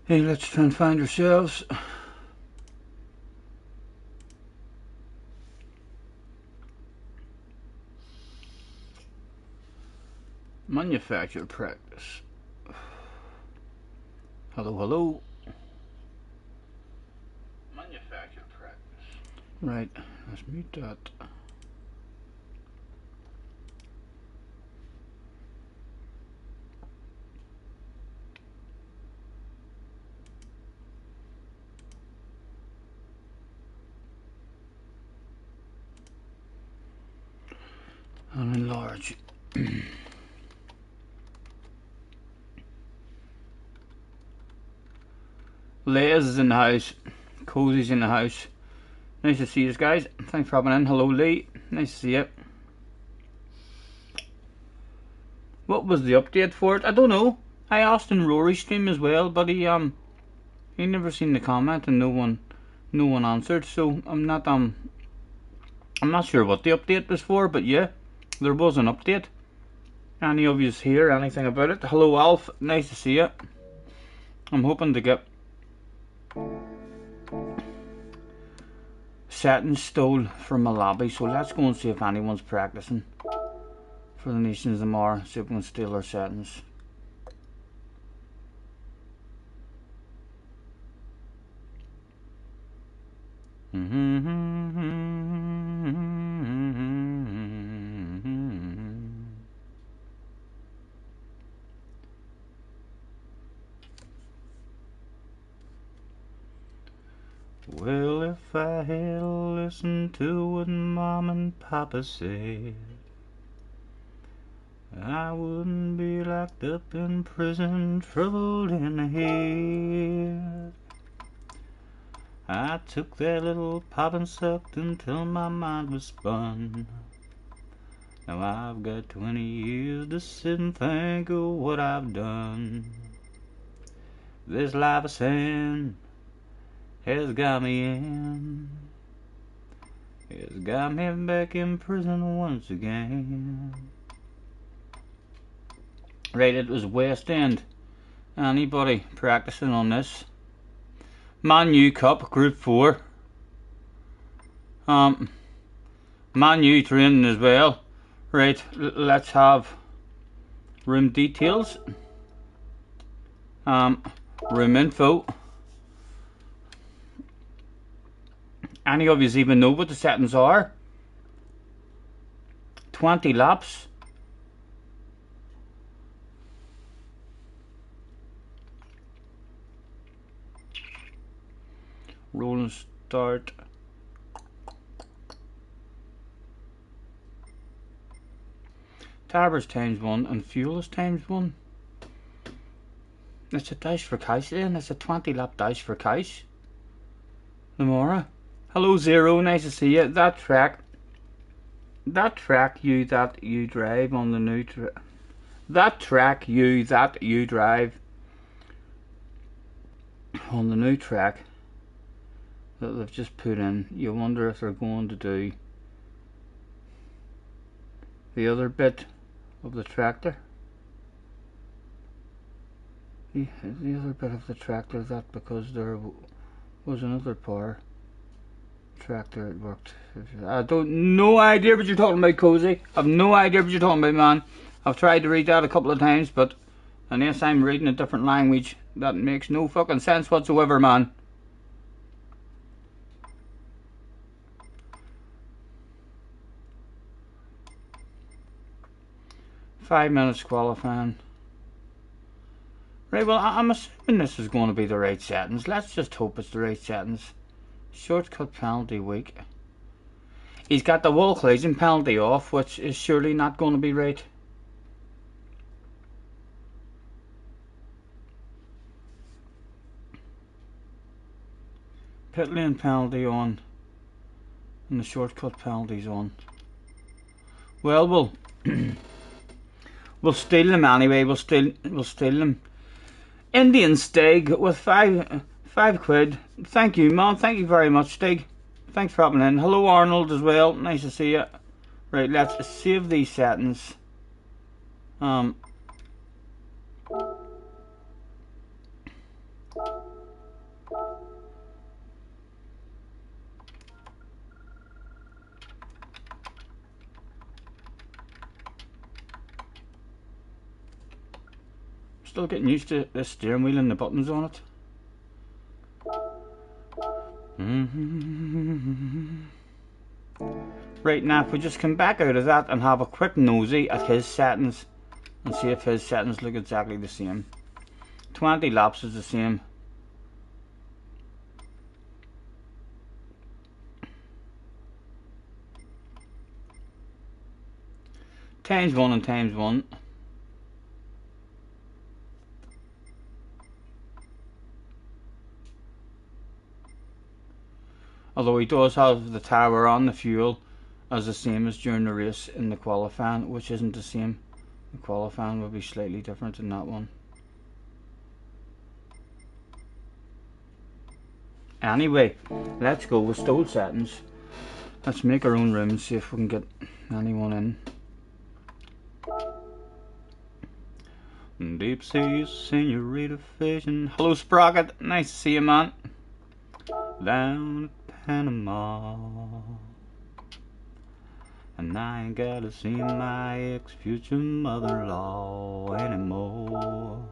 Hey, let's try and find ourselves. Manufacturer practice. Hello, hello. Manufacturer practice. Right, let's mute that. And enlarge. Leia's is in the house. Cozy's in the house. Nice to see you guys. Thanks for hopping in. Hello, Lee. Nice to see you. What was the update for it? I don't know. I asked in Rory's stream as well, but he never seen the comment and no one answered. So I'm not sure what the update was for, but yeah, there was an update. Any of you hear anything about it? Hello, Alf. Nice to see you. I'm hoping to get settings stole from my lobby, so let's go and see if anyone's practicing for the Nations tomorrow. See if we can steal our settings. Well, if I had listened to what Mom and Papa said, I wouldn't be locked up in prison, troubled in the head. I took that little pop and sucked until my mind was spun. Now I've got 20 years to sit and think of what I've done. This life of sin has got me in. It's got me back in prison once again. Right, it was West End. Anybody practicing on this? Man U Cup, Group 4. Man U training as well. Right, let's have room details. Room info. Any of you even know what the settings are? 20 laps. Rolling start. Tarbers ×1 and fuel is ×1. It's a dash for cash then. It's a 20 lap dash for cash. Lamora. Hello Zero, nice to see you. That track you drive on the new that track you drive on the new track that they've just put in. You wonder if they're going to do the other bit of the tractor. The other bit of the tractor, that because there was another power tractor it worked. I don't no idea what you're talking about, Cozy. I've no idea what you're talking about, man. I've tried to read that a couple of times, but unless I'm reading a different language, that makes no fucking sense whatsoever, man. Five minutes qualifying. Right, well, I'm assuming this is going to be the right settings. Let's just hope it's the right settings. Shortcut penalty week. He's got the wall collision penalty off, which is surely not going to be right. Pit lane penalty on, and the shortcut penalties on. Well, we'll steal them anyway. We'll steal them. Indian Stig with five quid. Thank you, man. Thank you very much, Stig. Thanks for hopping in. Hello, Arnold, as well. Nice to see you. Right, let's save these settings. Still getting used to the steering wheel and the buttons on it. Right now, if we just come back out of that and have a quick nosy at his settings and see if his settings look exactly the same. 20 laps is the same. Times 1 and times 1. Although he does have the tower on the fuel as the same as during the race in the qualifying, which isn't the same. The qualifying will be slightly different in that one. Anyway, let's go with stowed settings. Let's make our own room and see if we can get anyone in. Deep sea senorita fishing. Hello Sprocket, nice to see you, man. Down at Panama, and I ain't gotta see my ex-future mother-in-law anymore.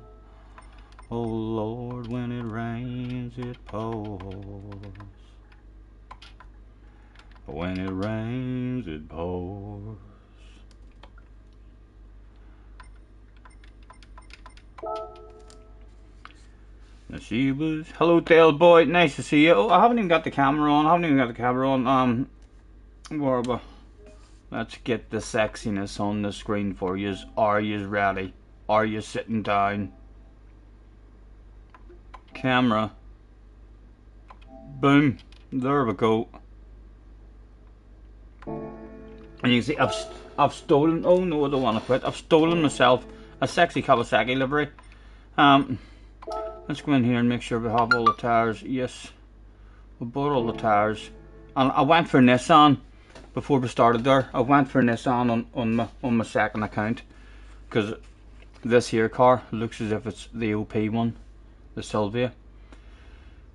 Oh Lord, when it rains it pours. When it rains it pours. Now she was, hello Dale boy, nice to see you. Oh, I haven't even got the camera on. Where are we? Let's get the sexiness on the screen for you. Are you ready? Are you sitting down? Camera. Boom. There we go. And you can see I've stolen, oh no I don't want to quit, I've stolen myself a sexy Kawasaki livery. Let's go in here and make sure we have all the tires. Yes, we bought all the tires. And I went for Nissan before we started there. I went for Nissan on my second account, because this here car looks as if it's the OP one, the Sylvia.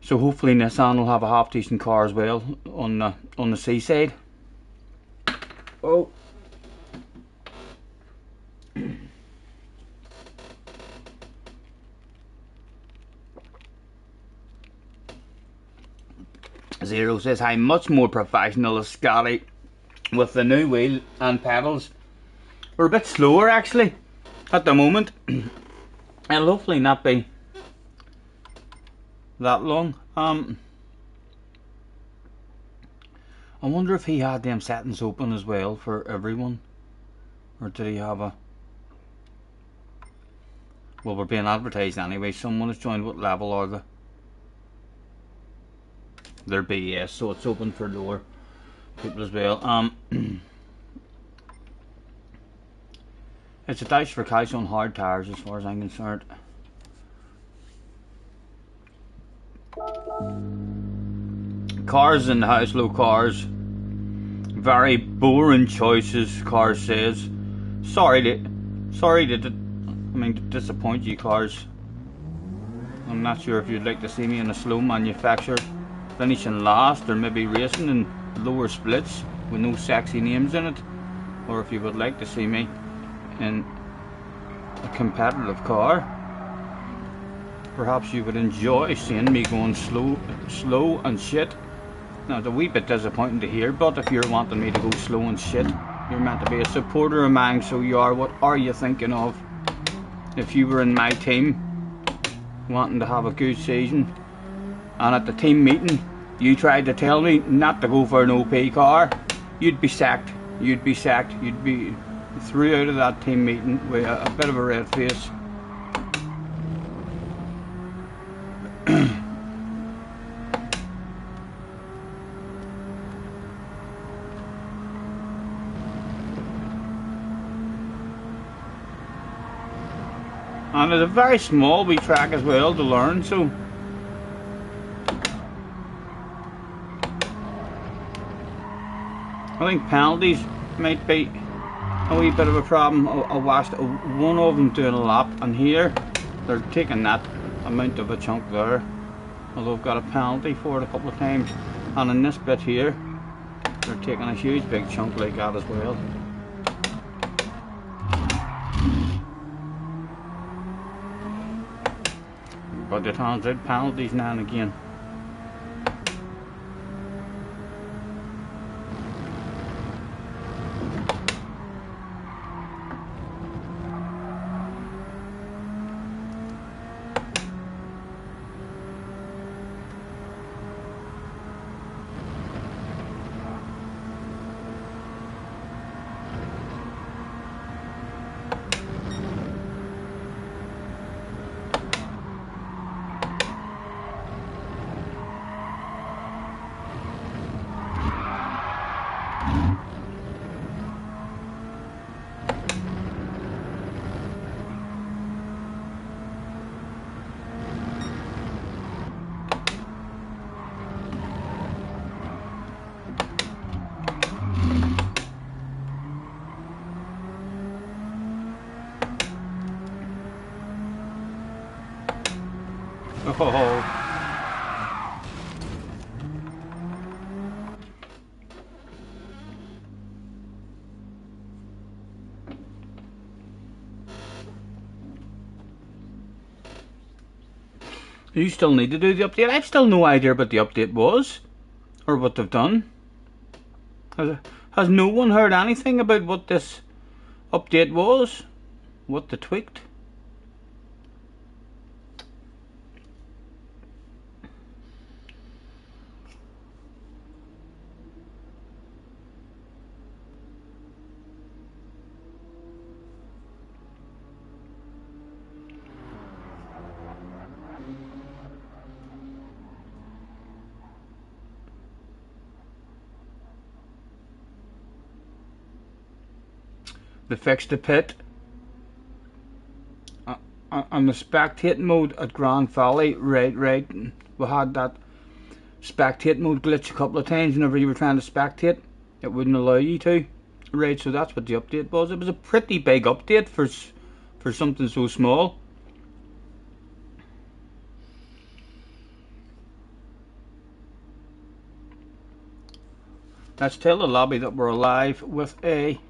So hopefully Nissan will have a half decent car as well on the seaside. Oh. Zero says, "I'm much more professional as Scotty with the new wheel and pedals. We're a bit slower actually at the moment. It'll hopefully not be that long. I wonder if he had them settings open as well for everyone, or did he have a? Well, we're being advertised anyway. Someone has joined. What level are they? They're BS, so it's open for lower people as well. It's a dash for cash on hard tires as far as I'm concerned. Cars in the house, low cars. Very boring choices, Cars says. Sorry to disappoint you, Cars. I'm not sure if you'd like to see me in a slow manufacturer, finishing last, or maybe racing in lower splits with no sexy names in it, or if you would like to see me in a competitive car. Perhaps you would enjoy seeing me going slow and shit. Now it's a wee bit disappointing to hear, but if you're wanting me to go slow and shit, you're meant to be a supporter of mine, so you are. What are you thinking of? If you were in my team, wanting to have a good season, and at the team meeting you tried to tell me not to go for an OP car, you'd be sacked. You'd be sacked. You'd be threw out of that team meeting with a bit of a red face. And it's a very small wee track as well to learn, so I think penalties might be a wee bit of a problem. I watched one of them doing a lap, and here they're taking that amount of a chunk there, although I've got a penalty for it a couple of times, and in this bit here they're taking a huge big chunk like that as well. But it hands out penalties now and again. Oh. You still need to do the update. I've still no idea what the update was, or what they've done. Has no one heard anything about what this update was? What they tweaked? They fixed the pit. On the spectate mode at Grand Valley, right, we had that spectate mode glitch a couple of times whenever you were trying to spectate. It wouldn't allow you to. Right, so that's what the update was. It was a pretty big update for something so small. Let's tell the lobby that we're live with a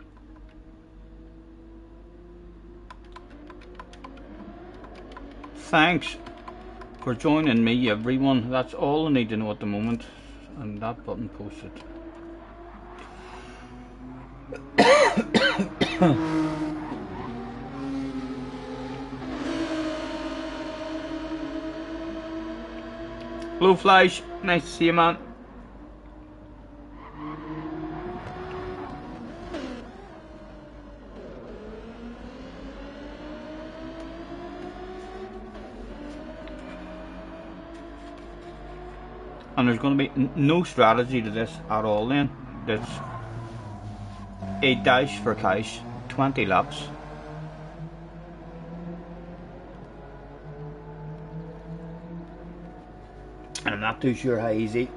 thanks for joining me, everyone. That's all I need to know at the moment. And that button posted. Hello Flash, nice to see you, man. And there's going to be no strategy to this at all then. It's a dash for cash, 20 laps. And I'm not too sure how easy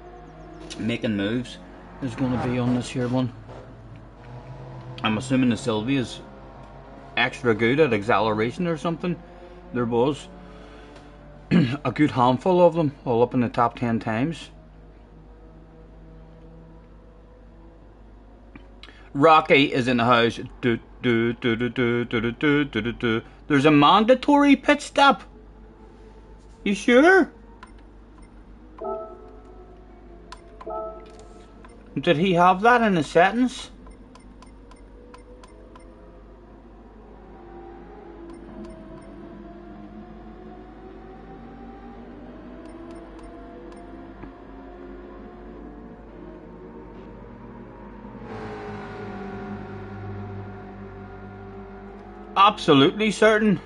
making moves is going to be on this here one. I'm assuming the Sylvia's extra good at acceleration or something. There was a good handful of them, all up in the top 10 times. Rocky is in the house. There's a mandatory pit stop. You sure? Did he have that in his settings? Absolutely certain.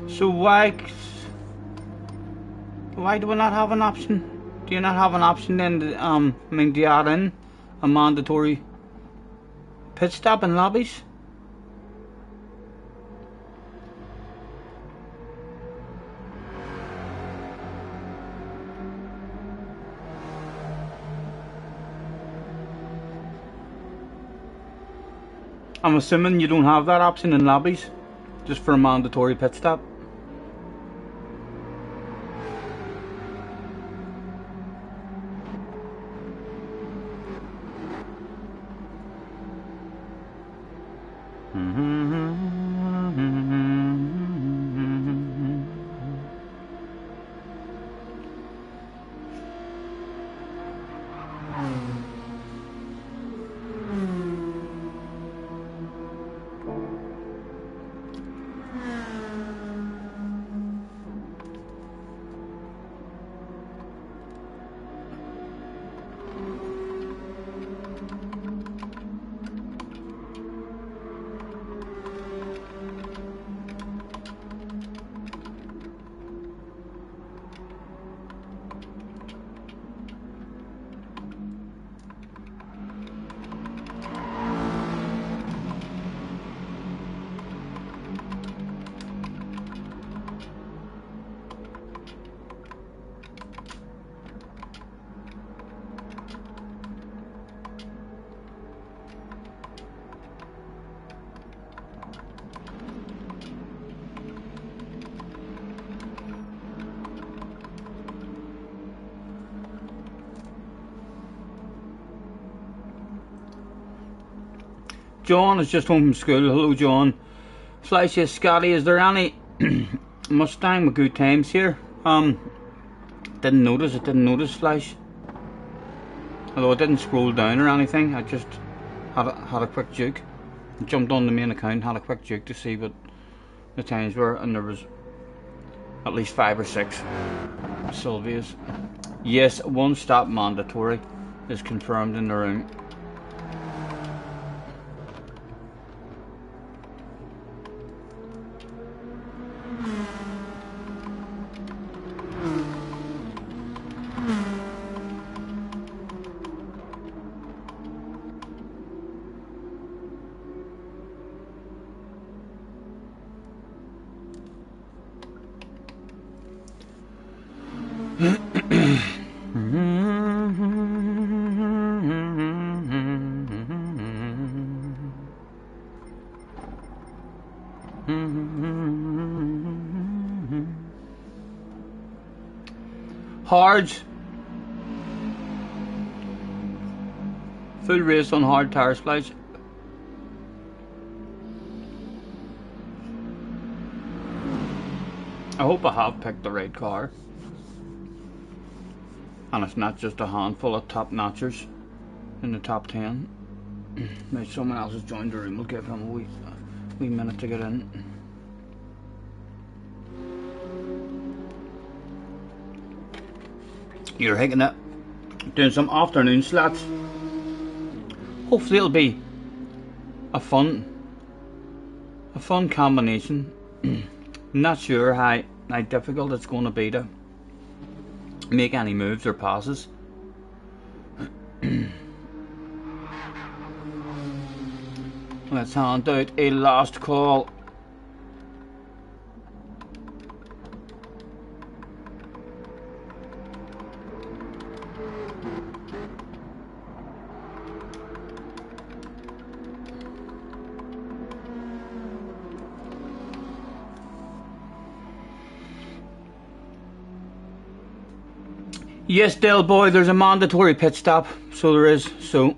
So why do we not have an option? Do you not have an option then to, to add in a mandatory pit stop in lobbies? I'm assuming you don't have that option in lobbies, just for a mandatory pit stop. John is just home from school. Hello, John. Slash says, Scotty, is there any Mustang with good times here? Didn't notice, Slash. Although I didn't scroll down or anything, I just had a quick juke. Jumped on the main account, had a quick juke to see what the times were, and there was at least 5 or 6 Sylvias. Yes, one stop mandatory is confirmed in the room. Hards. Full race on hard tire slides. I hope I have picked the right car. And it's not just a handful of top notchers in the top 10. Now someone else has joined the room. We'll give him a wee minute to get in. You're hiking it, doing some afternoon slots. Hopefully it'll be a fun combination. Not sure how difficult it's going to be to make any moves or passes. Let's hand out a last call. Yes, Del Boy, there's a mandatory pit stop, so there is, so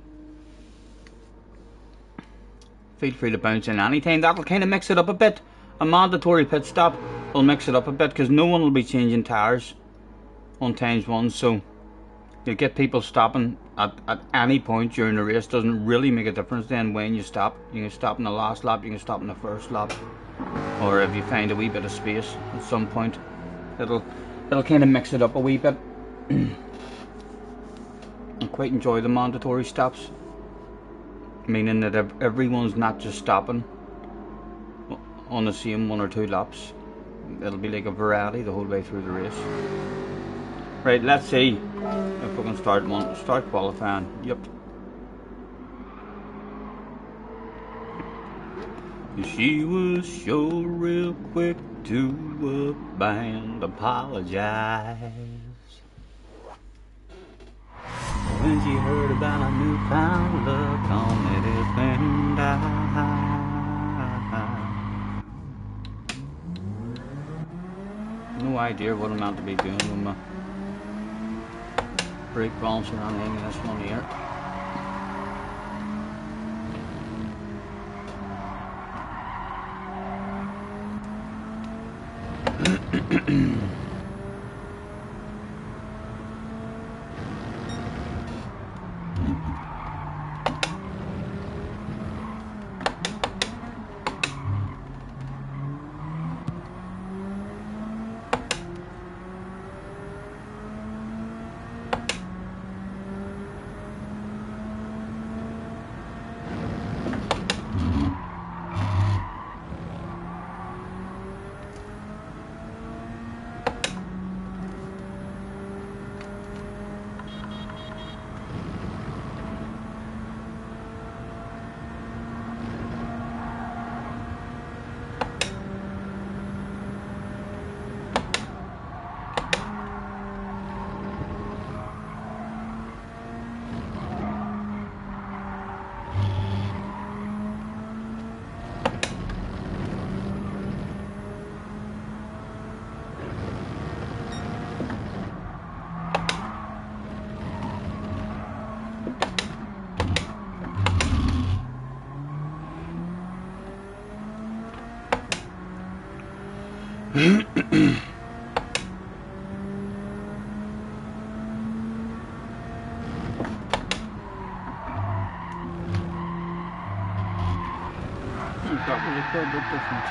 feel free to bounce in anytime. That'll kind of mix it up a bit. A mandatory pit stop will mix it up a bit because no one will be changing tyres on times 1, so you'll get people stopping at any point during the race. Doesn't really make a difference then when you stop. You can stop in the last lap, you can stop in the first lap, or if you find a wee bit of space at some point, it'll kind of mix it up a wee bit. I quite enjoy the mandatory stops, meaning that everyone's not just stopping on the same 1 or 2 laps. It'll be like a variety the whole way through the race. Right, let's see if we can start qualifying. Yep. She was sure real quick to and apologize when she heard about a newfound love on it, it's been died. idea what I'm meant to be doing with my brake balance or anything in this one here. That was a fair bit different.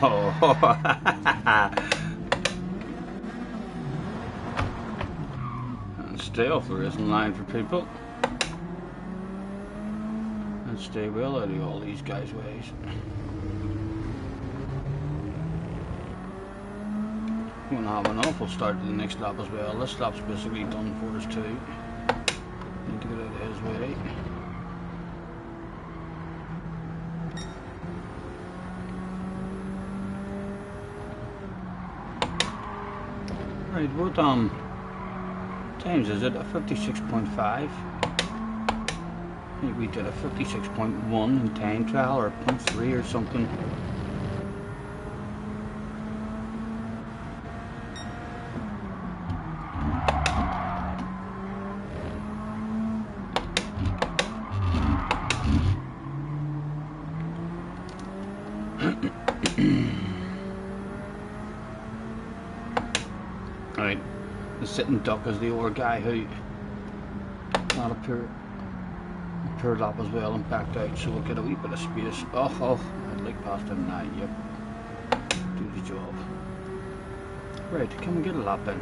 Oh, and stay off the racing line for people, and stay well out of all these guys' ways. We're gonna have an awful start to the next lap as well. This lap's basically done for us too. Need to get out of his way. Right, what times is it? A 56.5. I think we did a 56.1 in time trial, or 0.3 or something. Right, the sitting duck is the other guy who got a pure lap as well and backed out, so we'll get a wee bit of space. Oh, I'd like past him now, yep. Do the job. Right, can we get a lap in?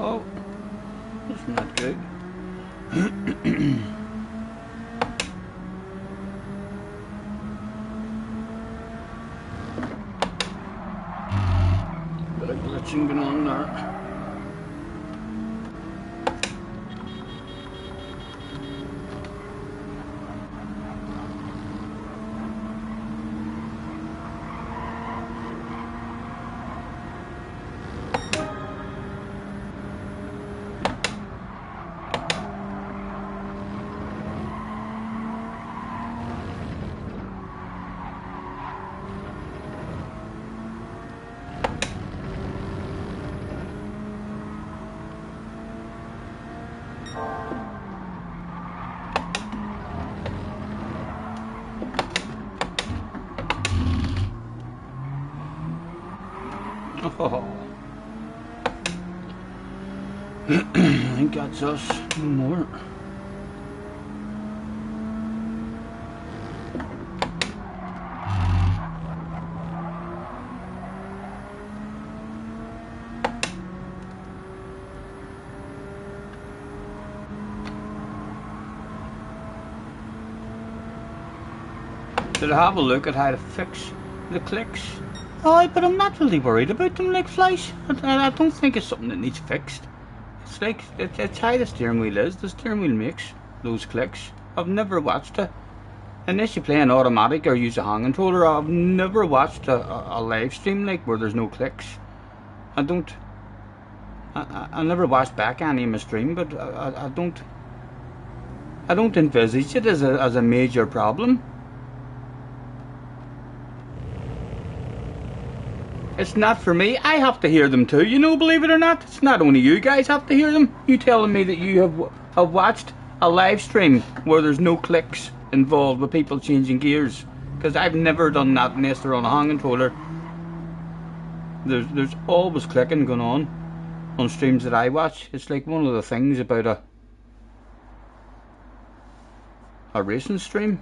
Oh, that's not good. Bit of glitching going on there. Oh. I think that's us. No more. Did I have a look at how to fix the clicks? Aye, but I'm not really worried about them like flies. I don't think it's something that needs fixed. It's like, it's how the steering wheel is. The steering wheel makes those clicks. I've never watched it. Unless you play an automatic or use a hand controller, I've never watched a live stream like where there's no clicks. I never watched back any of my stream, but I don't envisage it as a major problem. It's not for me. I have to hear them too, you know, believe it or not. It's not only you guys have to hear them. You telling me that you have watched a live stream where there's no clicks involved with people changing gears? Because I've never done that unless they're on a hand controller. There's always clicking going on streams that I watch. It's like one of the things about a racing stream.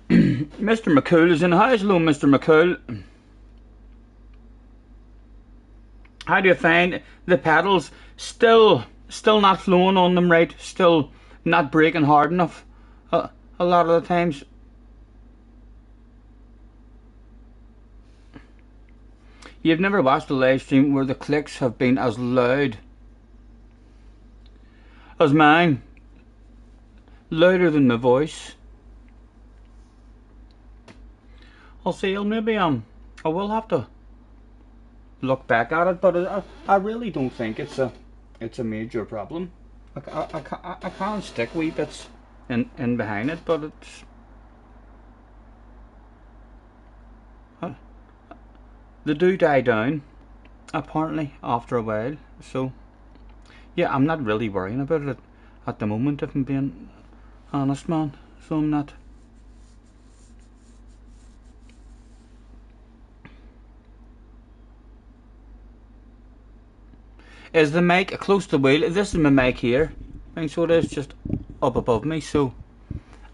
Mr. McCool is in the house. Hello, Mr. McCool. How do you find the pedals? Still not flowing on them right. Still not braking hard enough. A lot of the times. You've never watched a live stream where the clicks have been as loud as mine. Louder than my voice. I'll see. Maybe I will have to look back at it, but I really don't think it's a major problem. I can't stick wee bits in behind it, but it's they do die down apparently after a while. So yeah, I'm not really worrying about it at the moment, if I'm being honest, man. So I'm not. Is the mic close to the wheel? This is my mic here, and so it is just up above me. So,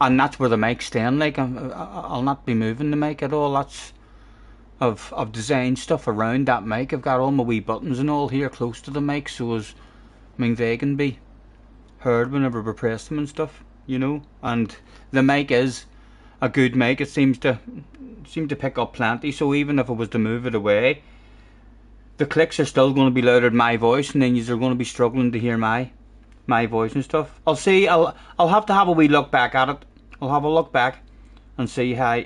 and that's where the mic's staying. Like I'll not be moving the mic at all. That's I've designed stuff around that mic. I've got all my wee buttons and all here close to the mic, so as they can be heard whenever we press them and stuff, you know. And the mic is a good mic. It seems to pick up plenty. So even if I was to move it away, the clicks are still going to be louder than my voice, and then you're going to be struggling to hear my voice and stuff. I'll see. I'll have to have a wee look back at it. I'll have a look back and see how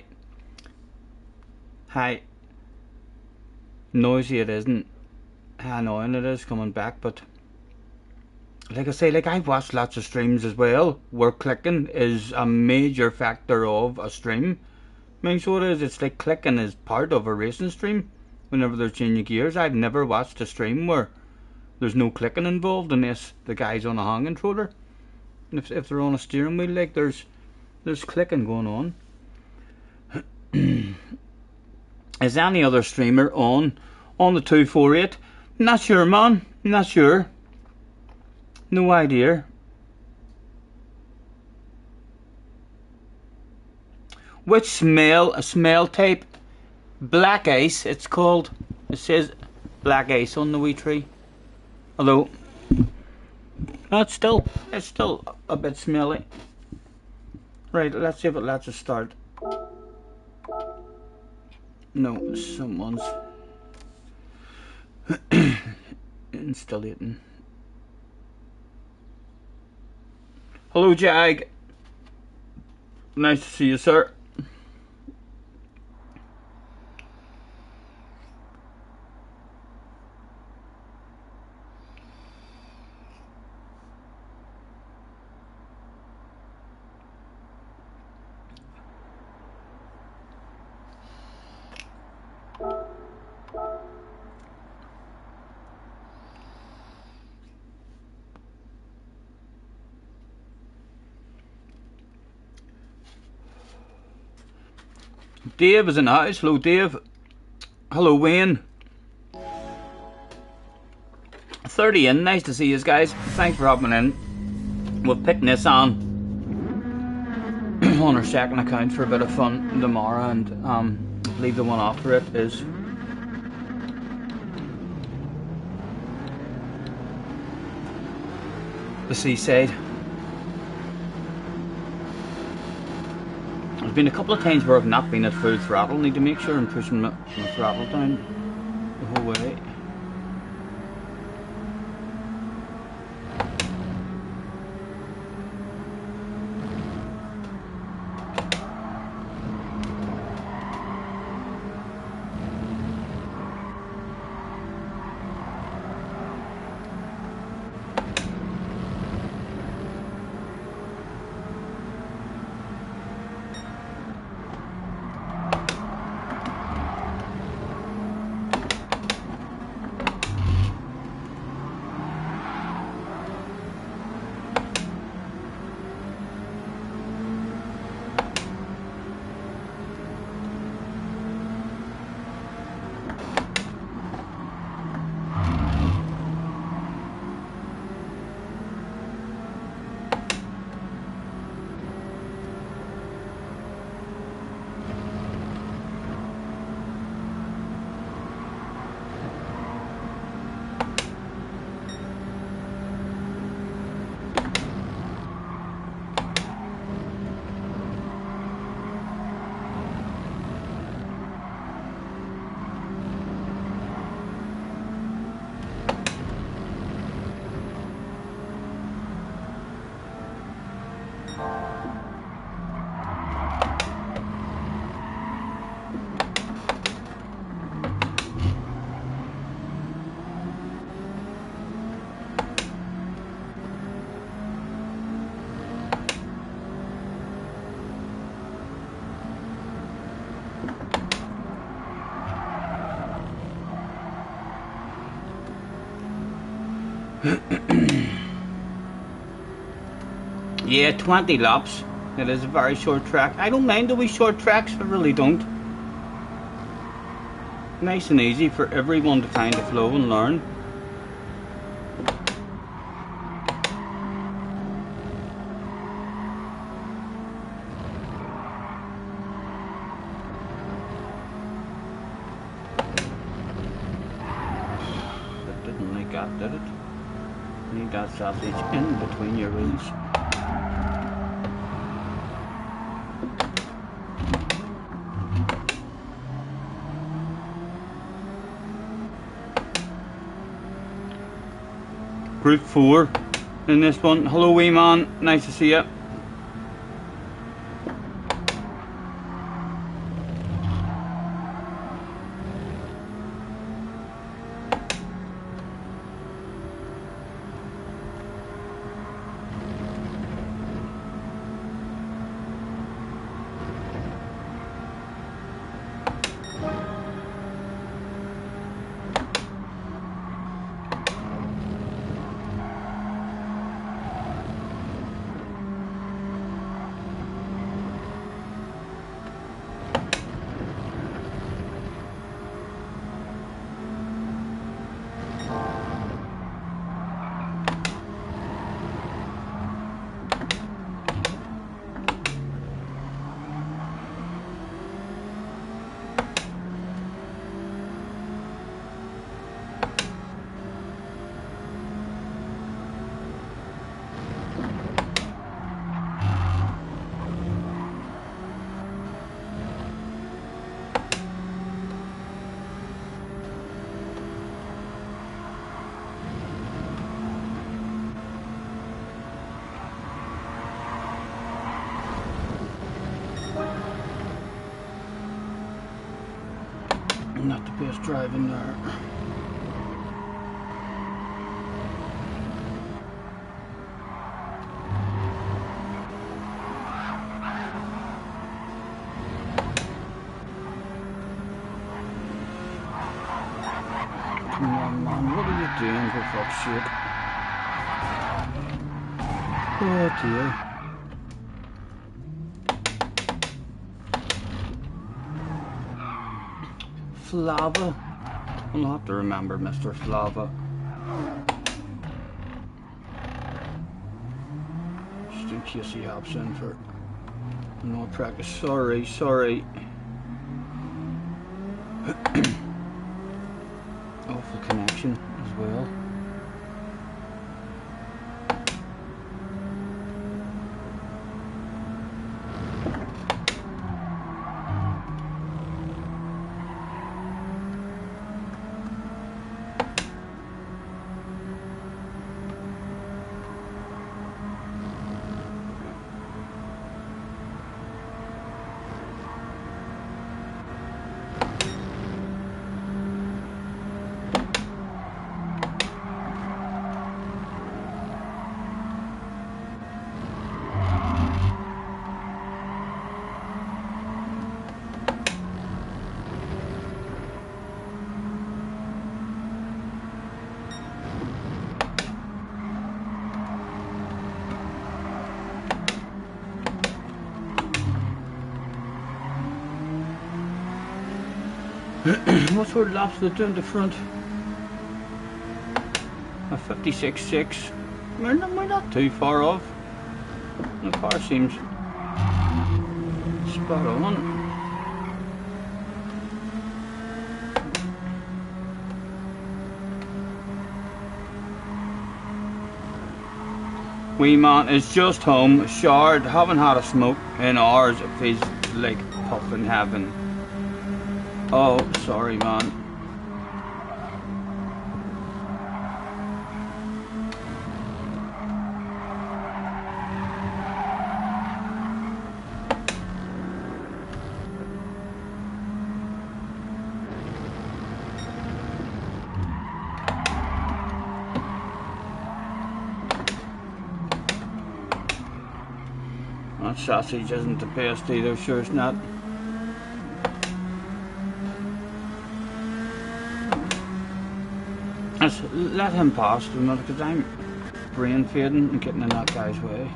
noisy it is and how annoying it is coming back. But like I say, like I've watched lots of streams as well where clicking is a major factor of a stream. I mean, so it is. It's like clicking is part of a racing stream. Whenever they're changing gears, I've never watched a stream where there's no clicking involved unless the guy's on a hand controller. And if they're on a steering wheel, like there's clicking going on. Is any other streamer on the 248? Not sure, man. Not sure. No idea. Which smell type? Black ice, it's called. It says black ice on the wee tree. Although it's still a bit smelly. Right, let's see if it lets us start. No, someone's installating. Hello, Jag. Nice to see you, sir. Dave is in the house. Hello, Dave. Hello, Wayne. 30 in. Nice to see you guys. Thanks for hopping in. We'll pick this on our second account for a bit of fun tomorrow, and I believe the one after it is the seaside. There's been a couple of times where I've not been at full throttle. Need to make sure I'm pushing my throttle down the whole way. Yeah, 20 laps. It is a very short track. I don't mind the wee short tracks, I really don't. Nice and easy for everyone to find the flow and learn. It didn't like that, did it? Need that sausage in between your wheels. Group 4 in this one. Hello wee man, nice to see you. Not the best driving there. Come on, man, what are you doing, for fuck's sake? Oh dear. Flava. I'll have to remember Mr. Flava. Just in case he hops in for no practice. Sorry. Awful connection as well. What sort of laps did they do in the front? A 56.6. We're not too far off. The car seems spot on. Wee man is just home, showered, haven't had a smoke in hours. It feels like puffing heaven. Oh, sorry man. That sausage isn't the best either, sure it's not. Let's let him pass a minute because I'm brain fading and getting in that guy's way.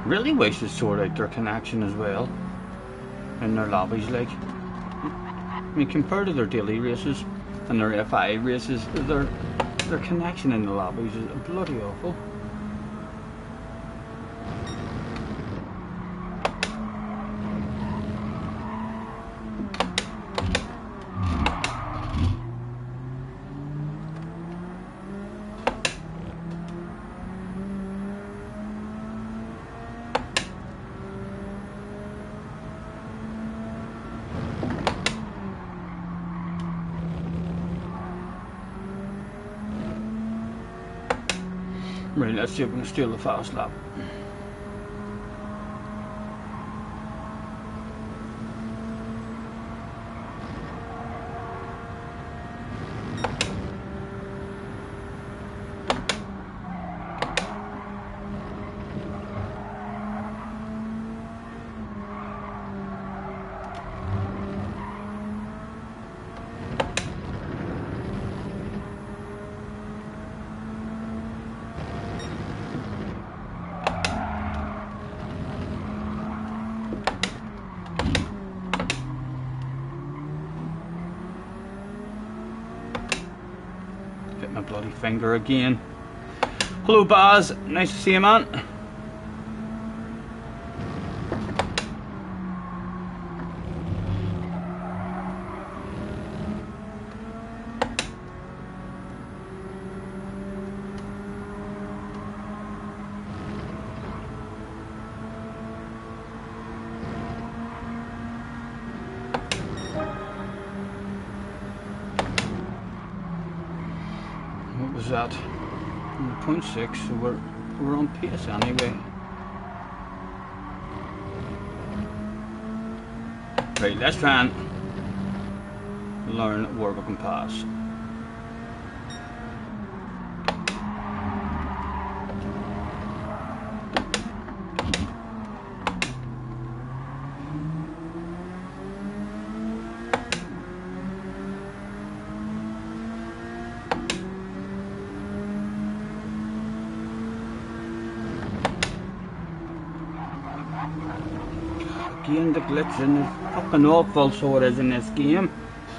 Really wish to sort out their connection as well in their lobbies, like. I mean, compared to their daily races and their F5 races, their connection in the lobbies is bloody awful. Right, let's see if we can steal the fast lap. Hit my bloody finger again. Hello Baz, nice to see you, man. What was that? 0.6, so we're on pace anyway. Right, let's try and learn where we can pass. Again, the glitching is fucking awful, so it is in this game.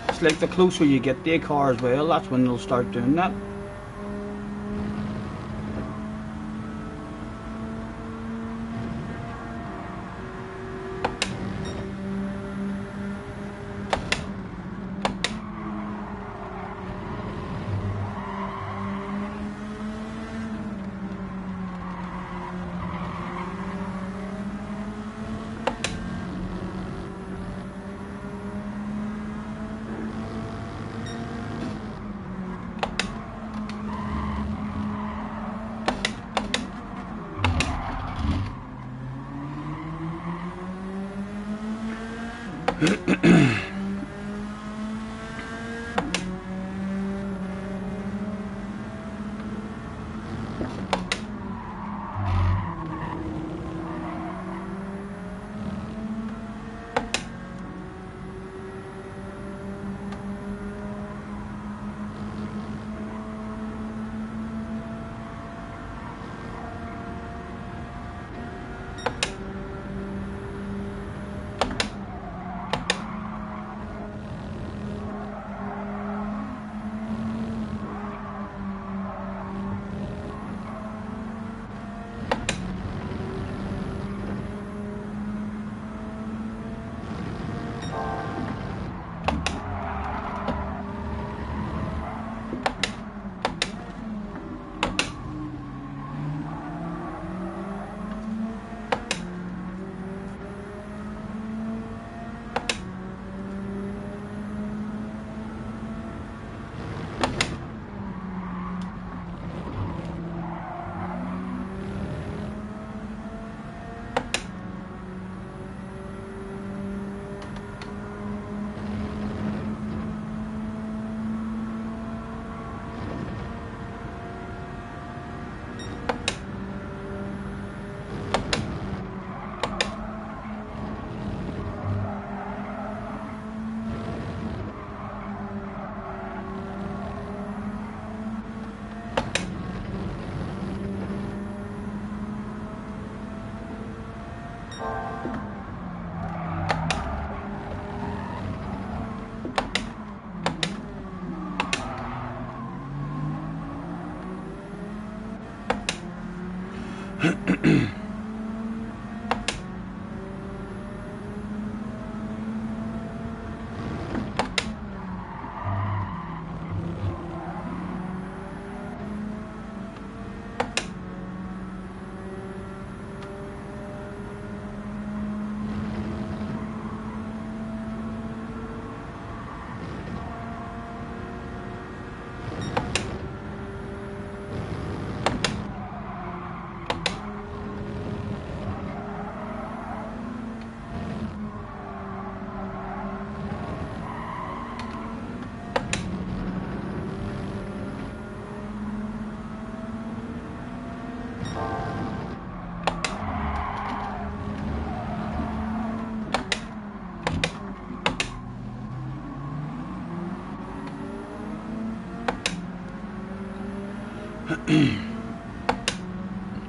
It's like the closer you get to a car as well, that's when they'll start doing that.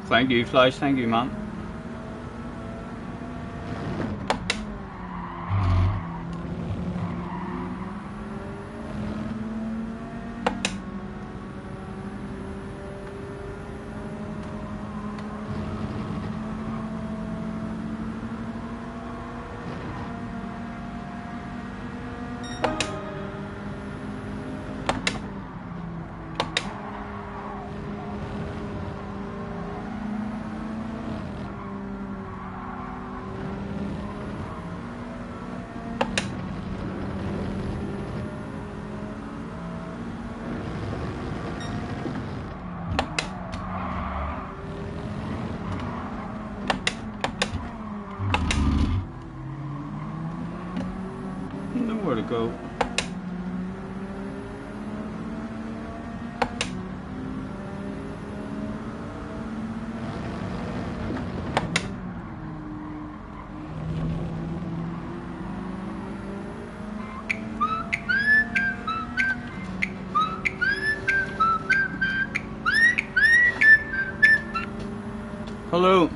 Thank you, Flash. Thank you, man. Nowhere to go. Hello.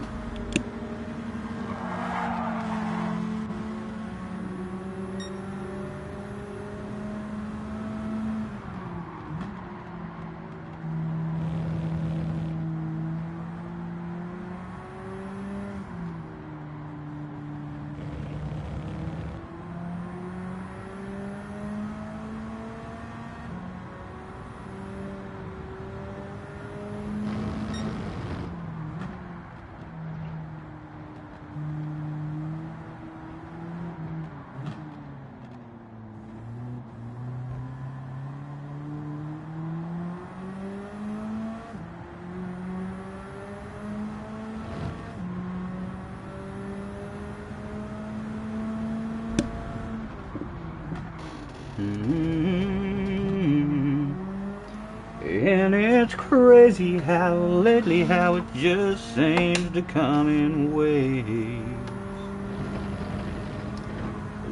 And it's crazy how lately how it just seems to come in waves.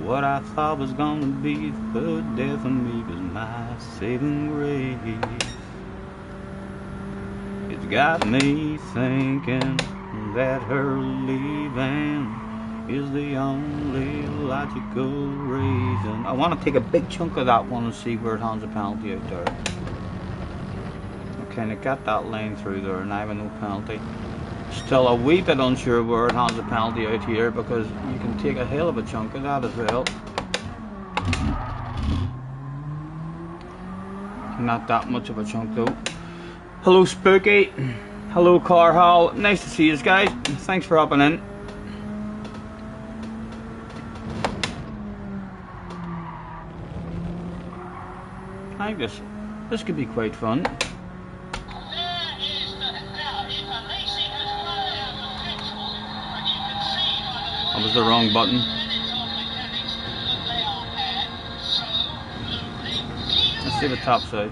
What I thought was gonna be the death of me was my saving grace. It's got me thinking that her leaving is the only logical reason. I want to take a big chunk of that one and see where it hands a penalty out there. Okay, and it got that lane through there and I have no penalty. Still a wee bit unsure where it hands a penalty out here because you can take a hell of a chunk of that as well. Not that much of a chunk though. Hello Spooky. Hello Car Hall. Nice to see you guys. Thanks for hopping in. I think this could be quite fun. That was the wrong button. Let's see the top side.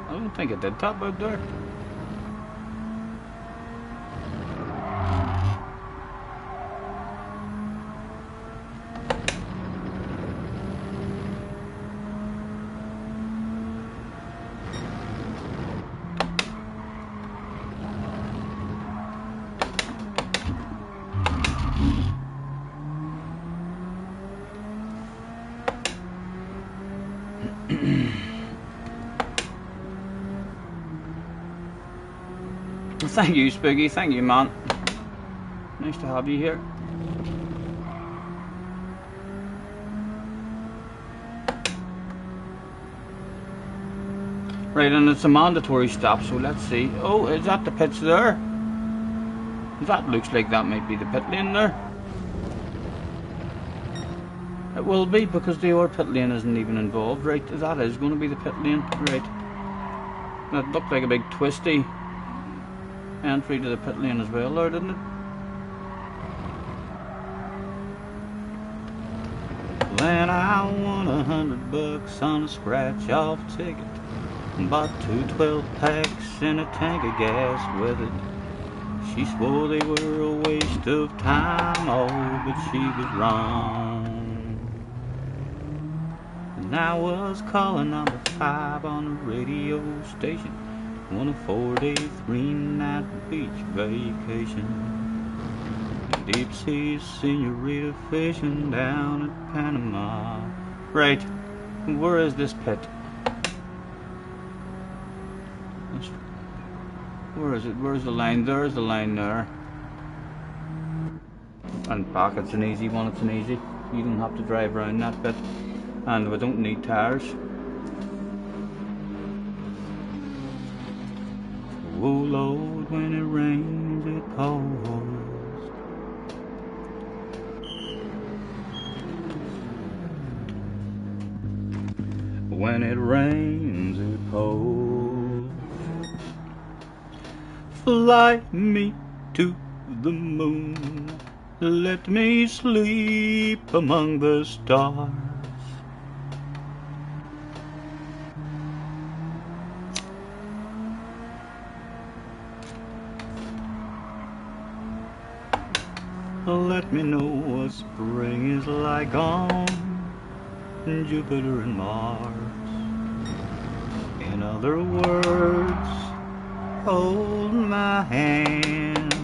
I don't think it did top out there. Thank you, Spooky. Thank you, man. Nice to have you here. Right, and it's a mandatory stop, so let's see. Oh, is that the pits there? That looks like that might be the pit lane there. It will be because the other pit lane isn't even involved. Right, that is going to be the pit lane. Right. That looked like a big twisty entry to the pit lane as well there, didn't it? Then I won $100 on a scratch-off ticket. Bought 2 12-packs and a tank of gas with it. She swore they were a waste of time, oh, but she was wrong. And I was calling number 5 on the radio station. 104-day, 3-night beach vacation. Deep sea senorita fishing down at Panama. Right, where is this pit? Where is it? Where's the line? There's the line there. And back, it's an easy one, it's an easy. You don't have to drive around that bit. And we don't need tires. Oh Lord, when it rains it pours. When it rains it pours. Fly me to the moon. Let me sleep among the stars. Let me know what spring is like on Jupiter and Mars. In other words, hold my hand.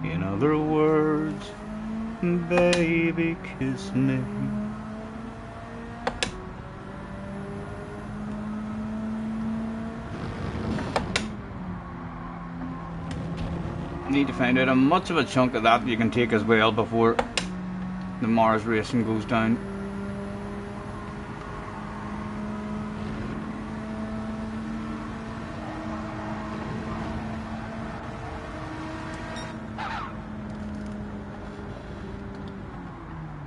In other words, baby, kiss me. Need to find out how much of a chunk of that you can take as well before the Mars racing goes down.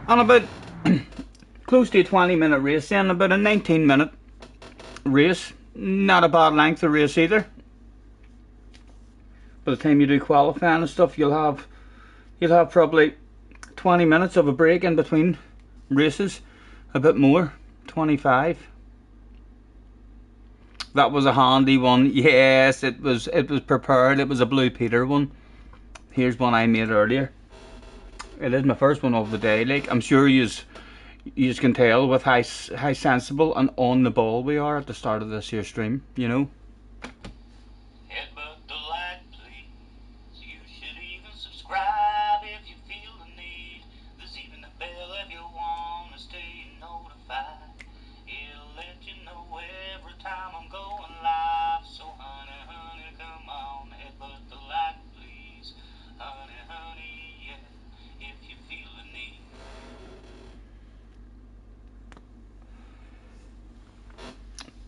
And about close to a 20-minute race then, about a 19-minute race. Not a bad length of race either. By the time you do qualifying and stuff, you'll have probably 20 minutes of a break in between races, a bit more, 25. That was a handy one. Yes, it was prepared. It was a Blue Peter one. Here's one I made earlier. It is my first one of the day. Like, I'm sure you can tell with how sensible and on the ball we are at the start of this here stream, you know.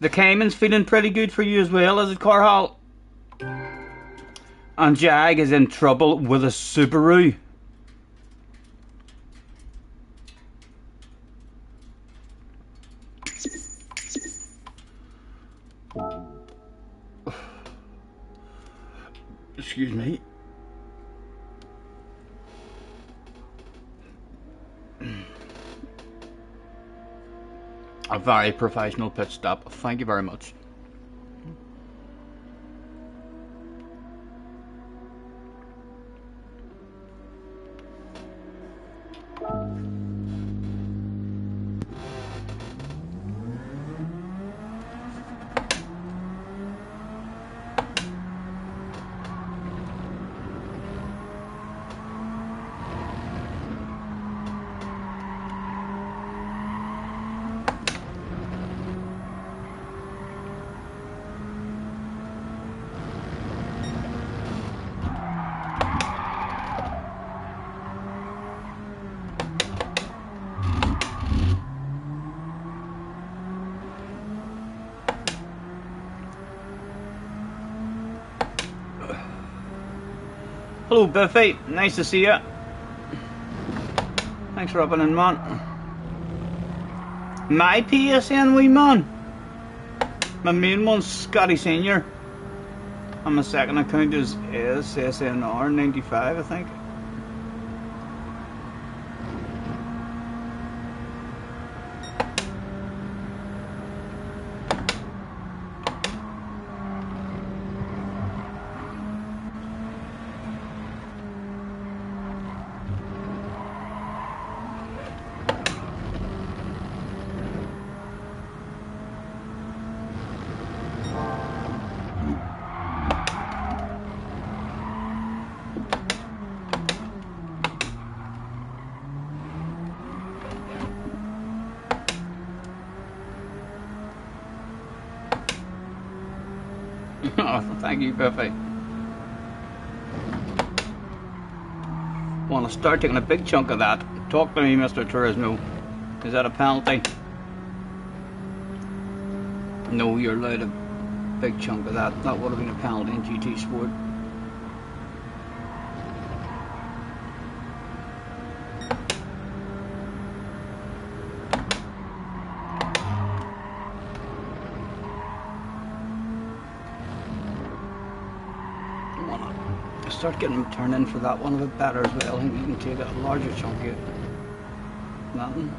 The Cayman's feeling pretty good for you as well, is it, Carhall? And Jag is in trouble with a Subaru. Excuse me. A very professional pit stop. Thank you very much. Hello Biffy, nice to see you. Thanks for hopping in, man. My PSN wee man. My main one's Scotty Senior. And my second account is SSNR95, I think. Thank you, Biffy. Want to start taking a big chunk of that. Talk to me, Mr. Turismo. Is that a penalty? No, you're allowed a big chunk of that. That would have been a penalty in GT Sport. Start getting him turned in for that one a bit better as well. I think you can take a larger chunk of it. Nothing.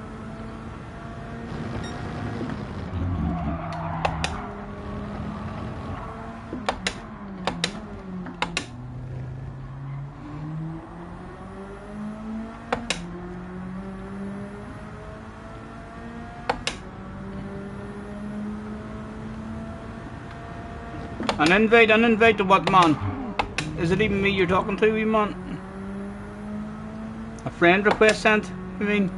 An invite to what, man? Is it even me you're talking to, wee man? A friend request sent, you mean?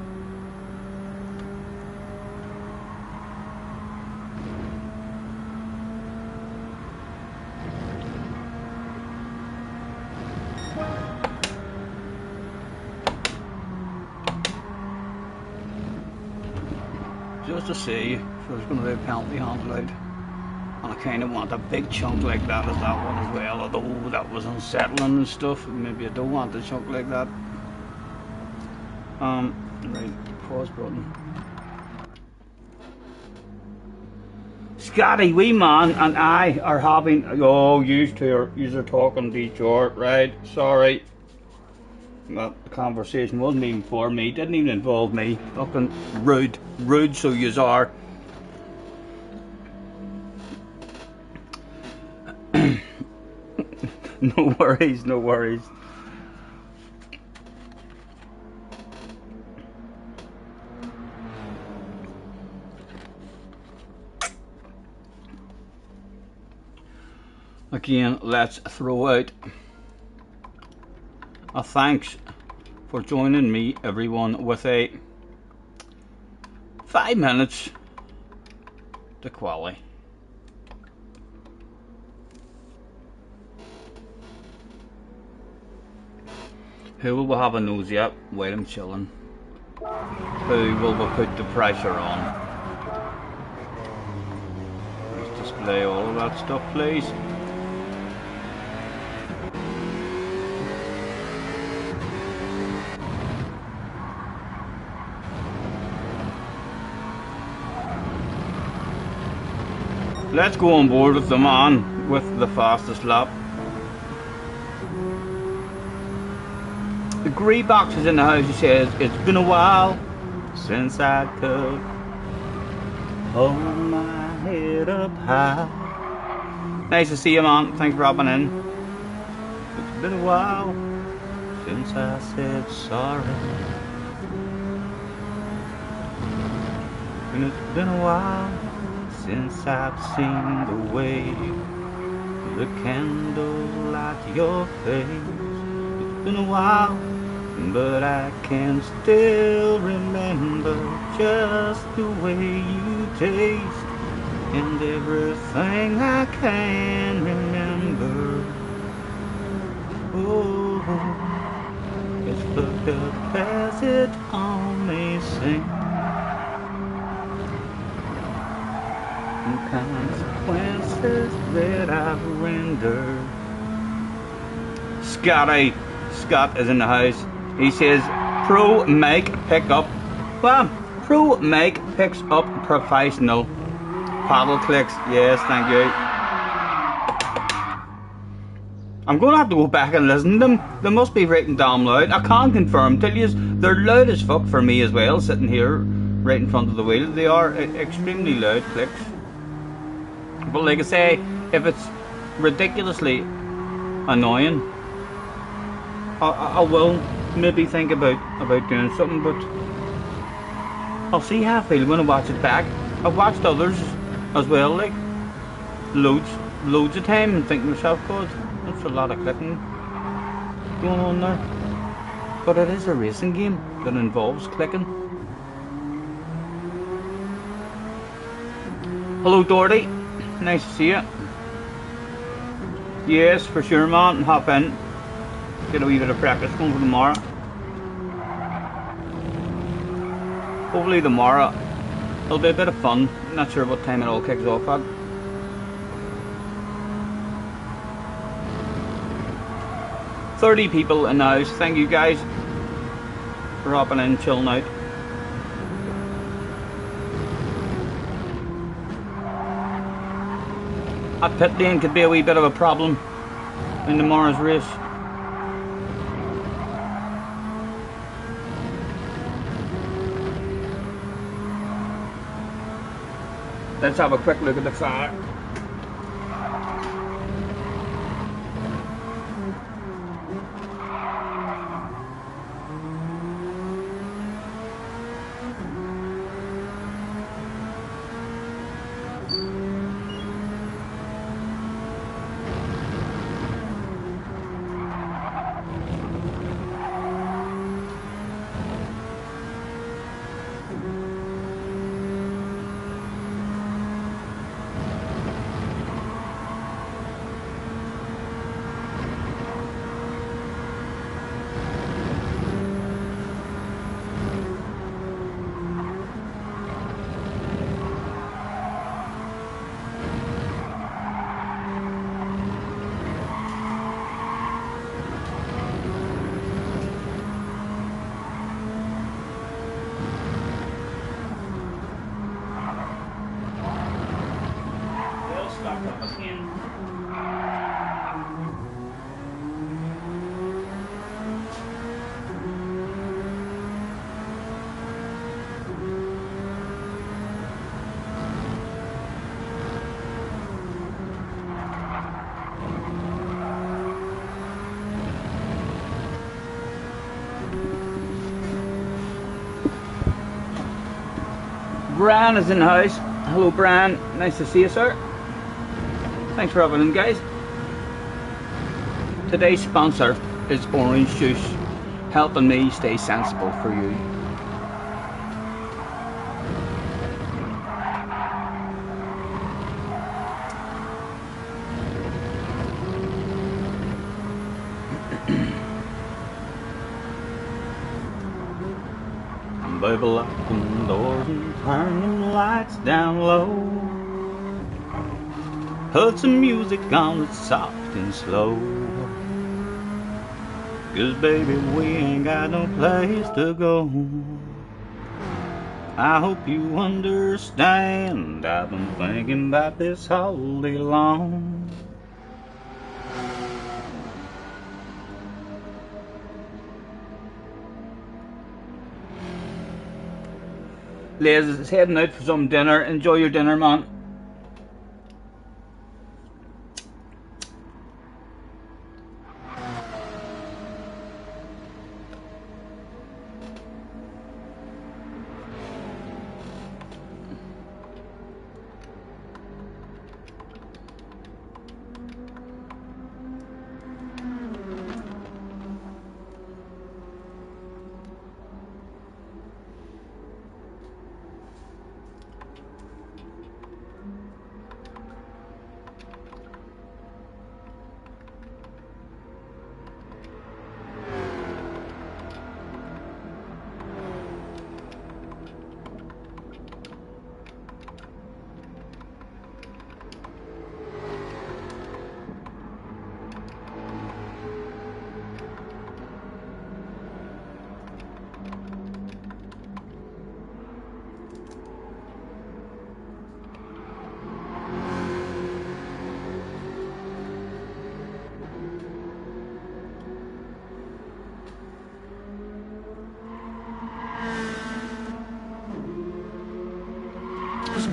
Just to see if there's going to be a penalty handed out. And I kind of want a big chunk like that as that one as well, although that was unsettling and stuff. Maybe I don't want a chunk like that. Right, pause button. Scotty, wee man, and I are having. Oh, you are talking to each other, right? Sorry. Well, the conversation wasn't even for me, didn't even involve me. Fucking rude, so yous are. No worries, no worries. Again, let's throw out a thanks for joining me, everyone, with a 5 minutes to quality. Who will we have a nosy at while I'm chilling? Who will we put the pressure on? Let's display all of that stuff, please. Let's go on board with the man with the fastest lap. The grey box is in the house. He says, it's been a while since I could hold my head up high. Nice to see you, man. Thanks for dropping in. It's been a while since I said sorry. And it's been a while since I've seen the way the candle light your face. It's been a while, but I can still remember just the way you taste, and everything I can remember. Oh, it's fucked up as it all may seem. Consequences that I've rendered. Scott is in the house. He says Pro Mike pick up. Well, Pro Mike picks up professional paddle clicks. Yes, thank you. I'm gonna have to go back and listen to them. They must be written damn loud. I can't confirm till you. They're loud as fuck for me as well, sitting here right in front of the wheel. They are extremely loud clicks. But like I say, if it's ridiculously annoying, I will maybe think about doing something, but I'll see how I feel when I watch it back. I've watched others as well, like loads of time, and think to myself, God, that's a lot of clicking going on there. But it is a racing game that involves clicking. Hello, Doherty. Nice to see you. Yes, for sure, man. And hop in. Get a wee bit of practice going for tomorrow. Hopefully tomorrow it'll be a bit of fun. Not sure what time it all kicks off at. "30 people in the house. Thank you guys for hopping in, chilling out. That pit lane could be a wee bit of a problem in tomorrow's race. Let's have a quick look at the fire. Brian is in the house. Hello Brian, nice to see you, sir. Thanks for having in, guys. Today's sponsor is orange juice, helping me stay sensible for you. Baby, lock them doors and turn them lights down low. Put some music on that's soft and slow. 'Cause baby, we ain't got no place to go. I hope you understand, I've been thinking about this all day long. Liz is heading out for some dinner. Enjoy your dinner, man.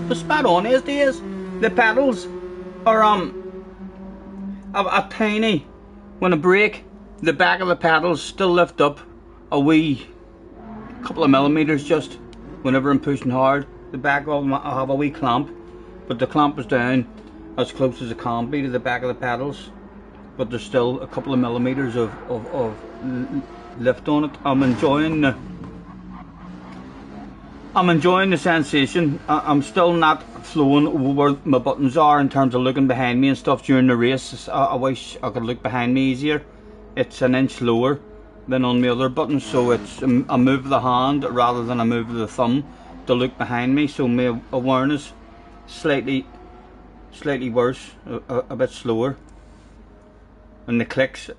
But spot on these days, the pedals are a tiny. When I brake, the back of the pedals still lift up a wee couple of millimeters just whenever I'm pushing hard. The back of them I have a wee clamp, but the clamp is down as close as it can be to the back of the pedals, but there's still a couple of millimeters of lift on it. I'm enjoying I'm enjoying the sensation. I'm still not flowing where my buttons are in terms of looking behind me and stuff during the race. I wish I could look behind me easier. It's an inch lower than on the other buttons, so it's a move of the hand rather than a move of the thumb to look behind me. So my awareness slightly worse, a bit slower. And the clicks,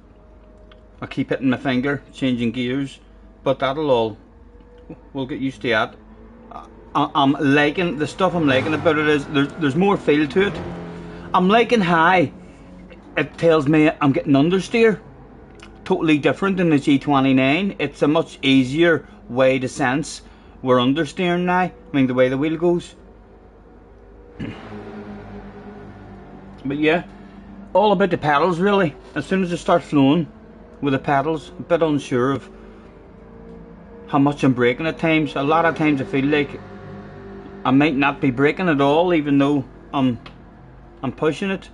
I keep hitting my finger, changing gears, but we'll get used to that. I'm liking the stuff. I'm liking about it is there's more feel to it. I'm liking how it tells me I'm getting understeer. Totally different than the G29. It's a much easier way to sense we're understeering now. I mean, the way the wheel goes. But yeah, all about the pedals really. As soon as I start flowing with the pedals, a bit unsure of how much I'm braking at times. A lot of times I feel like I might not be braking at all, even though I'm pushing it,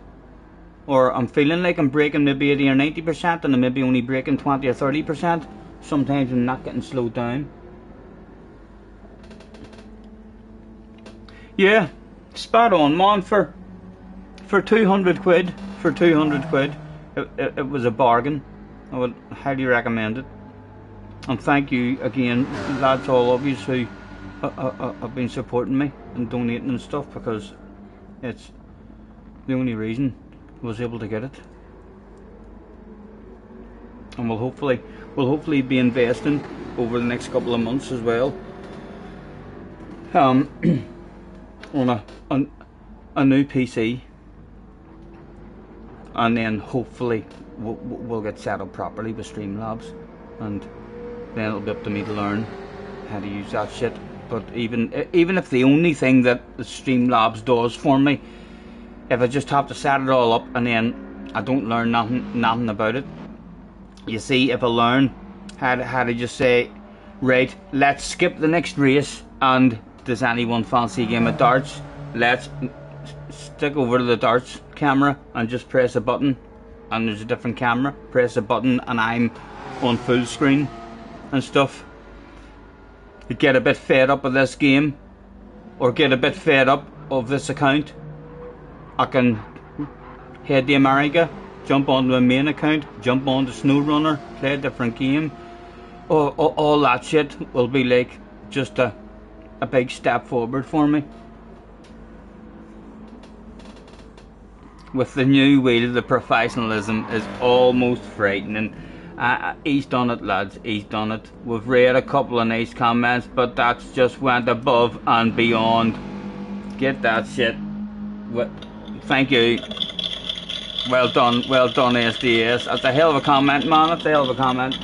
or I'm feeling like I'm braking maybe 80 or 90% and I'm maybe only braking 20 or 30%. Sometimes I'm not getting slowed down. Yeah, spot on, man. For 200 quid, it was a bargain. I would highly recommend it. And thank you again, lads, all of you who have been supporting me and donating and stuff, because it's the only reason I was able to get it. And we'll hopefully be investing over the next couple of months as well. On a new PC, and then hopefully we'll get set up properly with Streamlabs, and then it'll be up to me to learn how to use that shit. But even if the only thing that the Streamlabs does for me, if I just have to set it all up and then I don't learn nothing about it. You see, if I learn how to just say, right, let's skip the next race, and does anyone fancy a game of darts? Let's stick over to the darts camera and just press a button, and there's a different camera. Press a button and I'm on full screen and stuff. You get a bit fed up of this game, or get a bit fed up of this account, I can head to America, jump onto a main account, jump onto SnowRunner, play a different game. All that shit will be like just a big step forward for me. With the new wheel, the professionalism is almost frightening. He's done it, lads, he's done it. We've read a couple of nice comments, but that's just went above and beyond. Get that shit. Thank you. Well done, SDS. That's a hell of a comment, man. That's a hell of a comment.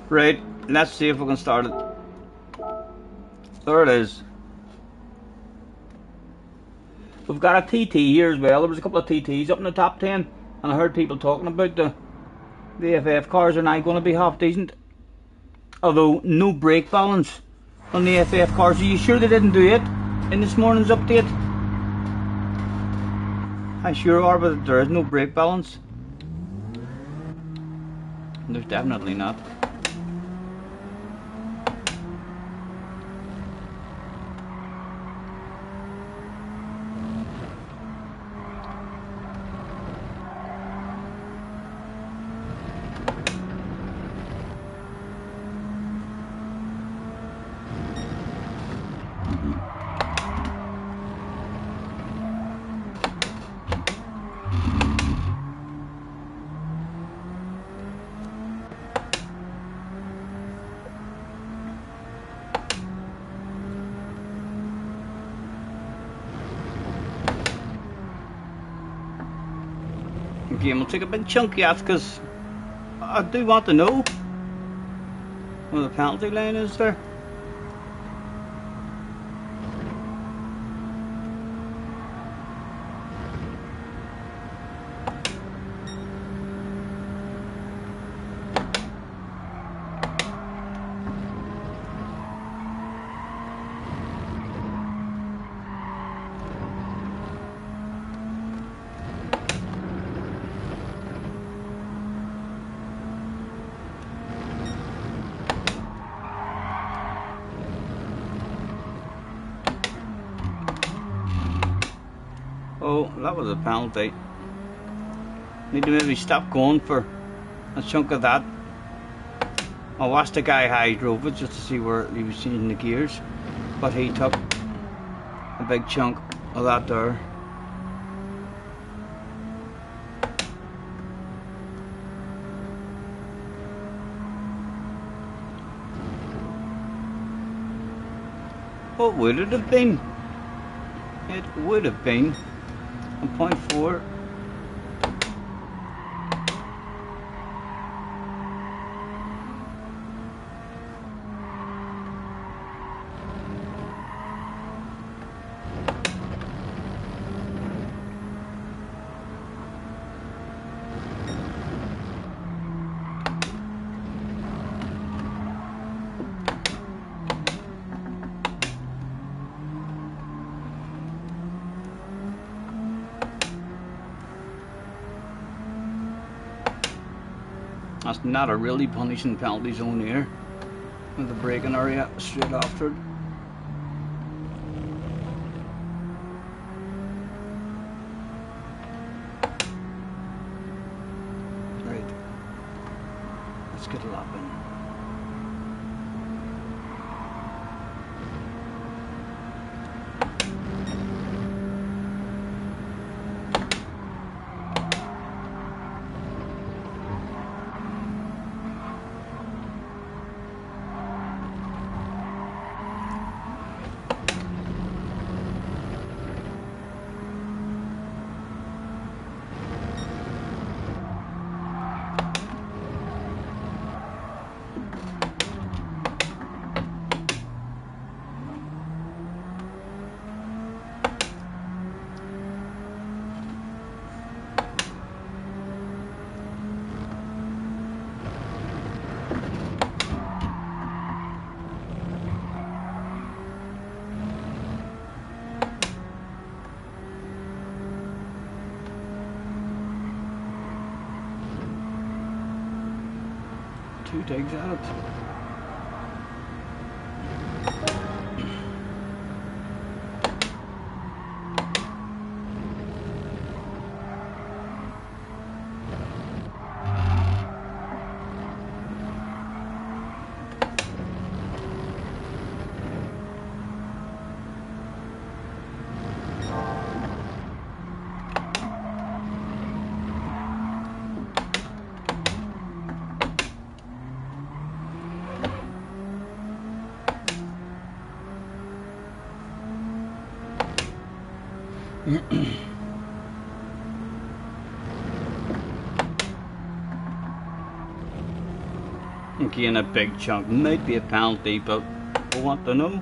Right, let's see if we can start it. There it is. We've got a TT here as well. There was a couple of TTs up in the top 10, and I heard people talking about the FF cars are now going to be half decent. Although no brake balance on the FF cars. Are you sure they didn't do it in this morning's update? I sure are, but there is no brake balance. There's definitely not. Game will take a big chunk yet, because I do want to know where the penalty line is there. Oh, that was a penalty. Need to maybe stop going for a chunk of that. I watched the guy how he drove it just to see where he was changing the gears, but he took a big chunk of that there. What would it have been? It would have been a 0.4. That's not a really punishing penalty zone here, with the braking area straight after it. Right, let's get a lap in. Two digs at it. Again, a big chunk. Might be a penalty, but we want to know.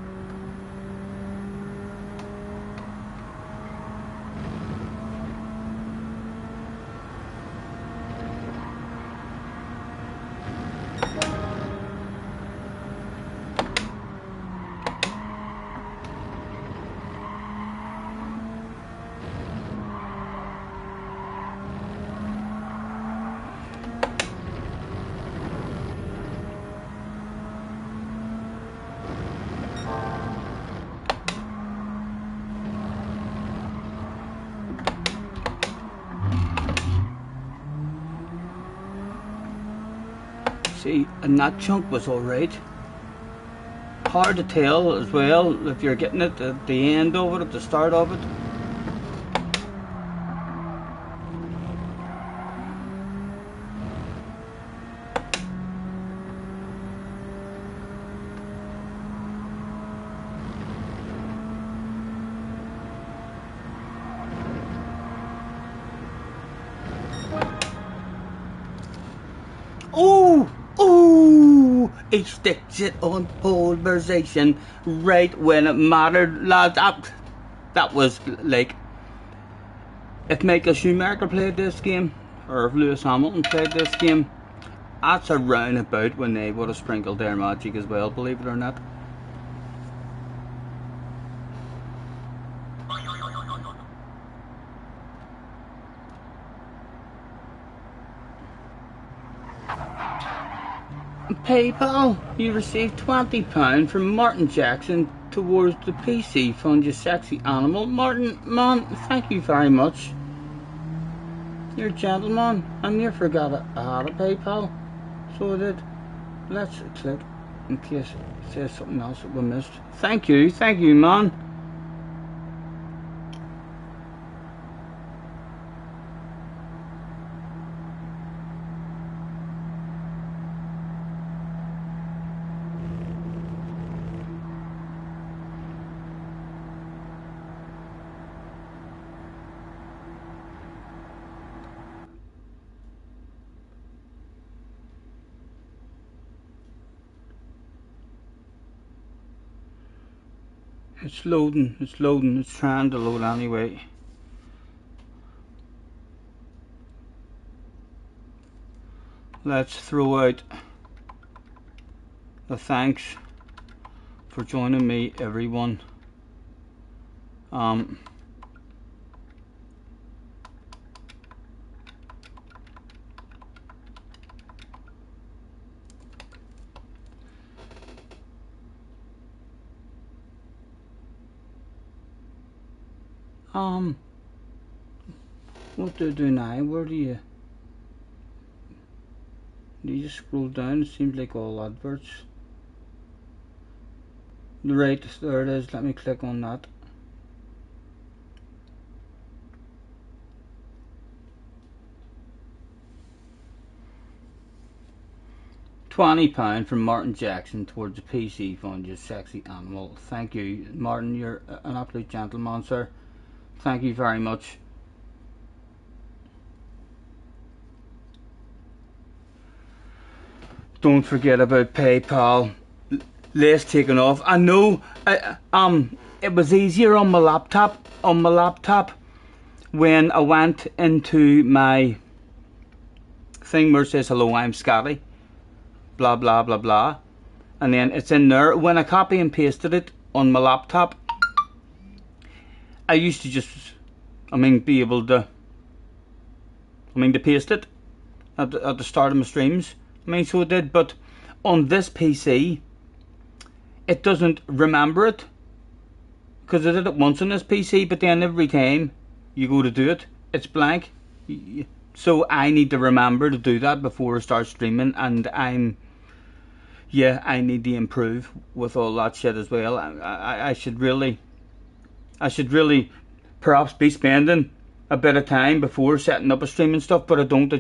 See, and that chunk was alright. Hard to tell as well if you're getting it at the end of it, at the start of it. Oh! Oh! He sticks it on pole position right when it mattered, lads. That was like, if Michael Schumacher played this game, or if Lewis Hamilton played this game, that's a roundabout when they would have sprinkled their magic as well, believe it or not. PayPal, you received £20 from Martin Jackson towards the PC fund, you sexy animal. Martin, man, thank you very much. You're a gentleman. I near forgot I had a PayPal, so I did. Let's click in case it says something else that we missed. Thank you, man. It's loading, it's trying to load anyway. Let's throw out a thanks for joining me, everyone. What do I do now? Where do you just scroll down? It seems like all adverts. Right, there it is. Let me click on that. £20 from Martin Jackson towards the PC fund, you sexy animal. Thank you, Martin. You're an absolute gentleman, sir. Thank you very much. Don't forget about PayPal. Less taken off. I know. It was easier on my laptop. When I went into my thing where it says hello, I'm Scotty. Blah blah blah blah, and then it's in there. When I copy and pasted it on my laptop, I used to just, be able to, to paste it at the start of my streams. So it did, but on this PC, it doesn't remember it, because I did it once on this PC, but then every time you go to do it, it's blank. So I need to remember to do that before I start streaming, and I need to improve with all that shit as well. I should really perhaps be spending a bit of time before setting up a stream and stuff, but I don't.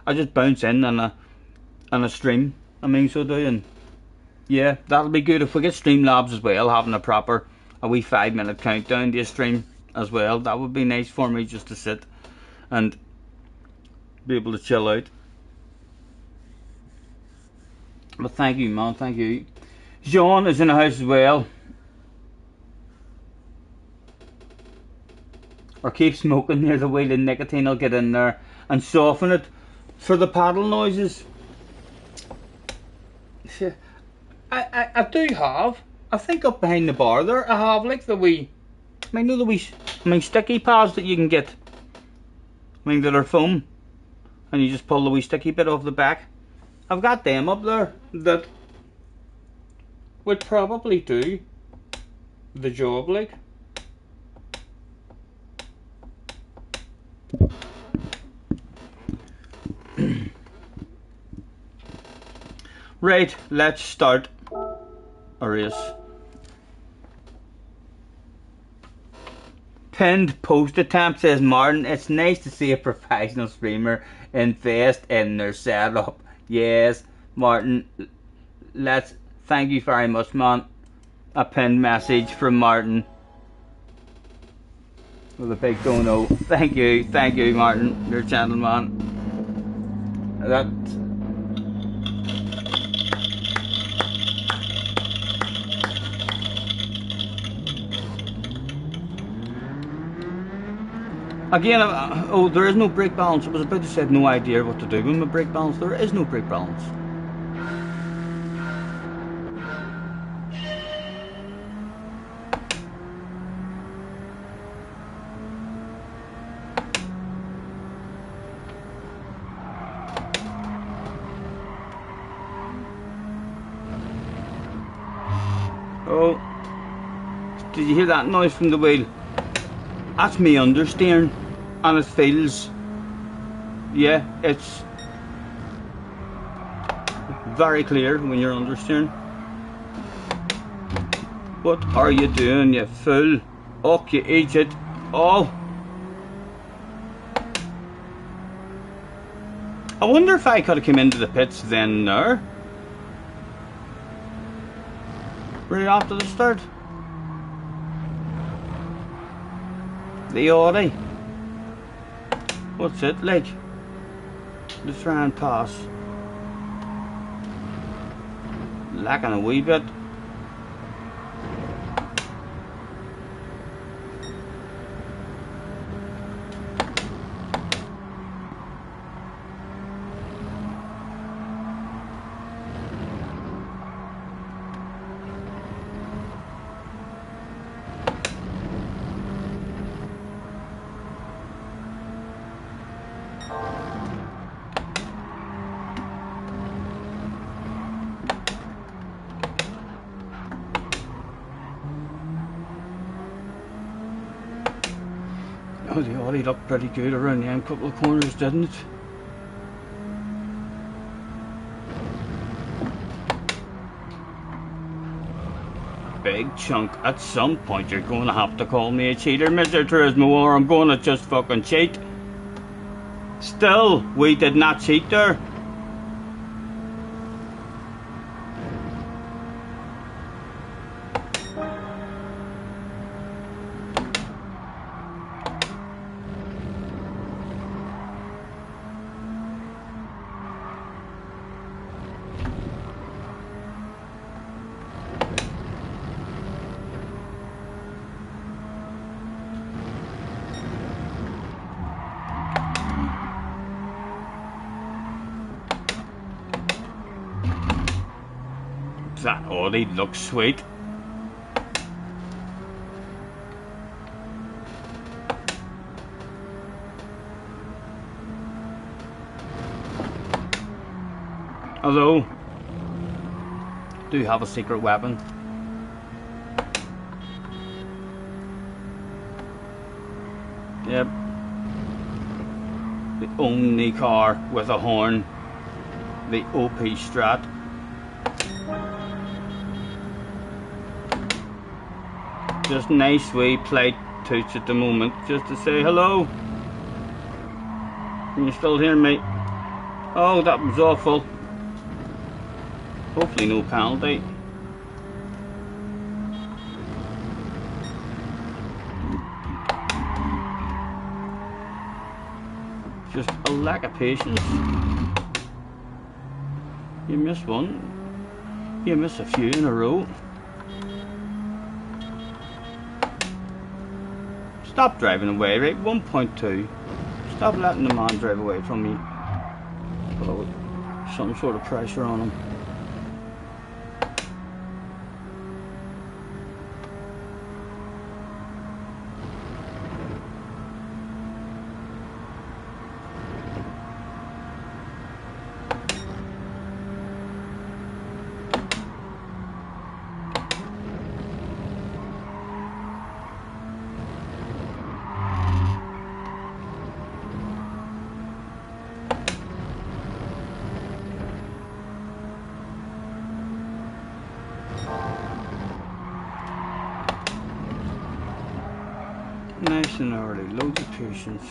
I just bounce in on a stream. So do, and yeah, that'll be good if we get Streamlabs as well, having a wee 5-minute countdown to a stream as well. That would be nice for me, just to sit and be able to chill out. But thank you, man, thank you. Jean is in the house as well. Or keep smoking near the wheel, and nicotine will get in there and soften it for the paddle noises. I do have, I think up behind the bar there, I have like the wee, sticky pads that you can get. That are foam, and you just pull the wee sticky bit off the back. I've got them up there that would probably do the job, like. Right, let's start a race. Pinned post attempt, says Martin. It's nice to see a professional streamer invest in their setup. Yes, Martin. Thank you very much, man. A pinned message from Martin with a big dono. Thank you, Martin. You're a gentleman. Again, there is no brake balance. I was about to say no idea what to do with my brake balance. There is no brake balance. Oh, Did you hear that noise from the wheel? That's me understeering, and it feels, yeah, it's very clear when you're understeering. What are you doing, you fool? Oh, you idiot. Oh. I wonder if I could have come into the pits then and there. Right after the start. The Audi. What's it like? Let's try and pass. Lacking a wee bit. Oh, the Audi looked pretty good around the end couple of corners, didn't it? Big chunk. At some point you're going to have to call me a cheater, Mr. Turismo, or I'm going to just fucking cheat. Still, we did not cheat there. That Audi looks sweet. Although, do have a secret weapon. Yep. The only car with a horn. The OP Strat. Just nice wee plate touch at the moment, just to say hello. Can you still hear me? Oh, that was awful. Hopefully no penalty. Just a lack of patience. You miss one. You miss a few in a row. Stop driving away, right? 1.2. Stop letting the man drive away from me. Put some sort of pressure on him. Nice and early, loads of patience.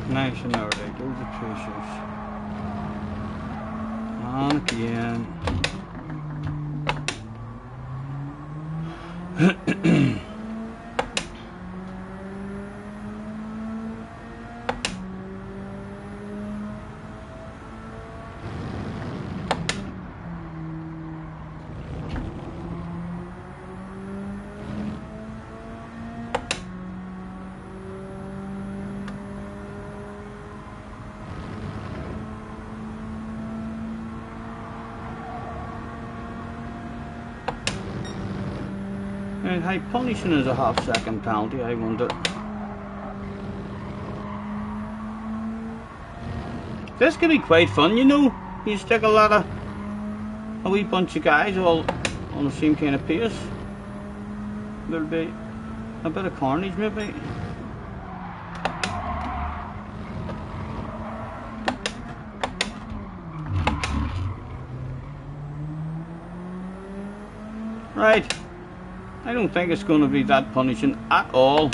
Nice and early, loads of patience. And again. And how punishing is a half-second penalty, I wonder. This could be quite fun, you know. You stick a wee bunch of guys all on the same kind of pace. There'll be a bit of carnage maybe. Right. I don't think it's going to be that punishing at all.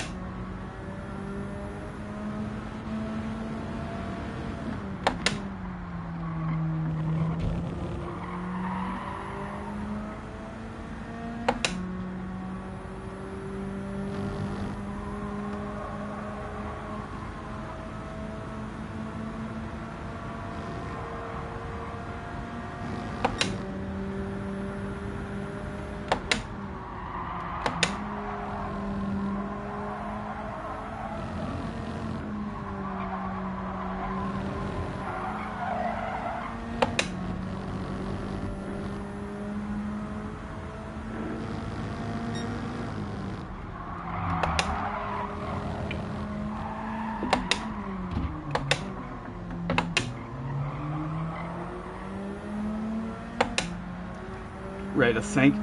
Right, I think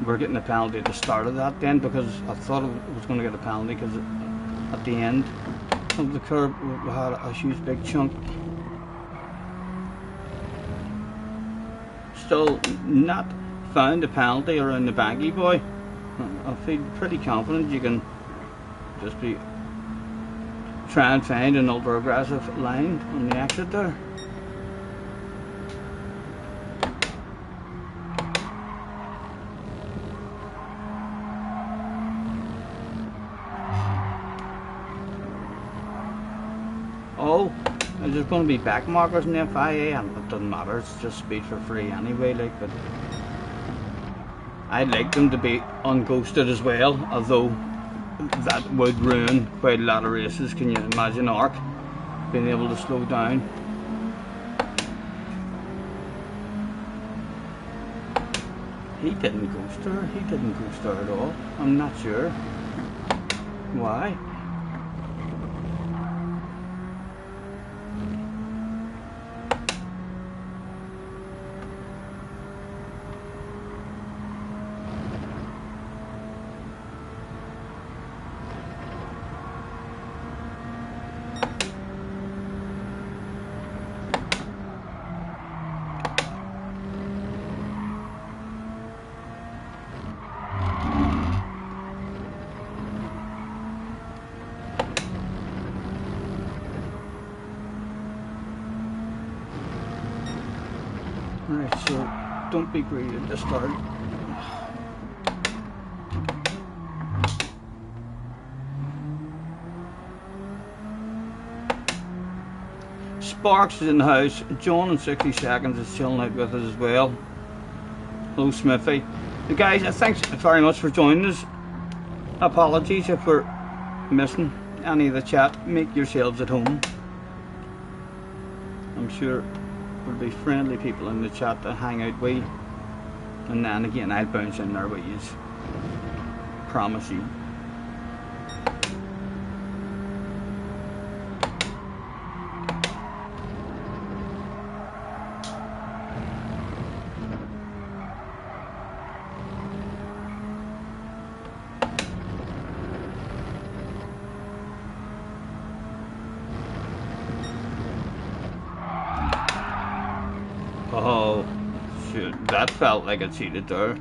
we're getting a penalty at the start of that then, because I thought I was going to get a penalty because at the end of the curb we had a huge big chunk. Still not found a penalty around the baggy boy. I feel pretty confident you can just try and find an ultra aggressive line on the exit there. Oh, there's going to be back markers in the FIA, and it doesn't matter, it's just speed for free anyway, like, but I'd like them to be unghosted as well, although that would ruin quite a lot of races. Can you imagine ARC being able to slow down? He didn't ghost her, he didn't ghost her at all. I'm not sure why. Right, so don't be greedy at the start. Sparks is in the house. John in 60 seconds is chilling out with us as well. Hello Smithy. The guys, thanks very much for joining us. Apologies if we're missing any of the chat. Make yourselves at home. I'm sure there'll be friendly people in the chat to hang out with, and then again I'll bounce in there with you. Promise you. Oh, shoot, that felt like it cheated there.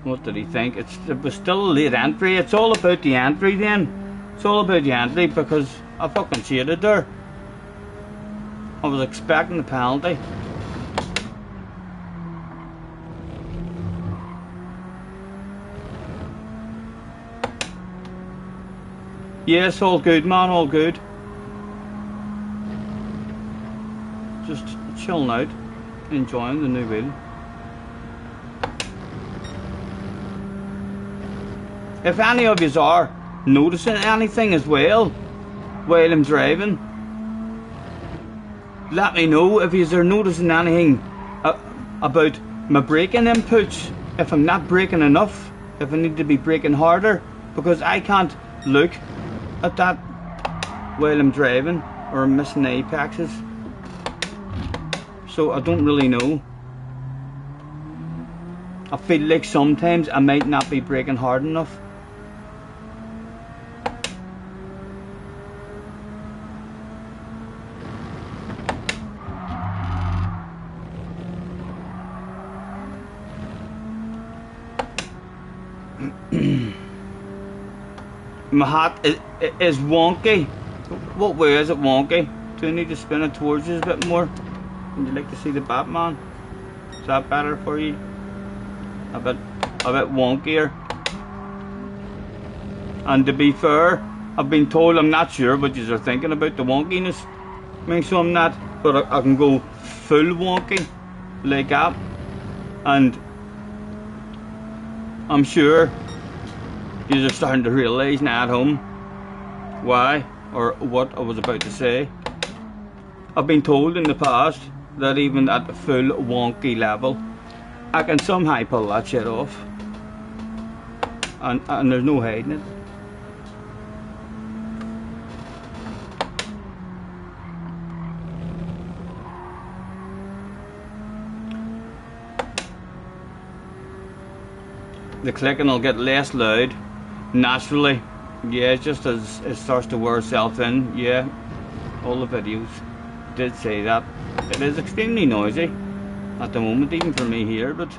What did he think? It was still a late entry. It's all about the entry then. It's all about the entry, because I fucking cheated there. I was expecting the penalty. Yes, all good, man, all good. Just chilling out, enjoying the new wheel. If any of you are noticing anything as well while I'm driving, let me know if you're noticing anything about my braking inputs, if I'm not braking enough, if I need to be braking harder, because I can't look at that while I'm driving or I'm missing the apexes, so I don't really know. I feel like sometimes I might not be braking hard enough. My hat is wonky. What way is it wonky? Do I need to spin it towards you a bit more? Would you like to see the Batman? Is that better for you? A bit wonkier. And to be fair, I've been told, I'm not sure what you are thinking about the wonkiness. I mean, so I'm not, but I can go full wonky like that. And I'm sure you're starting to realise now at home why or what I was about to say. I've been told in the past that even at the full wonky level, I can somehow pull that shit off, and there's no hiding it. The clicking will get less loud naturally, yeah, just as it starts to wear itself in. Yeah, all the videos did say that. It is extremely noisy at the moment, even for me here, but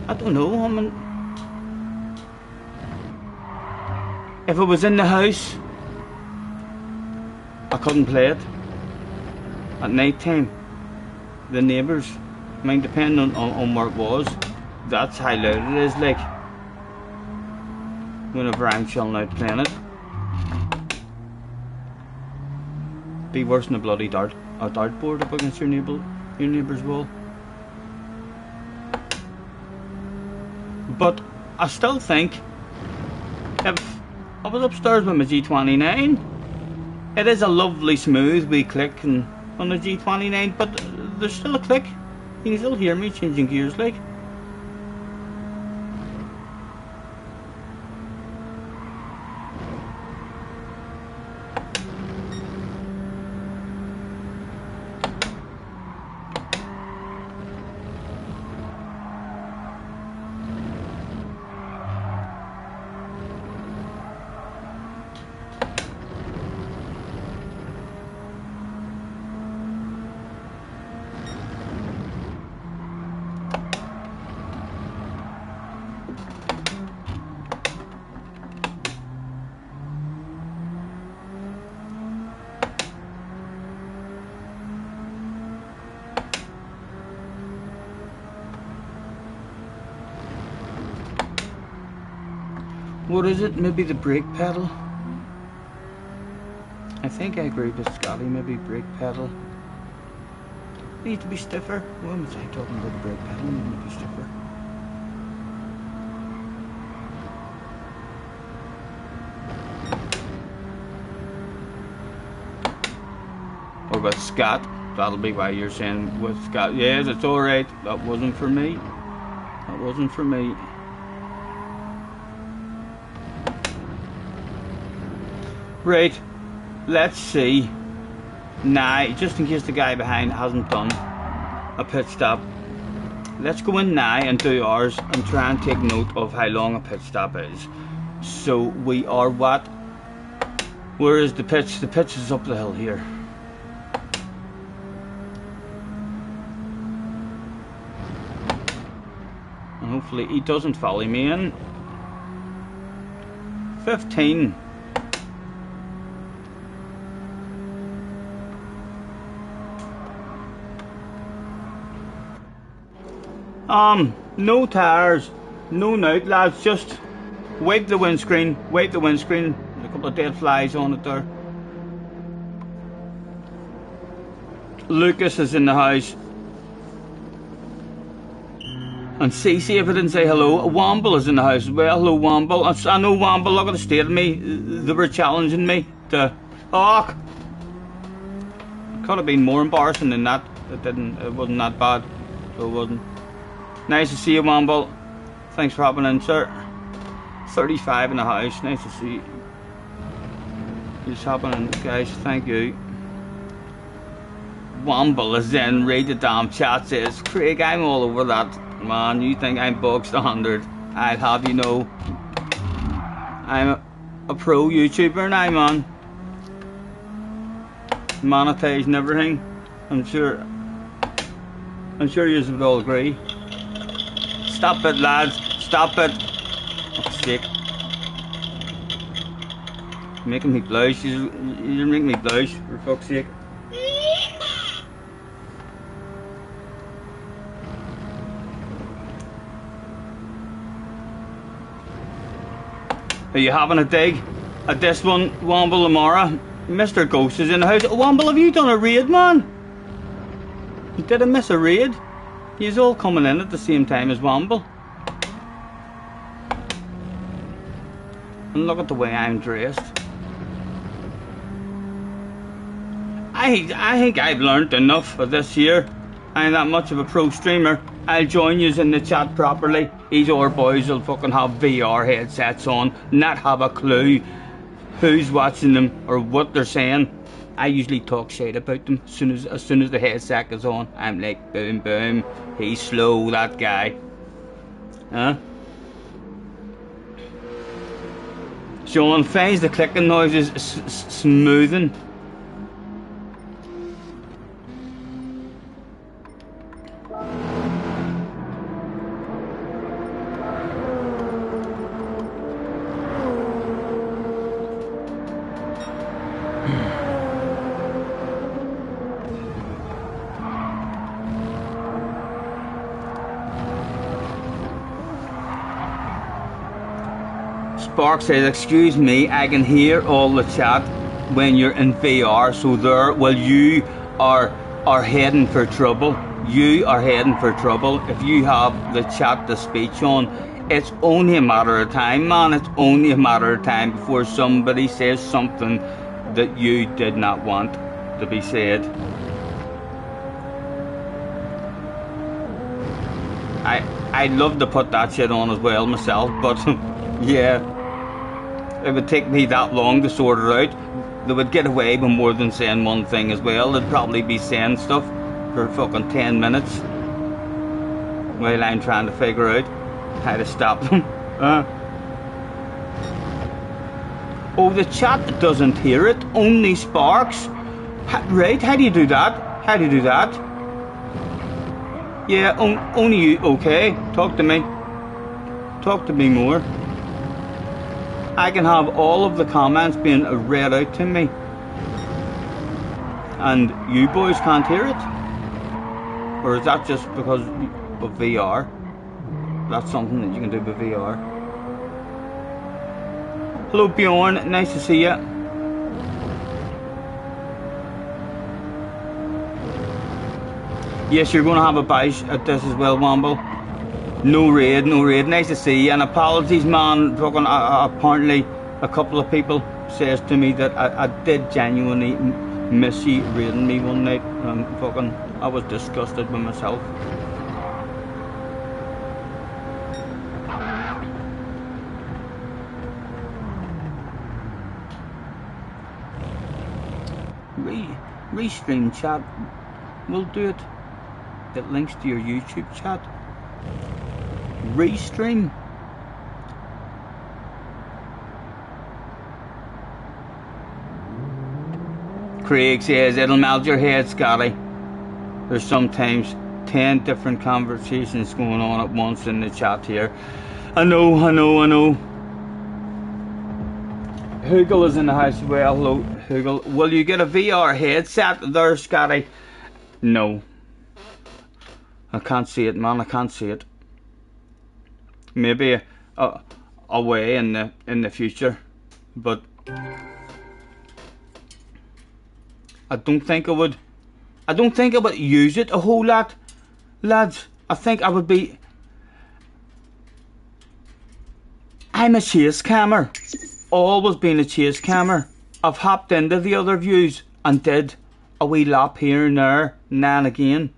I don't know. I mean, if it was in the house, I couldn't play it. At night time, the neighbours, I mean, depending on where it was, that's how loud it is, like, whenever I'm chilling out playing it. Be worse than a bloody dartboard up against your neighbour's wall. But I still think, if I was upstairs with my G29, it is a lovely smooth wee click on the G29, but there's still a click. You can still hear me changing gears, like. What is it? Maybe the brake pedal? I think I agree with Scotty, maybe brake pedal. Needs to be stiffer. Why was I talking about the brake pedal? It needs to be stiffer. Or with Scott. That'll be why you're saying with Scott. Yes, it's alright. That wasn't for me. That wasn't for me. Right, let's see now, just in case the guy behind hasn't done a pit stop, let's go in now and do ours and try and take note of how long a pit stop is. So we are what? Where is the pitch? The pitch is up the hill here. And hopefully he doesn't follow me in. 15. No tires, no note, lads, just Wipe the windscreen. Wipe the windscreen. There's a couple of dead flies on it there. Lucas is in the house. And Cece, if I didn't say hello, Womble is in the house as well. Hello, Womble. I know Womble, look at the state of me. They were challenging me to... Oh! Could have been more embarrassing than that. It wasn't that bad. So it wasn't. Nice to see you, Womble. Thanks for hopping in, sir. 35 in the house. Nice to see you. Just hopping in, guys. Thank you. Womble is in. Read the damn chat. Says, Craig, I'm all over that. Man, you think I'm bug standard? I'll have you know, I'm a pro YouTuber now, man. Monetizing everything. I'm sure you would all agree. Stop it, lads. Stop it. Oh, sick. Making me blush. You're making me blush, for fuck's sake. Are you having a dig at this one, Womble Lamara? Mr. Ghost is in the house. Womble, have you done a raid, man? Did I miss a raid? He's all coming in at the same time as Womble. And look at the way I'm dressed. I think I've learnt enough for this year. I ain't that much of a pro streamer. I'll join yous in the chat properly. These other boys will fucking have VR headsets on, not have a clue who's watching them or what they're saying. I usually talk shit about them as soon as the headset is on. I'm like, boom, boom. He's slow, that guy. Huh? Sean finds the clicking noises smoothing. Spark says, excuse me, I can hear all the chat when you're in VR, so there, well, you are heading for trouble. You are heading for trouble. If you have the chat to speech on, it's only a matter of time, man. It's only a matter of time before somebody says something that you did not want to be said. I'd love to put that shit on as well myself, but yeah. It would take me that long to sort it out. They would get away with more than saying one thing as well. They'd probably be saying stuff for fucking 10 minutes while I'm trying to figure out how to stop them. Oh, the chat doesn't hear it, only Sparks. Right, how do you do that? How do you do that? Yeah, only you. Okay, talk to me. Talk to me more. I can have all of the comments being read out to me, and you boys can't hear it? Or is that just because of VR? That's something that you can do with VR. Hello Bjorn, nice to see you. Yes, you're going to have a bash at this as well, Womble. No raid, no raid. Nice to see you. And apologies, man. Fucking, apparently, a couple of people says to me that I did genuinely miss you raiding me one night. Fucking, I was disgusted with myself. Restream chat. We'll do it. It links to your YouTube chat. Restream. Craig says it'll melt your head, Scotty. There's sometimes 10 different conversations going on at once in the chat here. I know. Hoogle is in the house as well. Hello, Hoogle. Will you get a VR headset there, Scotty? No. I can't see it, man. I can't see it. Maybe I'll away in the future, but I don't think I would use it a whole lot, lads. I think I would be. I'm a chase cammer. Always been a chase cammer. I've hopped into the other views and did a wee lap here and there, now and again.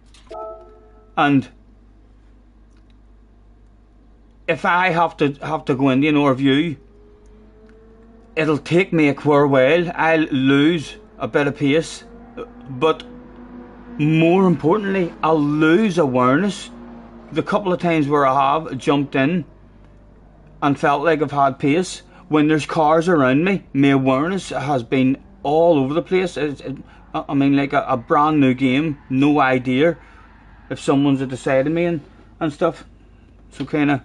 And if I have to go into an view, it'll take me a queer while. I'll lose a bit of pace, but more importantly, I'll lose awareness. The couple of times where I have jumped in and felt like I've had pace, when there's cars around me, my awareness has been all over the place. I mean, like a brand new game, no idea if someone's at the side of me and stuff. So kind of,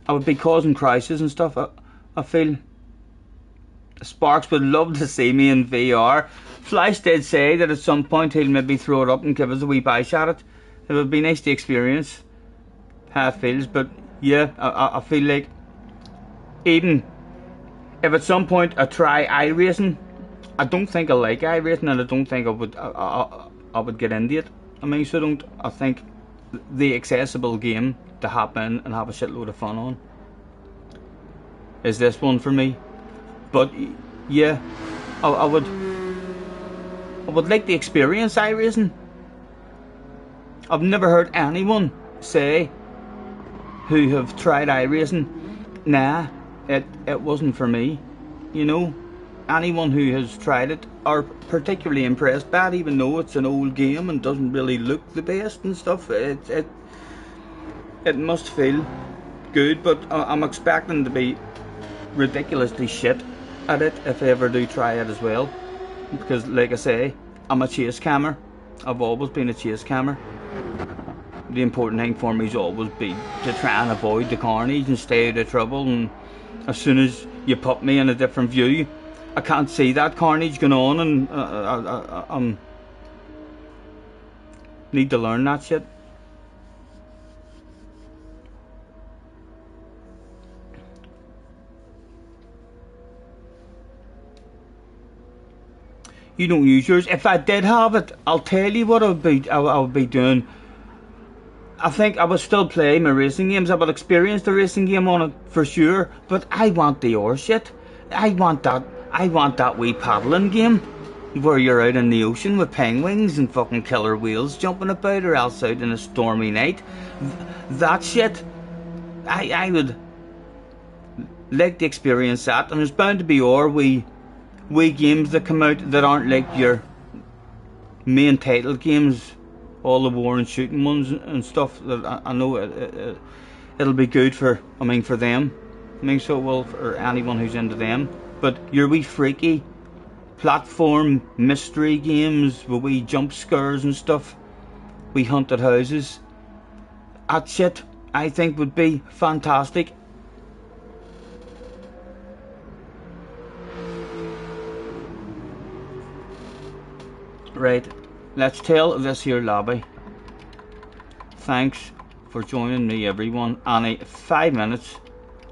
I would be causing crisis and stuff. I feel Sparks would love to see me in VR. Flash did say that at some point he'll maybe throw it up and give us a wee buy shot at it. It would be nice to experience how it feels. But yeah, I feel like even if at some point I try iRacing, I don't think I like iRacing, and I don't think I would get into it. I mean, so I think the accessible game to hop in and have a shitload of fun on is this one for me. But yeah, I would like to experience iRacing. I've never heard anyone say who have tried iRacing, nah, it wasn't for me. You know, anyone who has tried it are particularly impressed by it, even though it's an old game and doesn't really look the best and stuff. It must feel good, but I'm expecting to be ridiculously shit at it if I ever do try it as well, because like I say, I'm a chase cammer. I've always been a chase cammer. The important thing for me has always been to try and avoid the carnage and stay out of trouble, and as soon as you put me in a different view, I can't see that carnage going on, and I need to learn that shit. You don't use yours. If I did have it, I'll tell you what I would be doing. I think I would still play my racing games. I would experience the racing game on it for sure. But I want the oar shit. I want that wee paddling game where you're out in the ocean with penguins and fucking killer whales jumping about, or else out in a stormy night. That shit. I would like to experience that. And there's bound to be wee games that come out that aren't like your main title games, all the war and shooting ones and stuff. That I know it'll be good for them. I mean, so it will for anyone who's into them. But your wee freaky platform mystery games with wee jump scares and stuff, wee haunted houses, that shit I think would be fantastic. Right, let's tell this here lobby. Thanks for joining me, everyone. Only 5 minutes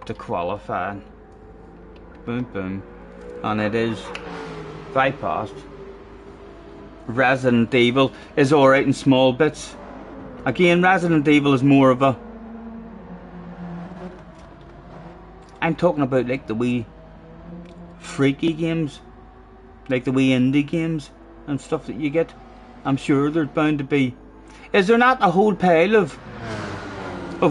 to qualify. Boom, boom. And it is 5 past. Resident Evil is alright in small bits. Again, Resident Evil is more of a... I'm talking about like the wee freaky games, like the wee indie games and stuff that you get. I'm sure there's bound to be. Is there not a whole pile of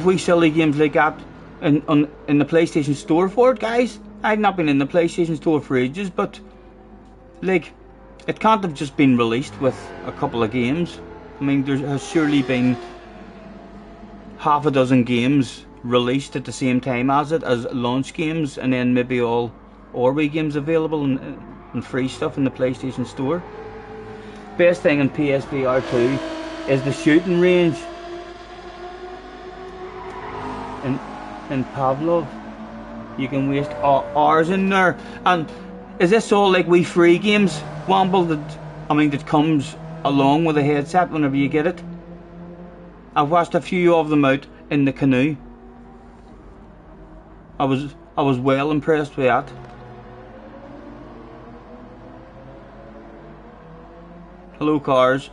wee silly games like that in the PlayStation Store for it, guys? I've not been in the PlayStation Store for ages, but like, it can't have just been released with a couple of games. I mean, there has surely been half a dozen games released at the same time as it, as launch games, and then maybe all Orway games available and free stuff in the PlayStation Store. Best thing in PSVR 2 is the shooting range in Pavlov. You can waste hours in there. And is this all like wee free games, Wamble, that comes along with a headset whenever you get it? I've watched a few of them out in the canoe. I was I was well impressed with that. Hello, cars.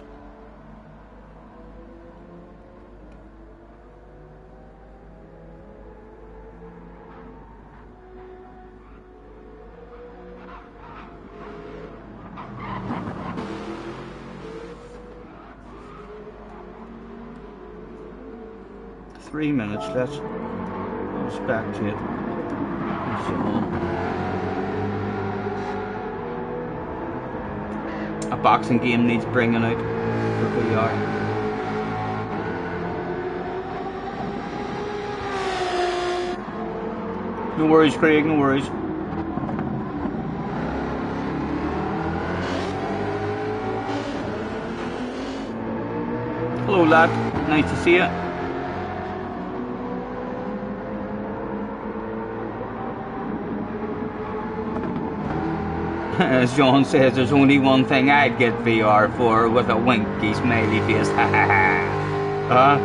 Three minutes, let's back to it. A boxing game needs bringing out for VR. No worries, Craig, no worries. Hello, lad. Nice to see you. As John says, there's only one thing I'd get VR for, with a winky smiley face. Ha ha ha.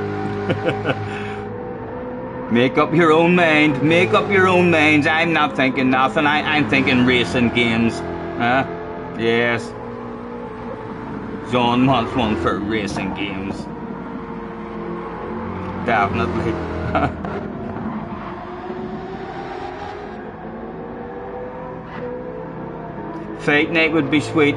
Make up your own mind. Make up your own minds. I'm not thinking nothing. I'm thinking racing games. Yes. John wants one for racing games. Definitely. Fight night would be sweet.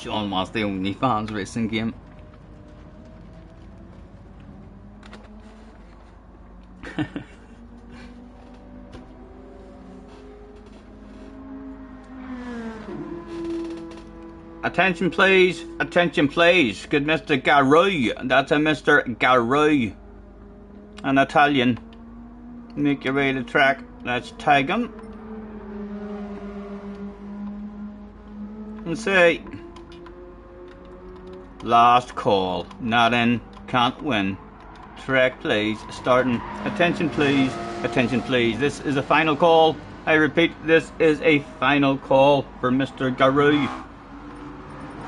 Sean wants the OnlyFans racing game. Attention please, attention please. Good Mr. Garroy. That's a Mr. Garroy. An Italian. Make your way to the track. Let's tag him. And say, last call, not in, can't win. Track please, starting. Attention please, attention please. This is a final call. I repeat, this is a final call for Mr. Garou.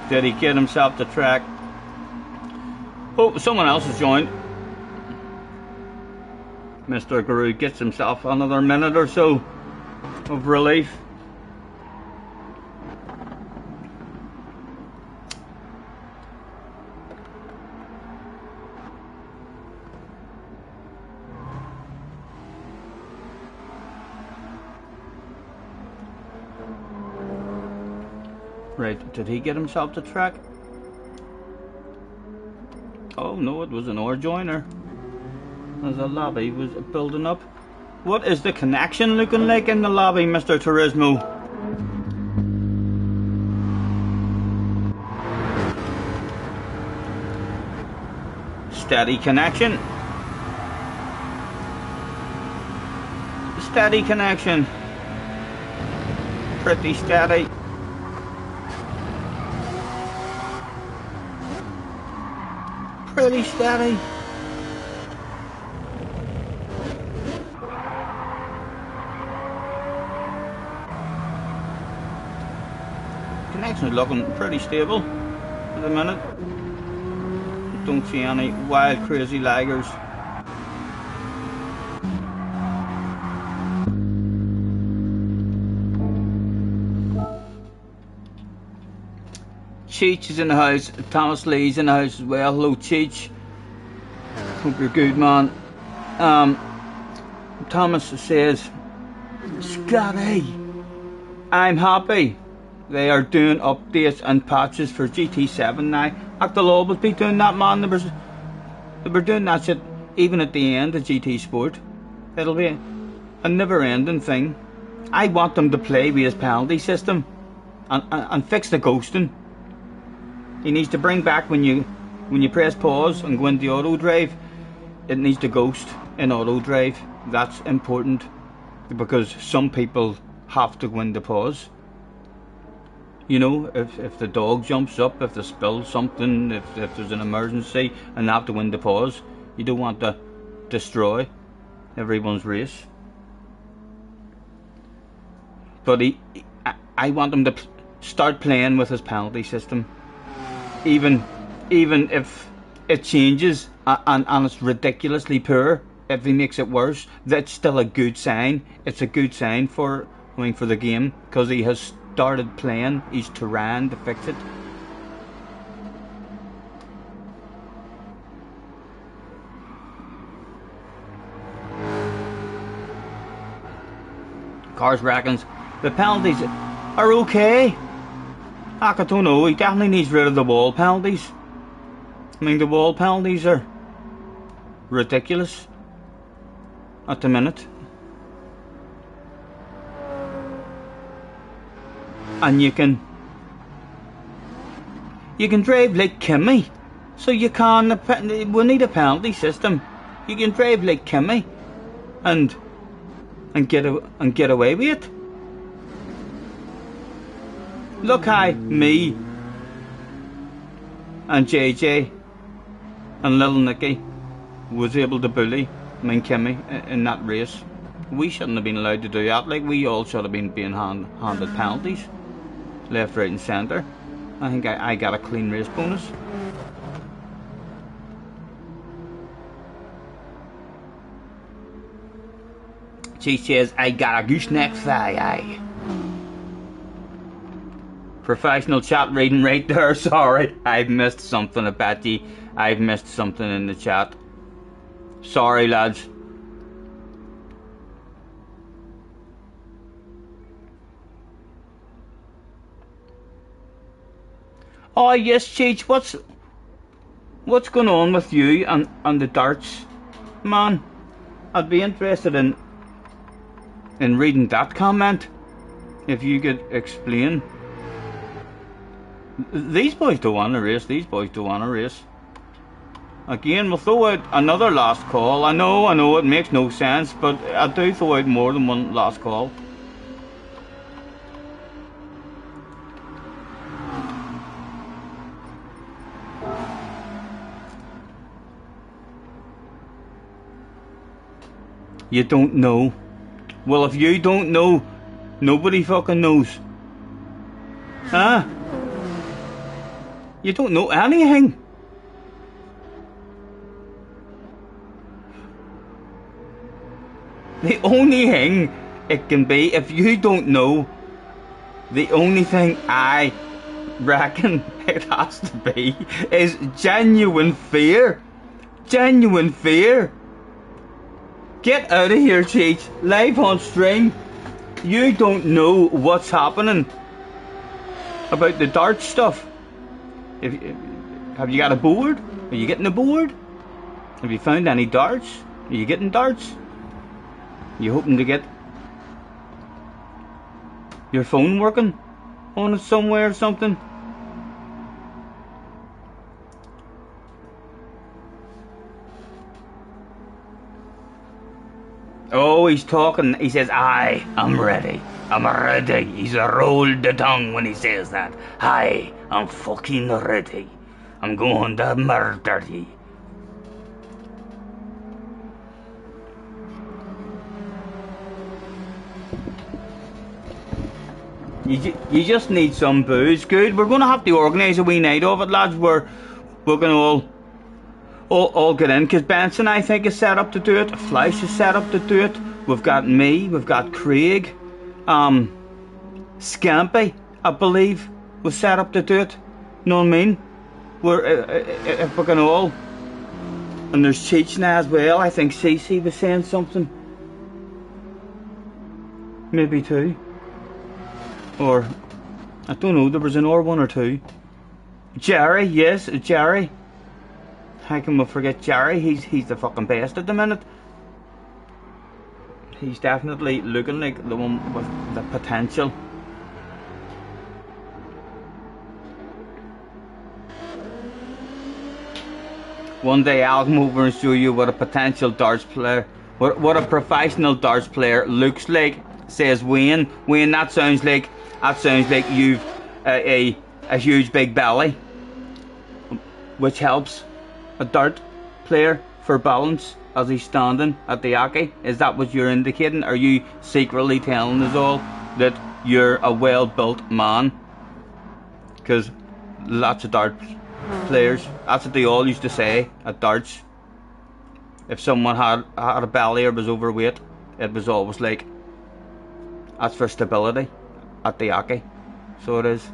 Dedicate himself to track. Oh, someone else has joined. Mr. Garou gets himself another minute or so of relief. Right, did he get himself to track? Oh no, it was an ore joiner. As a lobby was building up. What is the connection looking like in the lobby, Mr. Turismo? Steady connection. Steady connection. Pretty steady. Pretty steady. Connection's looking pretty stable at the minute. Don't see any wild crazy laggers. Cheech is in the house. Thomas Lee's in the house as well. Hello, Cheech. Hope you're good, man. Thomas says, Scotty, I'm happy they are doing updates and patches for GT7 now. They'll always be doing that, man. They were doing that shit even at the end of GT Sport. It'll be a never-ending thing. I want them to play with his penalty system and fix the ghosting. He needs to bring back when you press pause and go into auto drive, it needs to ghost in auto drive. That's important because some people have to go into pause. You know, if the dog jumps up, if they spill something, if there's an emergency and they have to go into pause, you don't want to destroy everyone's race. But I want him to start playing with his penalty system. Even if it changes and it's ridiculously poor, if he makes it worse, that's still a good sign. It's a good sign for the game, because he has started playing. He's trying to fix it. Cars reckons the penalties are okay. I don't know, he definitely needs rid of the wall penalties. I mean, the wall penalties are ridiculous at the minute. And you can drive like Kimmy. So you can, we need a penalty system. You can drive like Kimmy and get away with it. Look how me and JJ and little Nicky was able to bully me and Kimmy in that race. We shouldn't have been allowed to do that. Like, we all should have been being handed penalties left, right and centre. I think I got a clean race bonus. She says, I got a gooseneck fly, aye. Professional chat reading right there. Sorry, I've missed something, Apache. I've missed something in the chat. Sorry, lads. Oh yes, Cheech, what's going on with you and the darts, man? I'd be interested in reading that comment, if you could explain. These boys don't want to race. These boys don't want to race. Again, we'll throw out another last call. I know it makes no sense, but I do throw out more than one last call. You don't know. Well, if you don't know, nobody fucking knows. Huh? You don't know anything. The only thing it can be, if you don't know, the only thing I reckon it has to be is genuine fear. Genuine fear. Get out of here, Cheech. Live on stream. You don't know what's happening about the dart stuff. Have you got a board? Are you getting a board? Have you found any darts? Are you getting darts? You hoping to get your phone working on it somewhere or something? Oh, he's talking. He says, "Aye, I'm ready. I'm ready." He's a rolled the tongue when he says that. "Aye, I'm fucking ready. I'm going to murder ye." You just need some booze. Good. We're going to have to organise a wee night of it, lads. We're going to all get in, because Benson, I think, is set up to do it. Fleisch is set up to do it. We've got me. We've got Craig. Scampy, I believe, was set up to do it. Know what I mean? If we're going to all And there's Cheech now as well. I think CC was saying something. Maybe two. Or, I don't know, there was another one or two. Jerry, yes, Jerry. How can we forget Jerry? He's the fucking best at the minute. He's definitely looking like the one with the potential. One day I'll come over and show you what a potential darts player, what a professional darts player looks like. Says Wayne. Wayne, that sounds like you've a huge big belly, which helps a dart player for balance as he's standing at the hockey. Is that what you're indicating? Are you secretly telling us all that you're a well-built man? Because lots of darts players, that's what they all used to say at darts. If someone had a belly or was overweight, it was always like, that's for stability at the hockey. So it is.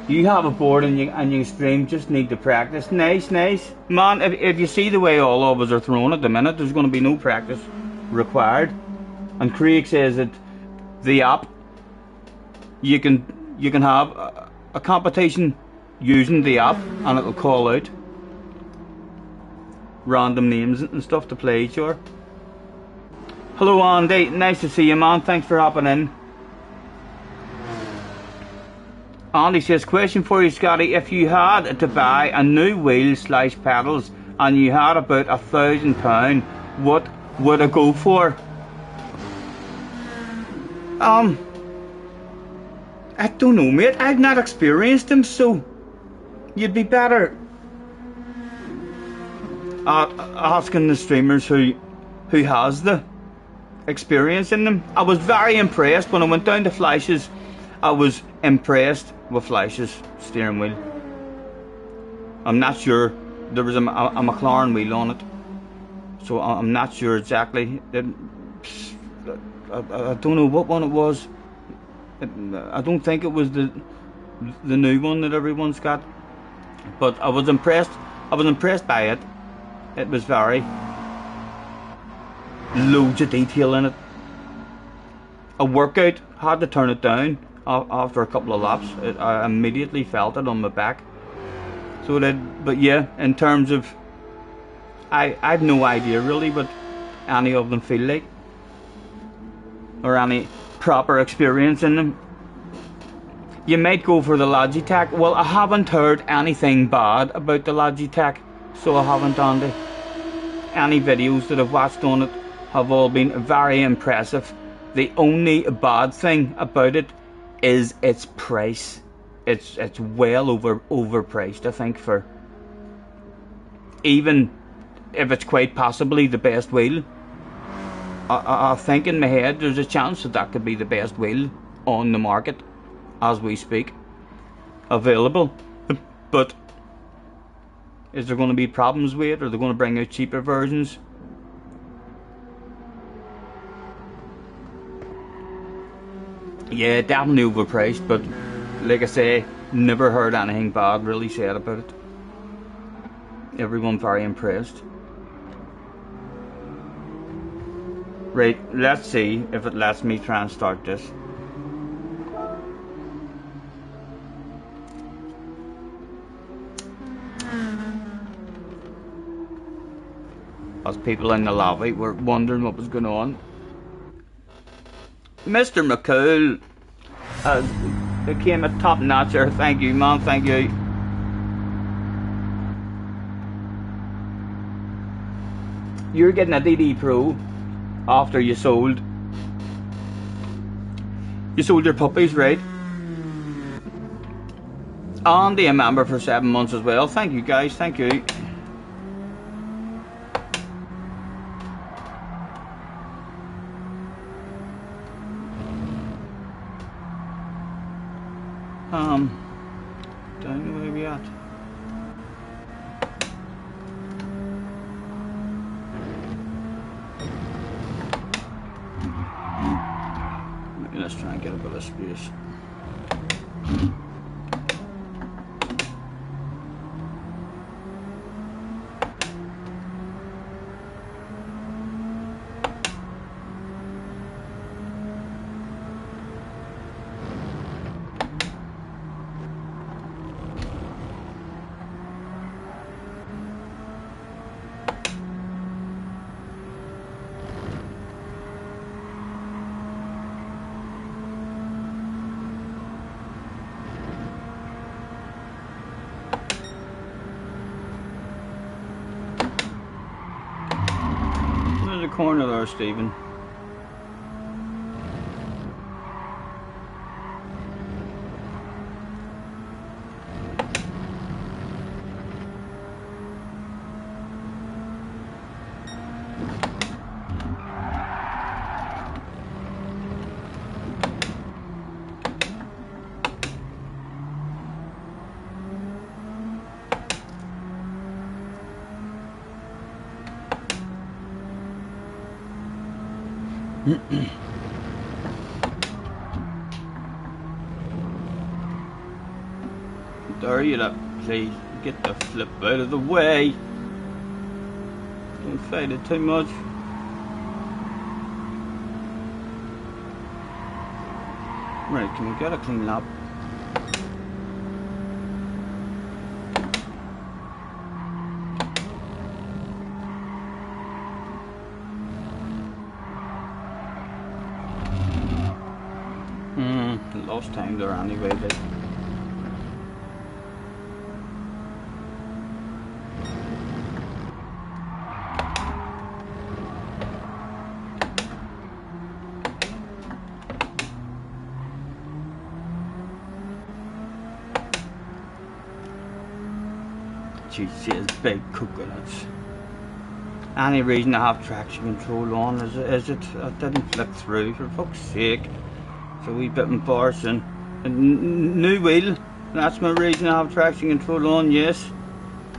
You have a board and you stream, just need to practice. Nice. Man, if you see the way all of us are thrown at the minute, there's going to be no practice required. And Craig says that the app, you can have a competition using the app and it'll call out random names and stuff to play each other. Hello Andy, nice to see you man, thanks for hopping in. Andy says, question for you Scotty, if you had to buy a new wheel / pedals and you had about £1,000, what would it go for? I don't know mate, I've not experienced them, so you'd be better asking the streamers who has the experience in them. I was very impressed when I went down to Flash's. I was impressed with Flash's steering wheel. I'm not sure, there was a McLaren wheel on it, so I'm not sure exactly. I don't know what one it was. I don't think it was the new one that everyone's got, but I was impressed by it. It was very loads of detail in it. A workout, had to turn it down after a couple of laps. I immediately felt it on my back. So that, but yeah, in terms of, I've no idea really what any of them feel like, or any proper experience in them. You might go for the Logitech. Well, I haven't heard anything bad about the Logitech, so I haven't, Andy. Any videos that I've watched on it have all been very impressive. The only bad thing about it is its price. It's well overpriced, I think, for even if it's quite possibly the best wheel. I think in my head there's a chance that could be the best wheel on the market as we speak, available. But is there going to be problems with it? Or are they going to bring out cheaper versions? Yeah, definitely overpriced, but like I say, never heard anything bad really said about it. Everyone very impressed. Right, let's see if it lets me try and start this. As people in the lobby were wondering what was going on. Mr. McCool, it came a top notcher. Thank you, man. Thank you. You're getting a DD Pro after you sold your puppies, right? Andy, a member for 7 months as well. Thank you, guys. Thank you. Down where we at? Let's try and get a bit of space. corner there, Stephen. There you go. Please get the flip out of the way. Don't fight it too much. Right, can we get a clean lap? Lost time there anyway, but GT7 big coconuts. Any reason to have traction control on? Is it? I didn't flick through, for fuck's sake. It's a wee bit embarrassing. A new wheel, that's my reason to have traction control on, yes.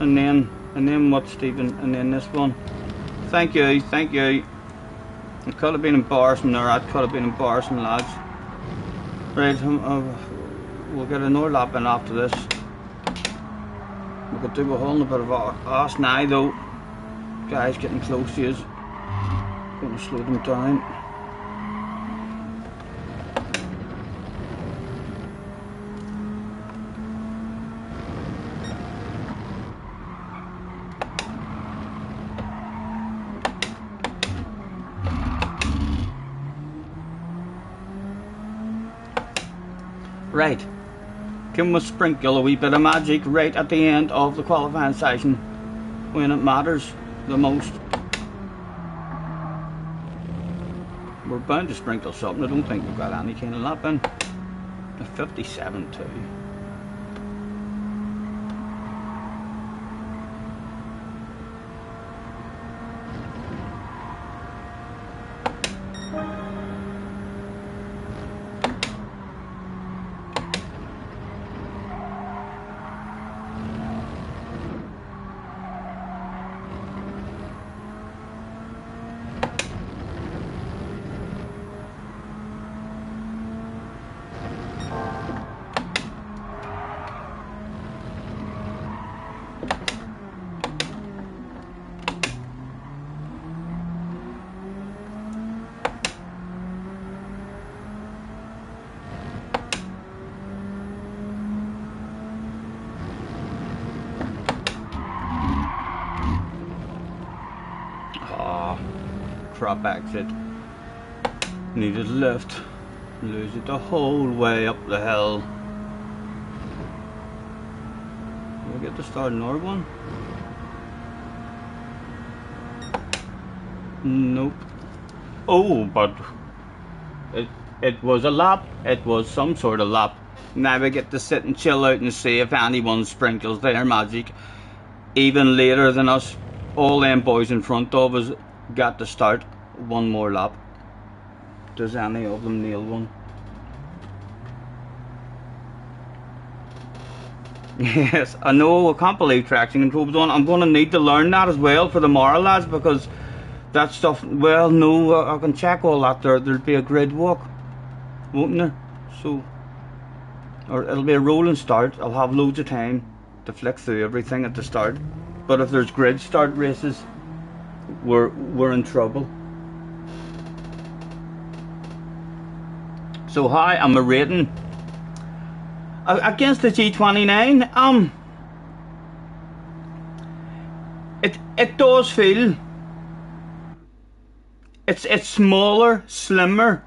And then what, Stephen? And then this one. Thank you, thank you. It could have been embarrassing there, that could have been embarrassing, lads. Right, we'll get another lap in after this. We could do a whole bit of arse now though. Guys getting close to us. Gonna slow them down. Right, can we sprinkle a wee bit of magic right at the end of the qualifying session when it matters the most? We're bound to sprinkle something. I don't think we've got any kind of lap in. A 57 too. Crop exit. Needed lift. Lose it the whole way up the hill. We'll get to start another one. Nope. Oh, but it was a lap. It was some sort of lap. Now we get to sit and chill out and see if anyone sprinkles their magic. Even later than us, all them boys in front of us got to start one more lap. Does any of them nail one? Yes, I know, I can't believe traction control was on. I'm going to need to learn that as well for tomorrow, lads, because that stuff, well, no, I can check all that there. There'll be a grid walk, won't there? So, or it'll be a rolling start. I'll have loads of time to flick through everything at the start. But if there's grid start races, we're in trouble. So how am I rating against the G29? It does feel it's smaller, slimmer.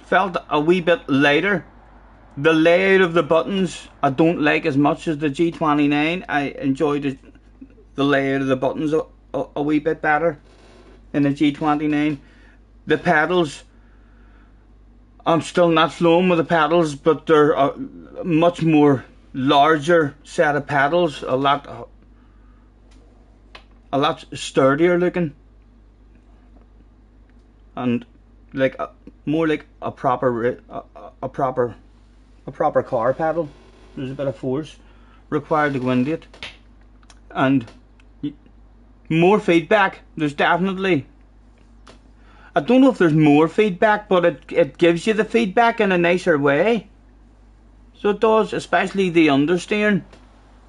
Felt a wee bit lighter. The layout of the buttons I don't like as much as the G29. I enjoyed the layout of the buttons a wee bit better in the G29. The pedals, I'm still not flowing with the pedals, but they're a much more larger set of pedals, a lot sturdier looking, and like more like a proper car pedal. There's a bit of force required to go into it, and more feedback. There's definitely, I don't know if there's more feedback, but it gives you the feedback in a nicer way. So it does, especially the understeering,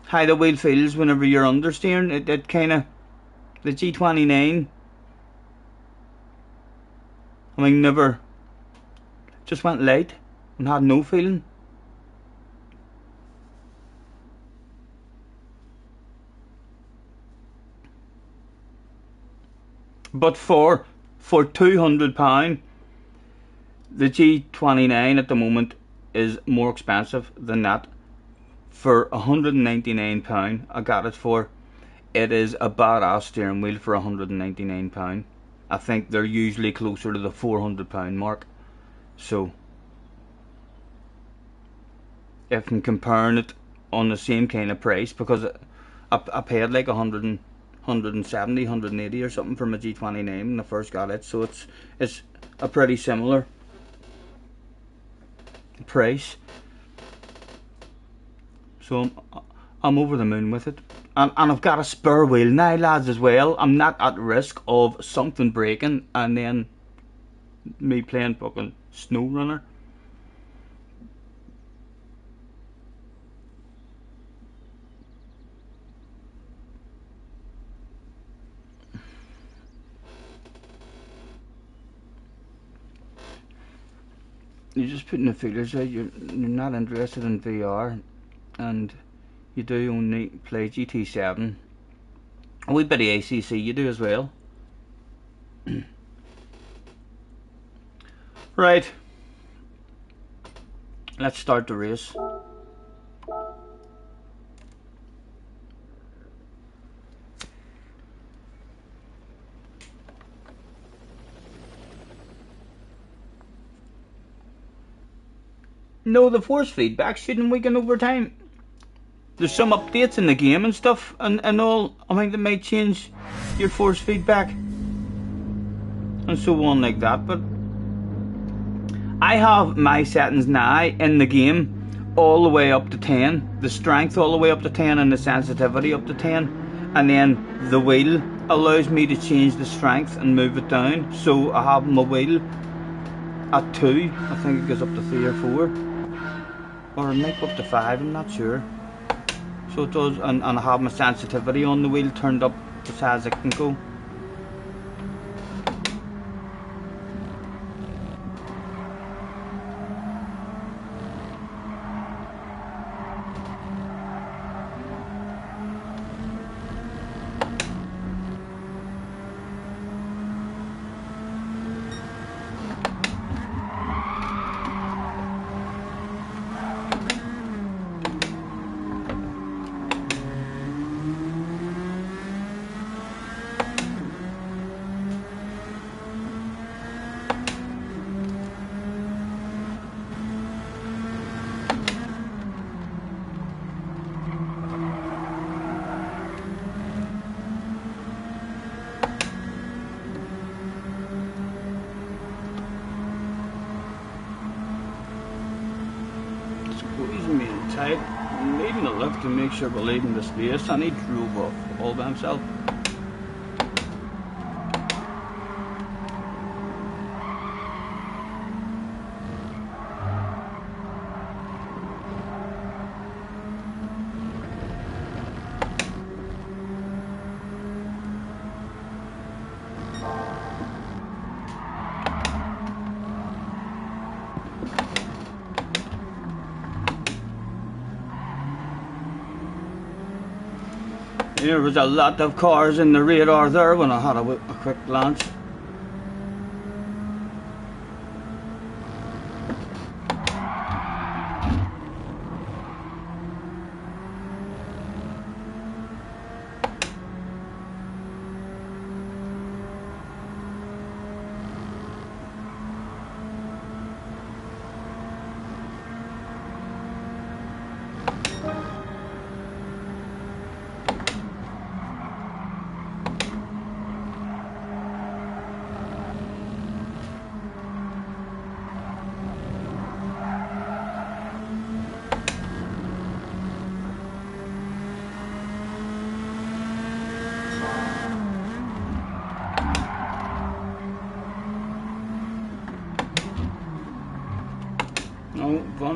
how the wheel feels whenever you're understeering. It kind of, the G29, I mean, never, just went light and had no feeling. But for £200, the G29 at the moment is more expensive than that. For £199 I got it for. It is a badass steering wheel for £199. I think they're usually closer to the £400 mark. So if I'm comparing it on the same kind of price, because I paid like 170, 180 or something for my G29 when I first got it, so it's a pretty similar price. So I'm over the moon with it, and I've got a spare wheel now, lads, as well. I'm not at risk of something breaking and then me playing fucking snow runner. You're just putting the feelers out. You're not interested in VR, and you do only play GT7. A wee bit of ACC you do as well. Right, let's start the race. No, the force feedback shouldn't weaken over time. There's some updates in the game and stuff and all, I think, that might change your force feedback and so on like that, but I have my settings now in the game all the way up to 10, the strength all the way up to 10 and the sensitivity up to 10, and then the wheel allows me to change the strength and move it down. So I have my wheel at 2, I think it goes up to 3 or 4, or it might go up to 5, I'm not sure. So it does, and I have my sensitivity on the wheel turned up as high as it can go. Squeezing me in tight, needing a lift to make sure we're leaving the space, and he drove off all by himself. There was a lot of cars in the radar there when I had a quick glance.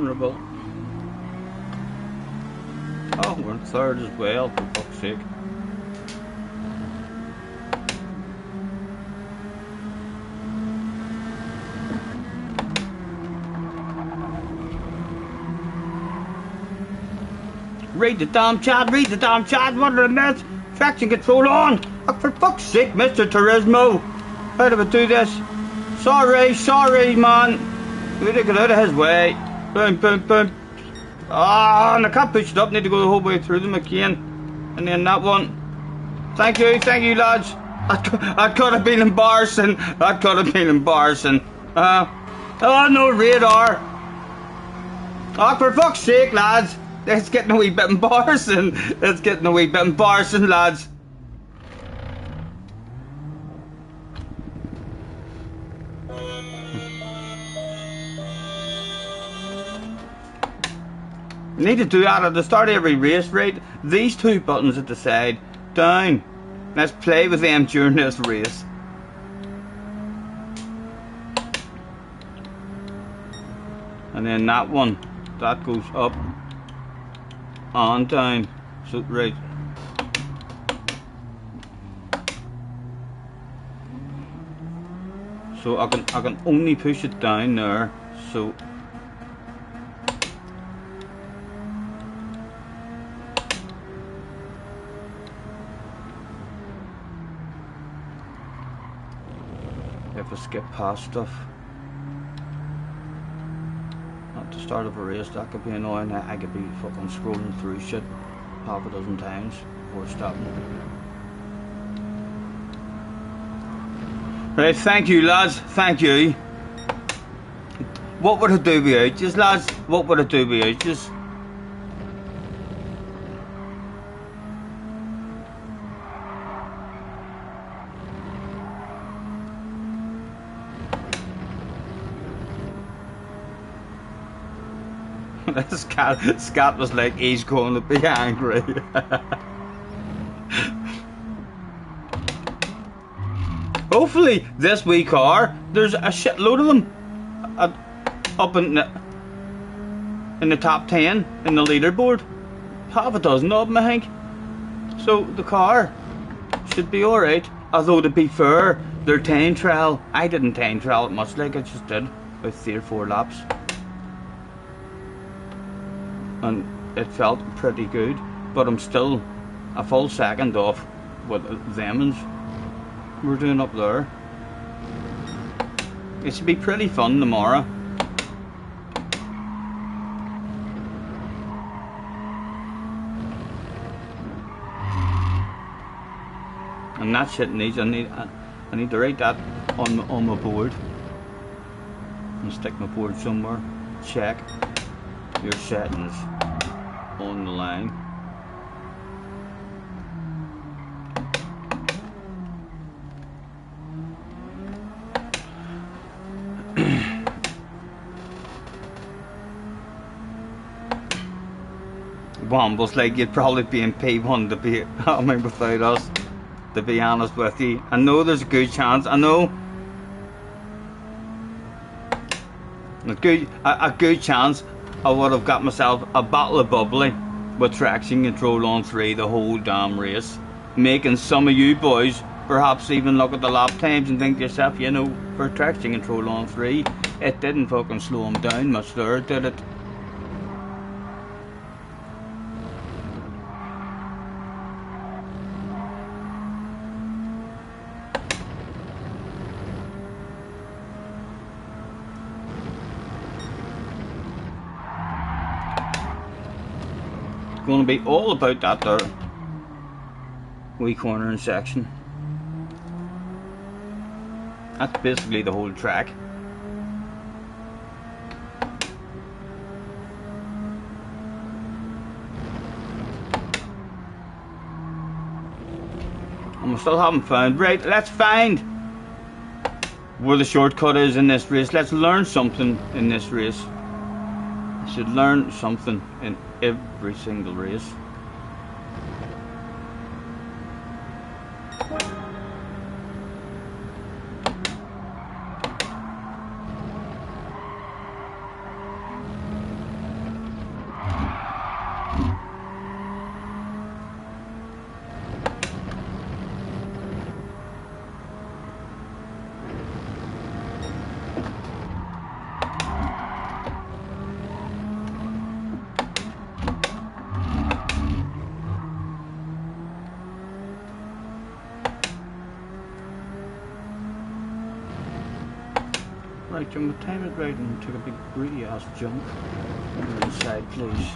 vulnerable. Oh, we're in third as well, for fuck's sake. Read the damn chat, read the damn chat, what are the minutes? Traction control on! Oh, for fuck's sake, Mr. Turismo! How do I do this? Sorry, man! We need to get out of his way. Boom, boom, boom. Ah, and I can't push it up, need to go the whole way through them again. And then that one. Thank you, lads. That could have been embarrassing. Oh, no radar. Oh, for fuck's sake, lads. It's getting a wee bit embarrassing. Lads. You need to do that at the start of every race, right? These two buttons at the side, down. Let's play with them during this race. And then that one, that goes up and down. So, right. So I can only push it down there. So if I skip past stuff at the start of a race, that could be annoying. I could be fucking scrolling through shit half a dozen times before stopping. Right, thank you, lads, thank you. What would I do without you, lads? What would I do without you? Scott was like, he's going to be angry. Hopefully this wee car, there's a shitload of them up in the top 10 in the leaderboard. Half a dozen of them, I think. So the car should be alright. Although to be fair, their time trial, I didn't time trial it much, like I just did about 3 or 4 laps. And it felt pretty good, but I'm still a full second off what them we're doing up there. It should be pretty fun tomorrow. And that shit needs, I need to write that on my board and stick my board somewhere. Check your settings on the line. Wombles, like you'd probably be in P1 to be, I mean, without us, to be honest with you. I know there's a good chance, I know a good chance I would have got myself a bottle of bubbly with traction control on 3 the whole damn race, making some of you boys perhaps even look at the lap times and think to yourself, you know, for traction control on 3, it didn't fucking slow them down much there, did it? Going to be all about that there wee cornering section. That's basically the whole track. And we still haven't found, right, let's find where the shortcut is in this race. Let's learn something in this race. You should learn something in every single race. Jim, what time is right and took a big greedy ass jump. Over inside, please.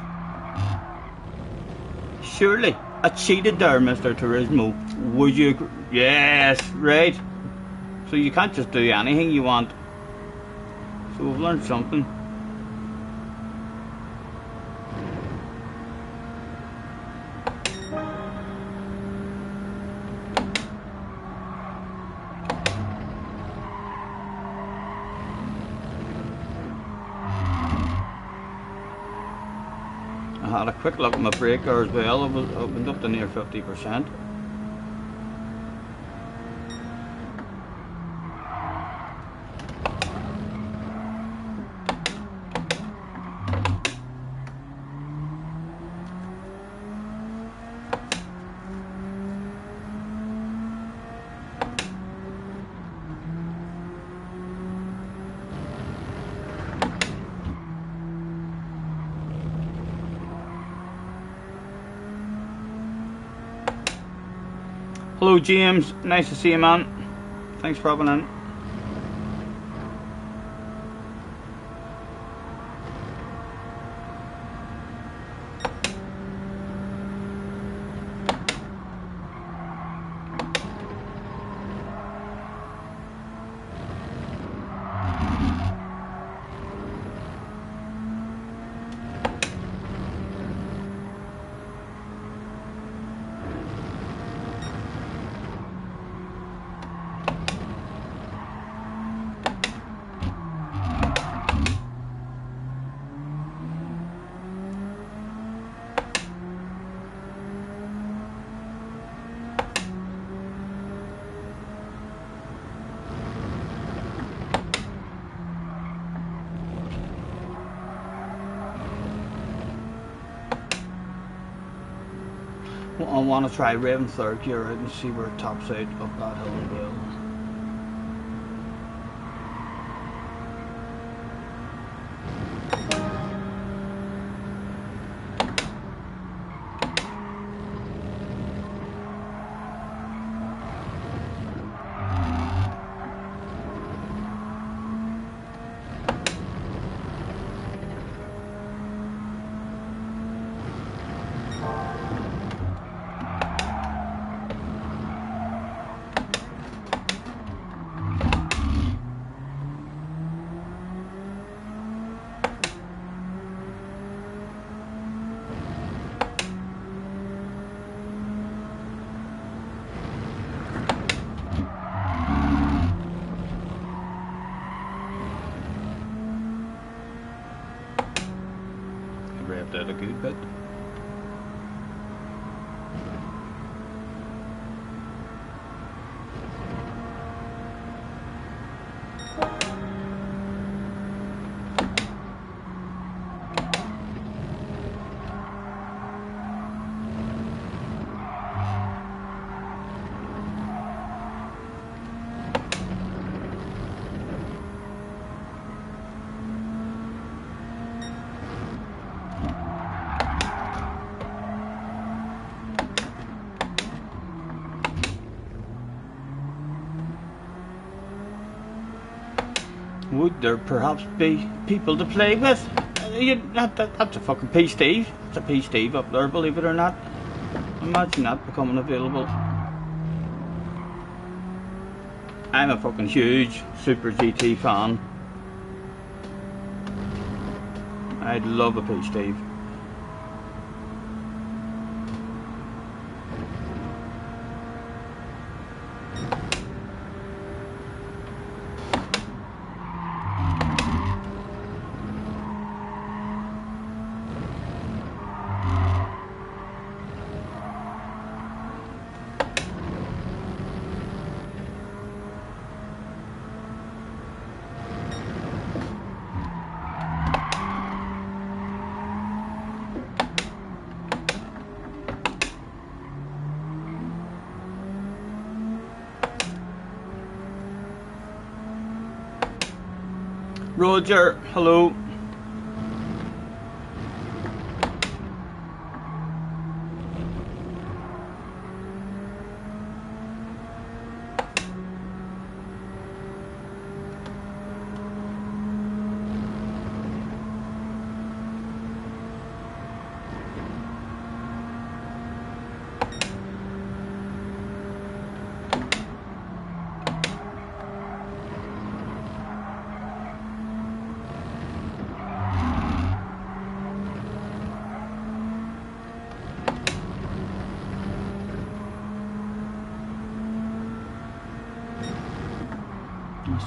Surely, I cheated there, Mr. Turismo. Would you agree? Yes, right. So you can't just do anything you want. So we've learned something. I had a quick look at my breaker as well. It went up to near 50%. Hello James, nice to see you, man. Thanks for popping in. I want to try Raven third gear out and see where it tops out up that hill as well. Revved out a good bit. Would there perhaps be people to play with? That's a fucking P-Steve. It's a P-Steve up there, believe it or not. Imagine that becoming available. I'm a fucking huge Super GT fan. I'd love a P-Steve. Roger, hello.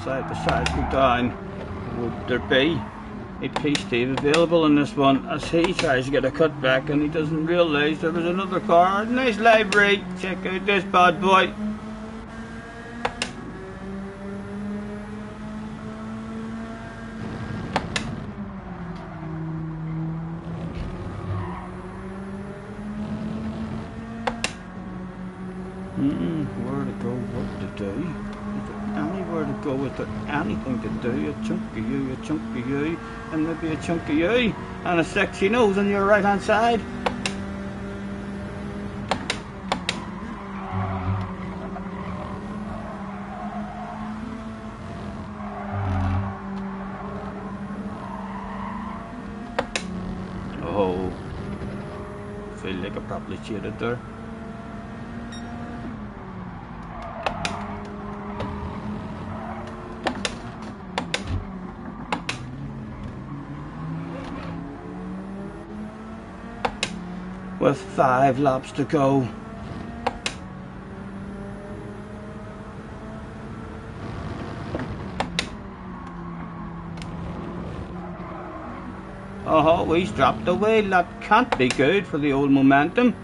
Side by side go down. Would there be a P-Steve available in this one as he tries to get a cut back and he doesn't realise there was another car. Nice library. Check out this bad boy. Where to go, what to do? Is there anywhere to go? Is there anything to do? A chunk of you, and maybe a chunk of you, and a sexy nose on your right hand side. Oh, feel like I probably cheated there. With 5 laps to go. Oh, he's dropped away. That can't be good for the old momentum.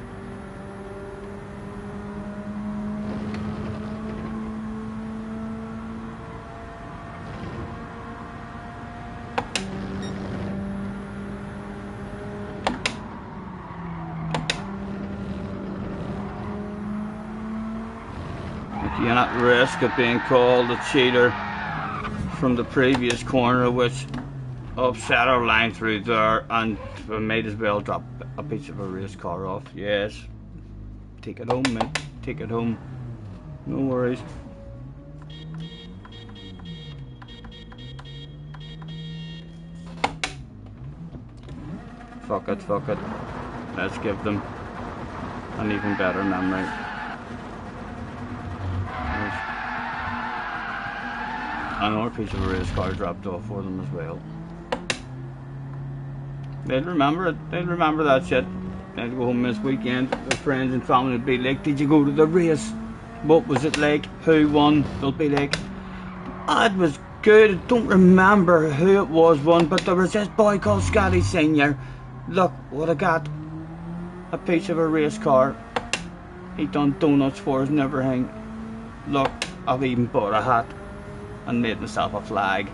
You're at risk of being called a cheater from the previous corner, which upset our line through there, and we might as well drop a piece of a race car off. Yes, take it home, mate. Take it home. No worries. Fuck it, fuck it. Let's give them an even better memory. Another piece of a race car dropped off for them as well. They'll remember it. They'll remember that shit. They'll go home this weekend. Their friends and family will be like, did you go to the race? What was it like? Who won? They'll be like, oh, it was good. I don't remember who it was won, but there was this boy called Scotty Senior. Look what I got. A piece of a race car. He done donuts for us and everything. Look, I've even bought a hat and made myself a flag.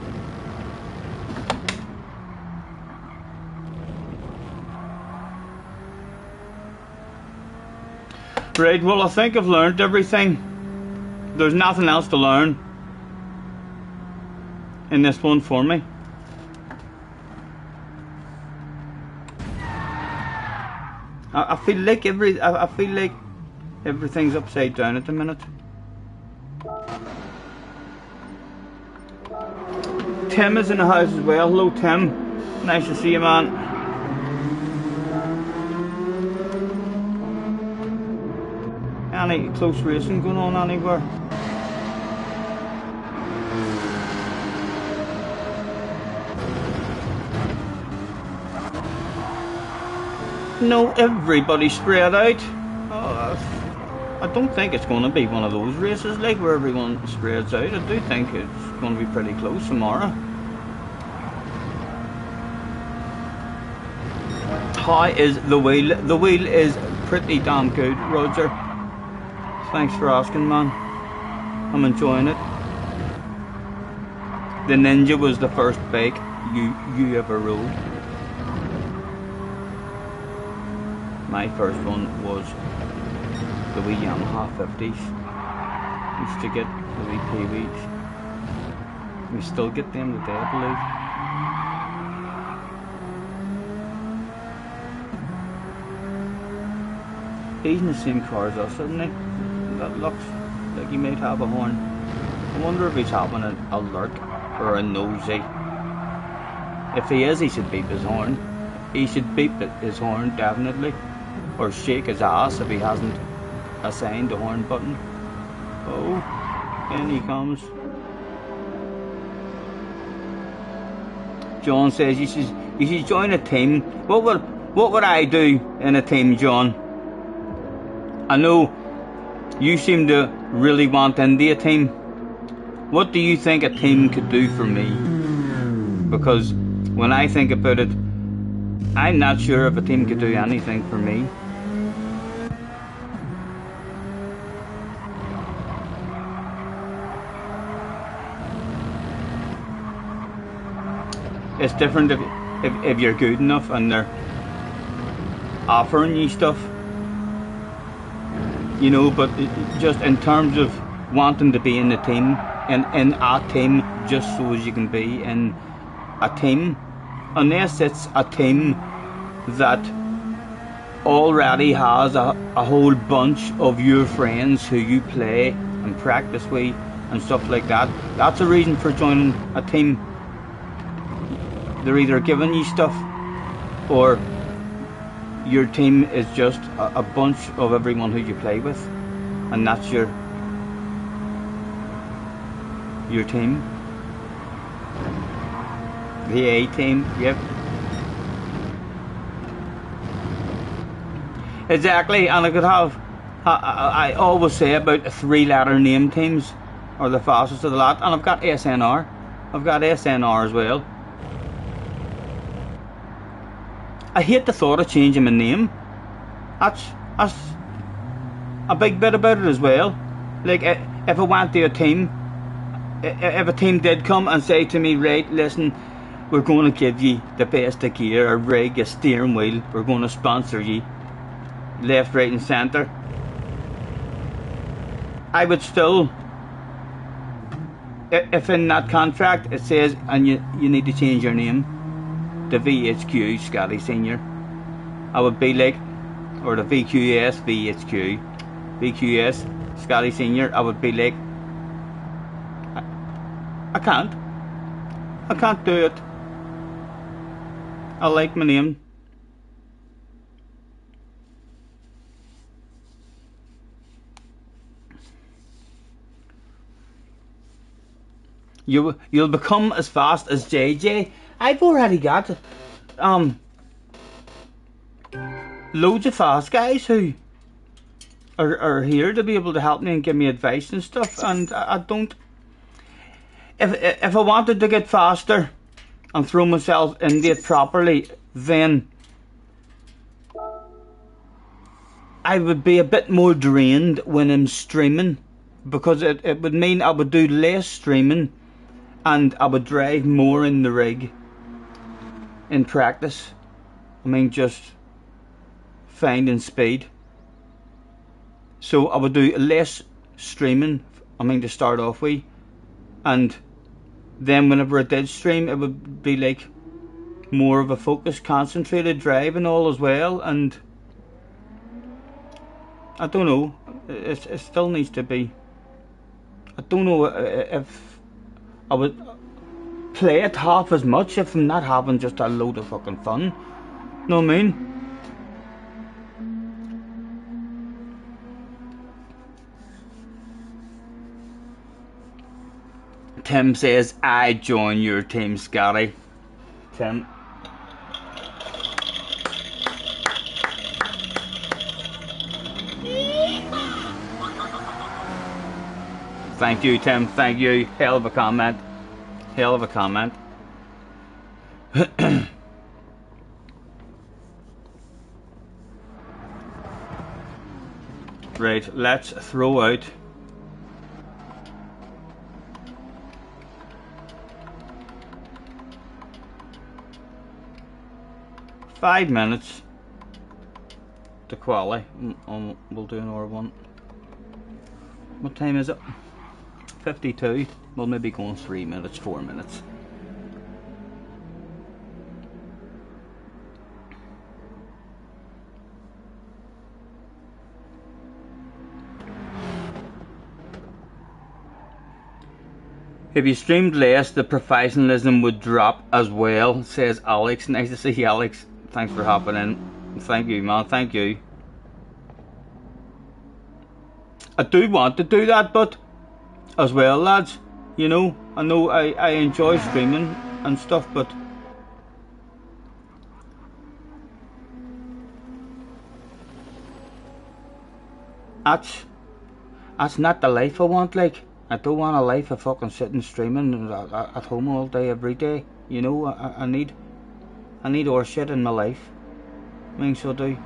Right, well I think I've learned everything. There's nothing else to learn in this one for me. I feel like everything's upside down at the minute. Tim is in the house as well. Hello Tim, nice to see you, man. Any close racing going on anywhere? No, everybody spread out. I don't think it's going to be one of those races like where everyone spreads out. I do think it's going to be pretty close tomorrow. How is the wheel? The wheel is pretty damn good, Roger. Thanks for asking, man. I'm enjoying it. The Ninja was the first bike you ever rode. My first one was the wee Yamaha 50s. Used to get the wee Pee-wees. We still get them today, I believe. He's in the same car as us, isn't he? That looks like he might have a horn. I wonder if he's having a lurk or a nosy. If he is, he should beep his horn. He should beep his horn, definitely. Or shake his ass if he hasn't assigned the horn button. Oh, in he comes. John says you should join a team. What would I do in a team, John? I know you seem to really want into a team. What do you think a team could do for me? Because when I think about it, I'm not sure if a team could do anything for me. It's different if you're good enough and they're offering you stuff, you know, but just in terms of wanting to be in the team, in a team, just so as you can be in a team, unless it's a team that already has a whole bunch of your friends who you play and practice with and stuff like that, that's a reason for joining a team. They're either giving you stuff, or your team is just a bunch of everyone who you play with, and that's your team. The A team, yep. Exactly, and I could have, I always say about the 3-letter name teams are the fastest of the lot, and I've got SNR. I've got SNR as well. I hate the thought of changing my name. That's a big bit about it as well. Like, if I went to a team, if a team did come and say to me, right, listen, we're going to give you the best of gear, a rig, a steering wheel, we're going to sponsor you left, right and centre, I would still, if in that contract it says, and you need to change your name to VHQ Scotty Senior, I would be like, or the VQS VQS Scotty Senior, I would be like, I can't do it. I like my name. You'll become as fast as JJ. I've already got loads of fast guys who are here to be able to help me and give me advice and stuff, and I don't. If I wanted to get faster and throw myself into it properly, then I would be a bit more drained when I'm streaming, because it would mean I would do less streaming and I would drive more in the rig in practice. I mean, just finding speed. So I would do less streaming, I mean, to start off with, and then whenever I did stream, it would be like more of a focused, concentrated drive and all as well. And I don't know, it still needs to be. I don't know if I would play it half as much if I'm not having just a load of fucking fun. Know what I mean? Tim says, I join your team, Scotty. Tim. Thank you, Tim. Thank you. Hell of a comment. Hell of a comment. Right, let's throw out five minutes to quali. We'll do another one. What time is it? 52. We'll maybe go on 3 minutes, 4 minutes. If you streamed less, the professionalism would drop as well, says Alex. Nice to see you, Alex. Thanks for hopping in. Thank you, man. Thank you. I do want to do that, but as well, lads, you know I enjoy streaming and stuff, but that's not the life I want. Like, I don't want a life of fucking sitting streaming at home all day every day. You know, I need our shit in my life. I mean, so do.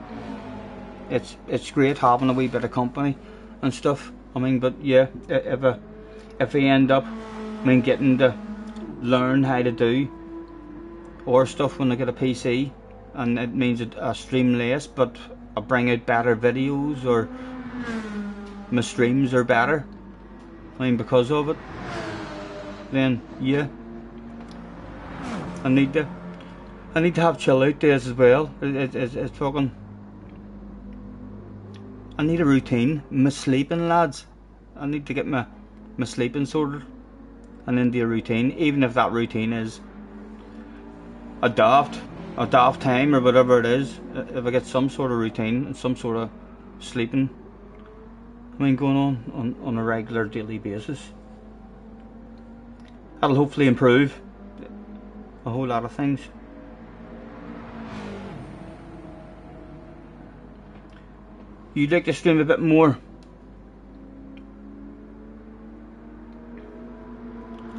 It's great having a wee bit of company and stuff. I mean, but yeah, if I end up, I mean, getting to learn how to do or stuff when I get a PC, and it means that I stream less, but I bring out better videos, or my streams are better, I mean, because of it, then yeah, I need to have chill out days as well. It's fucking, I need a routine. My sleeping, lads, I need to get my sleeping sorted and into a routine, even if that routine is a daft time or whatever it is. If I get some sort of routine and some sort of sleeping, I mean, going on a regular daily basis, that'll hopefully improve a whole lot of things. You'd like to stream a bit more?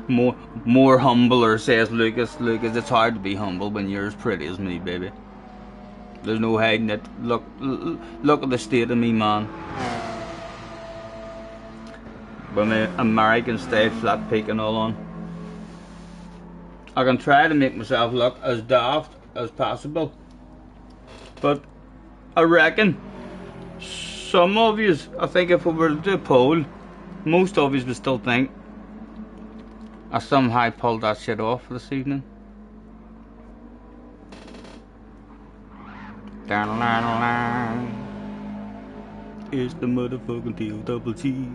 More humbler, says Lucas. Lucas, it's hard to be humble when you're as pretty as me, baby. There's no hiding it. Look at the state of me, man. With my American style flat peak and all on. I can try to make myself look as daft as possible, but I reckon some of you, I think if we were to do a poll, most of you would still think I somehow pulled that shit off this evening. It's the motherfucking T-O-double-T.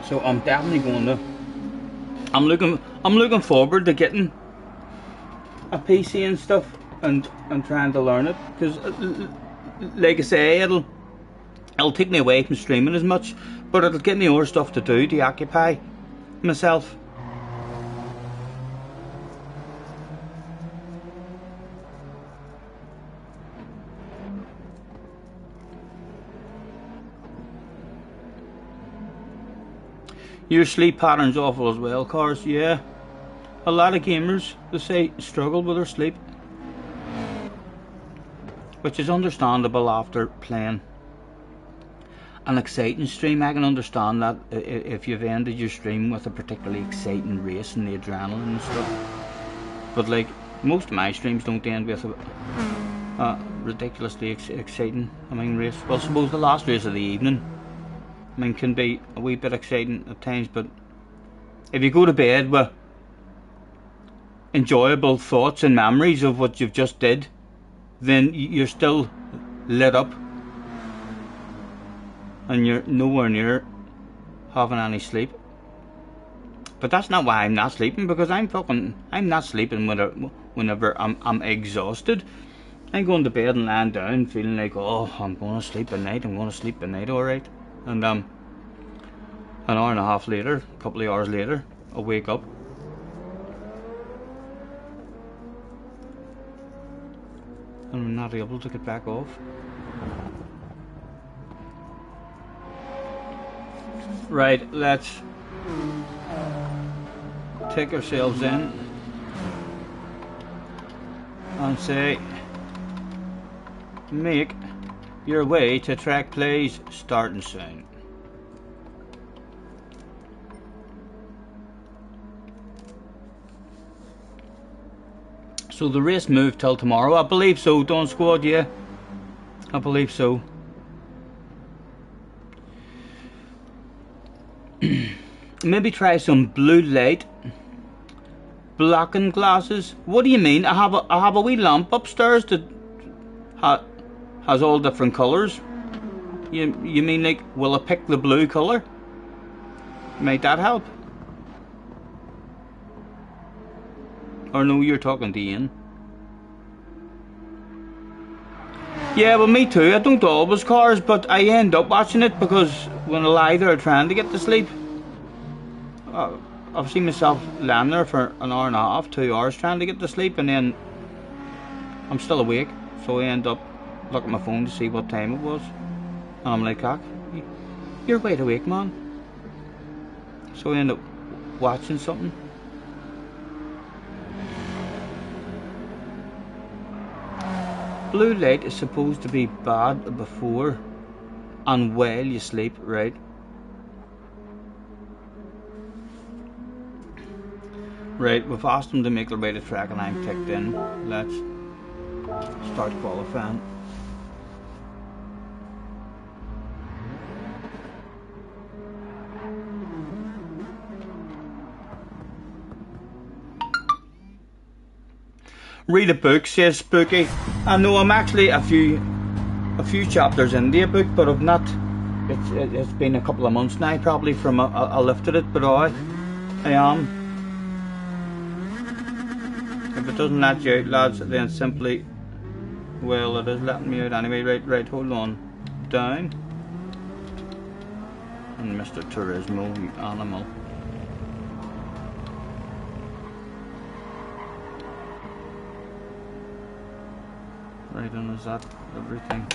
So I'm definitely going to. I'm looking forward to getting a PC and stuff and trying to learn it, because like I say, it'll take me away from streaming as much, but it'll give me more stuff to do to occupy myself. Your sleep pattern's awful as well, Cars. Yeah, a lot of gamers, they say, struggle with their sleep, which is understandable after playing an exciting stream. I can understand that if you've ended your stream with a particularly exciting race and the adrenaline and stuff. But like, most of my streams don't end with a ridiculously exciting, I mean, race. Well, I suppose the last race of the evening, I mean, can be a wee bit exciting at times, but if you go to bed with enjoyable thoughts and memories of what you've just did, then you're still lit up and you're nowhere near having any sleep. But that's not why I'm not sleeping, because I'm not sleeping whenever I'm exhausted. I'm going to bed and lying down feeling like, oh, I'm going to sleep at night, alright. And an hour and a half later, a couple of hours later, I wake up and I'm not able to get back off. Right, let's take ourselves in and say, make your way to track plays starting soon. So the race moved till tomorrow, I believe so, Dawn Squad, yeah. I believe so. Maybe try some blue light blocking glasses. What do you mean? I have a wee lamp upstairs that has all different colours. You mean like, will I pick the blue colour? Might that help? Or no, you're talking to Ian. Yeah, well, me too. I don't always, Cars, but I end up watching it because when I lie there trying to get to sleep, I've seen myself laying there for an hour and a half, 2 hours trying to get to sleep, and then I'm still awake. So I end up looking at my phone to see what time it was, and I'm like, "Cock, you're wide awake, man." So I end up watching something. Blue light is supposed to be bad before and while you sleep, right? Right, we've asked them to make their way to track and I'm ticked in. Let's start qualifying. Read a book, says Spooky. I know I'm actually a few chapters into a book, but I've not. It's been a couple of months now, probably from I lifted it, but I am. If it doesn't let you out, lads, then simply, well, it is letting me out anyway. Right, hold on. Down. And Mr. Turismo, you animal. Right, and is that everything?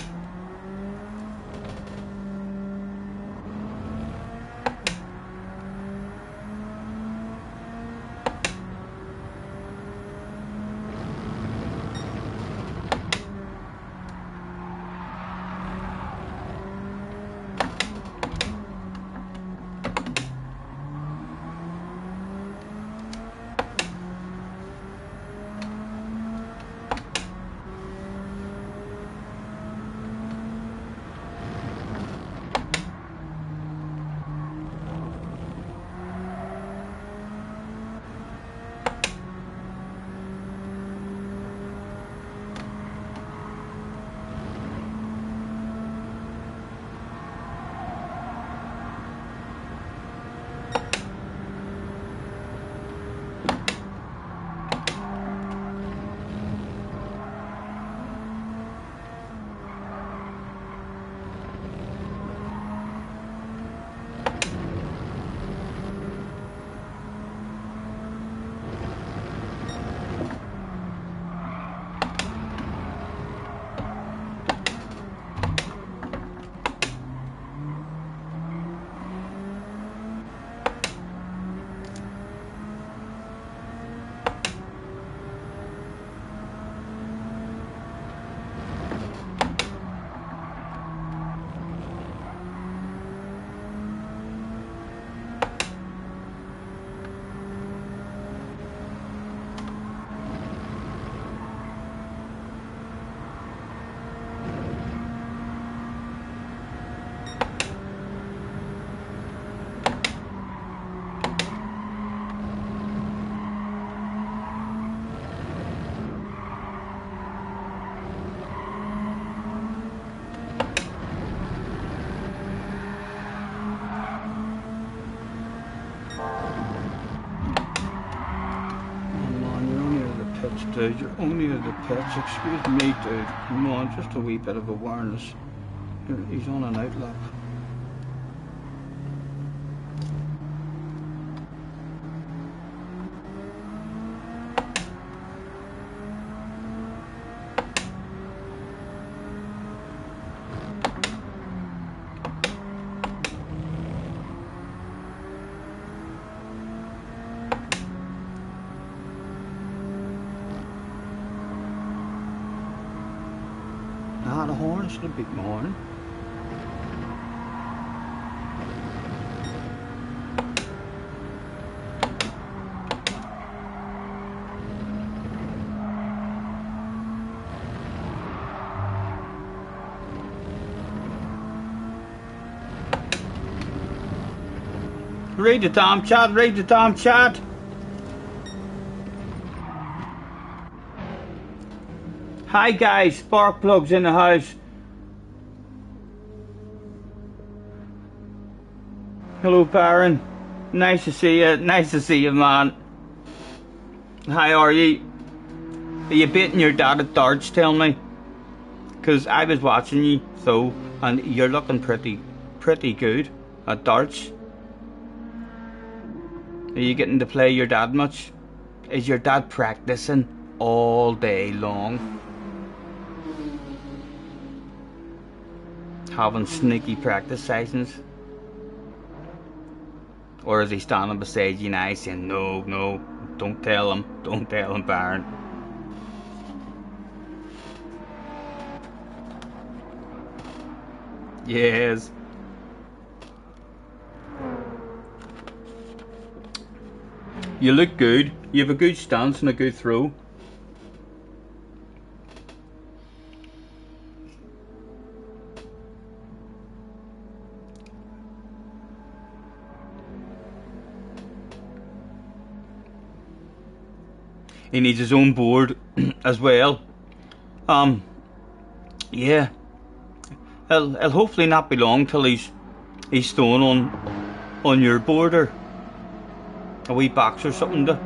Dude, you're only at the pitch. Excuse me, dude. Come on, just a wee bit of awareness. He's on an outlap. The horn should have beat my horn. Read the damn chat, read the damn chat. Hi guys, spark plugs in the house. Hello Baron, nice to see you man. How are you? Are you beating your dad at darts, tell me? Cause I was watching you, so, and you're looking pretty good at darts. Are you getting to play your dad much? Is your dad practicing all day long? Having sneaky practice sessions? Or is he standing beside you now saying, no, no, don't tell him, Baron? Yes. You look good. You have a good stance and a good throw. He needs his own board as well. Yeah. It'll hopefully not be long till he's thrown on your border. A wee box or something to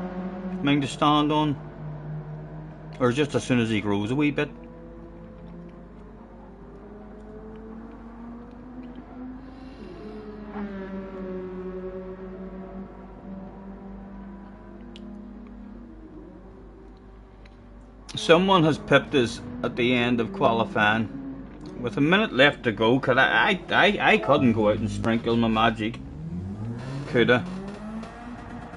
mind to stand on. Or just as soon as he grows a wee bit. Someone has pipped us at the end of qualifying with a minute left to go. Cause I couldn't go out and sprinkle my magic. Coulda.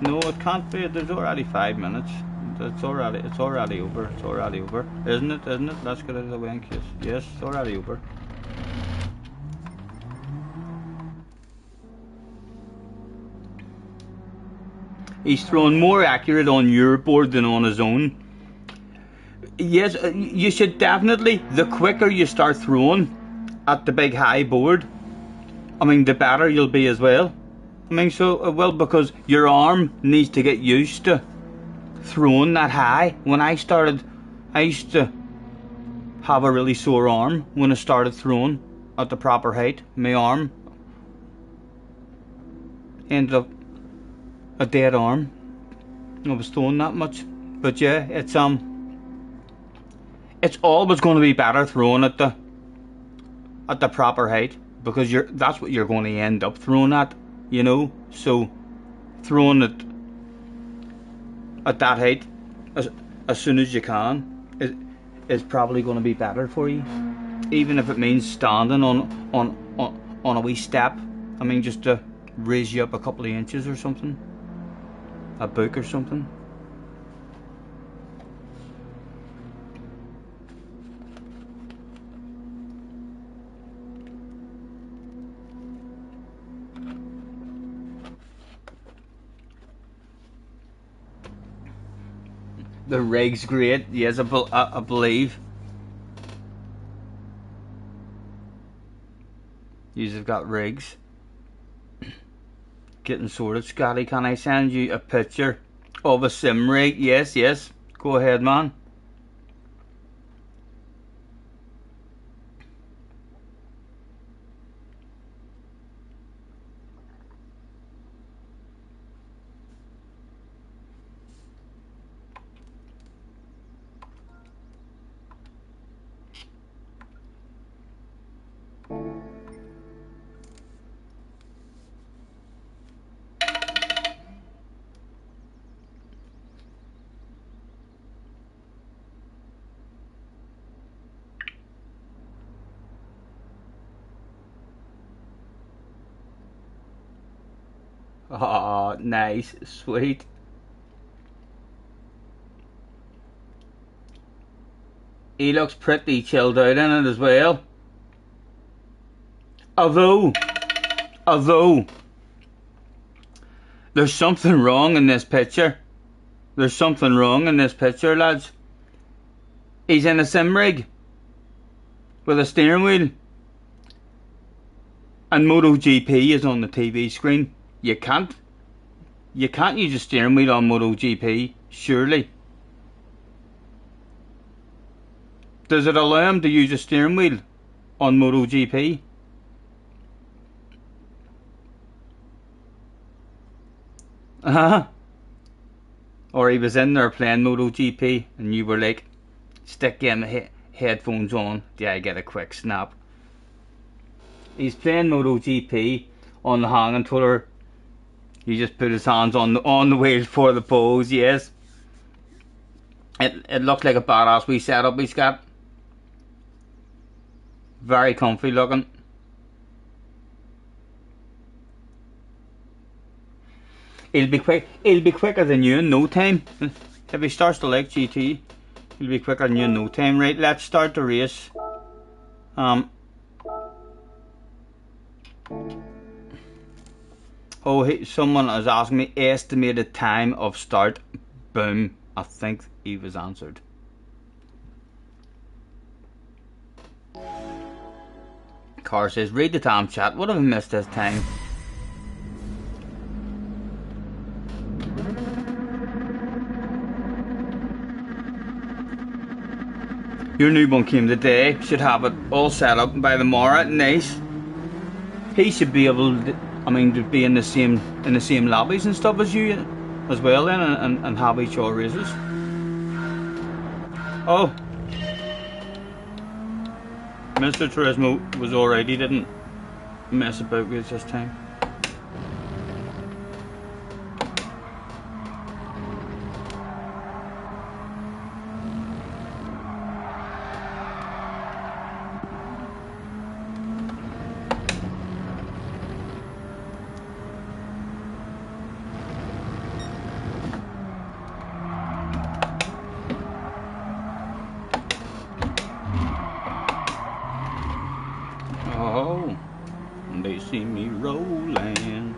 No, it can't be. There's already 5 minutes. It's already over. It's already over, isn't it? Let's get out of the way in case. Yes, it's already over. He's throwing more accurate on your board than on his own. Yes, you should definitely. The quicker you start throwing at the big high board, I mean, the better you'll be as well. I mean, so well, because your arm needs to get used to throwing that high. When I started, I used to have a really sore arm when I started throwing at the proper height. My arm ended up a dead arm. I was throwing that much, but yeah, it's always going to be better throwing at the proper height, because that's what you're going to end up throwing at, you know. So throwing it at that height as soon as you can is probably going to be better for you, even if it means standing on a wee step. I mean, just to raise you up a couple of inches or something, a book or something. The rig's great, yes, I believe. You've got rigs. Getting sorted. Scotty, can I send you a picture of a sim rig? Yes, yes. Go ahead, man. Oh, nice, sweet. He looks pretty chilled out in it as well. Although, there's something wrong in this picture. There's something wrong in this picture, lads. He's in a sim rig with a steering wheel, and MotoGP is on the TV screen. You can't use a steering wheel on MotoGP, surely. Does it allow him to use a steering wheel on MotoGP? Or he was in there playing MotoGP and you were like, stick him headphones on, yeah, I get a quick snap. He's playing MotoGP on the hang controller He just put his hands on the wheels for the pose. Yes, it looks like a badass wee setup he's got. Very comfy looking. He'll be quick. He'll be quicker than you in no time. If he starts to like GT, he'll be quicker than you in no time. Right, let's start the race. Someone is asking me estimated time of start. Boom. I think he was answered. Car says, read the time chat. What have I missed this time? Your new one came today. Should have it all set up by tomorrow. Nice. He should be able to, to be in the same lobbies and stuff as you as well then, and have each other races. Oh, Mr. Turismo was alright. He didn't mess about with this time. Oh, they see me rolling.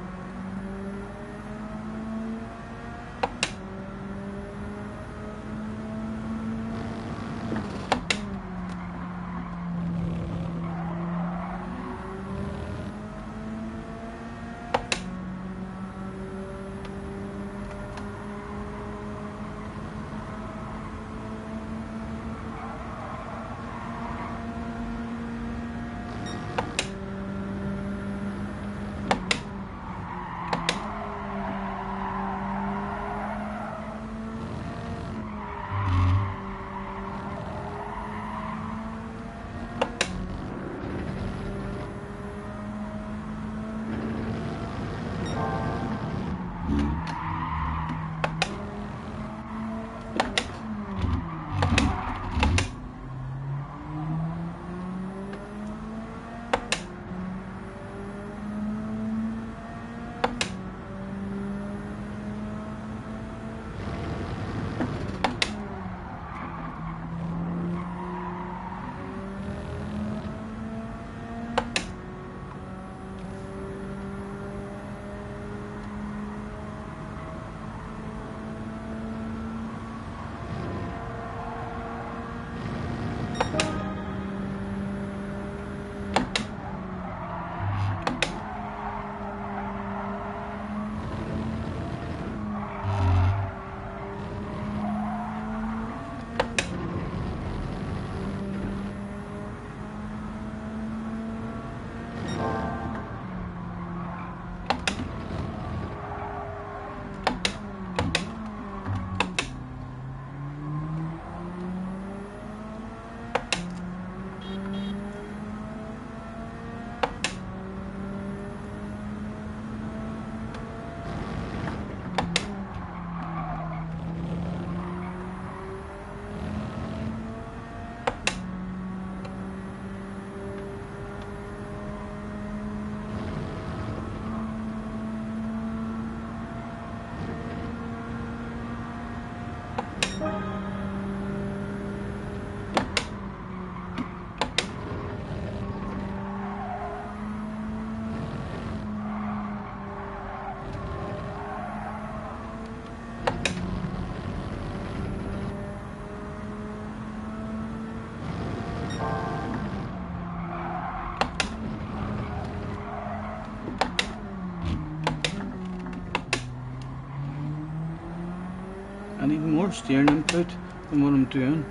I need more steering input than what I'm doing.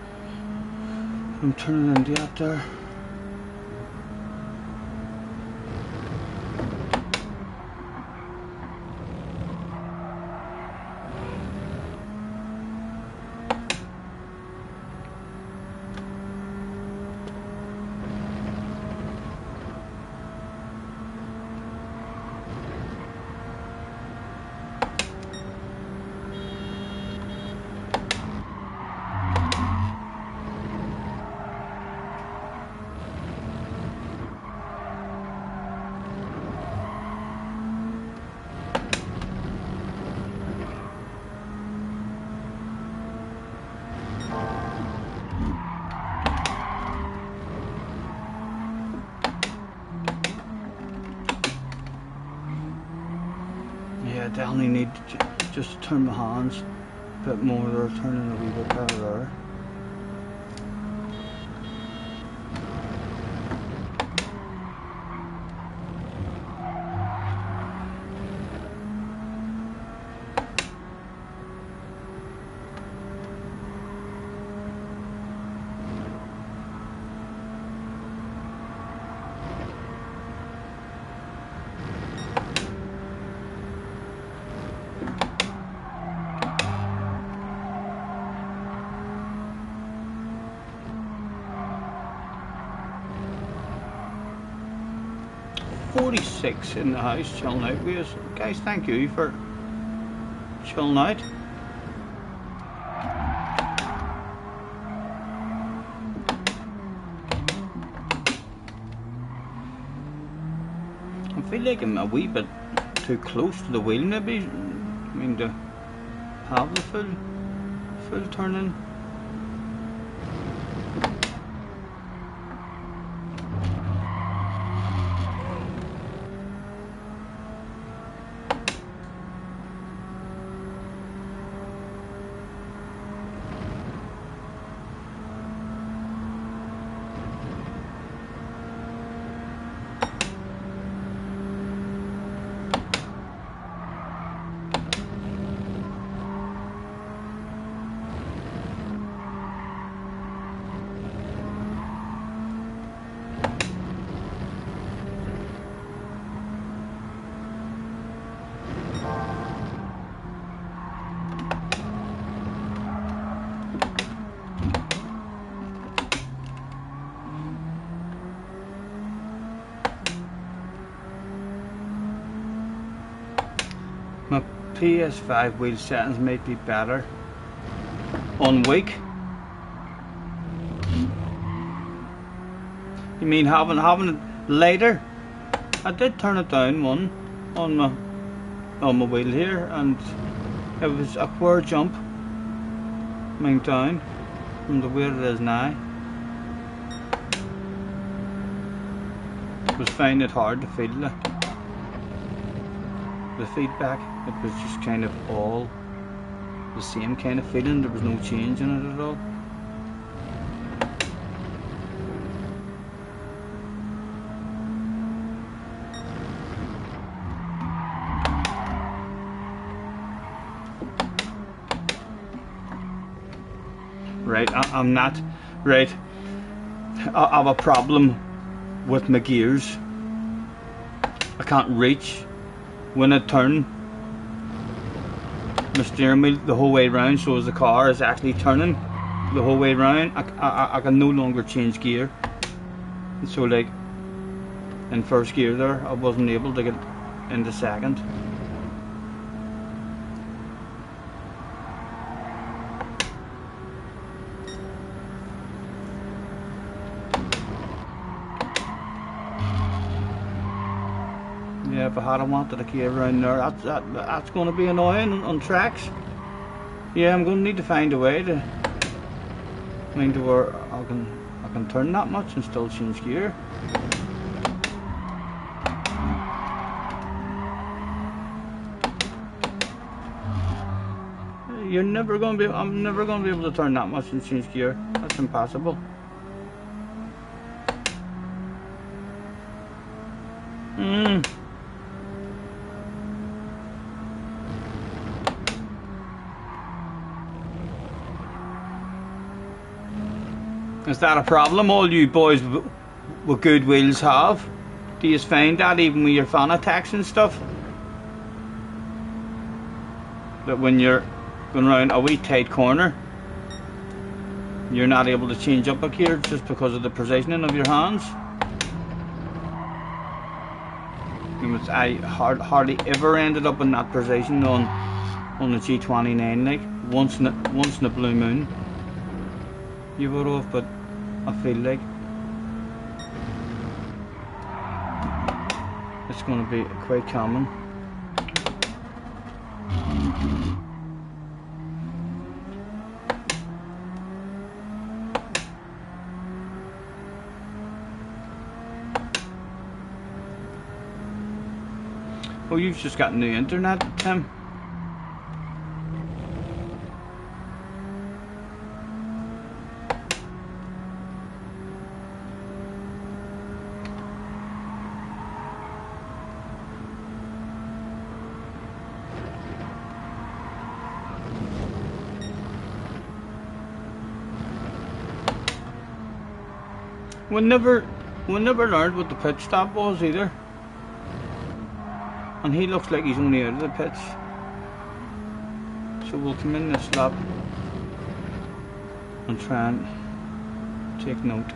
I'm turning into up there. definitely need to just turn my hands a bit more. They're turning a wee bit better there. .46 in the house, chilling out with us. Guys, thank you for chilling out. I feel like I'm a wee bit too close to the wheel maybe. I mean, to have the full turning. My PS5 wheel settings might be better on weak. You mean having it later? I did turn it down one on my wheel here, and it was a queer jump coming down from the where it is now. I was finding it hard to feel the feedback. It was just kind of all the same kind of feeling. There was no change in it at all. Right, I'm not right. I have a problem with my gears. I can't reach when I turn my steering wheel the whole way around, so as the car is actually turning the whole way around, I can no longer change gear. So like in first gear there, I wasn't able to get into second. Yeah, if I had wanted a key around there, that's going to be annoying on tracks. Yeah, I'm going to need to find a way to where I can turn that much and still change gear. I'm never going to be able to turn that much and change gear. That's impossible. Is that a problem all you boys with good wheels have? Do you find that even with your Fanatec's and stuff? That when you're going around a wee tight corner, you're not able to change up a gear just because of the positioning of your hands? I hardly ever ended up in that position on the G29, like once in a blue moon you would have, but I feel like it's going to be quite common. Oh, you've just got new internet, Tim. We never learned what the pitch stop was either. And he looks like he's only out of the pitch. So we'll come in this lap and try and take note.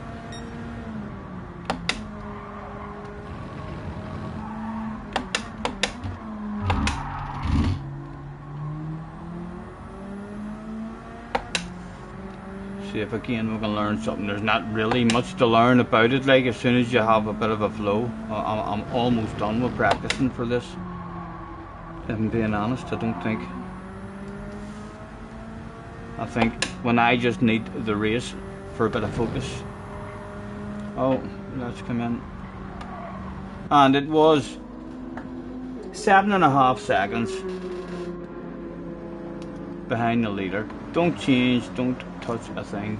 See if again we can learn something. There's not really much to learn about it. Like, as soon as you have a bit of a flow, I'm almost done with practicing for this. If I'm being honest, I think when I just need the race for a bit of focus. Oh, let's come in. And it was 7.5 seconds behind the leader. Don't change, don't touch a thing.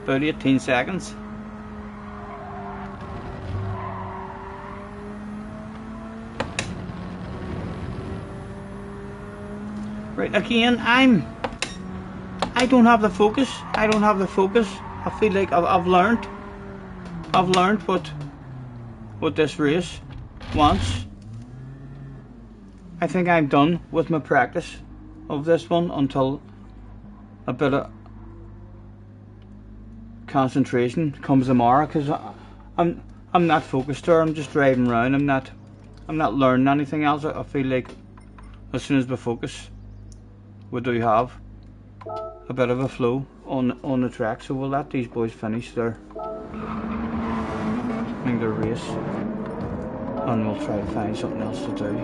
About 18 seconds. Right, again, I don't have the focus. I feel like I've learned what this race wants. I think I'm done with my practice of this one until a bit of concentration comes tomorrow, because I'm not focused there. I'm just driving around. I'm not learning anything else. I feel like as soon as we focus, we do have a bit of a flow on the track. So we'll let these boys finish their race, and we'll try to find something else to do.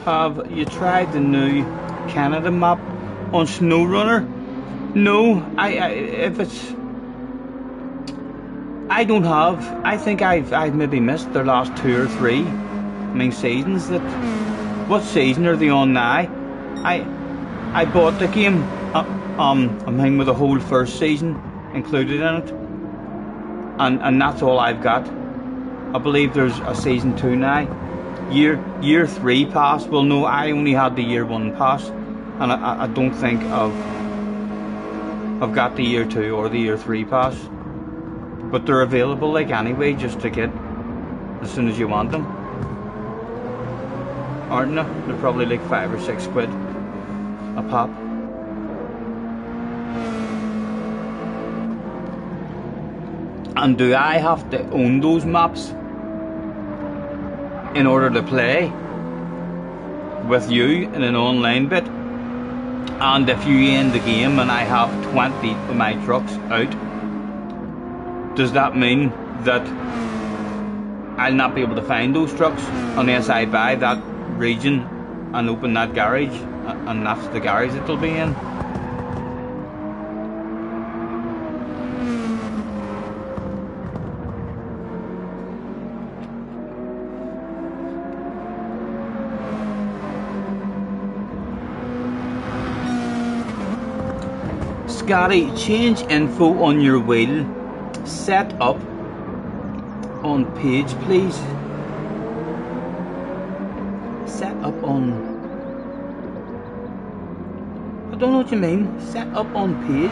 Have you tried the new Canada map on SnowRunner? No, I don't have. I think I've maybe missed their last 2 or 3 seasons. What season are they on now? I bought the game. I'm hanging with the whole first season included in it, and that's all I've got. I believe there's a season 2 now. Year 3 pass. Well, no, I only had the year 1 pass, and I don't think I've got the year 2 or the year 3 pass. But they're available like anyway, just to get as soon as you want them, aren't they? They're probably like 5 or 6 quid a pop. And do I have to own those maps in order to play with you in an online bit? And if you end the game and I have 20 of my trucks out, does that mean that I'll not be able to find those trucks unless I buy that region and open that garage, and that's the garage it'll be in? Scotty, change info on your wheel. Set up on page, please. Set up on... I don't know what you mean. Set up on page.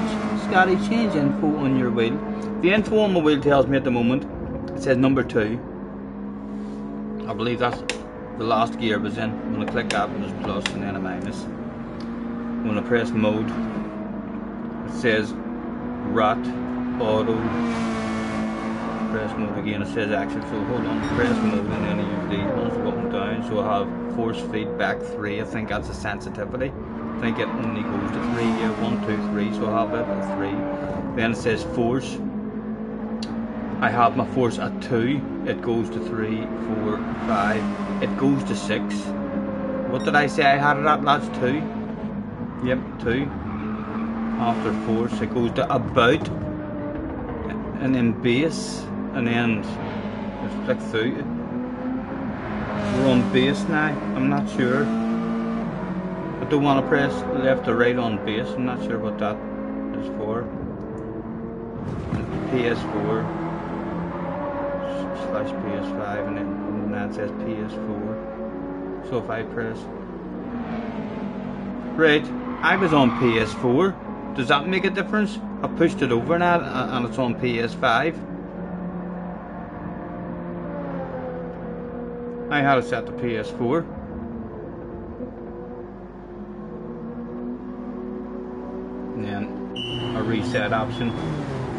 Scotty, change info on your wheel. The info on my wheel tells me at the moment, it says number 2. I believe that's the last gear was in. When I click that, there's plus and then a minus. When I press mode, it says rat, auto, press mode again. It says action, so hold on, press mode and then use these ones to go up and down. So I have force feedback 3, I think that's a sensitivity. I think it only goes to 3, yeah, 1, 2, 3, so I have it at 3. Then it says force. I have my force at 2, it goes to 3, 4, 5, it goes to 6. What did I say I had it at, lads? 2? Yep, 2. After force, it goes to about, and then base, and then it's like through. We're on base now, I'm not sure. I don't want to press left or right on base, I'm not sure what that is for. PS4 / PS5, and then that says PS4. So if I press, right, I was on PS4. Does that make a difference? I pushed it over now and it's on PS5. I had it set to PS4. And then a reset option.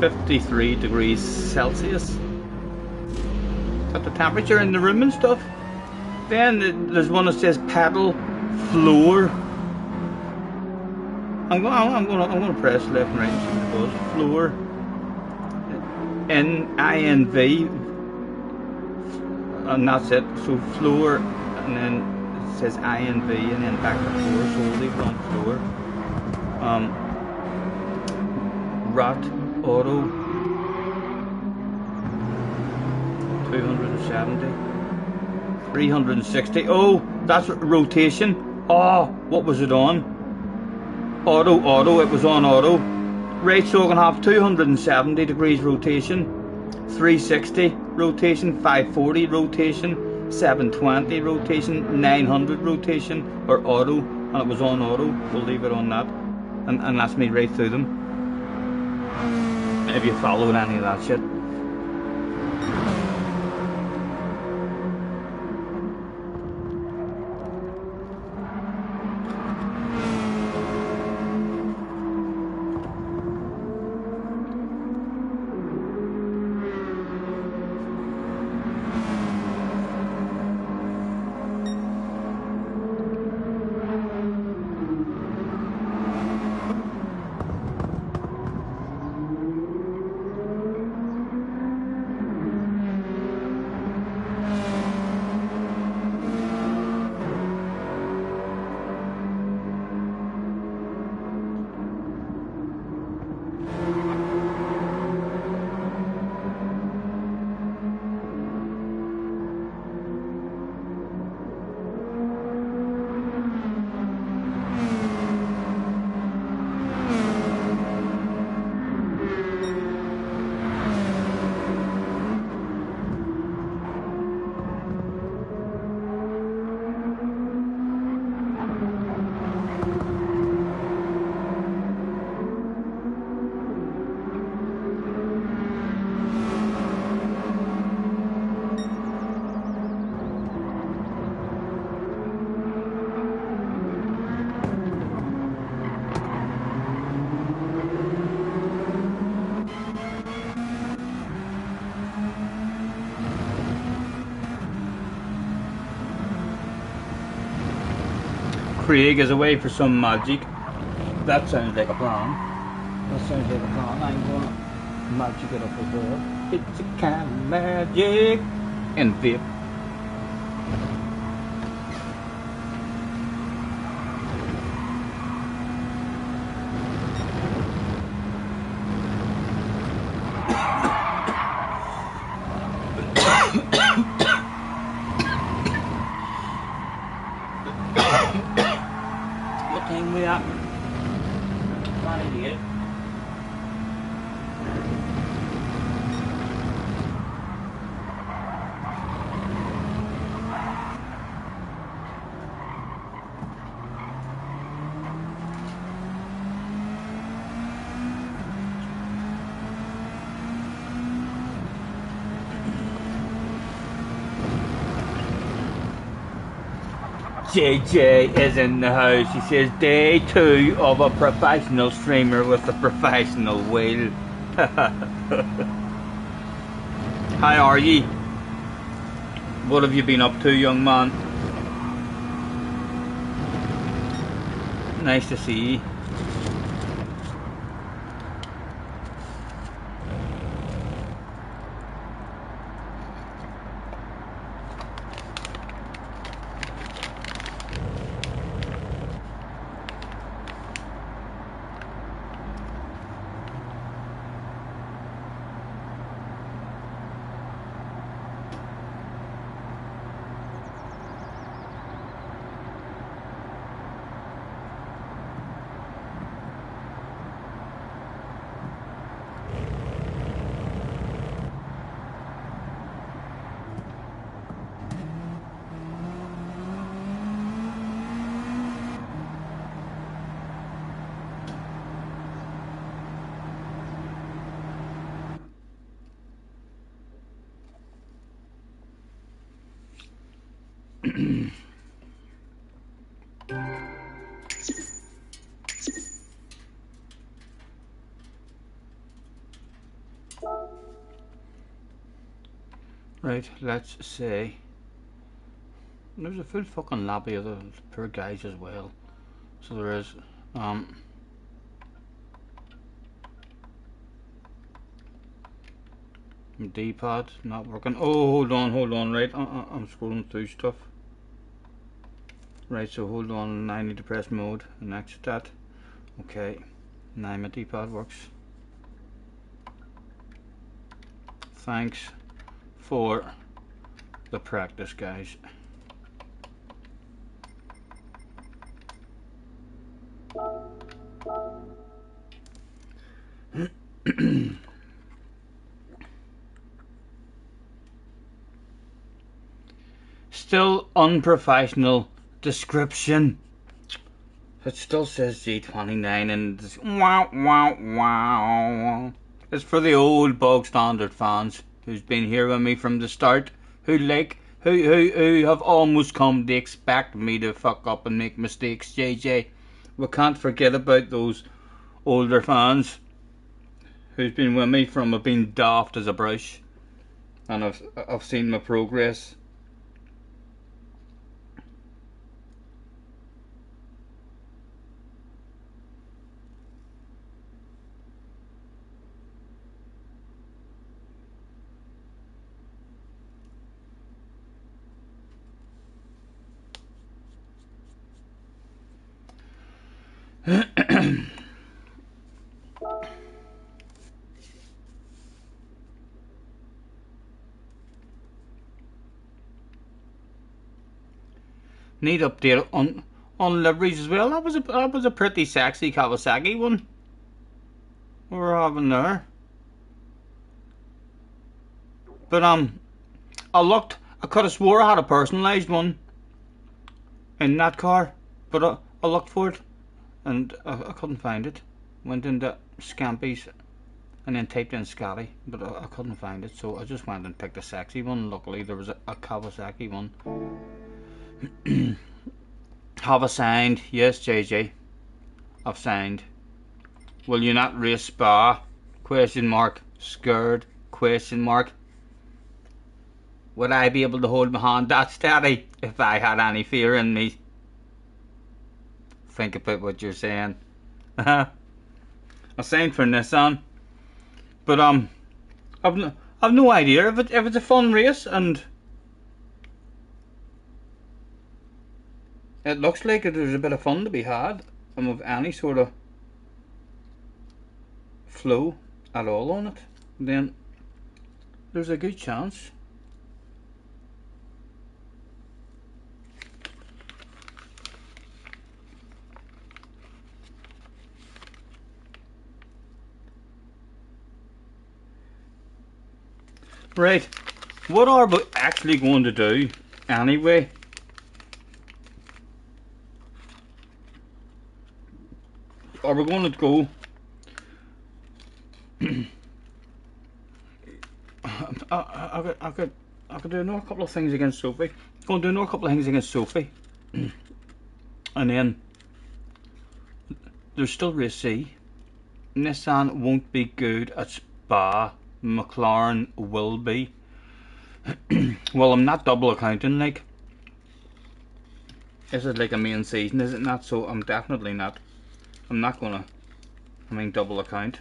53 degrees Celsius. Is that the temperature in the room and stuff? Then there's one that says pedal floor. I'm gonna press left and right and see what it does. Floor. INV. And that's it. So floor, and then it says INV, and then back to floor. So we'll leave it on floor. Rot auto 270, 360. Oh, that's rotation. Oh, what was it on? Auto, it was on auto. Right, so I can have 270 degrees rotation, 360 rotation, 540 rotation, 720 rotation, 900 rotation, or auto, and it was on auto. We'll leave it on that, and that's me right through them. If you followed any of that shit. Craig is away for some magic. That sounds like a plan. I'm gonna magic it up as well. It's a kind of magic. And vape. What time we at? 98. JJ is in the house. He says day 2 of a professional streamer with a professional wheel. How are ye? What have you been up to, young man? Nice to see you. Right, let's say there's a full fucking lobby of the poor guys as well. So there is. D-pad not working. Oh, hold on. Right, I'm scrolling through stuff. Right, so hold on. I need to press mode and exit that. Okay, now my D-pad works. Thanks for the practice, guys. Still unprofessional description. It still says G29 and it's wow. It's for the old bog standard fans who's been here with me from the start, who have almost come to expect me to fuck up and make mistakes, JJ. We can't forget about those older fans who's been with me from I've been daft as a brush, and I've seen my progress. Need update on liveries as well. That was a pretty sexy Kawasaki one we were having there. But I could have swore I had a personalised one in that car, but I looked for it and I couldn't find it. Went into Scampies and then typed in Scotty, but I couldn't find it, so I just went and picked a sexy one. Luckily there was a Kawasaki one. Have I signed? Yes, JJ. I've signed. Will you not race Spa? Question mark. Scared? Question mark. Would I be able to hold my hand that steady if I had any fear in me? Think about what you're saying. I signed for Nissan, but I've no idea if it's a fun race, and it looks like there's a bit of fun to be had, and with any sort of flow at all on it, then there's a good chance. Right, what are we actually going to do anyway? Are we going to go? I could do another couple of things against Sophie. Going to do another couple of things against Sophie, and then there's still race C. Nissan won't be good at Spa. McLaren will be. Well, I'm not double accounting, like. This is like a main season, is it not? So I'm definitely not. I'm not gonna, double account.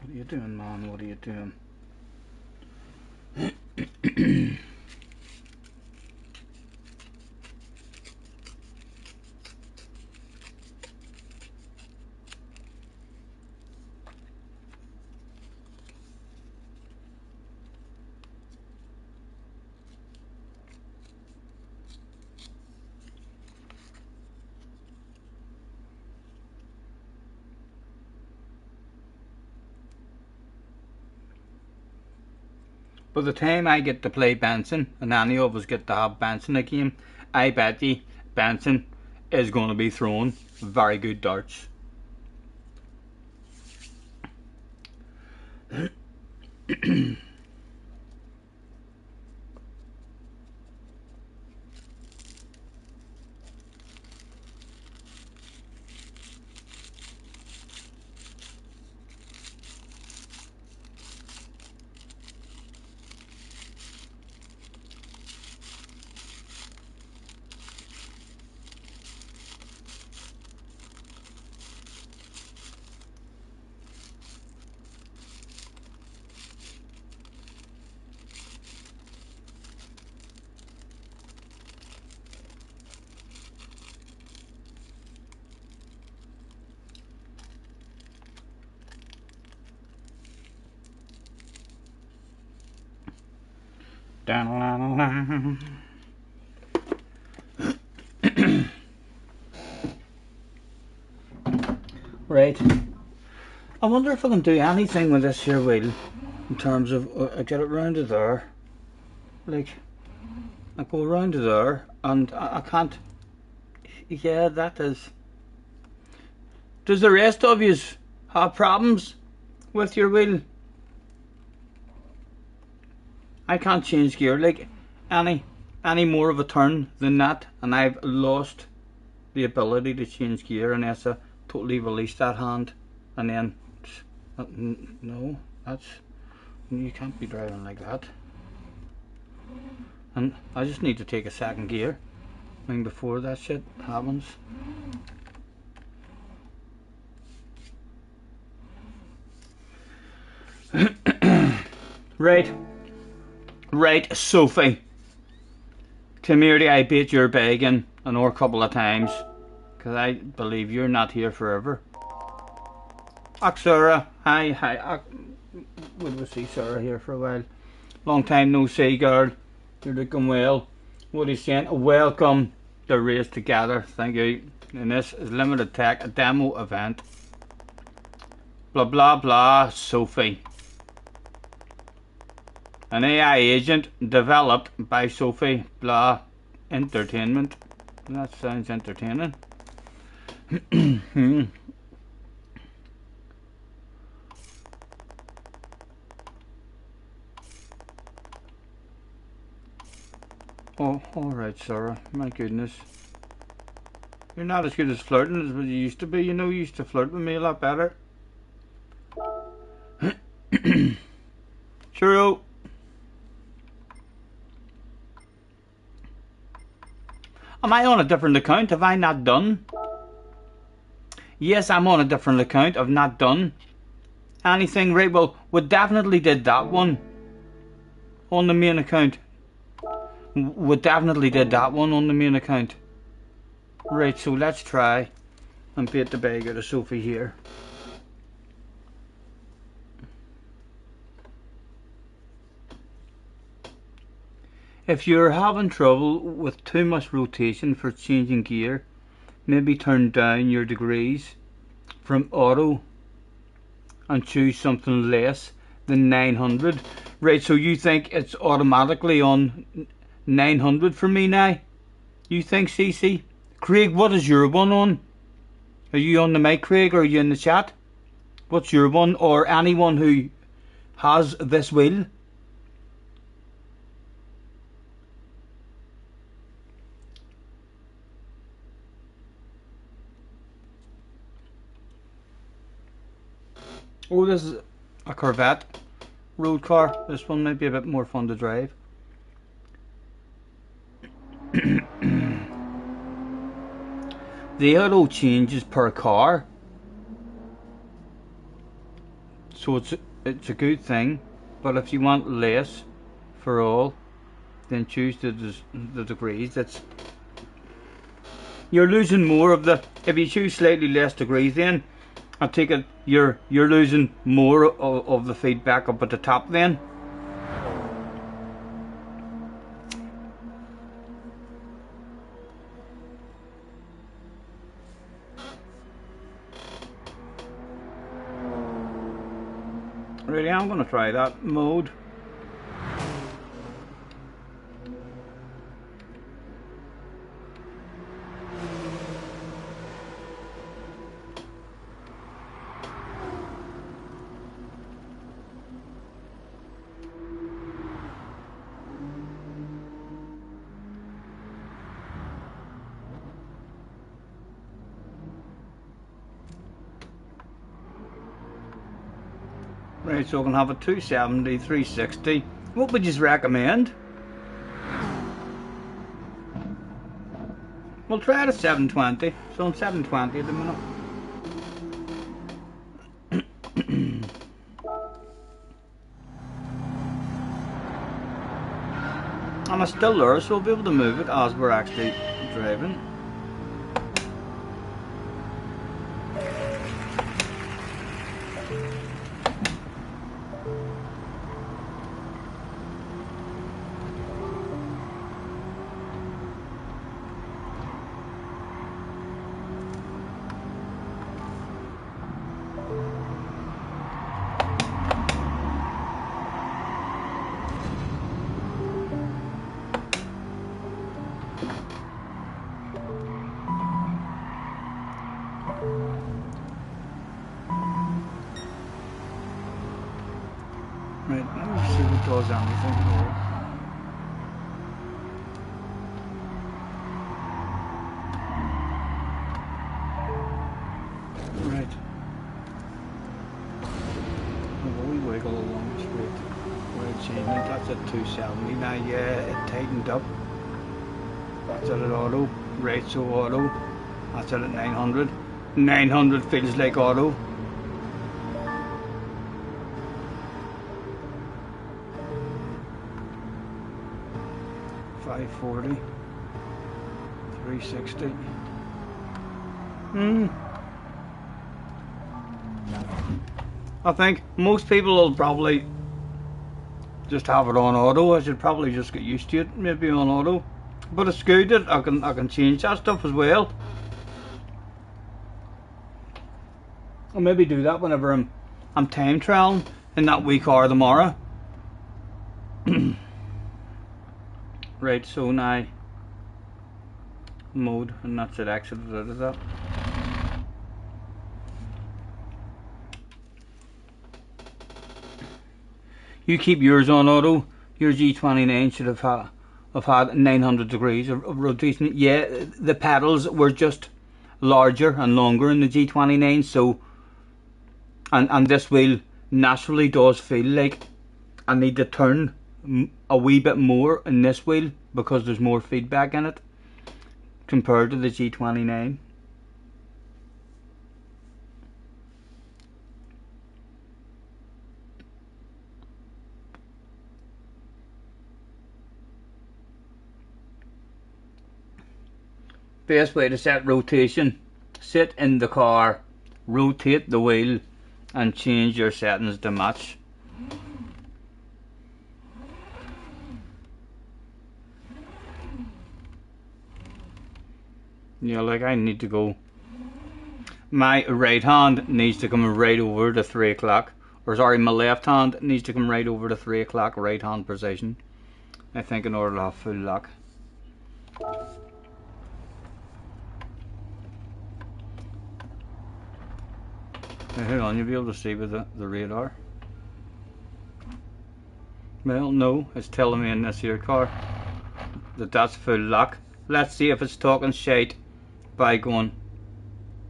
What are you doing, man? What are you doing? By the time I get to play Benson, and any of us get to have Benson again, I bet you Benson is going to be throwing very good darts. Right. I wonder if I can do anything with this here wheel in terms of I get it round to there, like I go round to there, and I can't. Yeah, that is. Does the rest of you have problems with your wheel? I can't change gear like any more of a turn than that, and I've lost the ability to change gear unless I totally release that hand, and then no, that's, you can't be driving like that. And I just need to take a second gear, before that shit happens. Right, Sophie. Come here, I bait your begging a couple of times, because I believe you're not here forever. Sarah, hi. We see Sarah here for a while. Long time no see, girl. You're looking well. What are you saying? Welcome to Race Together. Thank you. And this is Limited Tech, a demo event. Blah blah blah, Sophie. An AI agent developed by Sophie Blah Entertainment. That sounds entertaining. Oh, alright, Sarah. My goodness. You're not as good as flirting as what you used to be. You know, you used to flirt with me a lot better. Churro. Am I on a different account? Have I not done? Yes, I'm on a different account. I've not done anything. Right, well, we definitely did that one on the main account. We definitely did that one on the main account. Right, so let's try and bait the beggar to Sophie here. If you're having trouble with too much rotation for changing gear, maybe turn down your degrees from auto and choose something less than 900. Right, so you think it's automatically on 900 for me now? You think, CC? Craig, what is your one on? Are you on the mic, Craig, or are you in the chat? What's your one, or anyone who has this wheel? Oh, this is a Corvette road car. This one might be a bit more fun to drive. The auto changes per car, so it's a good thing. But if you want less for all, then choose the degrees. You're losing more of the. If you choose slightly less degrees, then I take it you're losing more of the feedback up at the top then. Really, I'm going to try that mode. Right, so I can have a 270, 360. What would you recommend? We'll try it at 720. So I'm 720 at the minute. And it's still there, so we'll be able to move it as we're actually driving. Right, let me see if it does anything here. Right. Have a wee wiggle along straight. Right, changing it. That's at 270 now. Yeah, it tightened up. That's at auto. Right, so auto. That's at 900. 900 feels like auto. $540, $360. I think most people will probably just have it on auto. I should probably just get used to it, maybe on auto. But it's good that I can change that stuff as well. I'll maybe do that whenever I'm time trialing in that wee car tomorrow. Right, so now mode, and that's it, exited out of that. You keep yours on auto. Your G29 should have had 900 degrees of rotation. Yeah, the pedals were just larger and longer in the G29, so and this wheel naturally does feel like I need to turn a wee bit more in this wheel because there's more feedback in it compared to the G29. Best way to set rotation: sit in the car, rotate the wheel and change your settings to match. Yeah, like I need to go. My right hand needs to come right over to 3 o'clock. Or sorry, my left hand needs to come right over to 3 o'clock right hand position. I think in order to have full lock. Now, hang on, you'll be able to see with the radar. Well, no, it's telling me in this here car that that's full lock. Let's see if it's talking shite by going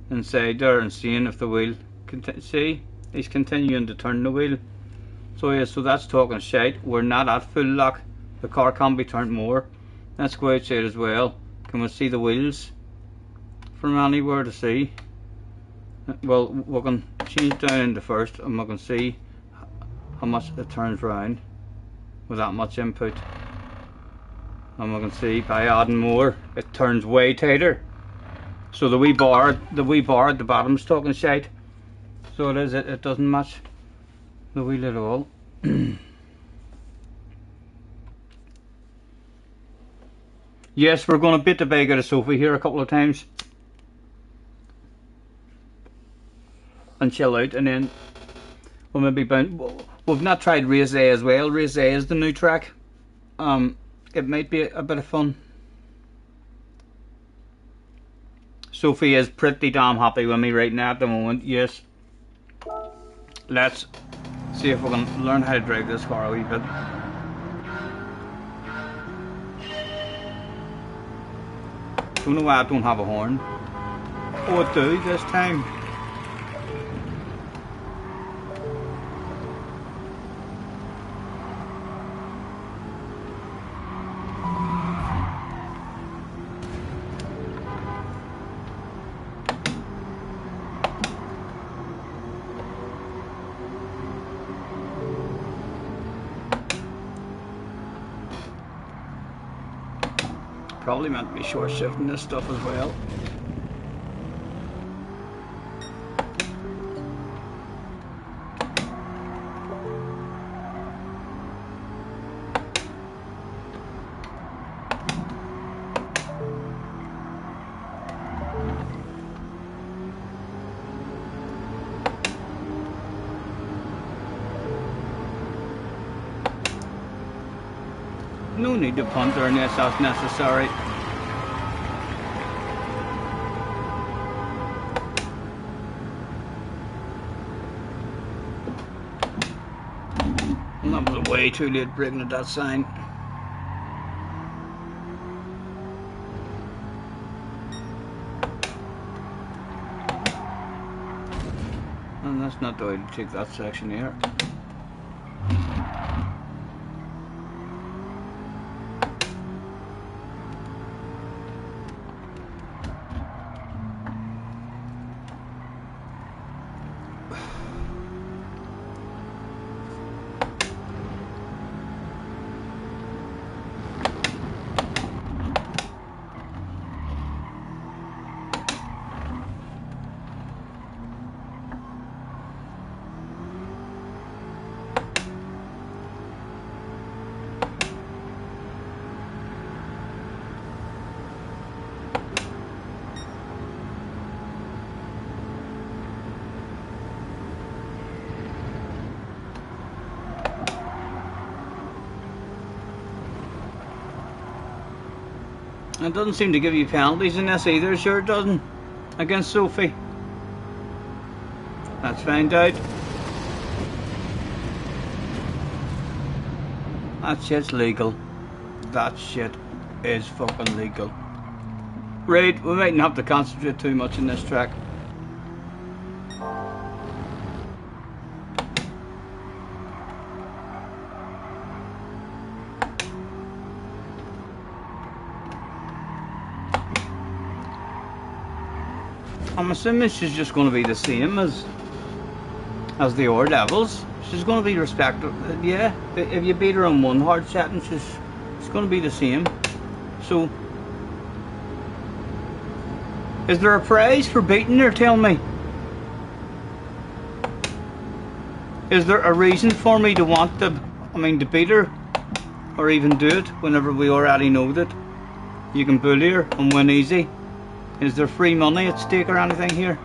inside there and seeing if the wheel can see. He's continuing to turn the wheel. So yeah, so that's talking shite. We're not at full lock. The car can be turned more. Let's go outside as well. Can we see the wheels from anywhere to see? Well, we can change down into first and we can see how much it turns round with that much input. And we can see by adding more, it turns way tighter. So the wee bar at the bottom's talking shite. So it doesn't match the wheel at all. Yes, we're going to bit the bag out of Sophie here a couple of times and chill out, and then we'll maybe we've not tried Race A as well. Race A is the new track. It might be a bit of fun. Sophie is pretty damn happy with me right now at the moment. Yes. Let's see if we can learn how to drive this car a wee bit. Don't know why I don't have a horn. Oh, I do this time. Probably meant to be short shifting this stuff as well. No need to punt or unless that's necessary. And that was way too late braking at that sign. And that's not the way to take that section here. It doesn't seem to give you penalties in this either, sure it doesn't, against Sophie. Let's find out. That shit's legal. That shit is fucking legal. Right, we mightn't have to concentrate too much in this track. I'm assuming she's just going to be the same as the other levels. She's going to be respected. Yeah, if you beat her on one hard setting, she's going to be the same. So, is there a prize for beating her? Tell me. Is there a reason for me to want to beat her, or even do it whenever we already know that you can bully her and win easy? Is there free money at stake or anything here?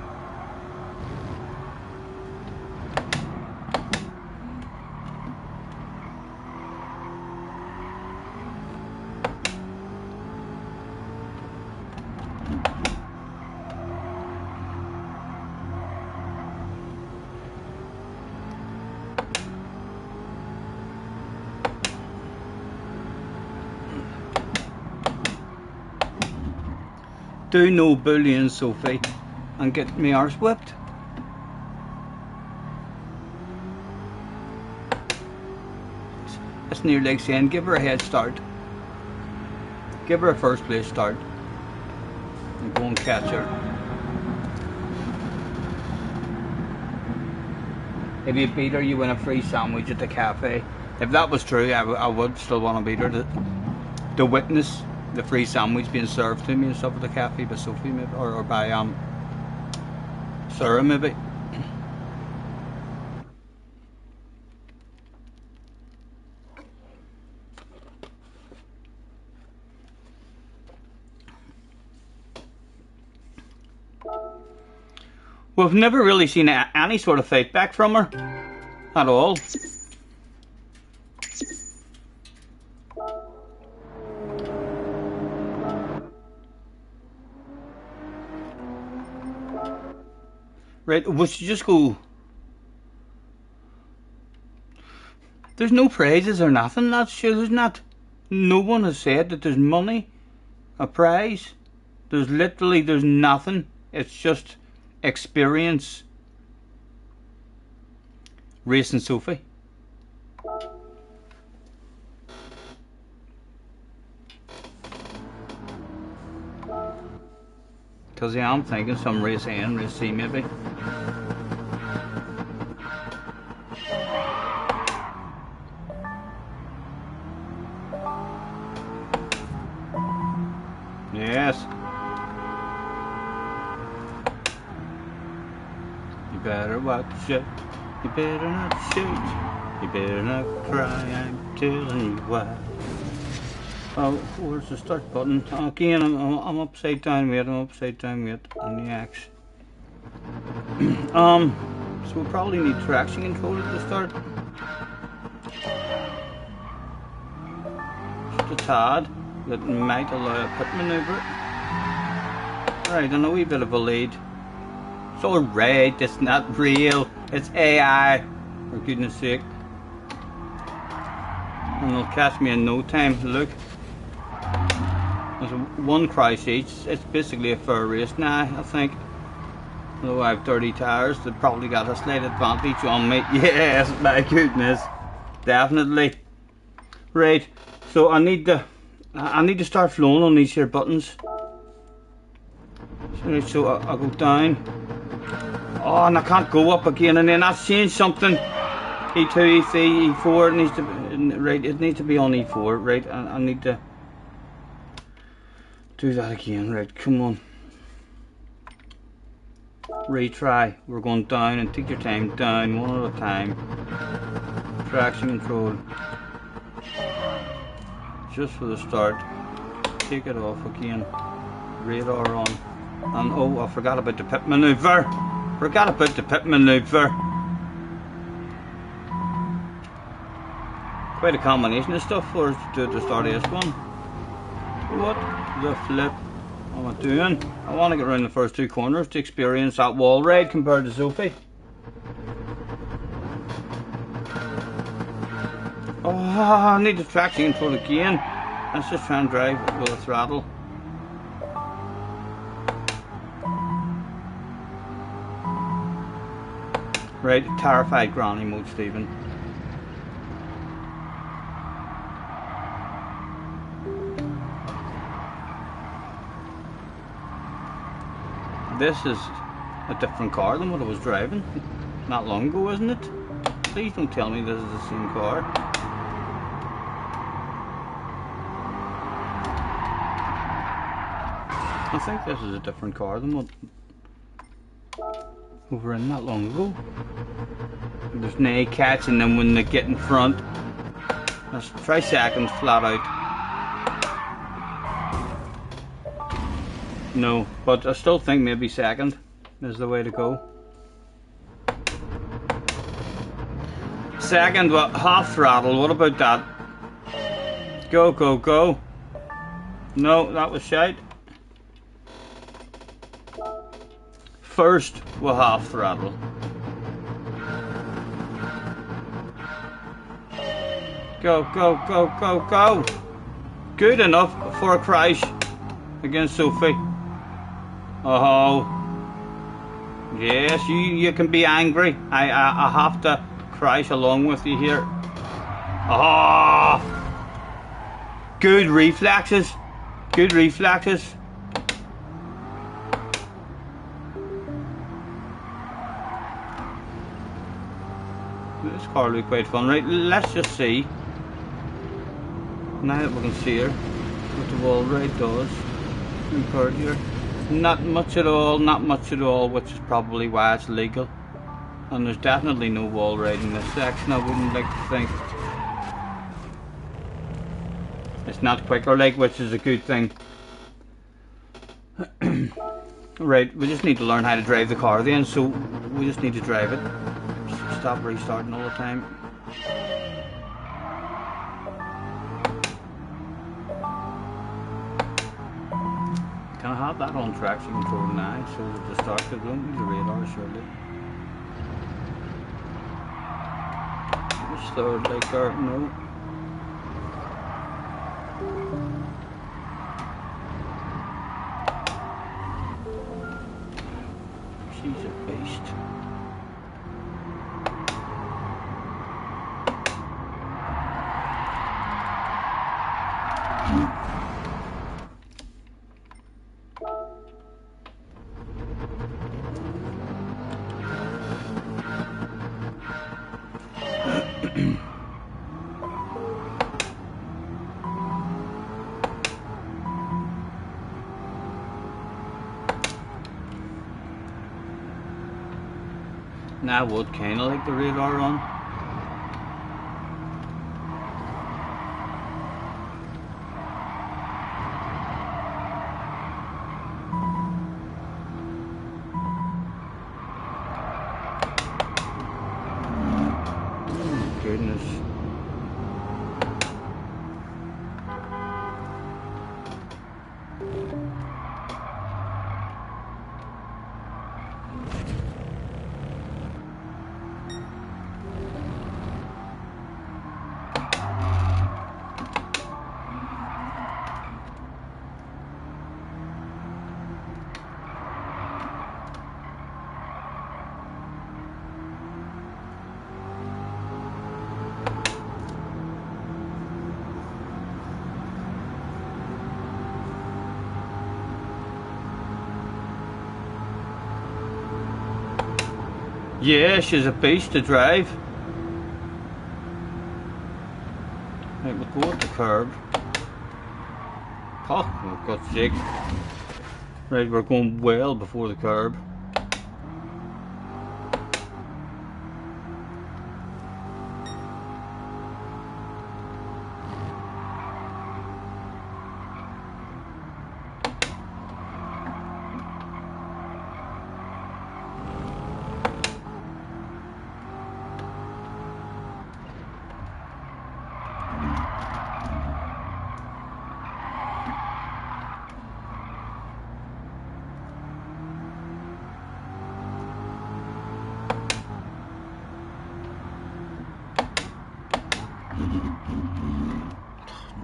Do no bullying, Sophie, and get me arse whipped. place, and you're like saying, give her a head start. Give her a first place start. And go and catch her. If you beat her, you win a free sandwich at the cafe. If that was true, I would still want to beat her to witness the free sandwich being served to me and stuff at the cafe by Sophie, maybe, or by Sarah, maybe. We've never really seen any sort of fight back from her at all. Right, we should just go. There's no prizes or nothing, that's sure. There's not. No one has said that there's money, a prize. There's nothing. It's just experience racing Sophie. Because yeah, I'm thinking some race A and race C maybe. Yes. You better watch it. You better not shoot. You better not cry. I'm telling you why. Oh, where's the start button? Again, I'm upside down with it. I'm upside down with it on the X. So we'll probably need traction control at the start. Just a tad. That might allow a pit maneuver. Right, and a wee bit of a lead. It's alright, it's not real. It's AI, for goodness sake. And it'll catch me in no time. Look. There's one crash each. It's basically a fair race now, I think. Although I have 30 tyres, they've probably got a slight advantage on me. Yes, my goodness. Definitely. Right, so I need to start flowing on these here buttons. So I'll go down. Oh, and I can't go up again, and then that's changed something. E2, E3, E4, it needs to be, right, it needs to be on E4, right, I need to do that again, right, come on. Retry, we're going down, and take your time, down, one at a time. Traction control. Just for the start. Take it off again. Radar on. And oh, I forgot about the pit maneuver. Forgot about the pit maneuver. Quite a combination of stuff for us to do at the start of this one. What the flip am I doing? I want to get around the first two corners to experience that wall ride compared to Sophie. Oh, I need the traction control again. Let's just try and drive with the throttle. Right, terrified granny mode, Stephen. This is a different car than what I was driving not long ago, isn't it? Please don't tell me this is the same car. I think this is a different car than what we were in not long ago. There's no catching them when they get in front. Let's try seconds flat out. No, but I still think maybe second is the way to go. Second, what? Half throttle, what about that? Go, go, go. No, that was shite. First, we'll half throttle. Go, go, go, go, go. Good enough for a crash against Sophie. Oh, yes, you can be angry. I have to crash along with you here. Ah, good reflexes. Good reflexes. This car will be quite fun. Right, let's just see. Now that we can see her, what the wall ride does. Compared here. Not much at all, not much at all, which is probably why it's legal. And there's definitely no wall ride in this section, I wouldn't like to think. It's not quicker like, which is a good thing. Right, we just need to learn how to drive the car then, so we just need to drive it. Stop restarting all the time. Can I have that on traction control now, so that the start could don't need the radar surely. Just third like that, no. She's a beast. Now I would kinda like the radar on. Oh, goodness. Yeah, she's a beast to drive. Right, we'll go at the curb. Oh, for God's sake. Right, we're going well before the curb.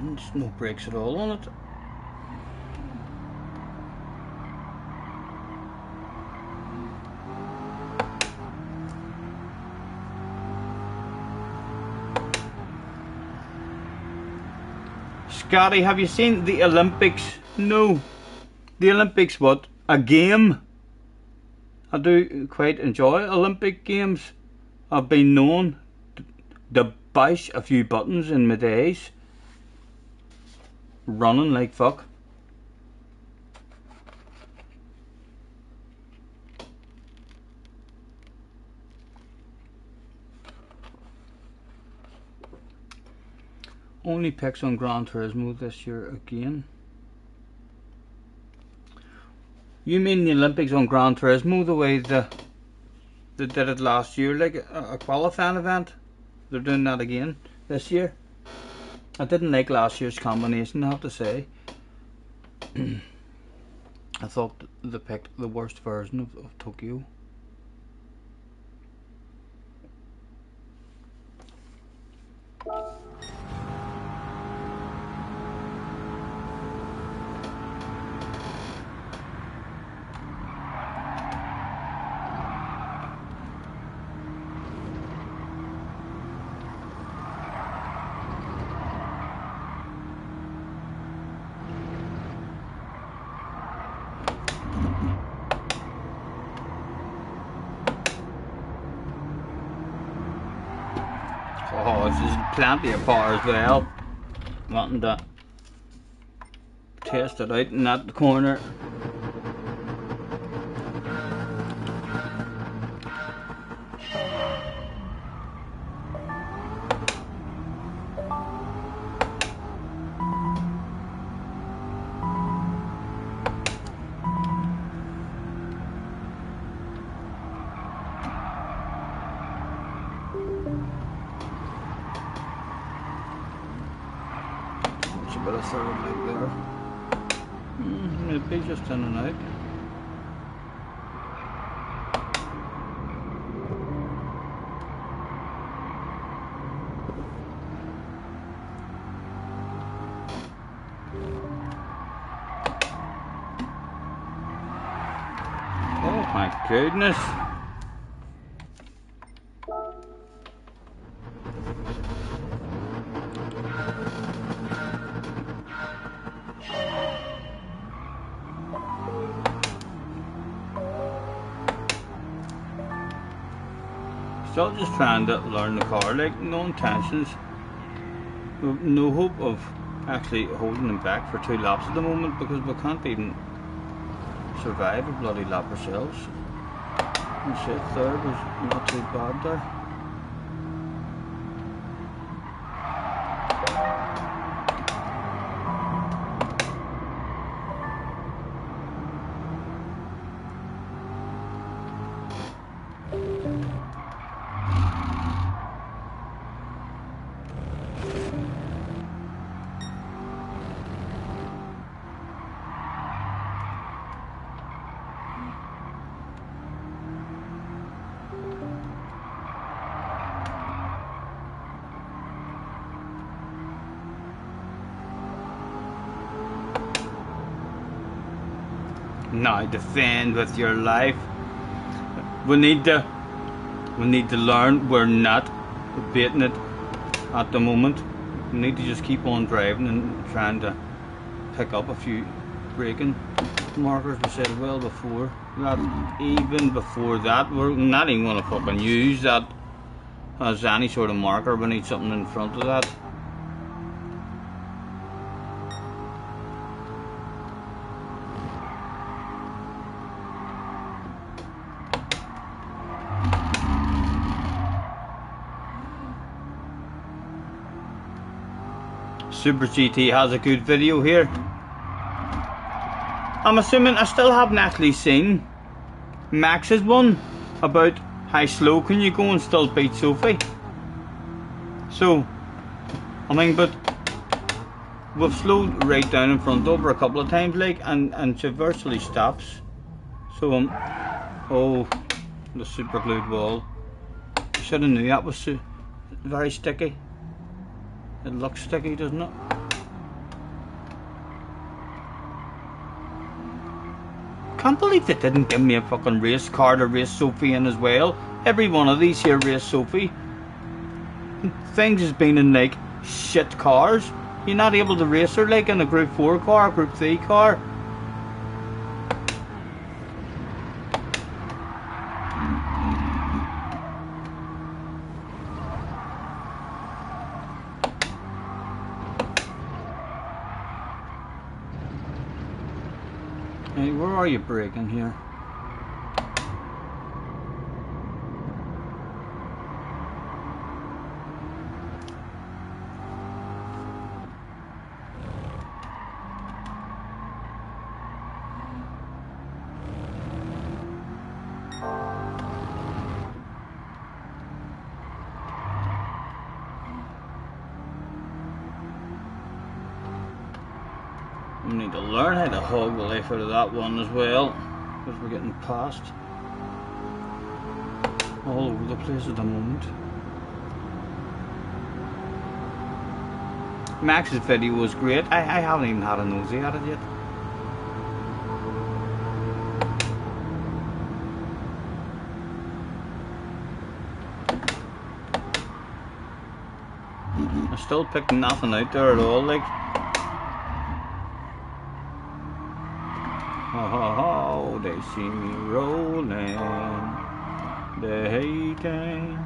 There's no brakes at all on it. Scotty, have you seen the Olympics? No. The Olympics what? A game? I do quite enjoy Olympic games. I've been known to bash a few buttons in my days. Running like fuck. Only picks on Gran Turismo this year again. You mean the Olympics on Gran Turismo, the way they did it last year, like a qualifying event? They're doing that again this year. I didn't like last year's combination, I have to say. I thought they picked the worst version of Tokyo. because there's plenty of power as well. Wanting to test it out in that corner. It's a bit of third leg there. Maybe just in and out. Oh my goodness. Still just trying to learn the car, like no intentions, no hope of actually holding them back for 2 laps at the moment, because we can't even survive a bloody lap ourselves. And shit, third was not too bad there. Now defend with your life. We need to learn. We're not baiting it at the moment. We need to just keep on driving and trying to pick up a few braking markers. We said well before that, even before that, we're not even gonna fucking use that as any sort of marker. We need something in front of that. Super GT has a good video here. I'm assuming I still haven't actually seen Max's one about how slow can you go and still beat Sophie. So, I mean, but we've slowed right down in front of her a couple of times, like, and she virtually stops. So, oh, the super glued wall. Should have knew that was very sticky. It looks sticky, doesn't it? Can't believe they didn't give me a fucking race car to race Sophie in as well. Every one of these here race Sophie. Things has been in like shit cars. You're not able to race her like in a Group 4 car, Group 3 car. Hey, where are you braking here? We need to learn how to hog the life out of that one as well, because we're getting past all over the place at the moment. Max's video was great. I haven't even had a nosy at it yet. I still picked nothing out there at all, like. Oh, they see me rolling, they hating.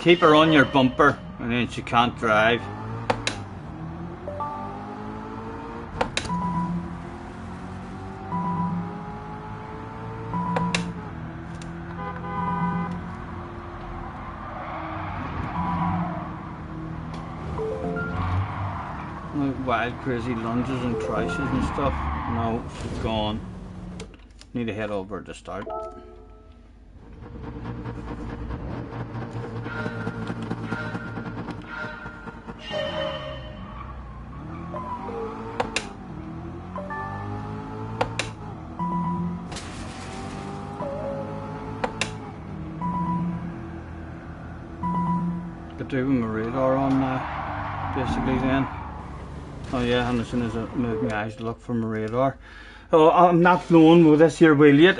Keep her on your bumper and then she can't drive. Like wild crazy lunges and trishes and stuff. No, she's gone. Need to head over to start. Could do with my radar on now, basically then. Oh yeah, and as soon as I move my eyes to look for my radar. Oh, I'm not flowing with this here wheel yet.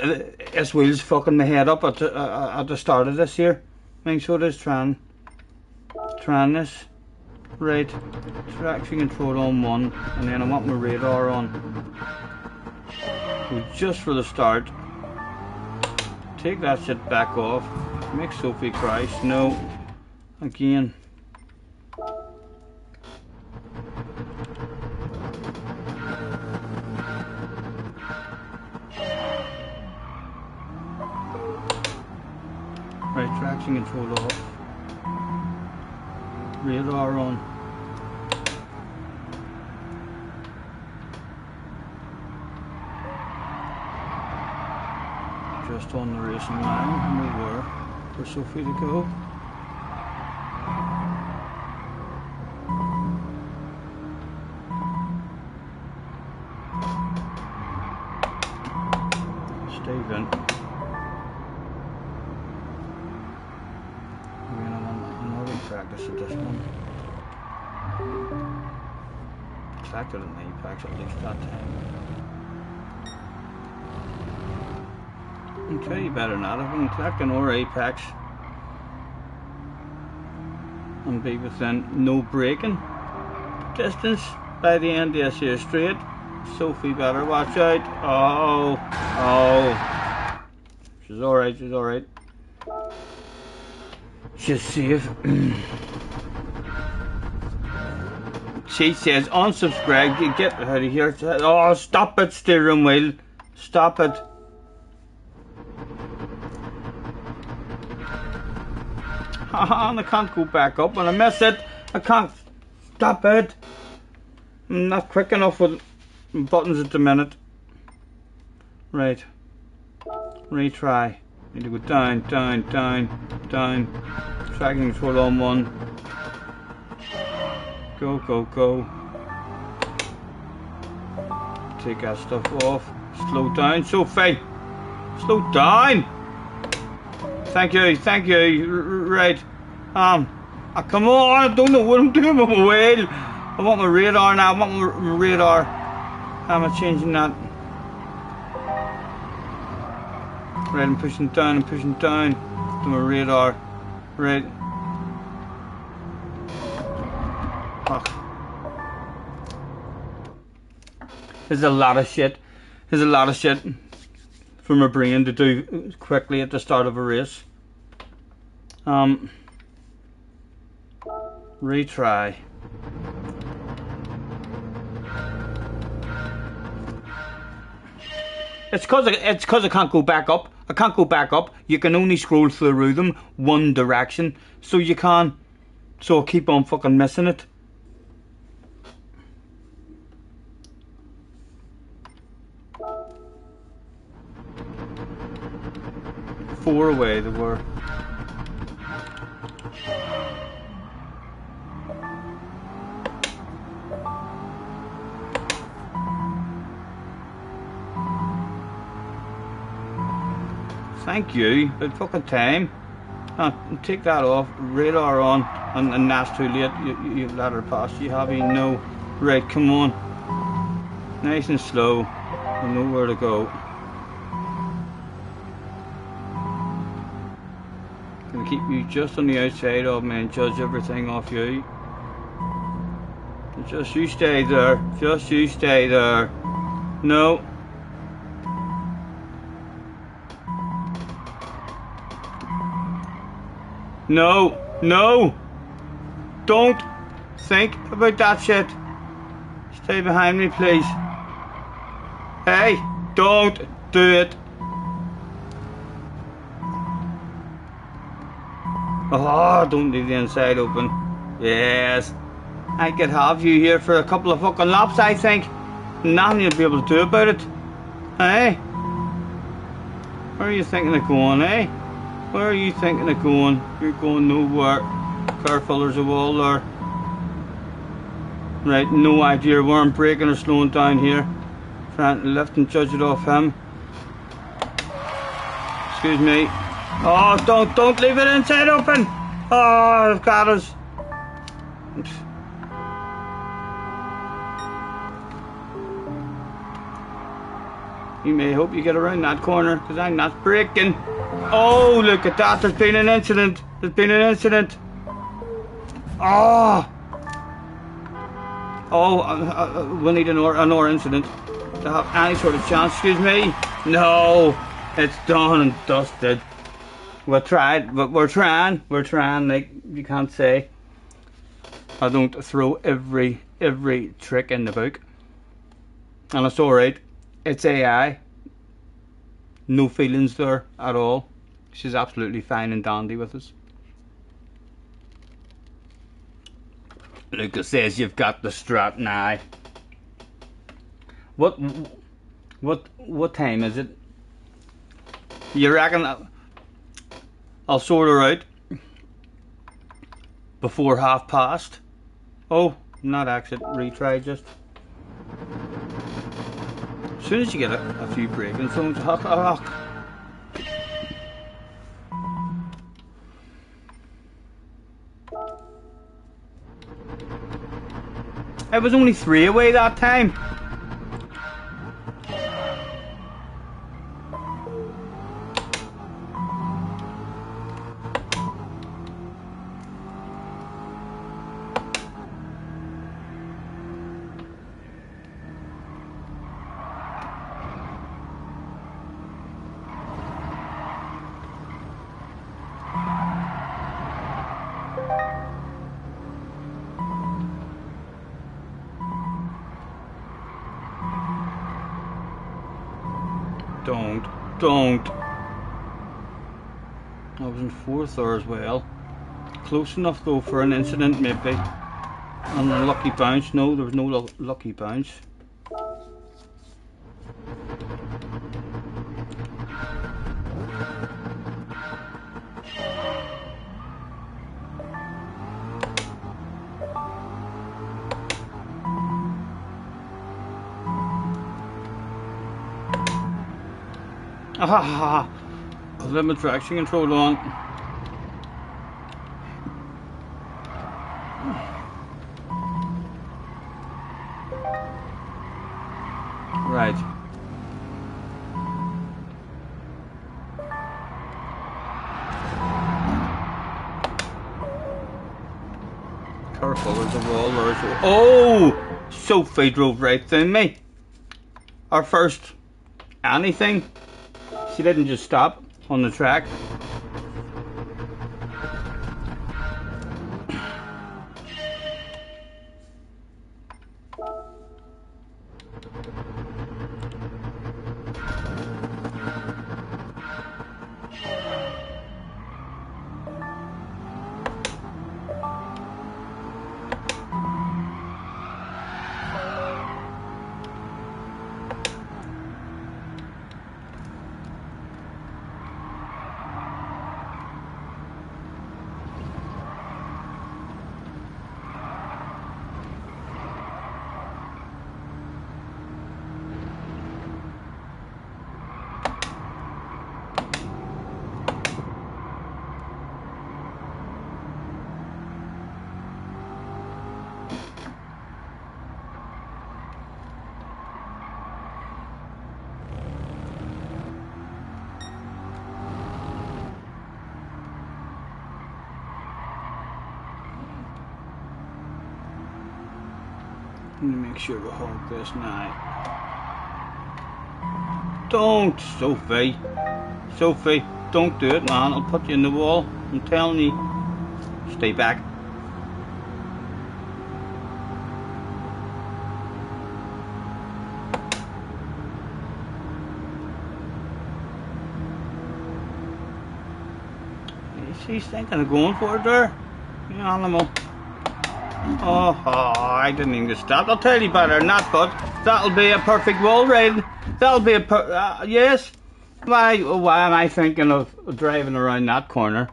This wheel's fucking my head up at the start of this here. Make sure it is trying this. Right, traction control on 1, and then I want my radar on. So just for the start. Take that shit back off. Make Sophie cry. No. Again. Right, traction control off. Radar on. Just on the racing line, and we were for Sophie to go. Stephen. I'm already practiced at this one. Exactly in the Apex at least that time. Okay, you better not have been collecting or Apex and be within no braking distance by the end of this here straight. Sophie better watch out. Oh. She's alright, she's alright. She's safe. She says unsubscribe, you get out of here. Oh, stop it, steering wheel. Stop it. And I can't go back up. When I miss it, I can't. Stop it. I'm not quick enough with buttons at the minute. Right. Retry. Need to go down, down, down, down. Traction control on 1. Go, go, go. Take that stuff off. Slow down, Sophie. Slow down. Thank you, thank you. Right. Come on, I don't know what I'm doing with my wheel. I want my radar now. I want my radar. How am I changing that? Right, I'm pushing down to my radar. Right. Fuck. There's a lot of shit. There's a lot of shit for my brain to do quickly at the start of a race. Retry. It's cause I can't go back up. I can't go back up. You can only scroll through them one direction, so you can't. So I keep on fucking missing it. Four away they were. Thank you. About fucking time. Take that off. Radar on. And that's too late. You let her pass you, have you? No. Right, come on. Nice and slow. I know where to go. Gonna keep you just on the outside of me and judge everything off you. Just you stay there. Just you stay there. No. No. No! Don't think about that shit. Stay behind me, please. Hey, don't do it. Oh, don't leave the inside open. Yes. I could have you here for a couple of fucking laps, I think. Nothing you'll be able to do about it. Hey? Where are you thinking of going, eh? Where are you thinking of going? You're going nowhere. Careful, there's a wall there. Right, no idea where I'm braking or slowing down here. Trying to lift and judge it off him. Excuse me. Oh, don't leave it inside open. Oh, I've got us. You may hope you get around that corner, because I'm not braking. Oh, look at that. There's been an incident. There's been an incident. Oh. Oh, we need another incident to have any sort of chance. Excuse me. No. It's done and dusted. We tried, but we're trying, like you can't say. I don't throw every trick in the book. And it's alright. It's AI. No feelings there at all. She's absolutely fine and dandy with us. Lucas says you've got the strap now. What time is it? You reckon I'll sort her out before past? Oh, not exit, retry just. As soon as you get a few braking zones, I was only 3 away that time. Don't. I was in 4th there as well. Close enough though for an incident maybe. And a lucky bounce. No, there was no lucky bounce. Ah, limit traction control on. Right. Careful, there's a wall there. Oh! Sophie drove right through me. Our first anything. She didn't just stop on the track. Let me make sure we hold this now. Don't, Sophie. Sophie, don't do it, man. I'll put you in the wall. I'm telling you. stay back. She's thinking of going for it there. The animal. Oh, I didn't even get stopped. I'll tell you better than that, but that'll be a perfect wall ride. That'll be a yes. Why am I thinking of driving around that corner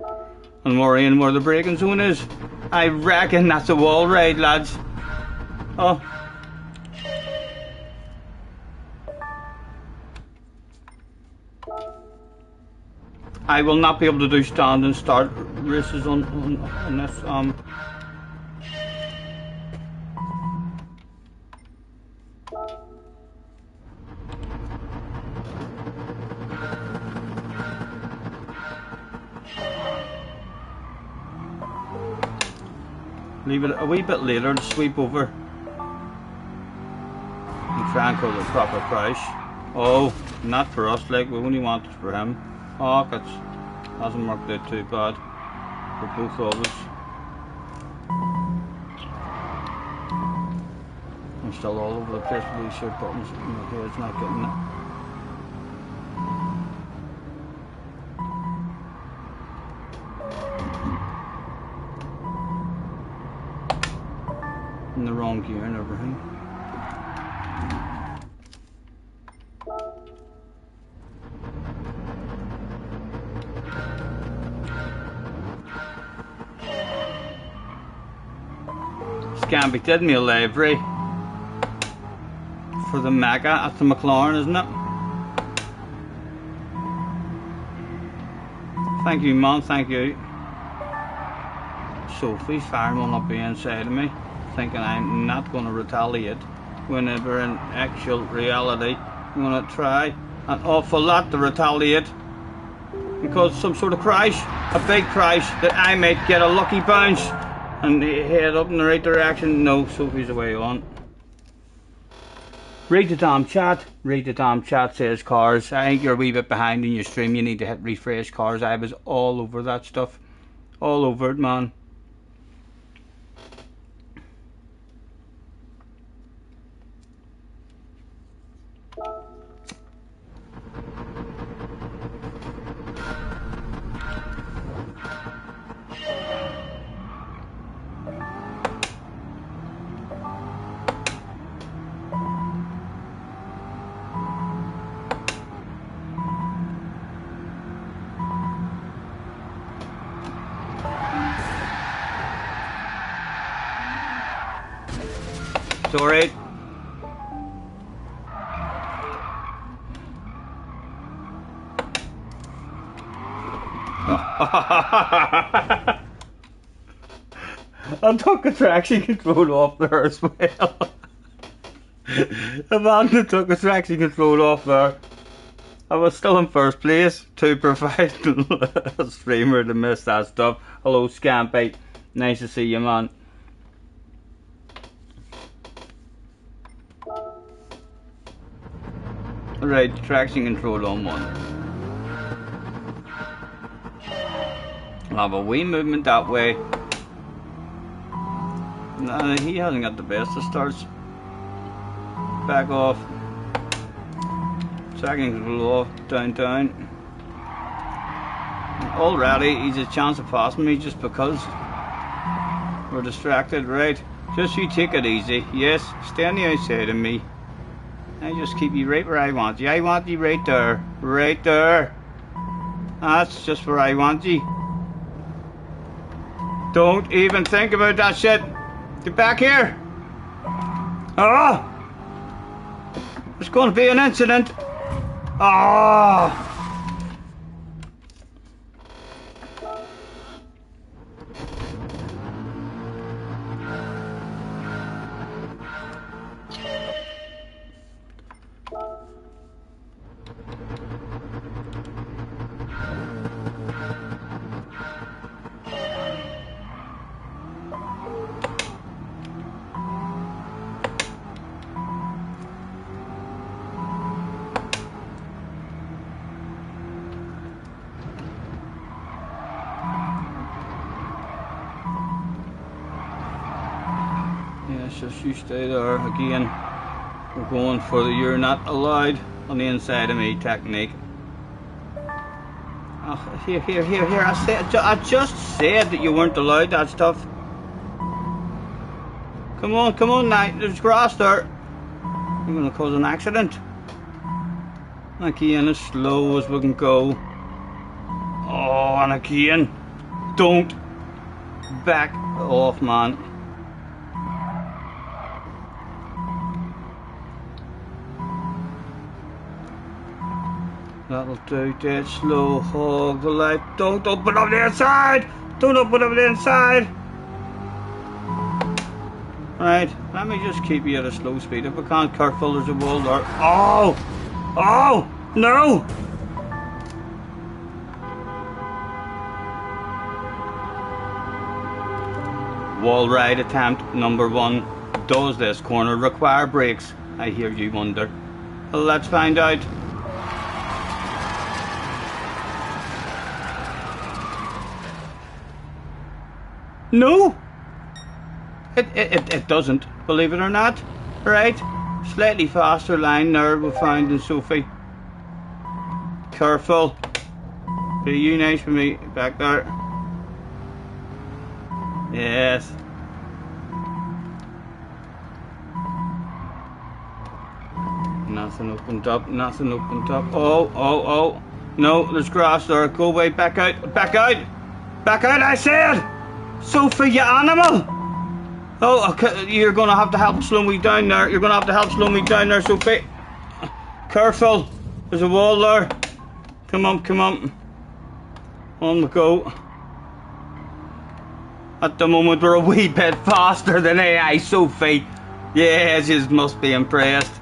and worrying where the braking zone is? I reckon that's a wall ride, lads. Oh. I will not be able to do stand and start races on this. Leave it a wee bit later to sweep over and try and cause a proper crash. Oh, not for us, like we only want it for him. Oh, it hasn't worked out too bad for both of us. I'm still all over the place with these short buttons. My head's not getting it. In the wrong gear and everything. Scamby did me a livery for the Mega at the McLaren, isn't it? Thank you, man, thank you. Sophie's firing one up the inside of me, thinking I'm not going to retaliate, whenever in actual reality I'm going to try an awful lot to retaliate because some sort of crash, a big crash, that I might get a lucky bounce and head up in the right direction. No, Sophie's away on. Read the damn chat. Read the damn chat, says Cars. I think you're a wee bit behind in your stream. You need to hit refresh, Cars. I was all over that stuff. All over it, man. Sorry. I took the traction control off there as well. Amanda took the traction control off there. I was still in first place. Too professional a streamer to miss that stuff. Hello, Scampy. Nice to see you, man. Right, traction control on one. I'll have a wee movement that way. Nah, he hasn't got the best of starts. Back off. Traction control off, down. Already he's a chance of passing me just because we're distracted, right? Just you take it easy. Yes, stay on the outside of me. I just keep you right where I want you. I want you right there. Right there. That's just where I want you. Don't even think about that shit. Get back here. Ah! There's going to be an incident. Ah! just you stay there. Again, we're going for the "you're not allowed on the inside of me" technique. Oh, here. I just said that you weren't allowed that stuff. Come on now. There's grass there. You're going to cause an accident. Again, as slow as we can go. Oh, and again, don't back off, man. That'll do. Dead slow. Hog the light. Don't open up the inside. Don't open up the inside. Right, let me just keep you at a slow speed. If I can't, careful, there's a wall there. Oh, no. Wall ride attempt number 1. Does this corner require brakes? I hear you wonder. Well, let's find out. No, it doesn't, believe it or not. Right, slightly faster line there we found in Sophie. Careful. Be you nice with me back there. Yes. Nothing opened up, nothing opened up. Oh. No, there's grass there. Go away, back out, I said! Sophie, you animal! Oh, okay, you're gonna have to help slow me down there. Sophie. Careful, there's a wall there. Come on. On we go. At the moment we're a wee bit faster than AI, Sophie. Yes, you must be impressed.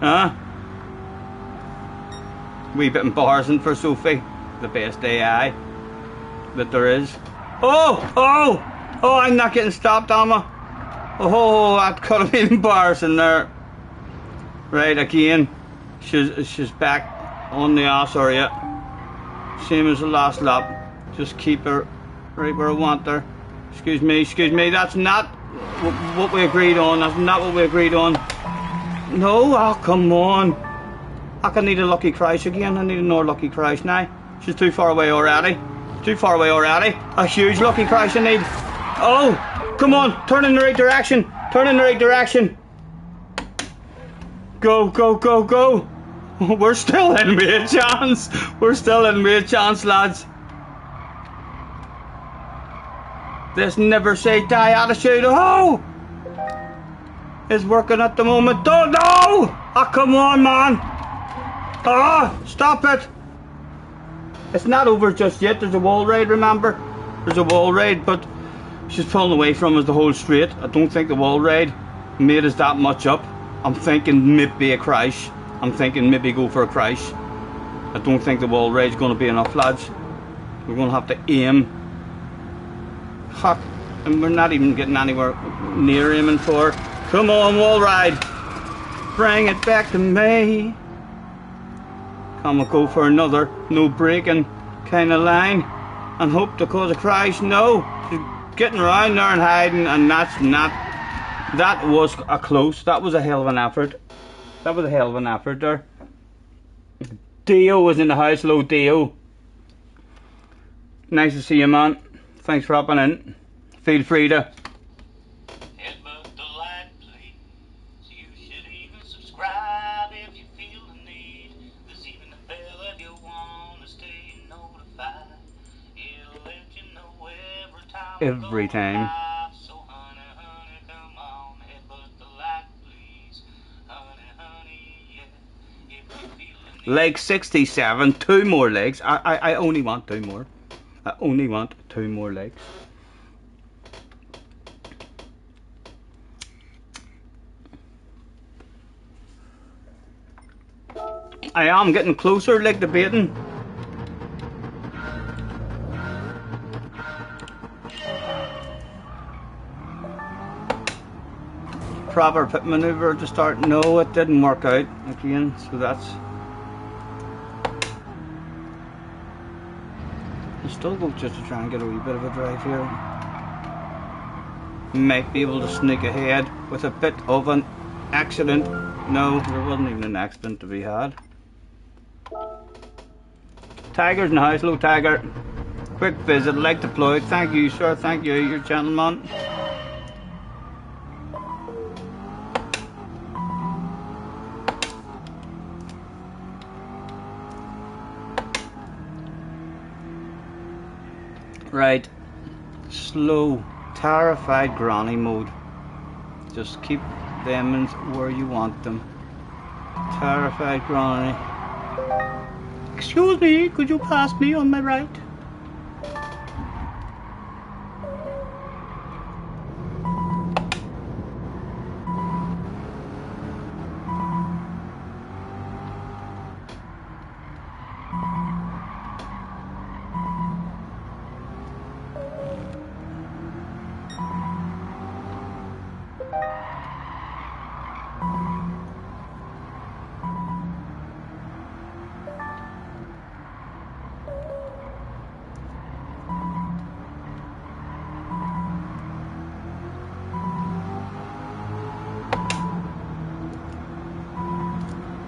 Huh? Wee bit embarrassing for Sophie. The best AI that there is. Oh, I'm not getting stopped, am I? Oh, that could have been embarrassing there. Right, again, she's back on the ass area. Same as the last lap. Just keep her right where I want her. Excuse me, that's not what we agreed on. No, oh, come on. I need a lucky crash again. I need another lucky crash now. She's too far away already. A huge lucky crash I need. Oh, come on. Turn in the right direction. Go. We're still in with a chance. Lads. This never say die attitude. Oh! Is working at the moment. Oh, no! Oh, come on, man. Oh, stop it. It's not over just yet. There's a wall ride, remember? But she's pulling away from us the whole straight. I don't think the wall ride made us that much up. I'm thinking maybe a crash. Go for a crash. I don't think the wall ride's going to be enough, lads. We're going to have to aim. Fuck. And we're not even getting anywhere near aiming for. Come on, wall ride. Bring it back to me. Come on, go for another no braking kind of line and hope to cause a crash. No, she's getting around there and hiding, and that's not. That was a close. That was a hell of an effort. There. Dio was in the house. Hello, Dio. Nice to see you, man. Thanks for hopping in. Feel free to. Every time. Leg 67, 2 more legs. I only want 2 more. I only want 2 more legs. I am getting closer, like debating. Proper pit maneuver to start. No, it didn't work out again, so that's. I still go just to try and get a wee bit of a drive here. might be able to sneak ahead with a bit of an accident. No, there wasn't even an accident to be had. Tiger's in the house. Hello, Tiger. Quick visit, like deployed. Thank you, sir. Thank you, you're a gentleman. Right, slow, terrified granny mode. Just keep them in where you want them. Terrified granny. Excuse me, could you pass me on my right?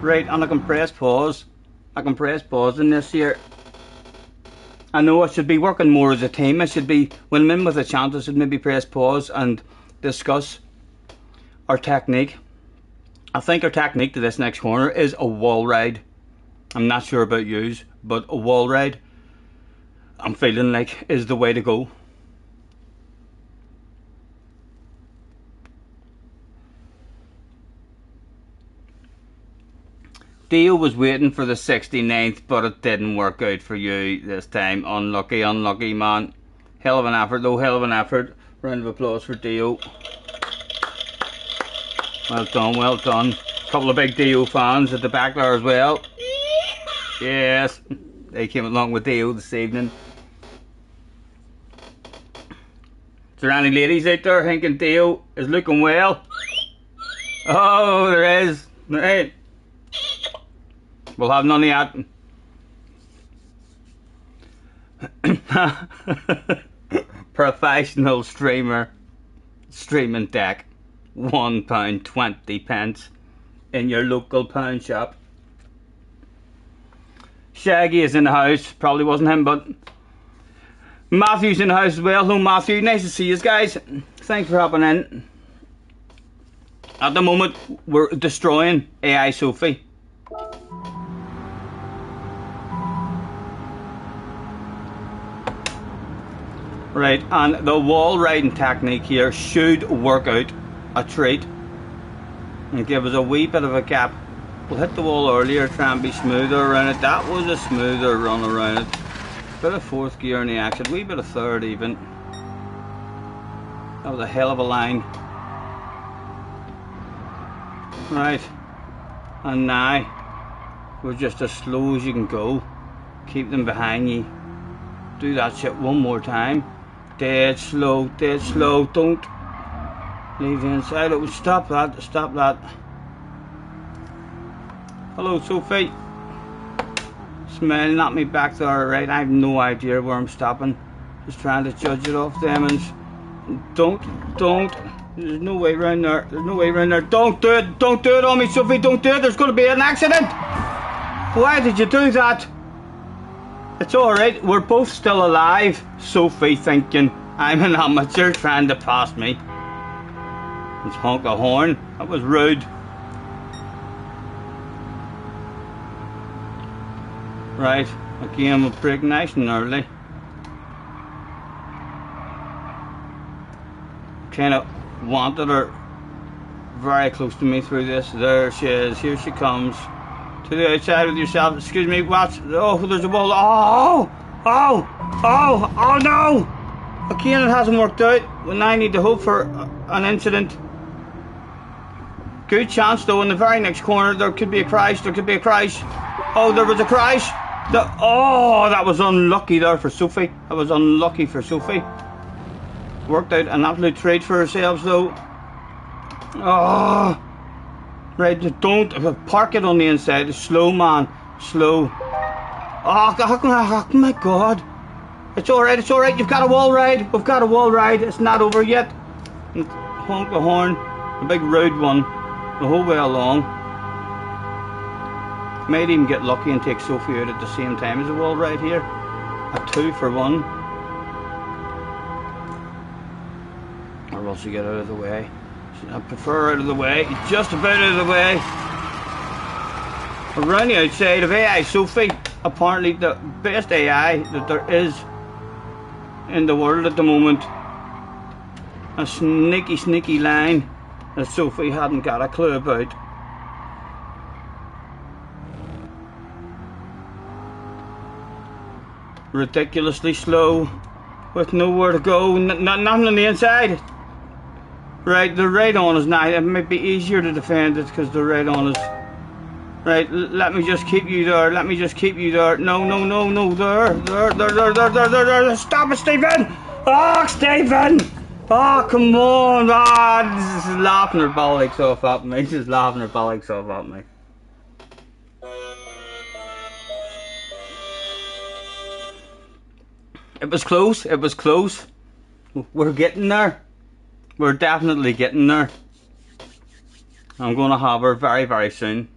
Right, and I can press pause. I can press pause in this here. I know I should be working more as a team. I should be, when I'm in with a chance, I should maybe press pause and discuss our technique. I think our technique to this next corner is a wall ride. I'm not sure about yous, but a wall ride, I'm feeling like, is the way to go. Dio was waiting for the 69th, but it didn't work out for you this time. Unlucky, unlucky, man. Hell of an effort though, hell of an effort. Round of applause for Dio. Well done, well done. Couple of big Dio fans at the back there as well. Yes, they came along with Dio this evening. Is there any ladies out there thinking Dio is looking well? Oh, there is. Right. We'll have none of that. Professional streamer streaming deck, £1.20 in your local pound shop. Shaggy is in the house. Probably wasn't him, but Matthew's in the house as well. Hello, Matthew. Nice to see you guys. Thanks for hopping in. At the moment, we're destroying AI Sophie. Right, and the wall riding technique here should work out a treat and give us a wee bit of a gap. We'll hit the wall earlier, try and be smoother around it. That was a smoother run around it. Bit of fourth gear in the action, wee bit of third even. That was a hell of a line. Right, and now we're just as slow as you can go. Keep them behind you. Do that shit one more time. Dead slow, don't leave the inside. Oh, stop that, stop that. Hello, Sophie. Smiling at me back there, right? I have no idea where I'm stopping. Just trying to judge it off them and don't. There's no way around there. There's no way around there. Don't do it on me, Sophie. Don't do it. There's going to be an accident. Why did you do that? It's alright, we're both still alive. Sophie thinking I'm an amateur trying to pass me. Let's honk a horn. That was rude. Right, again with brake nice and early. Kinda wanted her very close to me through this. There she is, here she comes. To the outside with yourself. Excuse me, watch. Oh, there's a wall. Oh no! Again, it hasn't worked out. Well, now I need to hope for an incident. Good chance though, in the very next corner there could be a crash. Oh, there was a crash. Oh, that was unlucky there for Sophie. That was unlucky for Sophie. Worked out an absolute treat for ourselves though. Oh. Right, don't park it on the inside. Slow, man, slow. Oh my God! It's all right. You've got a wall ride. We've got a wall ride. It's not over yet. and honk the horn, a big round one, the whole way along. Might even get lucky and take Sophie out at the same time as the wall right here. A 2 for 1. Or else you get out of the way. I prefer out of the way, just about out of the way. Around the outside of AI Sophie, apparently the best AI that there is in the world at the moment. A sneaky line that Sophie hadn't got a clue about. Ridiculously slow, with nowhere to go, nothing on the inside. Right, the right on is now. It might be easier to defend it because the right on is. Right, let me just keep you there. Let me just keep you there. No. There. Stop it, Stephen! Oh, Stephen! Oh, come on! Ah, this is laughing her bollocks off at me. She's laughing her bollocks off at me. It was close. It was close. We're getting there. We're definitely getting there. I'm going to have her very, very soon.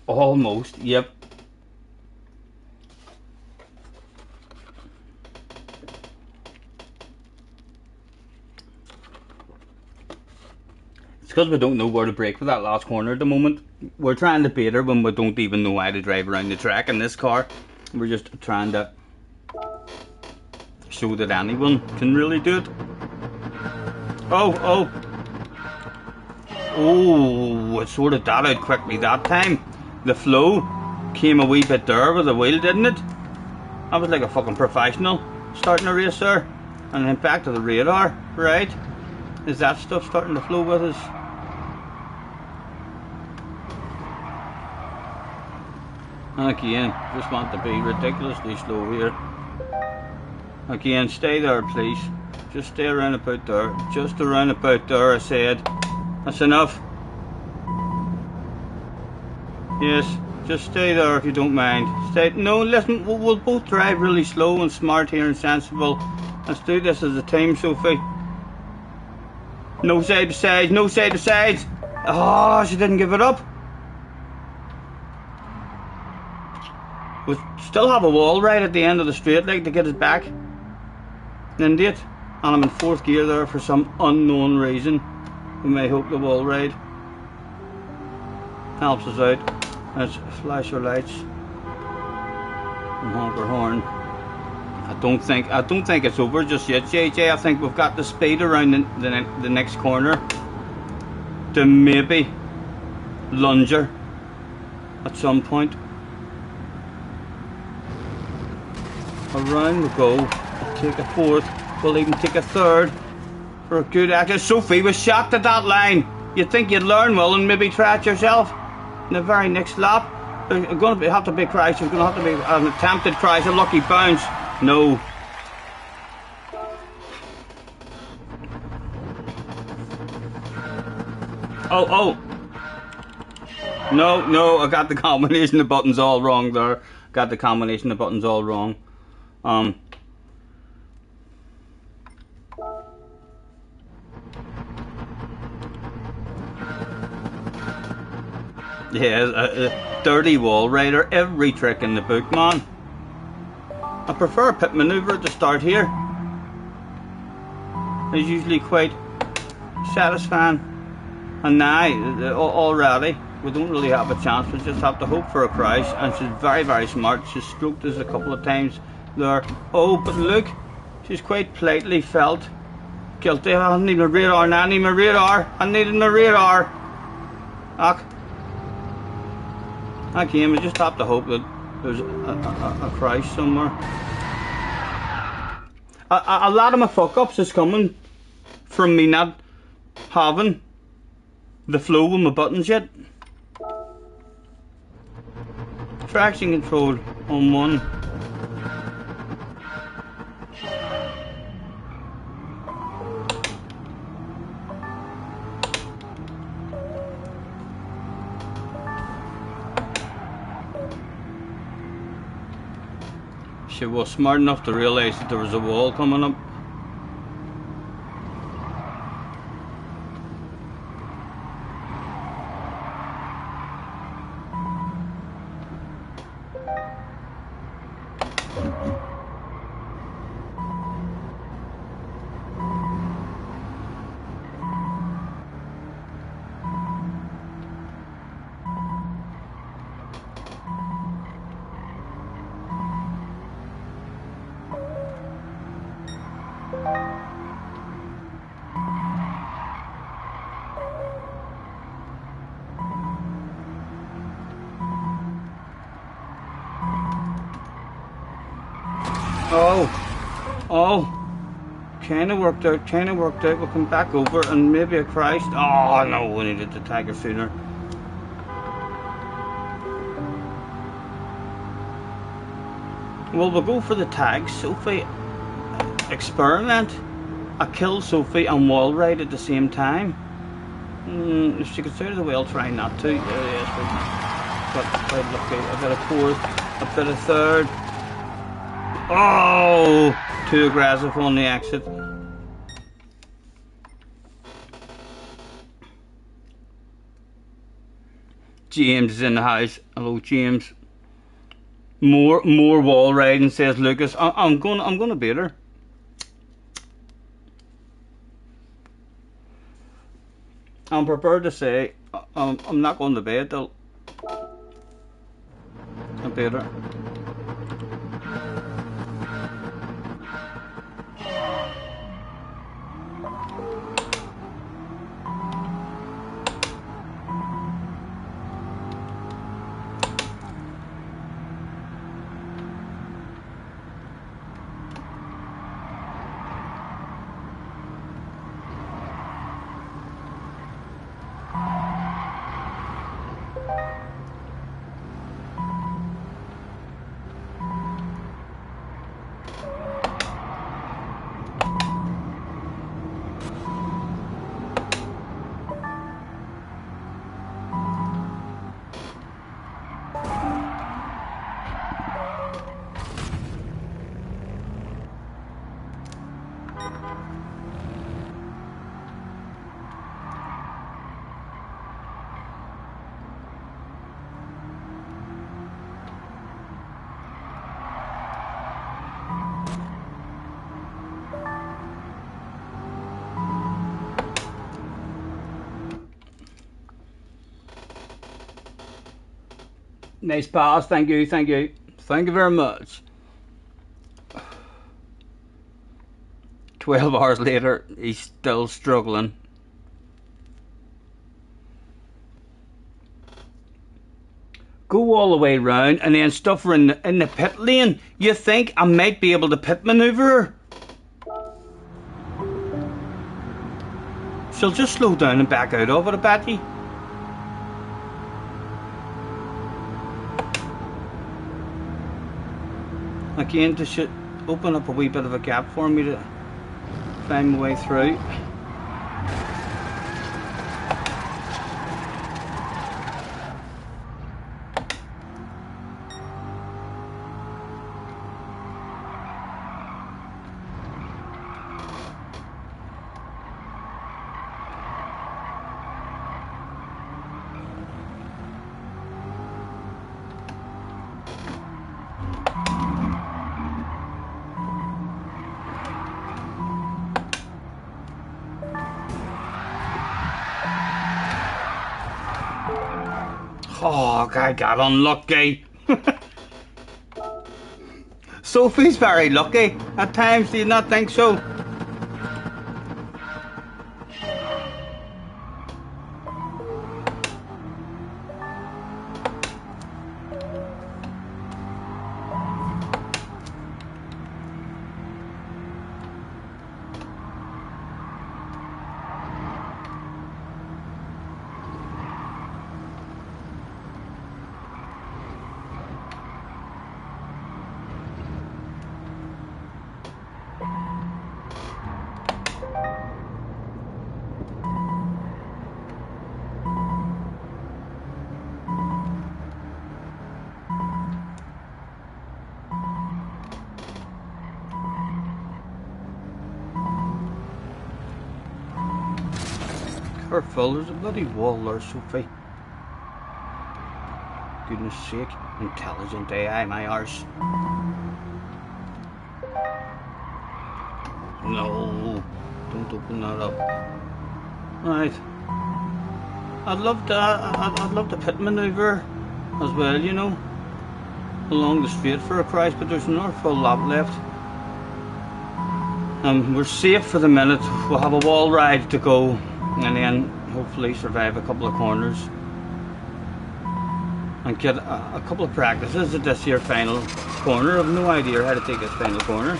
Almost, yep. It's because we don't know where to brake for that last corner at the moment. We're trying to beat her when we don't even know how to drive around the track in this car. We're just trying to show that anyone can really do it. Oh, it sorted that out quickly that time. The flow came a wee bit there with the wheel, didn't it? That was like a fucking professional starting a race there. And then back to the radar, right? Is that stuff starting to flow with us? And again, just want to be ridiculously slow here. Again, stay there please. Just stay around about there. Just around about there, I said. That's enough. Yes, just stay there if you don't mind. Stay. No, listen, we'll both drive really slow and smart here and sensible. Let's do this as a team, Sophie. No side to side, no side to sides. Oh, she didn't give it up. We still have a wall right at the end of the straight leg to get us back. Indeed. And I'm in 4th gear there for some unknown reason. We may hope the wall ride helps us out. Let's flash our lights and honk our horn. I don't think it's over just yet, JJ. I think we've got the speed around the next corner to maybe lunge her at some point. Around we go. We'll take a 4th. We'll even take a 3rd for a good action. Sophie was shocked at that line. You'd think you'd learn well and maybe try it yourself. In the very next lap, there's going to have to be a crash. There's going to have to be an attempted crash, a lucky bounce. No. Oh. No, I got the combination of buttons all wrong there. Got the combination of buttons all wrong. Yeah, a dirty wall rider, every trick in the book, man. I prefer a pit manoeuvre at the start here. It's usually quite satisfying. And now, already, we don't really have a chance. We just have to hope for a crash. And she's very, very smart. She's stroked us a couple of times there. Oh, but look, she's quite politely felt guilty. I need my radar now. I need my radar. I needed my radar. Again, we just have to hope that there's a crash somewhere. A lot of my fuck-ups is coming from me not having the flow with my buttons yet. Traction control on 1. She was smart enough to realise that there was a wall coming up. Oh, kinda worked out, we'll come back over and maybe I crashed. Oh no, we needed the tiger sooner. Well, we'll go for the tag. Sophie, experiment. I kill Sophie and wall ride at the same time. If she gets out of the way, I'll try not to. Yes, but quite lucky. A bit of fourth, a bit of third. Oh, too aggressive on the exit. James is in the house. Hello, James. More wall riding, says Lucas. I'm gonna beat her. I'm prepared to say I'm not going to bed till I beat her. Nice pass, thank you very much. 12 hours later, he's still struggling. Go all the way round and then stuff her in the pit lane. You think I might be able to pit manoeuvre her? She'll just slow down and back out of it, I bet you. Again, this should open up a wee bit of a gap for me to find my way through. Oh, I got unlucky. Sophie's very lucky at times, do you not think so? Careful, there's a bloody wall there, Sophie. Goodness sake, intelligent AI, my arse. No, don't open that up. Right. I'd love the pit maneuver as well, you know, along the straight for a price, but there's another full lap left. We're safe for the minute. We'll have a wall ride to go, and then hopefully survive a couple of corners and get a couple of practices at this here final corner. I've no idea how to take this final corner.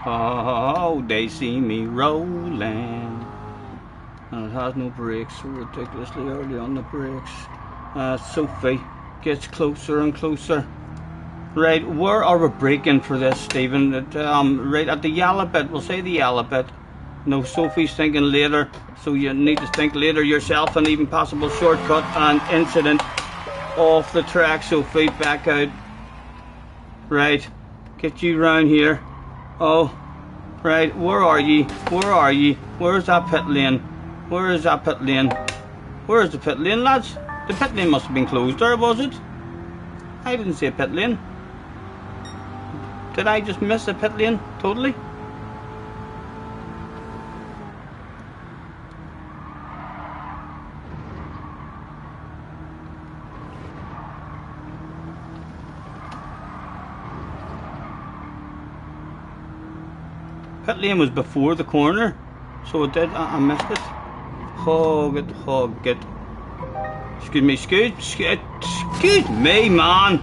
Oh, they see me rolling, and it has no brakes, so ridiculously early on the brakes. Sophie gets closer and closer. Right, where are we braking for this, Stephen? Right at the yellow bit, we'll say the yellow bit. No, Sophie's thinking later, so you need to think later yourself, and even possible shortcut and incident off the track. Sophie, back out. Right, get you round here. Oh, right, where are ye? Where are ye? Where's that pit lane? Where is that pit lane? Where is the pit lane, lads? The pit lane must have been closed there, was it? I didn't see a pit lane. Did I just miss a pit lane totally? Pit lane was before the corner, so it did. I missed it. Hog it. Excuse me, man.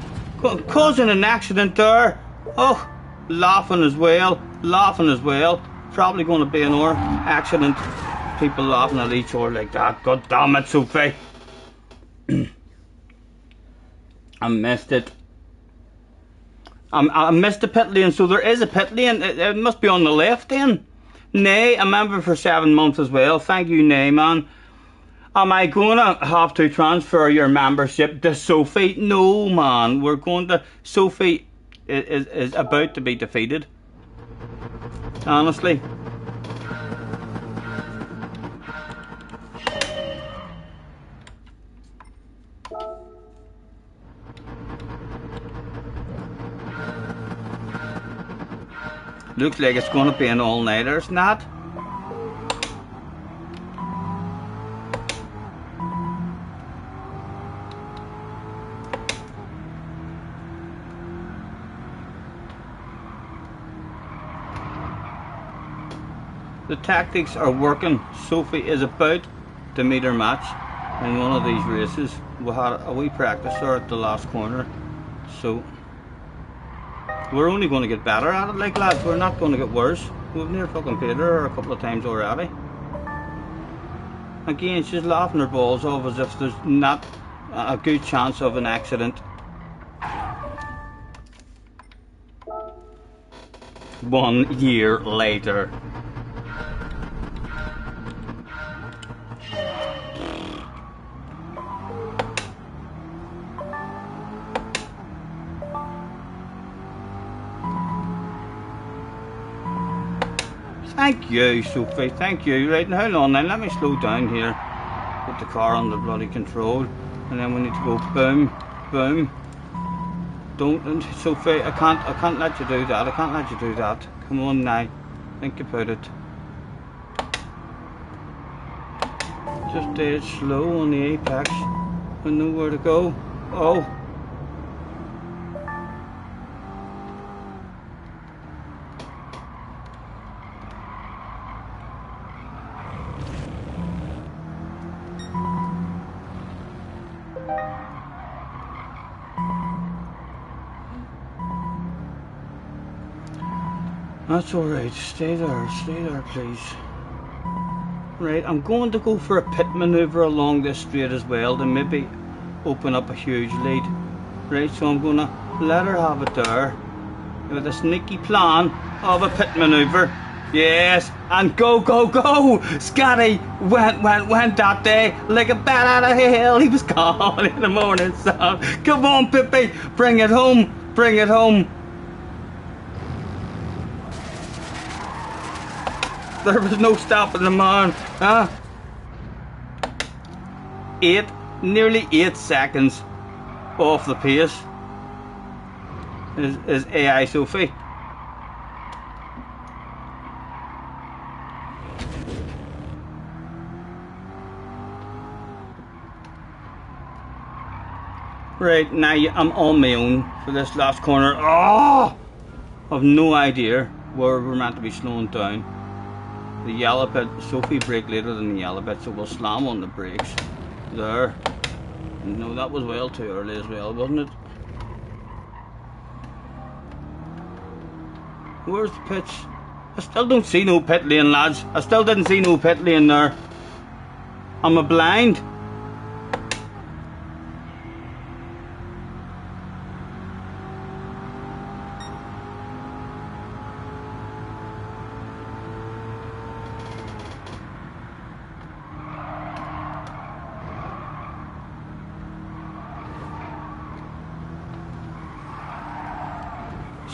Causing an accident there. Oh, laughing as well. Probably going to be another accident. People laughing at each other like that. God damn it, Sophie. I missed it. I missed the pit lane, so there is a pit lane. It must be on the left then. Nay, a member for 7 months as well. Thank you, Nay, man. Am I going to have to transfer your membership to Sophie? No, man. We're going to... Sophie is about to be defeated. Honestly. Looks like it's going to be an all-nighter, it's not? The tactics are working. Sophie is about to meet her match in one of these races. We had a wee practice there at the last corner, so we're only going to get better at it, like, lads. We're not going to get worse. We've near fucking paid her a couple of times already. Again, she's laughing her balls off as if there's not a good chance of an accident. 1 year later. Thank you, Sophie, thank you. Right, now hold on then, let me slow down here. Put the car under bloody control. And then we need to go boom, boom. Don't, Sophie, I can't let you do that. I can't let you do that. Come on now, think about it. Just stay slow on the apex. I know where to go. Oh. That's alright, stay there please. Right, I'm going to go for a pit manoeuvre along this straight as well to maybe open up a huge lead. Right, so I'm going to let her have it there with a sneaky plan of a pit manoeuvre. Yes, and go, go, go! Scotty went that day like a bat out of hell. He was gone in the morning sun. Come on, Pippi, bring it home, bring it home. There was no stopping the man, huh? Nearly 8 seconds off the pace is AI Sophie. Right, now I'm on my own for this last corner. Oh! I've no idea where we're meant to be slowing down. The yellow bit, Sophie brake later than the yellow bit, so we'll slam on the brakes. There. No, that was well too early as well, wasn't it? Where's the pitch? I still don't see no pit lane, lads. I still didn't see no pit lane there. Am I blind?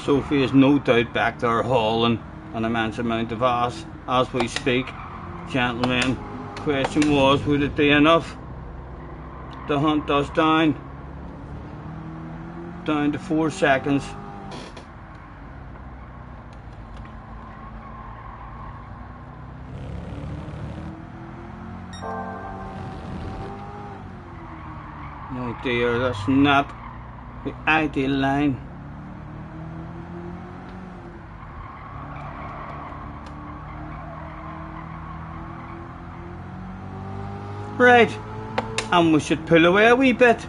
Sophie is no doubt back there hauling an immense amount of ass as we speak. Gentlemen, question was, would it be enough to hunt us down to 4 seconds? Oh dear, that's not the ideal line. Right, and we should pull away a wee bit.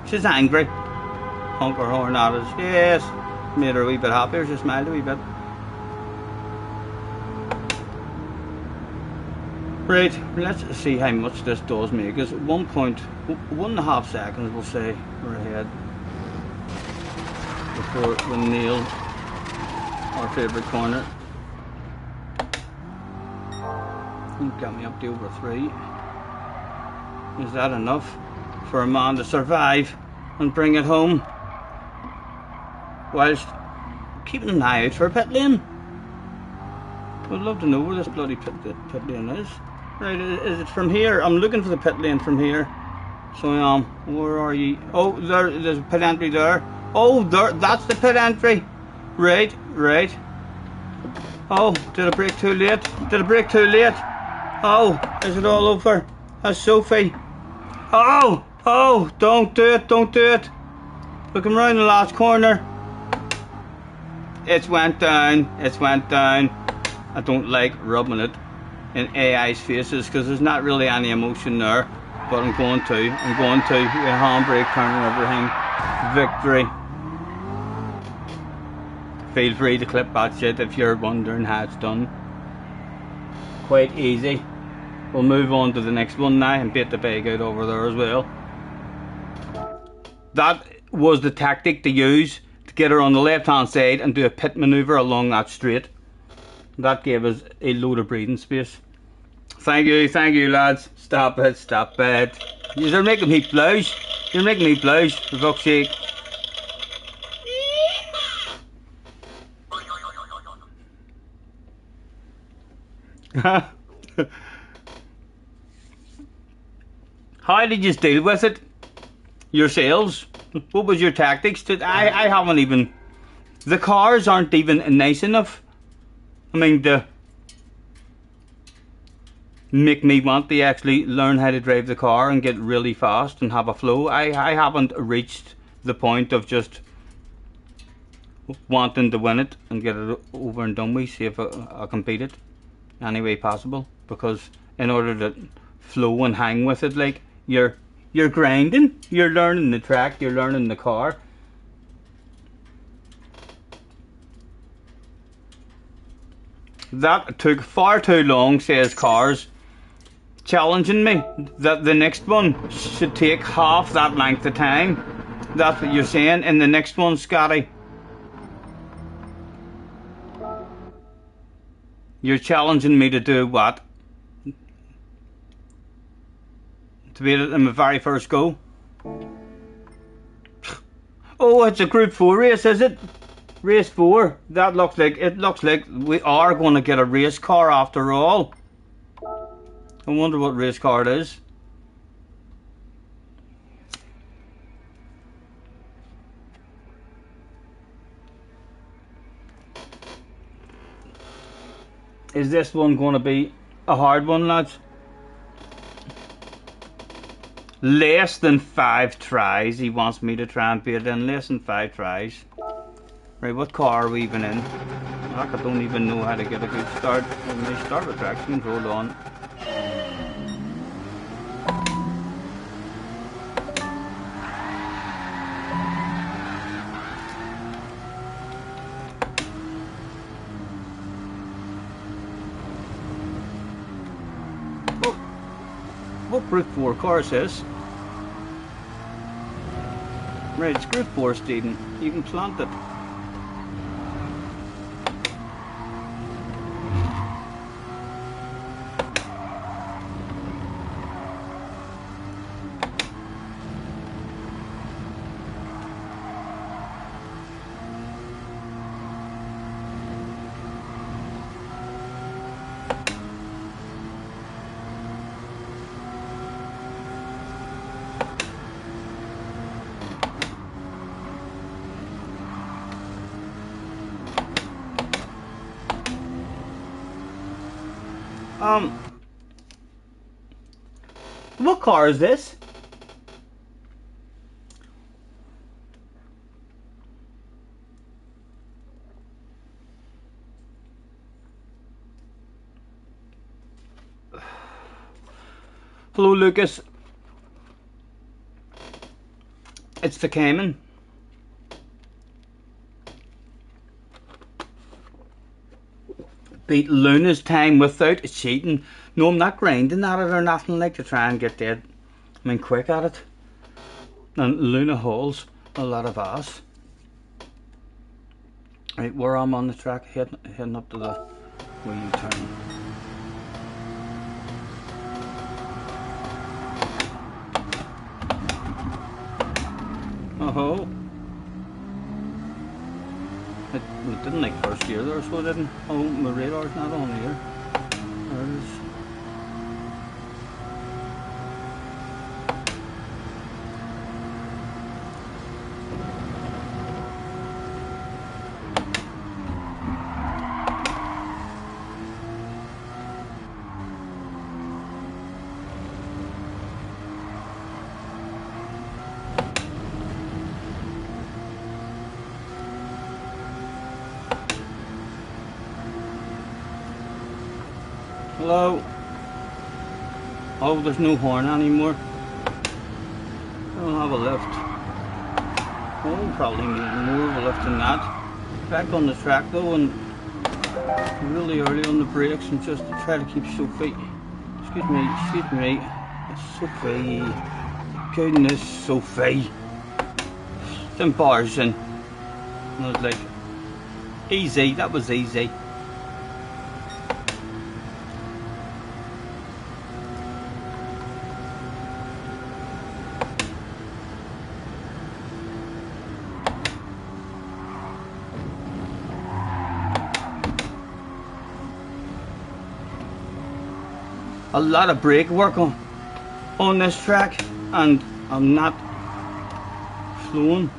She's angry. Honk her horn at us. Yes, made her a wee bit happier. She smiled a wee bit. Right, let's see how much this does make us. 1.5 seconds, we'll say, we're ahead before we nail our favourite corner. Got me up to over 3. Is that enough for a man to survive and bring it home whilst keeping an eye out for a pit lane? I'd love to know where this bloody pit lane is. Right, is it from here? I'm looking for the pit lane from here. So where are you? Oh, there's a pit entry there. Oh, that's the pit entry. Right. Oh, did I brake too late? Did I brake too late? Oh, is it all over? That's Sophie. Oh, don't do it. Looking round the last corner. It went down. I don't like rubbing it in AI's faces because there's not really any emotion there. But I'm going to. With handbrake, turn and everything. Victory. Feel free to clip that shit if you're wondering how it's done. Quite easy. We'll move on to the next one now and bait the bag out over there as well. That was the tactic to use to get her on the left hand side and do a pit manoeuvre along that straight. That gave us a load of breathing space. Thank you lads. Stop it. You're making me blush. For fuck's sake. How did you deal with it yourselves? What was your tactics? I haven't even... The cars aren't even nice enough. I mean, to make me want to actually learn how to drive the car and get really fast and have a flow. I haven't reached the point of just wanting to win it and get it over and done with, see if I can beat it any way possible. Because in order to flow and hang with it, like, you're grinding, you're learning the track, you're learning the car. That took far too long, says Cars, challenging me that the next one should take half that length of time. That's what you're saying in the next one, Scotty. You're challenging me to do what? To beat it in my very first go? Oh, it's a Group 4 race, is it? Race 4. That looks like, it looks like we are going to get a race car after all. I wonder what race car it is. Is this one going to be a hard one, lads? Less than 5 tries. He wants me to try and beat it in less than 5 tries. Right, what car are we even in? I don't even know how to get a good start. When they start with traction, hold on. What Group 4 car is this? Right, it's Group 4, Stephen. You can plant it. What car is this? Hello, Lucas. It's the Cayman. Beat Luna's time without cheating. No, I'm not grinding at it or nothing like to try and get dead. I mean, quick at it. And Luna hauls a lot of ass. Right, where I'm on the track, heading up to the where you turn. Oh, it didn't like first gear there, so it didn't. Oh, my radar's not on here. There it is. Hello? Oh, there's no horn anymore. I don't have a lift. Oh, probably need more of a lift than that. Back on the track though, and really early on the brakes, and just to try to keep Sophie. Excuse me. It's Sophie. Goodness, Sophie. It's embarrassing. I was like, easy, that was easy. A lot of brake work on this track, and I'm not flowing.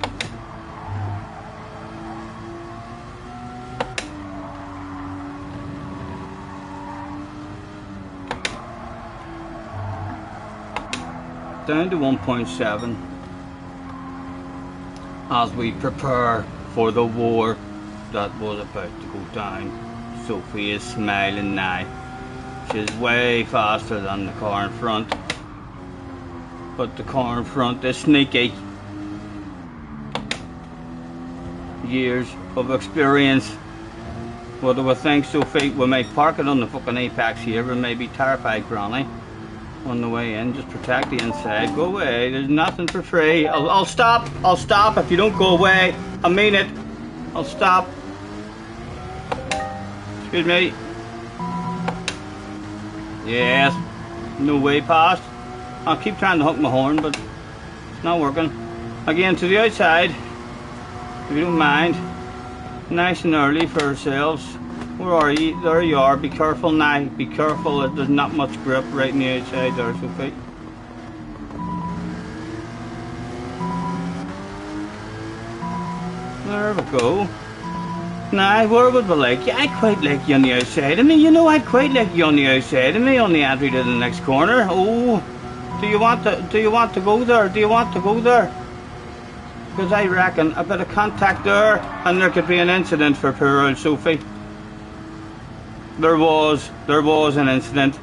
Down to 1.7 as we prepare for the war that was about to go down. Sophie is smiling now. She's way faster than the car in front, but the car in front is sneaky. Years of experience. What do I think, Sophie? We may park it on the fucking apex here. We may be terrified granny on the way in. Just protect the inside. Go away. There's nothing for free. I'll stop. I'll stop if you don't go away. I mean it. I'll stop. Excuse me. Yes, no way past. I'll keep trying to hook my horn, but it's not working. Again, to the outside, if you don't mind. Nice and early for ourselves. Where are you? There you are. Be careful now. Be careful. There's not much grip right on the outside there, Sophie. There we go. Now, where would we like you? I quite like you on the outside of me. You know, I'd quite like you on the outside of me on the entry to the next corner. Oh, do you want to go there? Do you want to go there? Because I reckon a bit of contact there, and there could be an incident for poor old Sophie. There was an incident.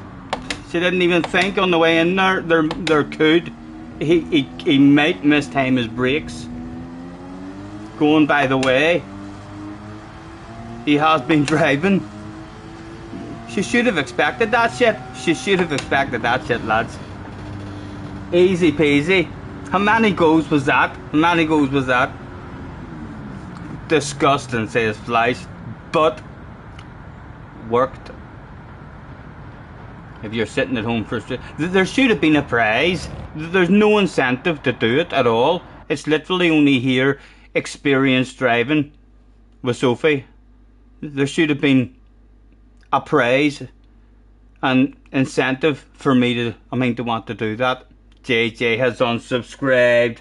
She didn't even think on the way in there. There could. He might mistime his brakes. Going by the way he has been driving. She should have expected that shit. She should have expected that shit, lads. Easy peasy. How many goes was that? How many goes was that? Disgusting, says Flies. But worked. If you're sitting at home frustrated, there should have been a prize. There's no incentive to do it at all. It's literally only here experience driving with Sophie. There should have been a prize and incentive for me to want to do that. JJ has unsubscribed.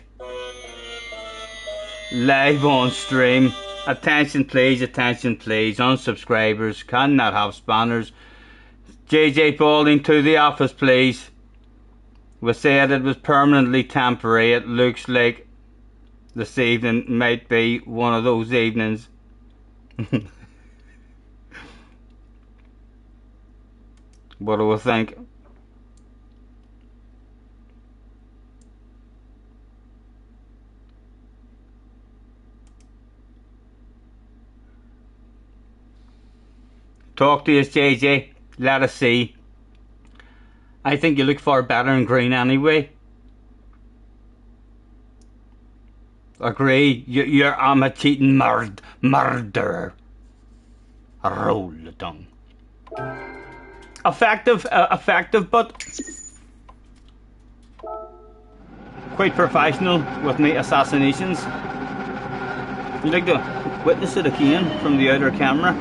Live on stream. Attention please, unsubscribers cannot have spanners. JJ Balding to the office please. We said it was permanently temporary. It looks like this evening might be one of those evenings. What do we think? Talk to us, JJ. Let us see. I think you look far better in green anyway. Agree. I'm a cheating murderer. Roll the tongue. Effective, but quite professional with my assassinations. You'd like to witness it again from the outer camera.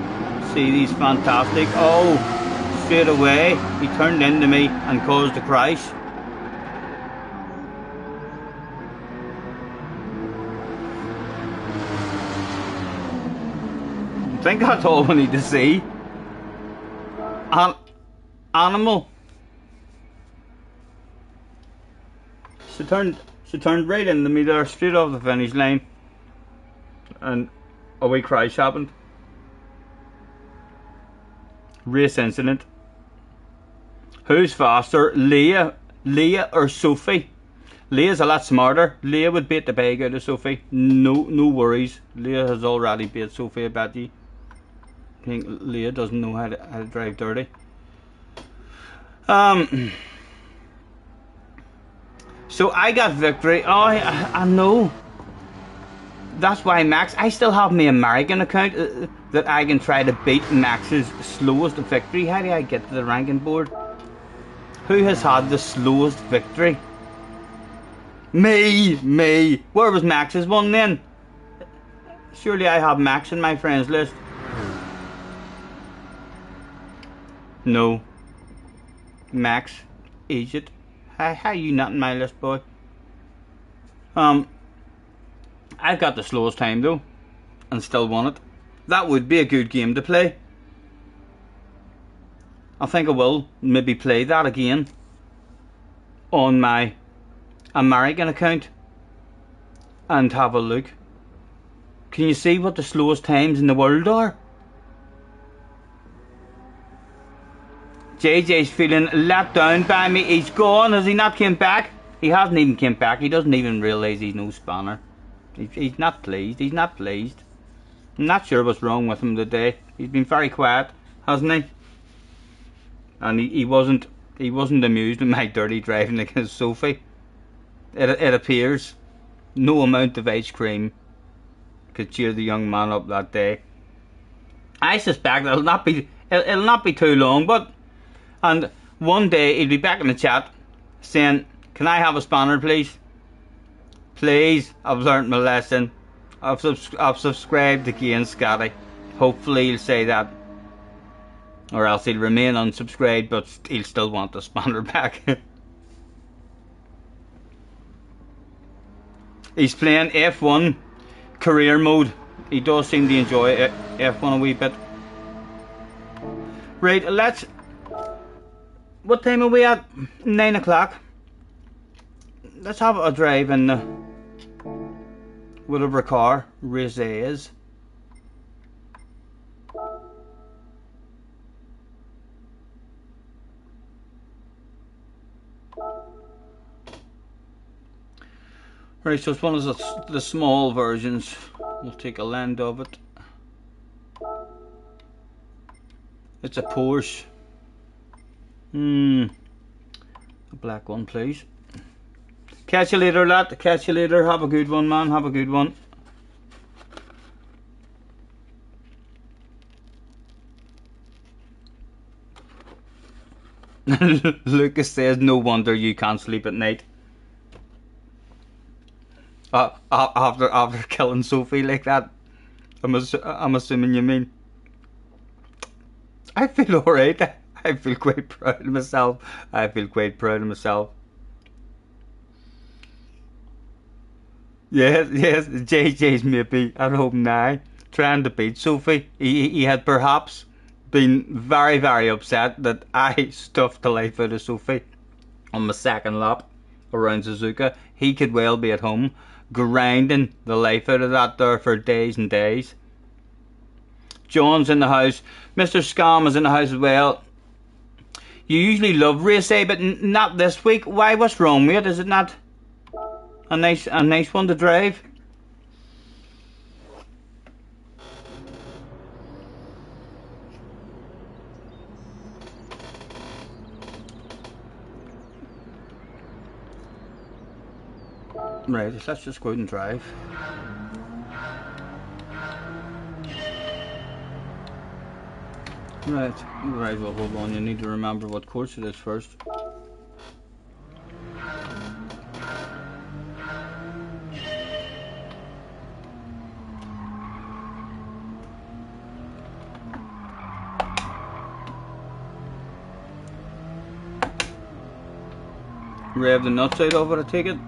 See these fantastic. Oh, straight away he turned into me and caused a crash. I think that's all we need to see. Animal. She turned right into me there, straight off the finish line, and a wee crash happened. Race incident. Who's faster, Leah or Sophie? Leah's a lot smarter. Leah would beat the bag out of Sophie. No worries. Leah has already beat Sophie, I bet you. I think Leah doesn't know how to drive dirty. So I got victory. Oh, I know. That's why Max. I still have my American account that I can try to beat Max's slowest victory. How do I get to the ranking board? Who has had the slowest victory? Me. Where was Max's one then? Surely I have Max in my friends list. No. Max, Egypt. How you not in my list, boy? I've got the slowest time though, and still won it. That would be a good game to play. I think I will maybe play that again on my American account and have a look. Can you see what the slowest times in the world are? JJ's feeling let down by me. He's gone. Has he not came back? He hasn't even came back. He doesn't even realise he's no spanner. He's not pleased. He's not pleased. I'm not sure what's wrong with him today. He's been very quiet, hasn't he? And he wasn't amused with my dirty driving against Sophie. It appears no amount of ice cream could cheer the young man up that day. I suspect it'll not be too long, and one day he'll be back in the chat saying, can I have a spanner please? Please, I've learnt my lesson. I've subscribed again, Scotty. Hopefully he'll say that. Or else he'll remain unsubscribed, but he'll still want the spanner back. He's playing F1 career mode. He does seem to enjoy F1 a wee bit. Right, let's... What time are we at? 9 o'clock. Let's have a drive in the... whatever car race A is. Right, so it's one of the small versions. We'll take a land of it. It's a Porsche. A black one, please. Catch you later, lad. Catch you later. Have a good one, man. Have a good one. Lucas says, no wonder you can't sleep at night. After killing Sophie like that, I'm assuming you mean. I feel alright. I feel quite proud of myself. Yes, JJ's maybe at home now, trying to beat Sophie. He had perhaps been very, very upset that I stuffed the life out of Sophie on my second lap around Suzuka. He could well be at home, grinding the life out of that there for days and days. John's in the house. Mr. Scam is in the house as well. You usually love race A, but not this week. Why? What's wrong with it? Is it not a nice one to drive? Right, let's just go out and drive. Right, well, hold on, you need to remember what course it is first. Rev the nuts out of it, I take it.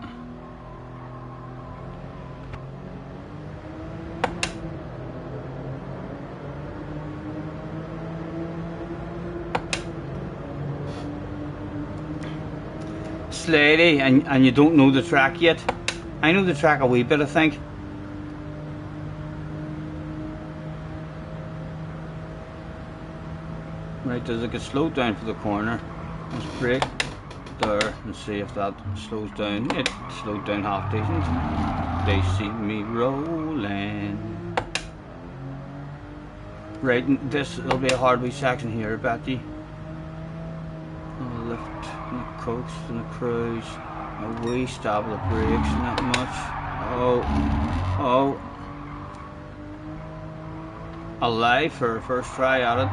Lady, and you don't know the track yet. I know the track a wee bit, I think. Right, does it get slowed down for the corner? Let's brake there and see if that slows down. It slowed down half decent. They see me rolling. Right, this will be a hard wee section here, Betty. Lift and a coast and a cruise, a wee stab of the brakes, not much. Oh, alive for a first try at it.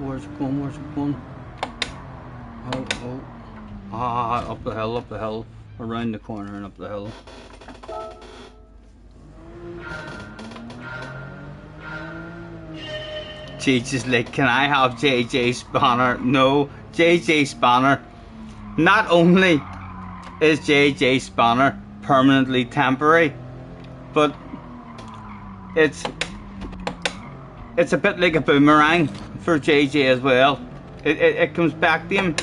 Where's it going? Up the hill, around the corner and up the hill. Jesus, like, can I have JJ Spanner? No, JJ Spanner. Not only is JJ Spanner permanently temporary, but it's a bit like a boomerang for JJ as well. It comes back to him.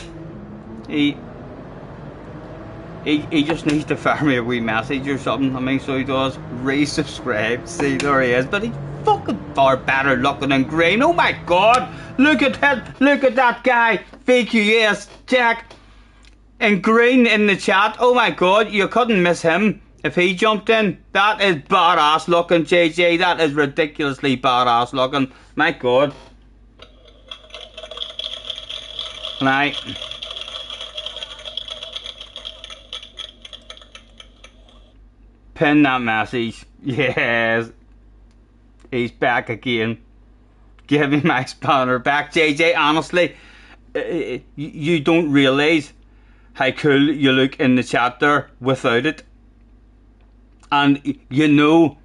He just needs to fire me a wee message or something. I mean, so he does. Resubscribe. See, there he is. But he's fucking far better looking than Green. Oh my god! Look at that! Look at that guy! VQS Jack and Green in the chat. Oh my god! You couldn't miss him if he jumped in. That is badass looking, JJ. That is ridiculously badass looking. My god. And I pin that message. Yes, he's back again. Give me my spanner back, JJ. Honestly, you don't realise how cool you look in the chat there without it. And you know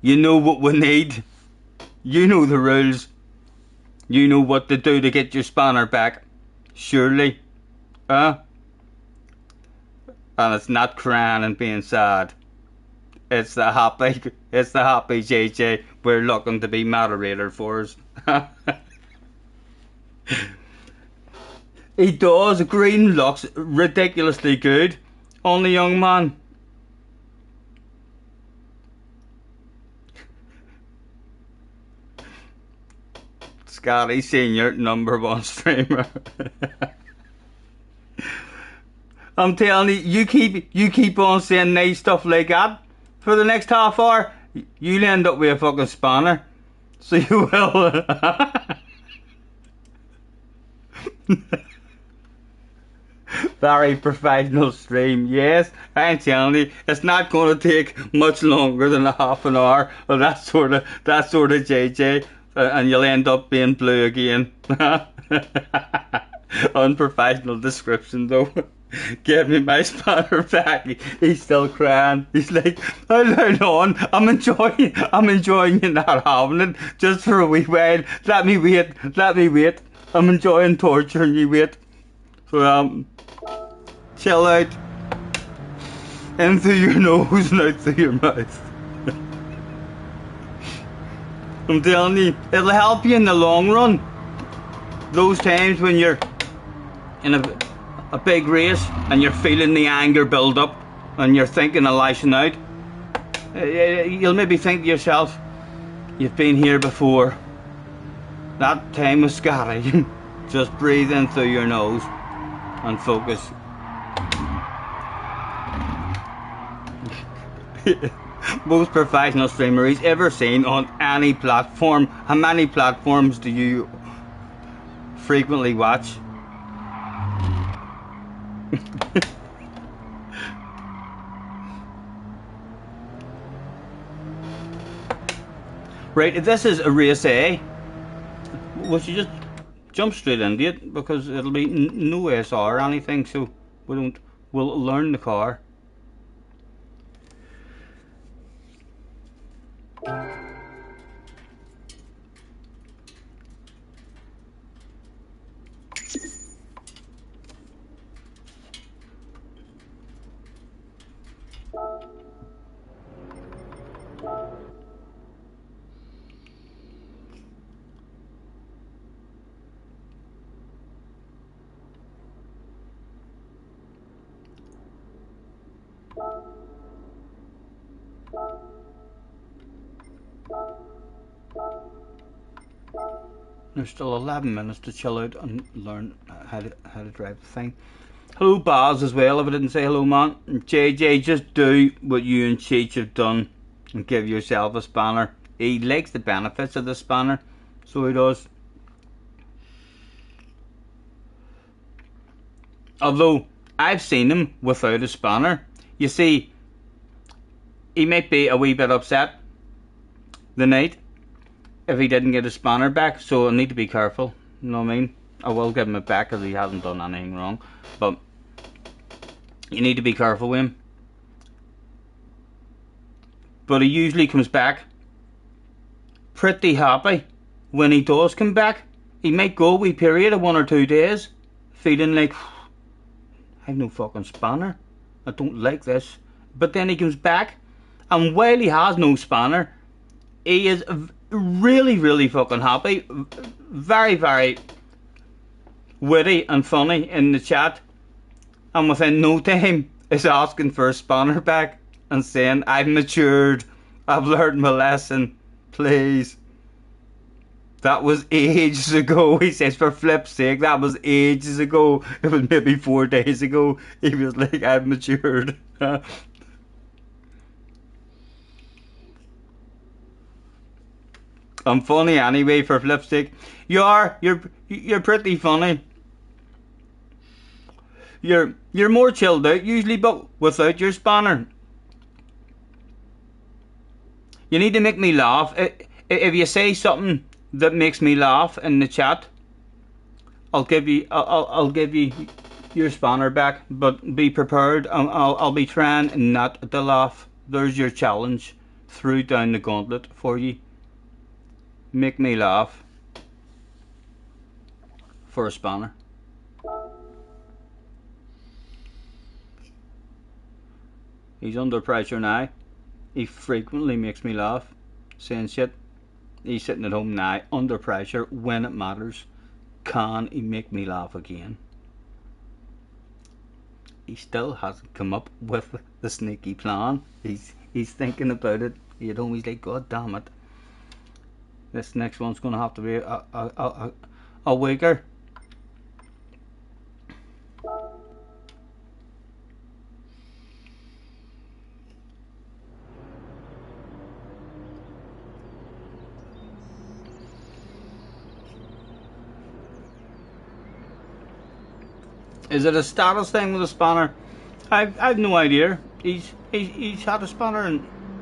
what we need. You know the rules. You know what to do to get your spanner back. Surely. And it's not crying and being sad. It's the happy JJ. We're looking to be moderator for us. He does. Green looks ridiculously good on the young man. Scotty Senior, #1 streamer. I'm telling you, you keep on saying nice stuff like that for the next half hour, you'll end up with a fucking spanner. So you will. Very professional stream, yes. I'm telling you, it's not going to take much longer than a half an hour of that sort of JJ, and you'll end up being blue again. Unprofessional description though. Give me my spanner back. He's still crying. He's like, hold on, I'm enjoying you not having it just for a wee while. Let me wait. I'm enjoying torturing you, wait. So chill out. In through your nose and out through your mouth. I'm telling you, it'll help you in the long run. Those times when you're in a big race and you're feeling the anger build up and you're thinking of lashing out, you'll maybe think to yourself, you've been here before. That time was scary. Just breathe in through your nose and focus. Most professional streamer he's ever seen on any platform. How many platforms do you frequently watch? Right, if this is a race A, we should just jump straight into it because it'll be no SR or anything, so we'll learn the car. There's still 11 minutes to chill out and learn how to drive the thing. Hello Baz as well, if I didn't say hello man. JJ, just do what you and Cheech have done and give yourself a spanner. He likes the benefits of the spanner, so he does. Although I've seen him without a spanner. You see, he might be a wee bit upset the night if he didn't get his spanner back, so I need to be careful, you know what I mean? I will give him it back because he hasn't done anything wrong, but you need to be careful with him. But he usually comes back pretty happy when he does come back. He might go a wee period of 1 or 2 days feeling like, I have no fucking spanner, I don't like this. But then he comes back, and while he has no spanner, he is really fucking happy, very witty and funny in the chat, and within no time is asking for a spanner back and saying, I've matured, I've learned my lesson, please. That was ages ago. He says, for flip's sake, that was ages ago. It was maybe 4 days ago. He was like, I've matured. I'm funny anyway, for flip's sake. You're pretty funny. you're more chilled out usually, but without your spanner. You need to make me laugh. If you say something that makes me laugh in the chat, I'll give you your spanner back. But be prepared. I'll be trying not to laugh. There's your challenge. Threw down the gauntlet for you. Make me laugh for a spanner. He's under pressure now. He frequently makes me laugh, saying shit. He's sitting at home now, under pressure when it matters. Can he make me laugh again? He still hasn't come up with the sneaky plan. He's thinking about it. He'd always like, God damn it. This next one's going to have to be a wigger. Is it a status thing with a spanner? I've no idea. He's had a spanner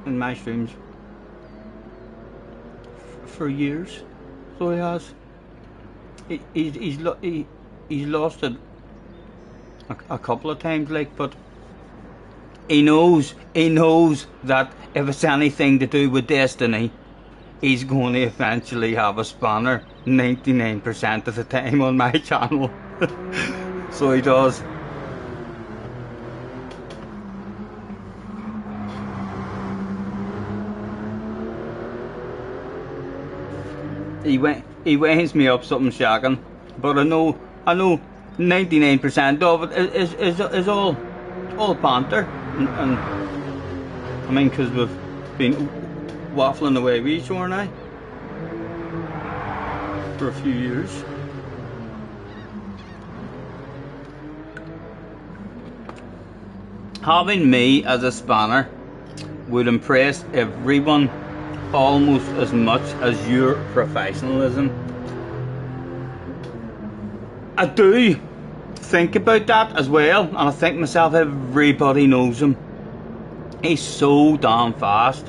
in my streams for years, so he has. He's lost it a couple of times, like, but he knows that if it's anything to do with destiny, he's going to eventually have a spanner 99% of the time on my channel. So he does. He winds me up something shocking, but I know 99% of it is all banter, and I mean, because we've been waffling away with each other now for a few years. Having me as a spanner would impress everyone almost as much as your professionalism. I do think about that as well, and I think myself, everybody knows him. He's so damn fast,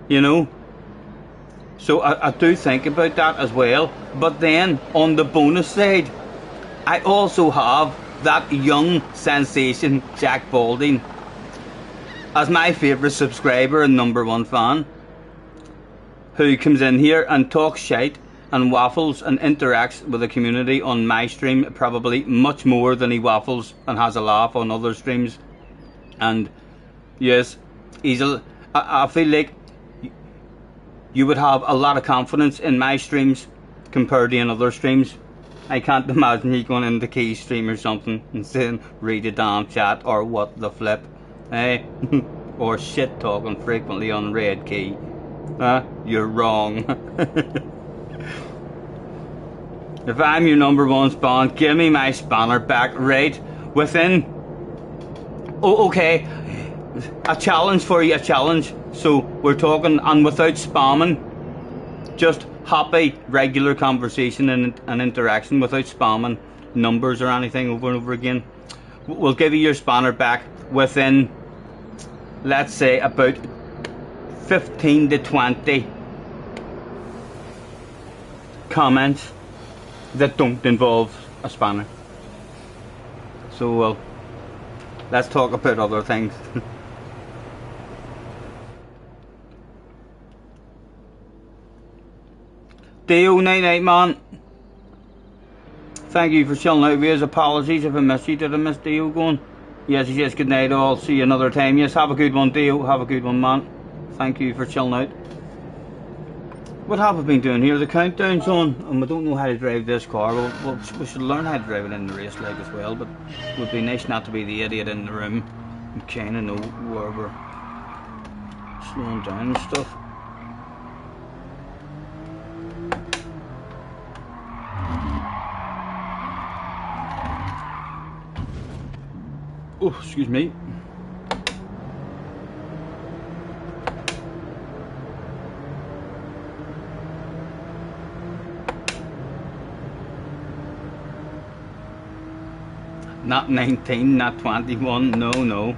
you know. So I do think about that as well. But then on the bonus side, I also have that young sensation Jack Balding as my favourite subscriber and #1 fan, who comes in here and talks shite and waffles and interacts with the community on my stream probably much more than he waffles and has a laugh on other streams. And yes, I feel like you would have a lot of confidence in my streams compared to in other streams. I can't imagine you going into Key stream or something and saying, read a damn chat, or what the flip, eh? Or shit talking frequently on Red Key. You're wrong. If I'm your #1 spawn, give me my spanner back right within. Oh, okay. A challenge for you, a challenge. So we're talking, and without spamming, just happy, regular conversation and interaction without spamming numbers or anything over and over again. We'll give you your spanner back within, let's say, about 15 to 20 comments that don't involve a spanner. So let's talk about other things. Dio98 man, thank you for chilling out with us. Apologies if I missed you. Did I miss Dio going? Yes, yes, good night all. See you another time. Yes, have a good one, Dio. Have a good one, man. Thank you for chilling out. What have I been doing here? The countdown's on, and we don't know how to drive this car. Well, we should learn how to drive it in the race leg as well, but it would be nice not to be the idiot in the room and kind of know where we're slowing down and stuff. Oh, excuse me. Not 19, not 21, no.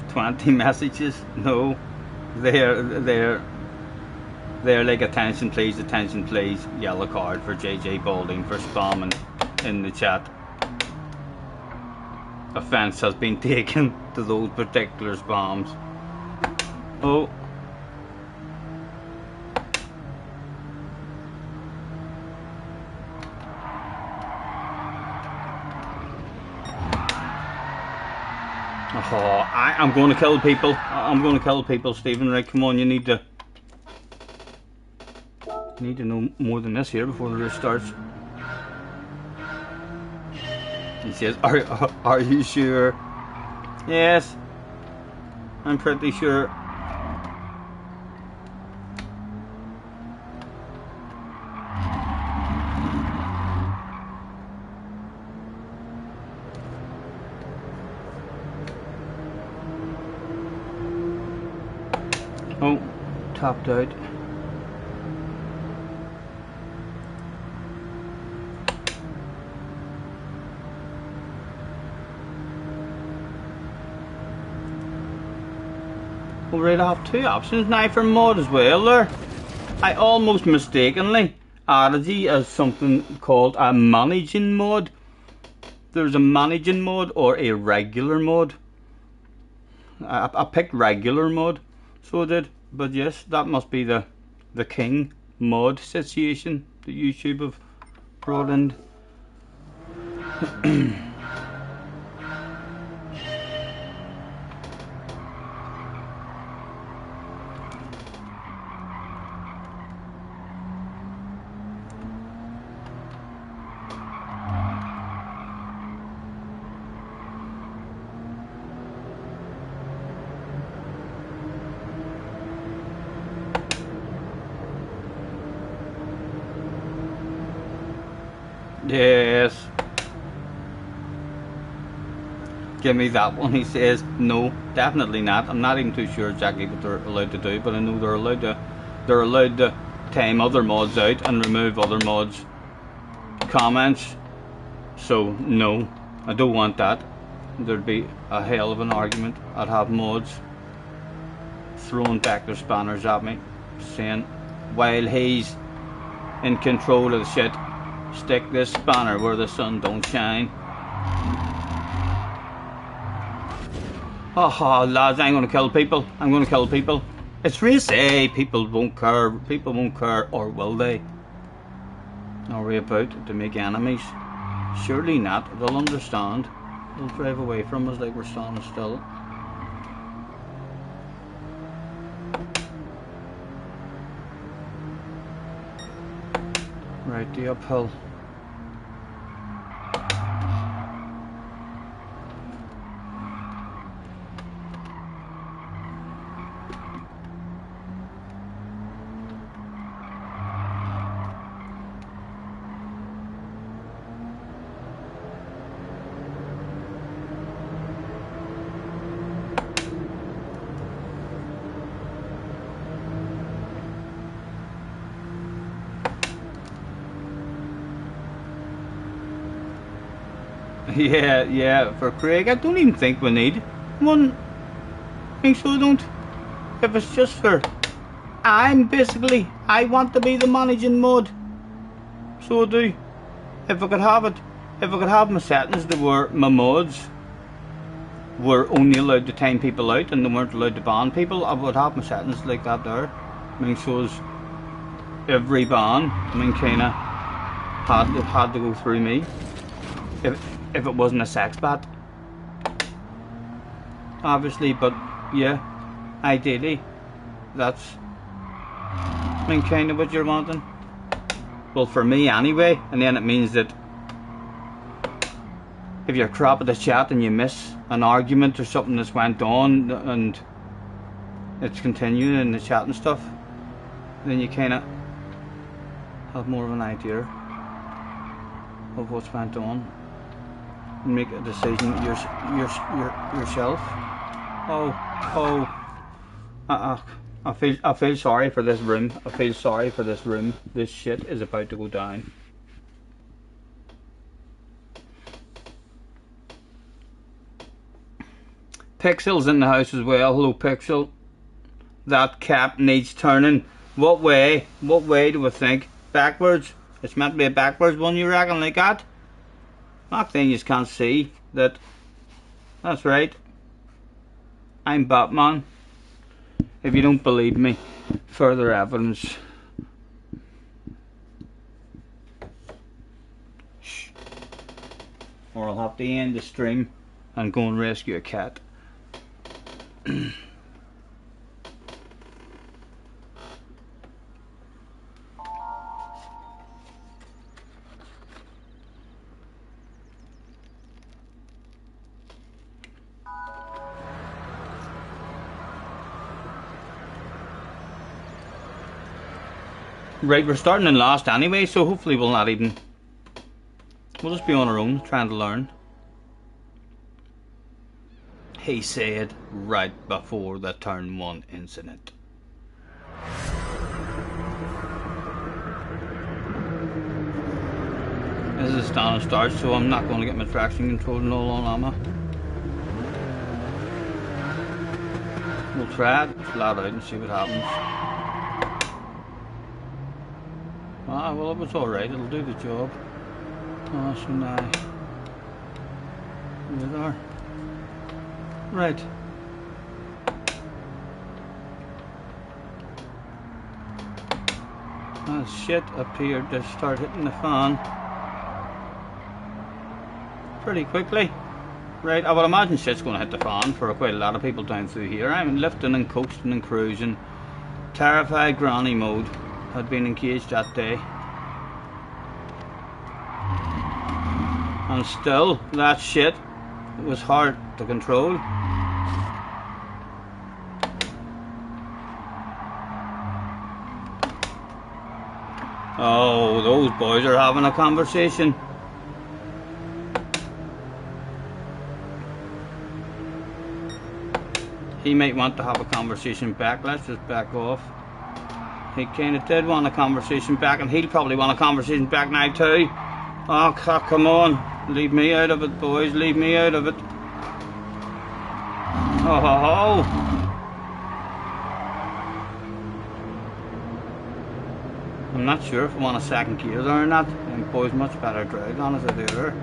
20 messages, no. They're like attention please, yellow card for JJ Balding for spamming in the chat. Offence has been taken to those particular spams. Oh. Oh, I'm going to kill people. I'm going to kill people, Stephen. Right, come on, you need to know more than this here before the race starts. He says, are you sure? Yes, I'm pretty sure. Oh, topped out. Alright, I have two options now for mod as well there. I almost mistakenly added it as something called a managing mod. There's a managing mod or a regular mod. I picked regular mod, so I did. But yes, that must be the king mod situation that YouTube have brought in. Yes. Give me that one, he says. No, definitely not. I'm not even too sure exactly what they're allowed to do, but I know they're allowed to time other mods out and remove other mods' comments. So no, I don't want that. There'd be a hell of an argument. I'd have mods throwing back their spanners at me, saying, while he's in control of the shit, stick this spanner where the sun don't shine. Oh, lads, I'm gonna kill people. It's race A. People won't care, or will they? Are we about to make enemies? Surely not. They'll understand. They'll drive away from us like we're standing still. Right, the uphill. Yeah, for Craig, I don't even think we need one. I think so, I don't. If it's just for... I want to be the managing mod. So I do. If I could have my settings that were my mods were only allowed to time people out and they weren't allowed to ban people, I would have my settings like that there. I mean, so as every ban, kinda had to go through me. If it wasn't a sex bat, obviously, but yeah, ideally, that's kind of what you're wanting. Well, for me anyway, and then it means that if you're crap at the chat and you miss an argument or something that's went on and it's continuing in the chat and stuff, then you kind of have more of an idea of what's went on. Make a decision yourself. I feel sorry for this room. This shit is about to go down. Pixel's in the house as well. Hello, Pixel. That cap needs turning. What way? What way do we think? Backwards? It's meant to be a backwards one, you reckon, like that? That thing you just can't see that. That's right. I'm Batman. If you don't believe me, further evidence. Shh. Or I'll have to end the stream and go and rescue a cat. Right, we're starting in last anyway, so hopefully we'll not even... We'll just be on our own, trying to learn. He said right before the turn 1 incident. This is a standing start, so I'm not going to get my traction control and all on armor. We'll try it, flat out, and see what happens. Ah, well, it was alright, it'll do the job. Oh, so now... Here we are. Right. As shit appeared to start hitting the fan pretty quickly. Right, I would imagine shit's going to hit the fan for quite a lot of people down through here. I'm lifting and coasting and cruising. Terrified granny mode had been engaged that day. And still, that shit was hard to control. Oh, those boys are having a conversation. He might want to have a conversation back. Let's just back off. He kind of did want a conversation back, and he'll probably want a conversation back now too. Oh, come on. Leave me out of it, boys. Leave me out of it. Oh, ho, ho. I'm not sure if I want a second gear there or not. And boys, much better drag on as I do there.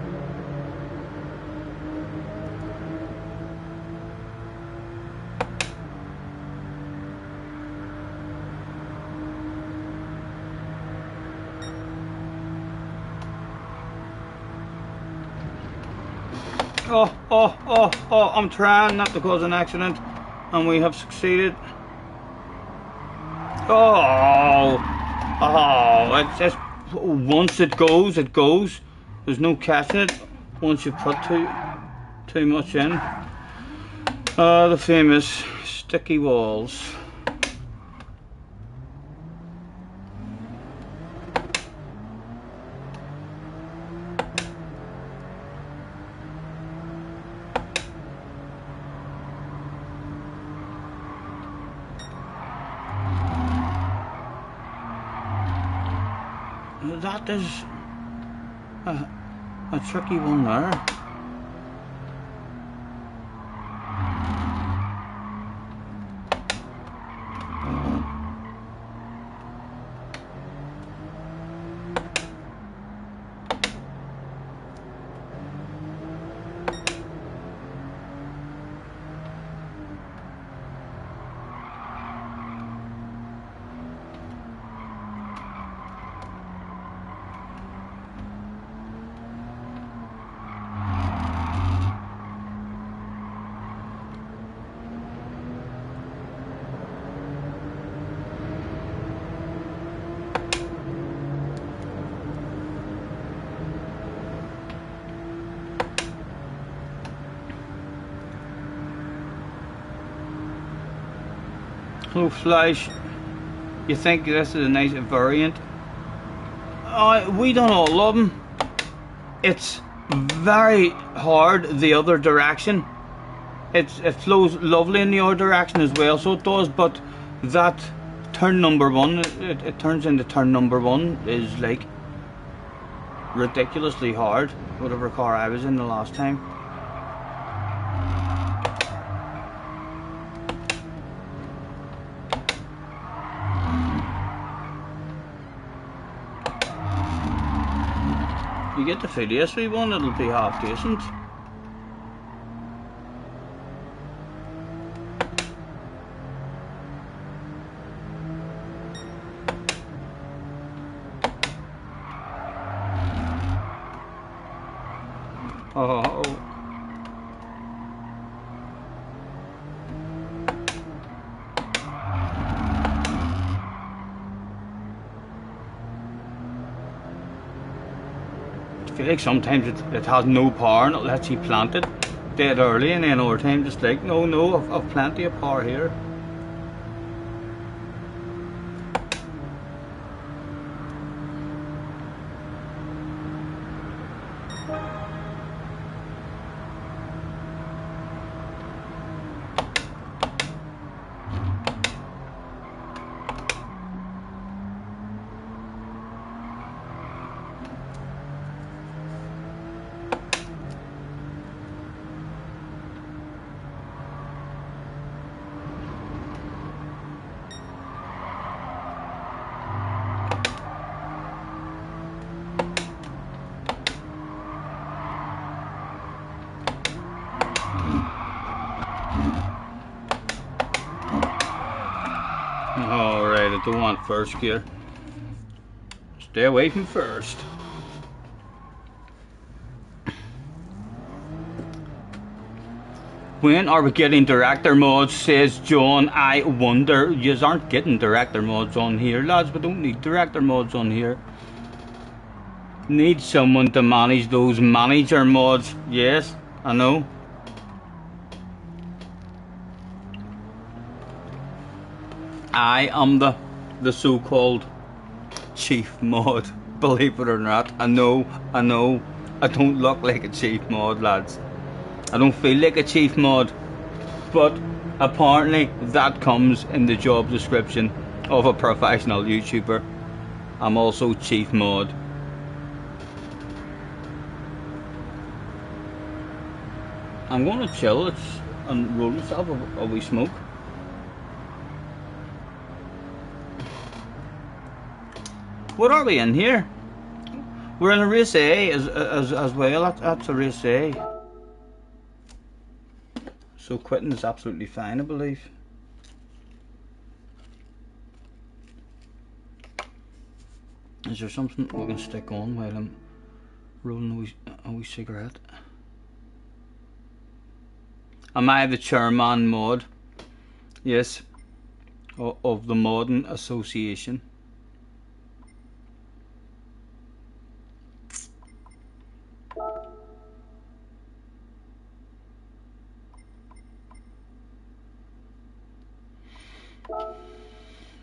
Oh, I'm trying not to cause an accident, and we have succeeded. It's just, once it goes, it goes. There's no catching it once you put too much in. The famous sticky walls. That is a tricky one there. Hello Flash, you think this is a nice variant? We don't all love them. It's very hard the other direction. It flows lovely in the other direction as well, so it does, but that turn number 1, it turns into turn number 1 is like ridiculously hard, whatever car I was in the last time. get the Phileas we won, it'll be half decent. Oh. I feel like sometimes it has no power and it lets you plant it dead early, and then over time just like, no, I've plenty of power here. Alright, I don't want first gear. Stay away from first. When are we getting director mods, says John. I wonder. Yous aren't getting director mods on here, lads. We don't need director mods on here. Need someone to manage those manager mods. Yes, I know. I am the so-called chief mod, believe it or not. I know, I don't look like a chief mod, lads. I don't feel like a chief mod, but apparently that comes in the job description of a professional YouTuber. I'm also chief mod. I'm gonna chill and roll myself a wee smoke. What are we in here? We're in a race A as well. That's a race A. So quitting is absolutely fine, I believe. Is there something we can stick on while I'm rolling a wee cigarette? Am I the chairman mod? Yes. Of the Modern Association.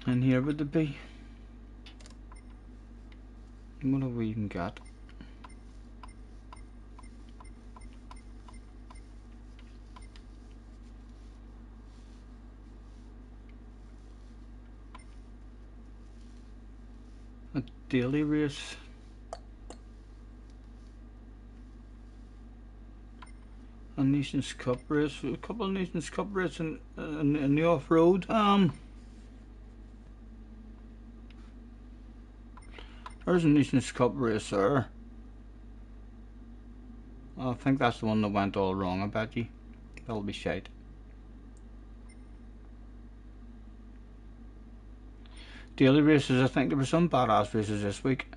And here would it be? What have we even got? A daily race. A Nations Cup race. A couple of Nations Cup races in the off-road. There's a Nations Cup race there. I think that's the one that went all wrong, I bet you. That'll be shite. Daily races, I think there were some badass races this week.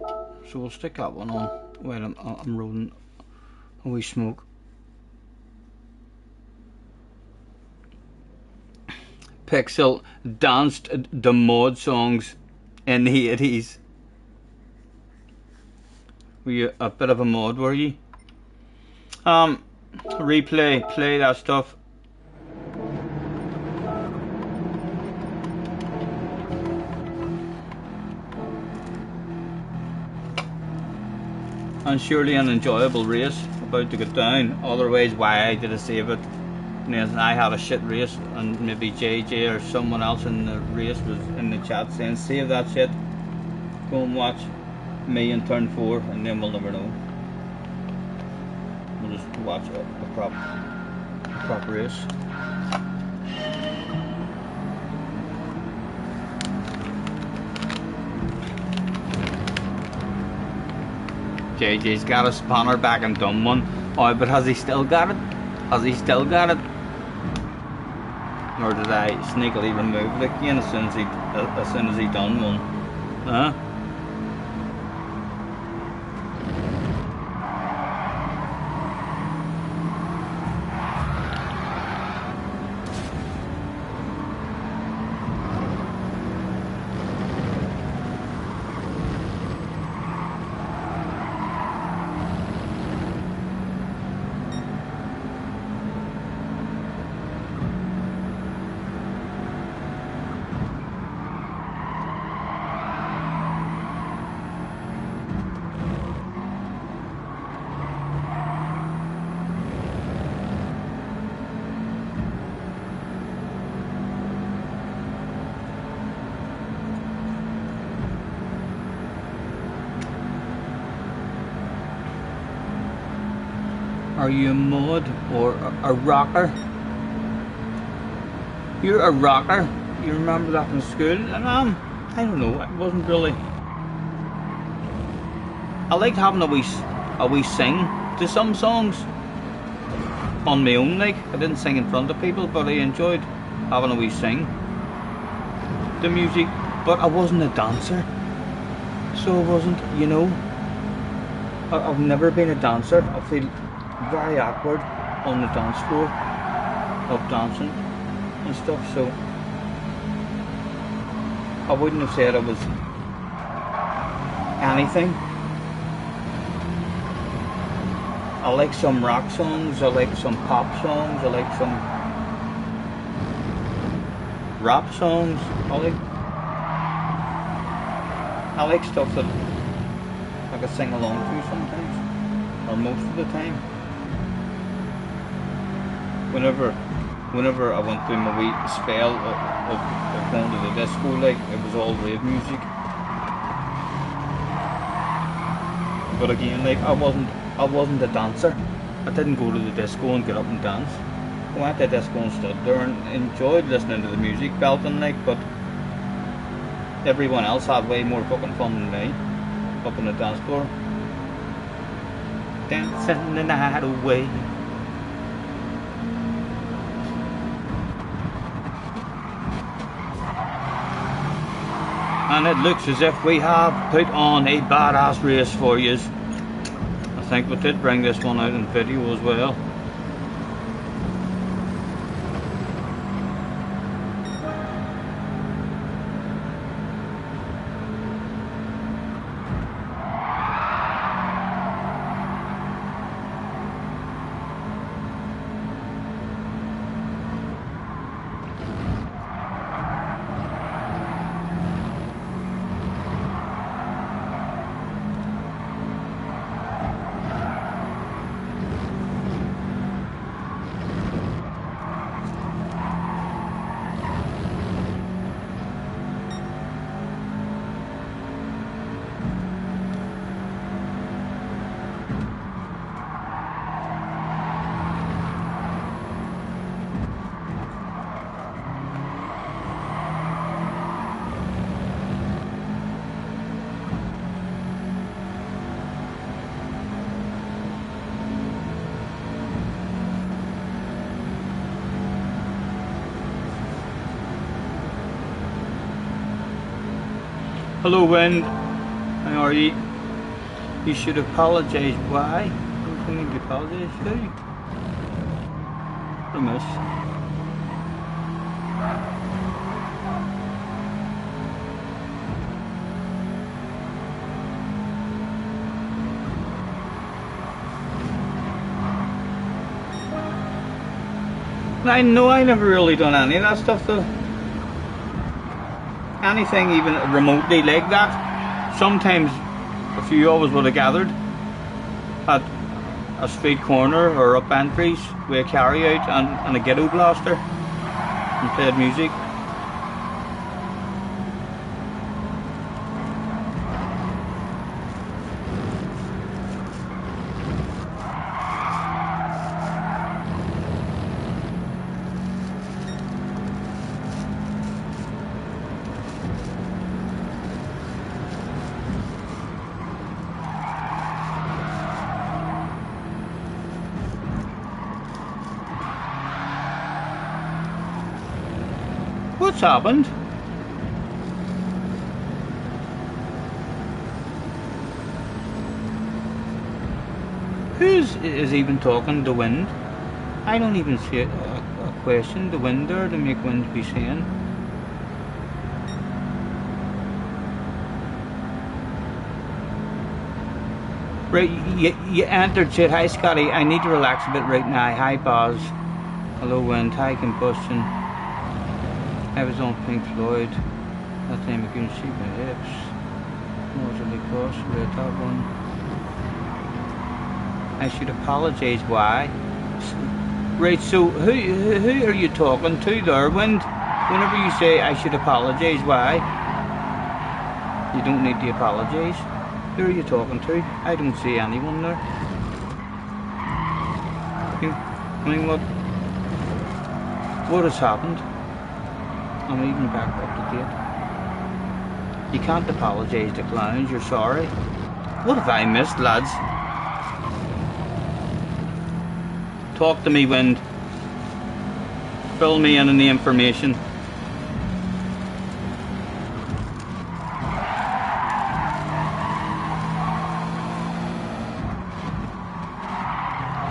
So we'll stick that one on while I'm rolling a wee smoke. Pixel danced the mod songs in the 80s. Were you a bit of a mod, were you? Replay, play that stuff. And surely an enjoyable race about to get down. Otherwise, why did I save it? I had a shit race, and maybe JJ or someone else in the race was in the chat saying, save that shit, go and watch me in turn 4, and then we'll never know. We'll just watch a proper race. JJ's got a spanner back and done one. Oh, but has he still got it? Has he still got it? Or did I sneakily remove it again as soon as he done one? Huh? Are you a mod or a rocker? You're a rocker. You remember that from school? And I don't know. I wasn't really. I liked having a wee sing to some songs on my own. Like I didn't sing in front of people, but I enjoyed having a wee sing to music. But I wasn't a dancer, so I wasn't. You know, I've never been a dancer. I feel very awkward on the dance floor of dancing and stuff, so I wouldn't have said I was anything. I like some rock songs, I like some pop songs, I like some rap songs. I like stuff that I could sing along to sometimes, or most of the time. Whenever I went through my wee spell of going to the disco, like it was all rave music. But again, like I wasn't a dancer. I didn't go to the disco and get up and dance. I went to the disco and stood there and enjoyed listening to the music belting, like. But everyone else had way more fucking fun than me up on the dance floor, dancing the night away. And it looks as if we have put on a badass race for you. I think we did bring this one out in video as well. Hello, Wind. How are you? You should apologise. Why? Don't you need to apologise, should you? I miss. I know I never really done any of that stuff though. Anything even remotely like that. Sometimes a few of us would have gathered at a street corner or up entries with a carry out and a ghetto blaster and played music. What's happened? Is even talking? The wind? I don't even see a question. The wind there to make wind be saying. Right, you entered shit. Hi Scotty, I need to relax a bit right now. Hi Baz. Hello wind. Hi combustion. I was on Pink Floyd. That time I couldn't see my hips. Northerly Cross, read that one. I should apologise. Why? Right, so who are you talking to there, Wind? Whenever you say I should apologise, why? You don't need to apologise. Who are you talking to? I don't see anyone there. I mean, what has happened? I'm even back up to date. You can't apologise to clowns, you're sorry. What have I missed, lads? Talk to me, Wind. Fill me in on the information.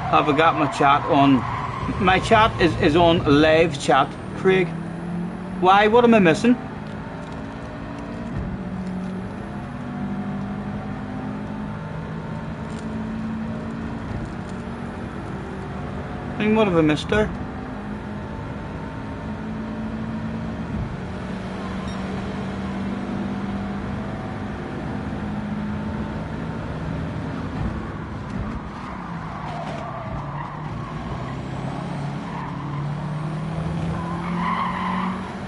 Have I got my chat on? My chat is on live chat, Craig. Why? What am I missing? I mean, what have I missed there?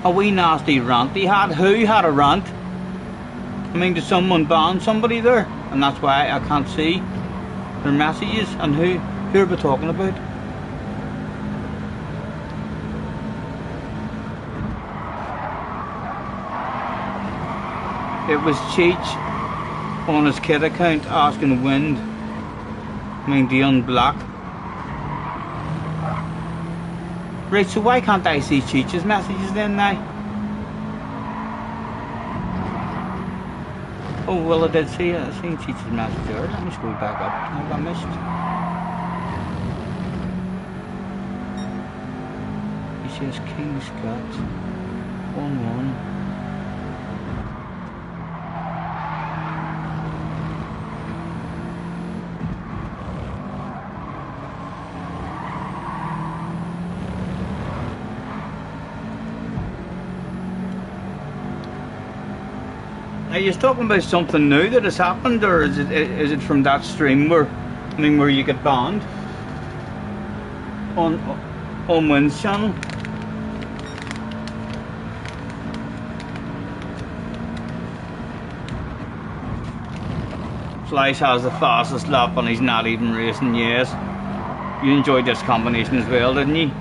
A wee nasty rant he had. Who had a rant? I mean, did someone ban somebody there? And that's why I can't see their messages. And who are we talking about? It was Cheech on his kid account asking Wind, I mean Dion Black. Right, so why can't I see Cheech's messages then now? Oh, well I did see it. I seen Cheech's message there. Let me scroll back up. I got missed. He says King Scott 1-1. Are you talking about something new that has happened, or is it from that stream where you get banned on Wind's channel? Slice has the fastest lap and he's not even racing. Yes, you enjoyed this combination as well, didn't you?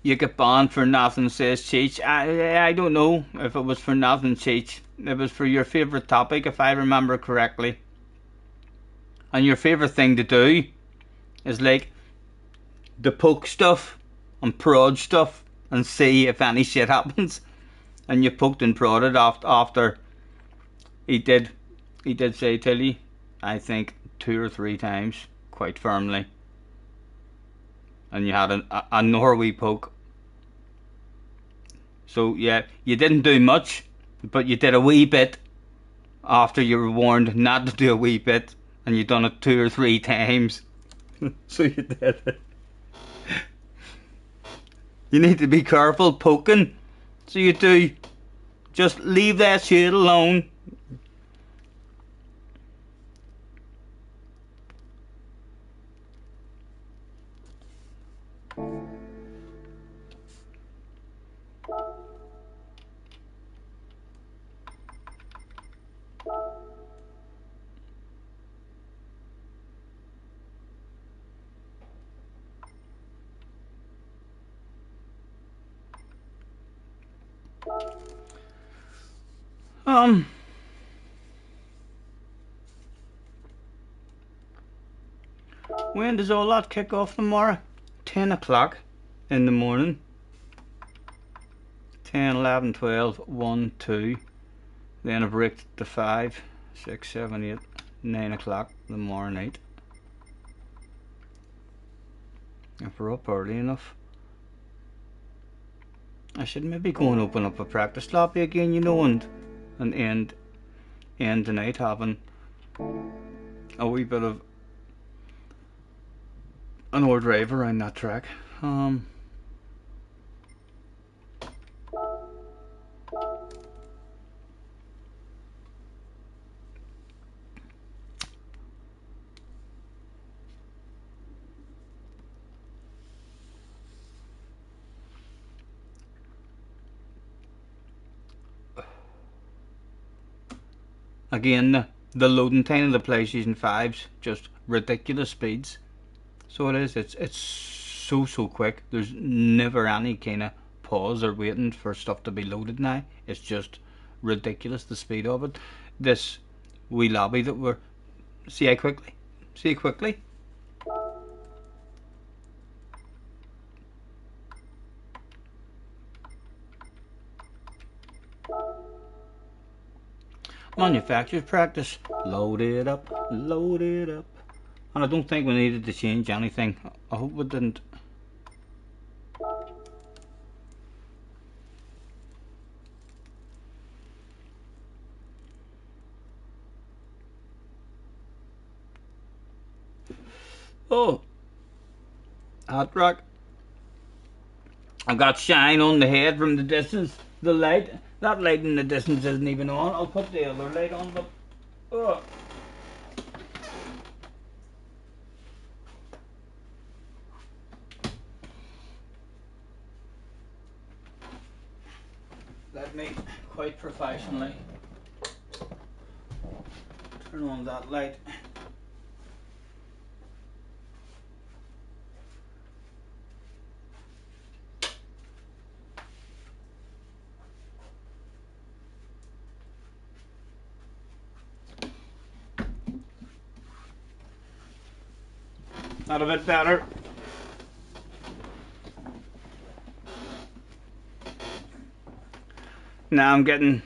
You get banned for nothing, says Cheech. I don't know if it was for nothing, Cheech. It was for your favourite topic, if I remember correctly. And your favourite thing to do is like the poke stuff and prod stuff and see if any shit happens. And you poked and prodded after he did say Tilly, I think 2 or 3 times, quite firmly. and you had a Norway poke. So yeah, you didn't do much, but you did a wee bit after you were warned not to do a wee bit, and you done it 2 or 3 times. So you did it. You need to be careful poking. So you do. Just leave that shit alone. When does all that kick off tomorrow? 10 o'clock in the morning. 10, 11, 12, 1, 2. Then a break to 5, 6, 7, 8, 9 o'clock tomorrow night. If we're up early enough. I should maybe go and open up a practice lobby again, you know, and end the night having a wee bit of an old drive around that track. Again, the loading time of the PlayStation 5's just ridiculous speeds. So it is. It's so quick. There's never any kind of pause or waiting for stuff to be loaded now. It's just ridiculous, the speed of it. This wee lobby that we're... See how quickly? See how quickly? Manufacturer's practice. Load it up, load it up. And I don't think we needed to change anything. I hope we didn't. Oh, hot rock. I got shine on the head from the distance. The light, that light in the distance isn't even on. I'll put the other light on, but oh. Let me quite professionally turn on that light. Not a bit better. Now I'm getting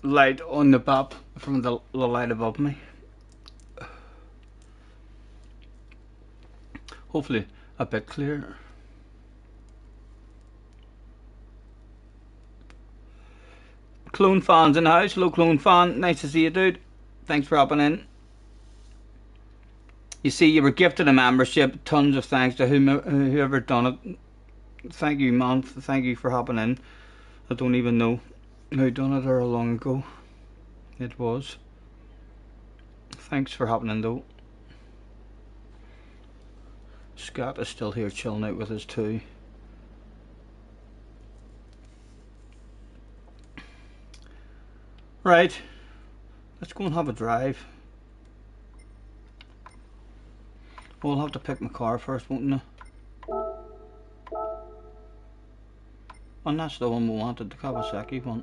light on the top from the light above me. Hopefully a bit clearer. Clone Fan's in the house. Hello Clone Fan, nice to see you, dude. Thanks for hopping in. You see, you were gifted a membership. Tons of thanks to whoever done it. Thank you, man. Thank you for hopping in. I don't even know who done it or how long ago it was. Thanks for hopping in though. Scott is still here chilling out with us too. Right, let's go and have a drive. We'll have to pick my car first, won't we? And that's the one we wanted, the Kawasaki one.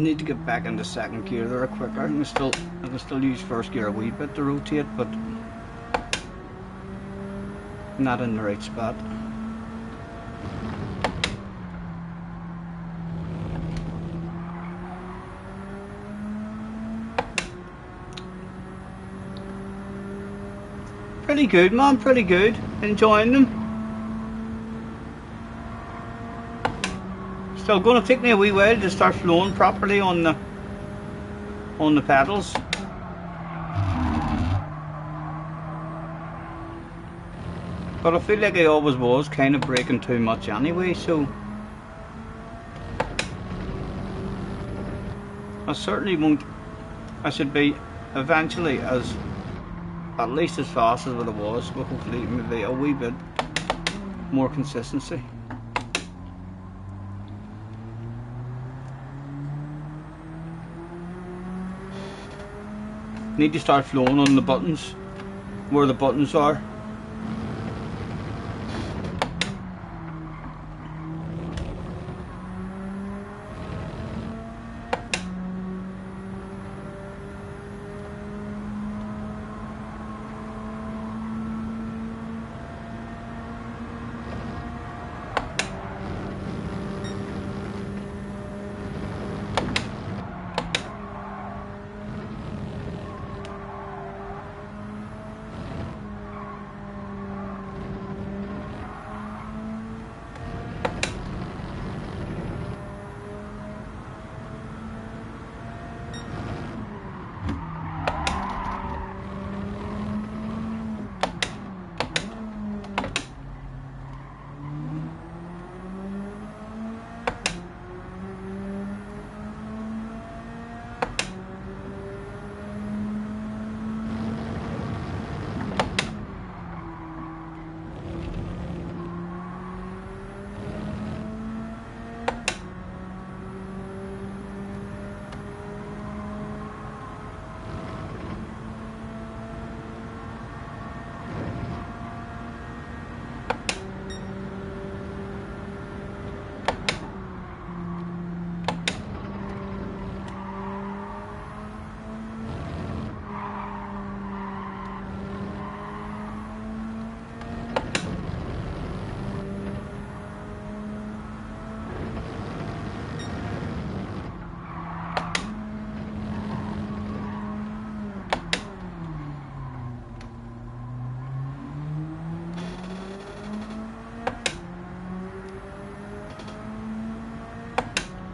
need to get back into second gear there quicker. I can still use first gear a wee bit to rotate, but not in the right spot. Pretty good, man, pretty good. Enjoying them. Still going to take me a wee while to start flowing properly on the pedals. But I feel like I always was kind of braking too much anyway, so I certainly won't. I should be eventually at least as fast as what I was, but hopefully maybe a wee bit more consistency. Need to start flowing on the buttons, where the buttons are.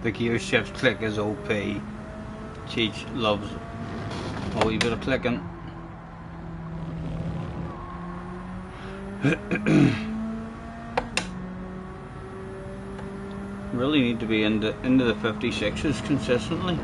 The gear shift click is OP. Cheech loves a wee bit of clicking. Really need to be into the 56s consistently.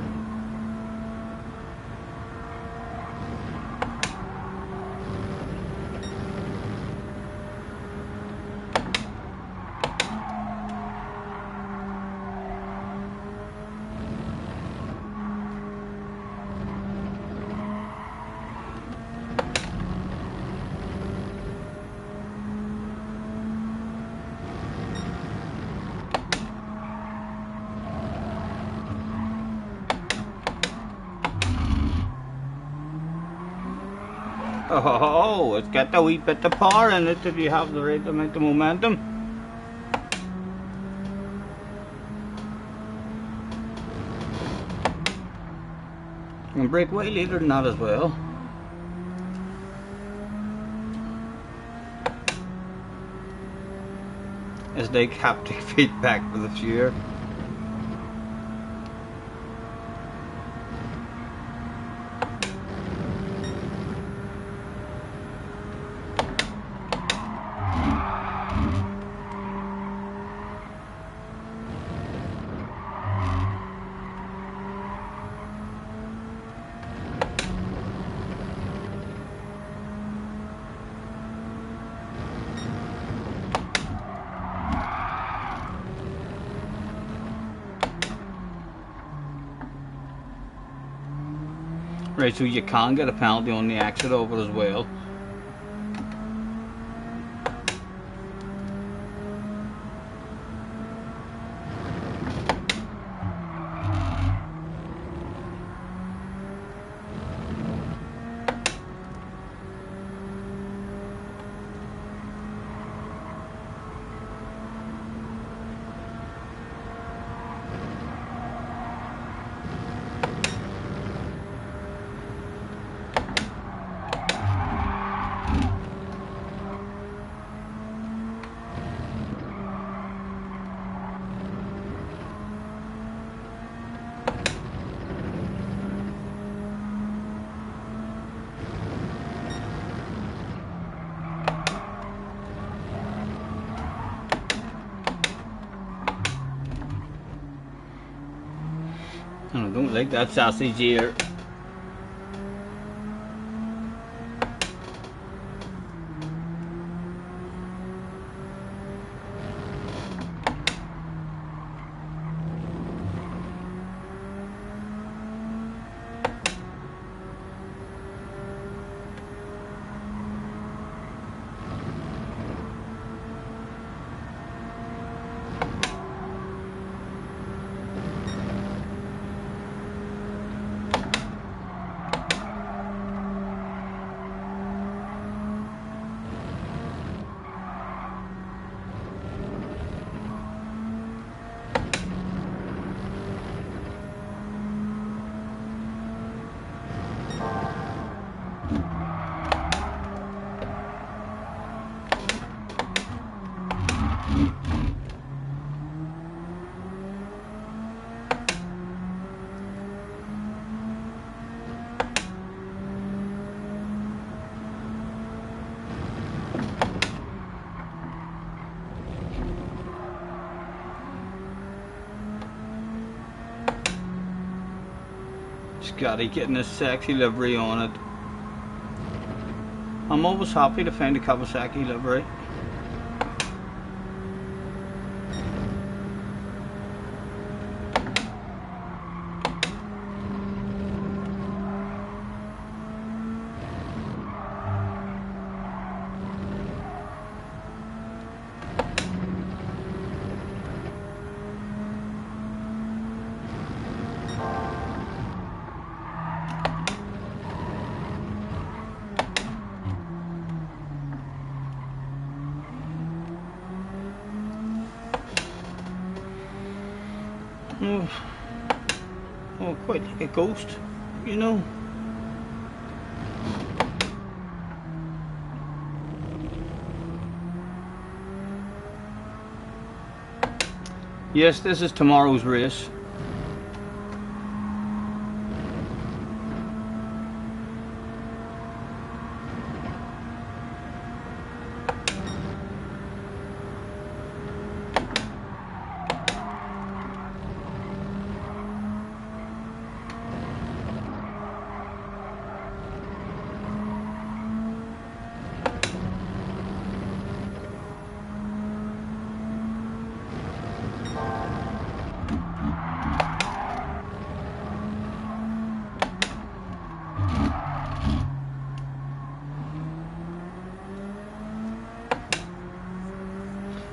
Oh, it's got a wee bit of power in it if you have the right amount of momentum. You can brake way later than that as well. It's like haptic feedback with the viewer. Right, so you can get a penalty on the exit of it as well. don't like that sausage here. Scotty getting a sexy livery on it. I'm always happy to find a Kawasaki livery. Oh, quite like a ghost, you know. Yes, this is tomorrow's race.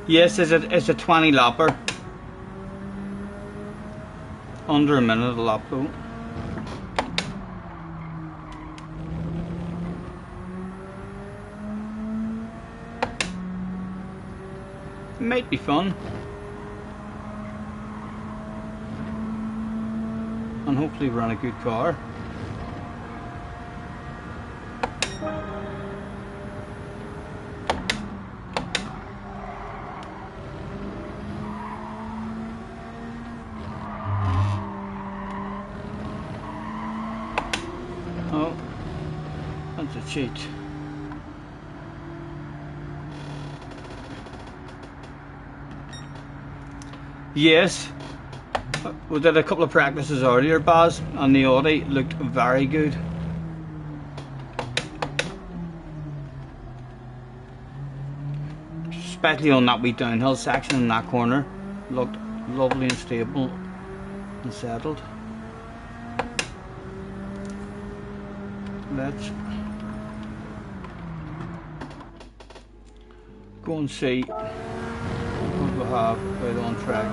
Yes, it's a 20 lapper. Under a minute a lap though. It might be fun. And hopefully run a good car. Oh, that's a cheat. Yes, we did a couple of practices earlier, Baz, and the Audi looked very good. Especially on that wee downhill section in that corner. Looked lovely and stable and settled. Let's go and see what we have right on track.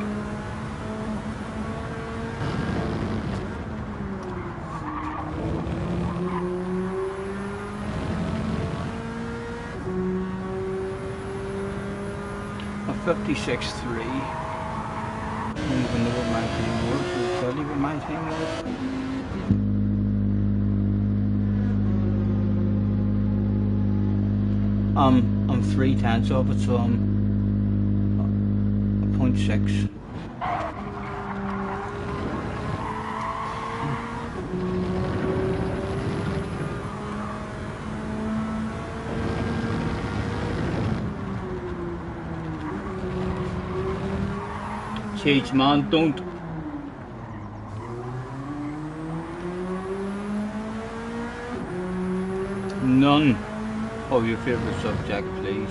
A 56.3. I don't even know what my time was. Will it tell you what my time was? I'm 3/10 of it, so I'm a 0.6. Cage man, don't. none of your favourite subject, please.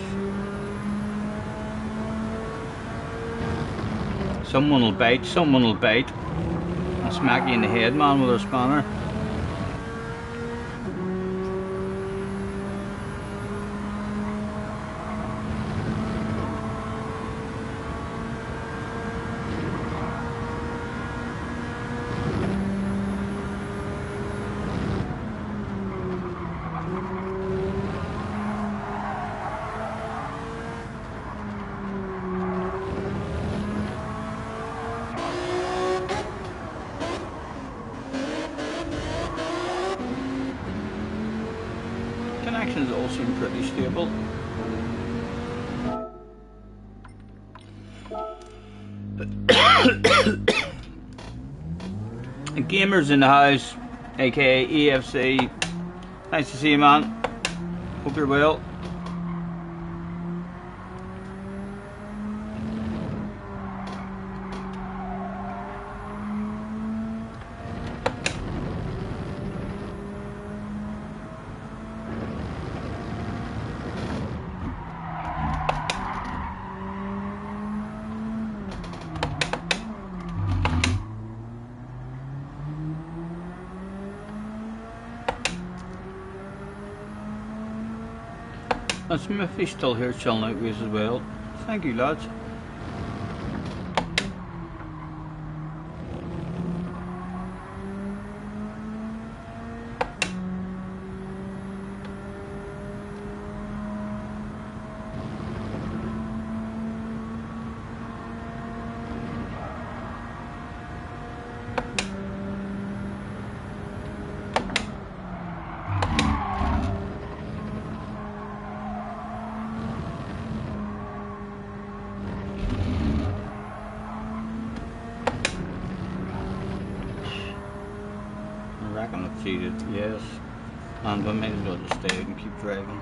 Someone will bite and smack you in the head, man, with a spanner. Connections all seem pretty stable. Gamers in the house, aka EFC. Nice to see you, man. Hope you're well. And Smithy's still here chilling out with us as well. Thank you, lads. I reckon I've cheated, yes. And I might as well just stay out and keep driving.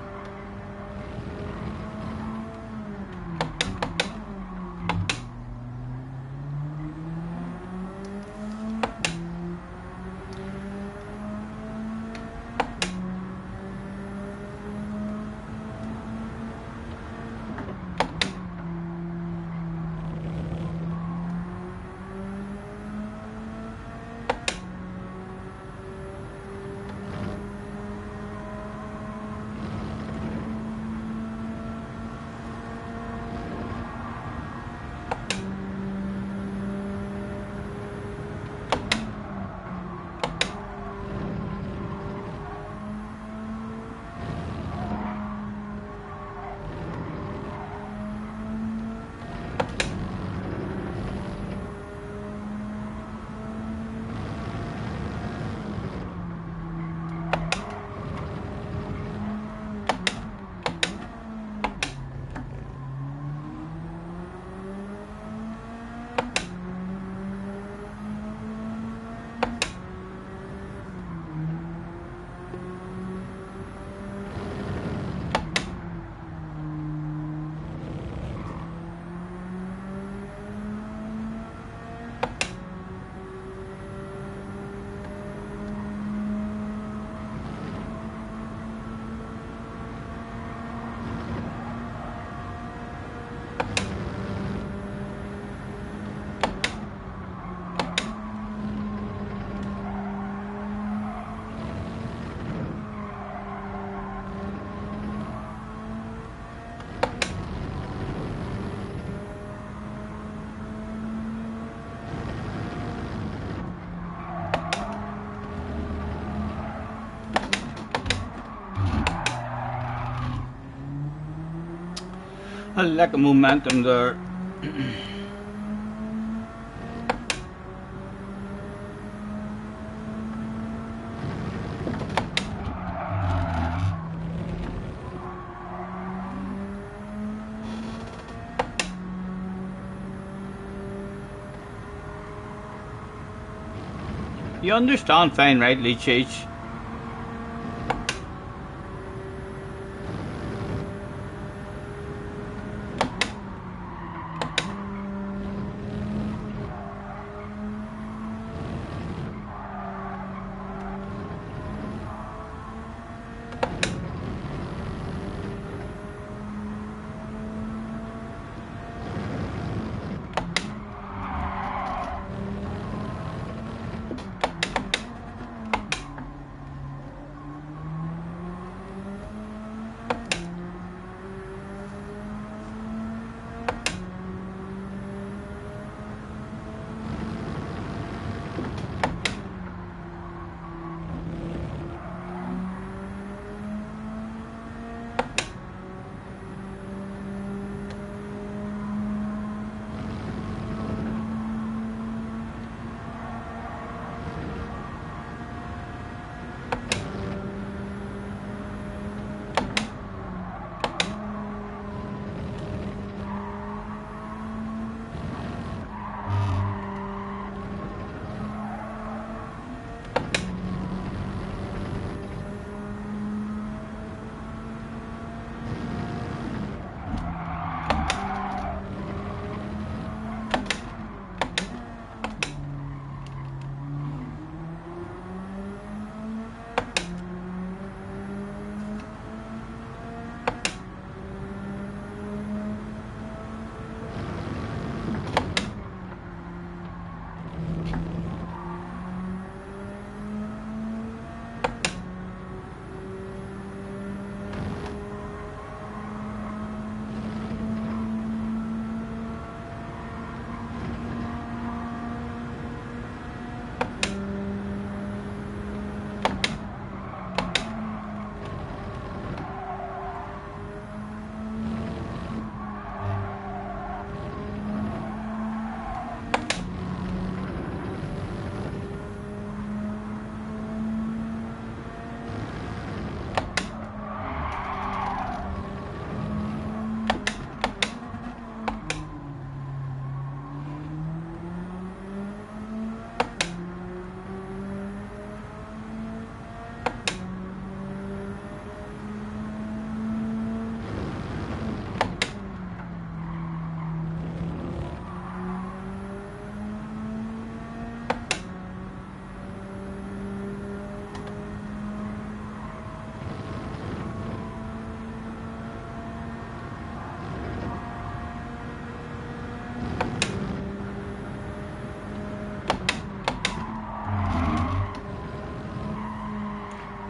I lack of momentum there. You understand fine, right, Leech H?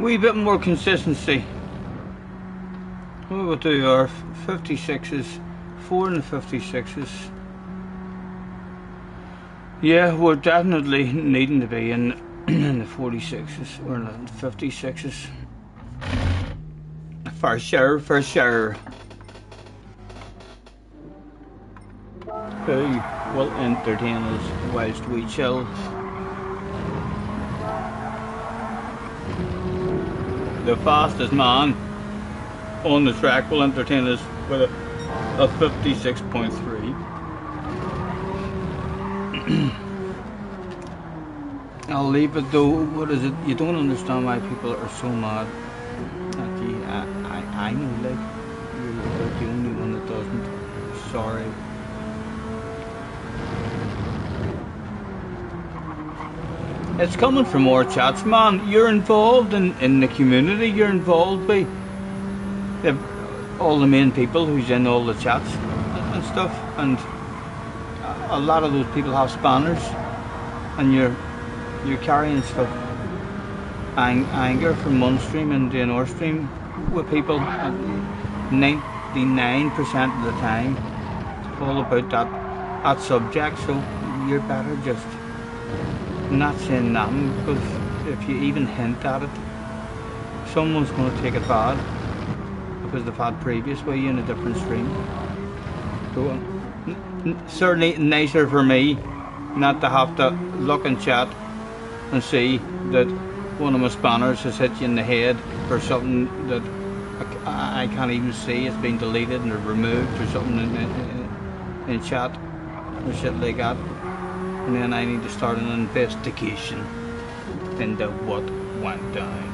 Wee bit more consistency. What we'll do are 56s, 4 in the 56s. Yeah, we're definitely needing to be in the 46s or in the 56s. For sure, for sure. Who will entertain us whilst we chill? The fastest man on the track will entertain us with a 56.3. I'll leave it though. What is it? You don't understand why people are so mad at you. I know, like, you're the only one that doesn't. Sorry. It's coming from more chats, man. You're involved in the community. You're involved by all the main people who's in all the chats and stuff. And a lot of those people have spanners, and you're carrying stuff, anger from one stream into another stream with people. 99% of the time, it's all about that subject. So you're better just not saying nothing, because if you even hint at it, someone's going to take it bad because they've had previously in a different stream. So certainly nicer for me not to have to look in chat and see that one of my spanners has hit you in the head for something that I can't even see. It's been deleted and removed or something in chat or shit like that. And then I need to start an investigation into what went down.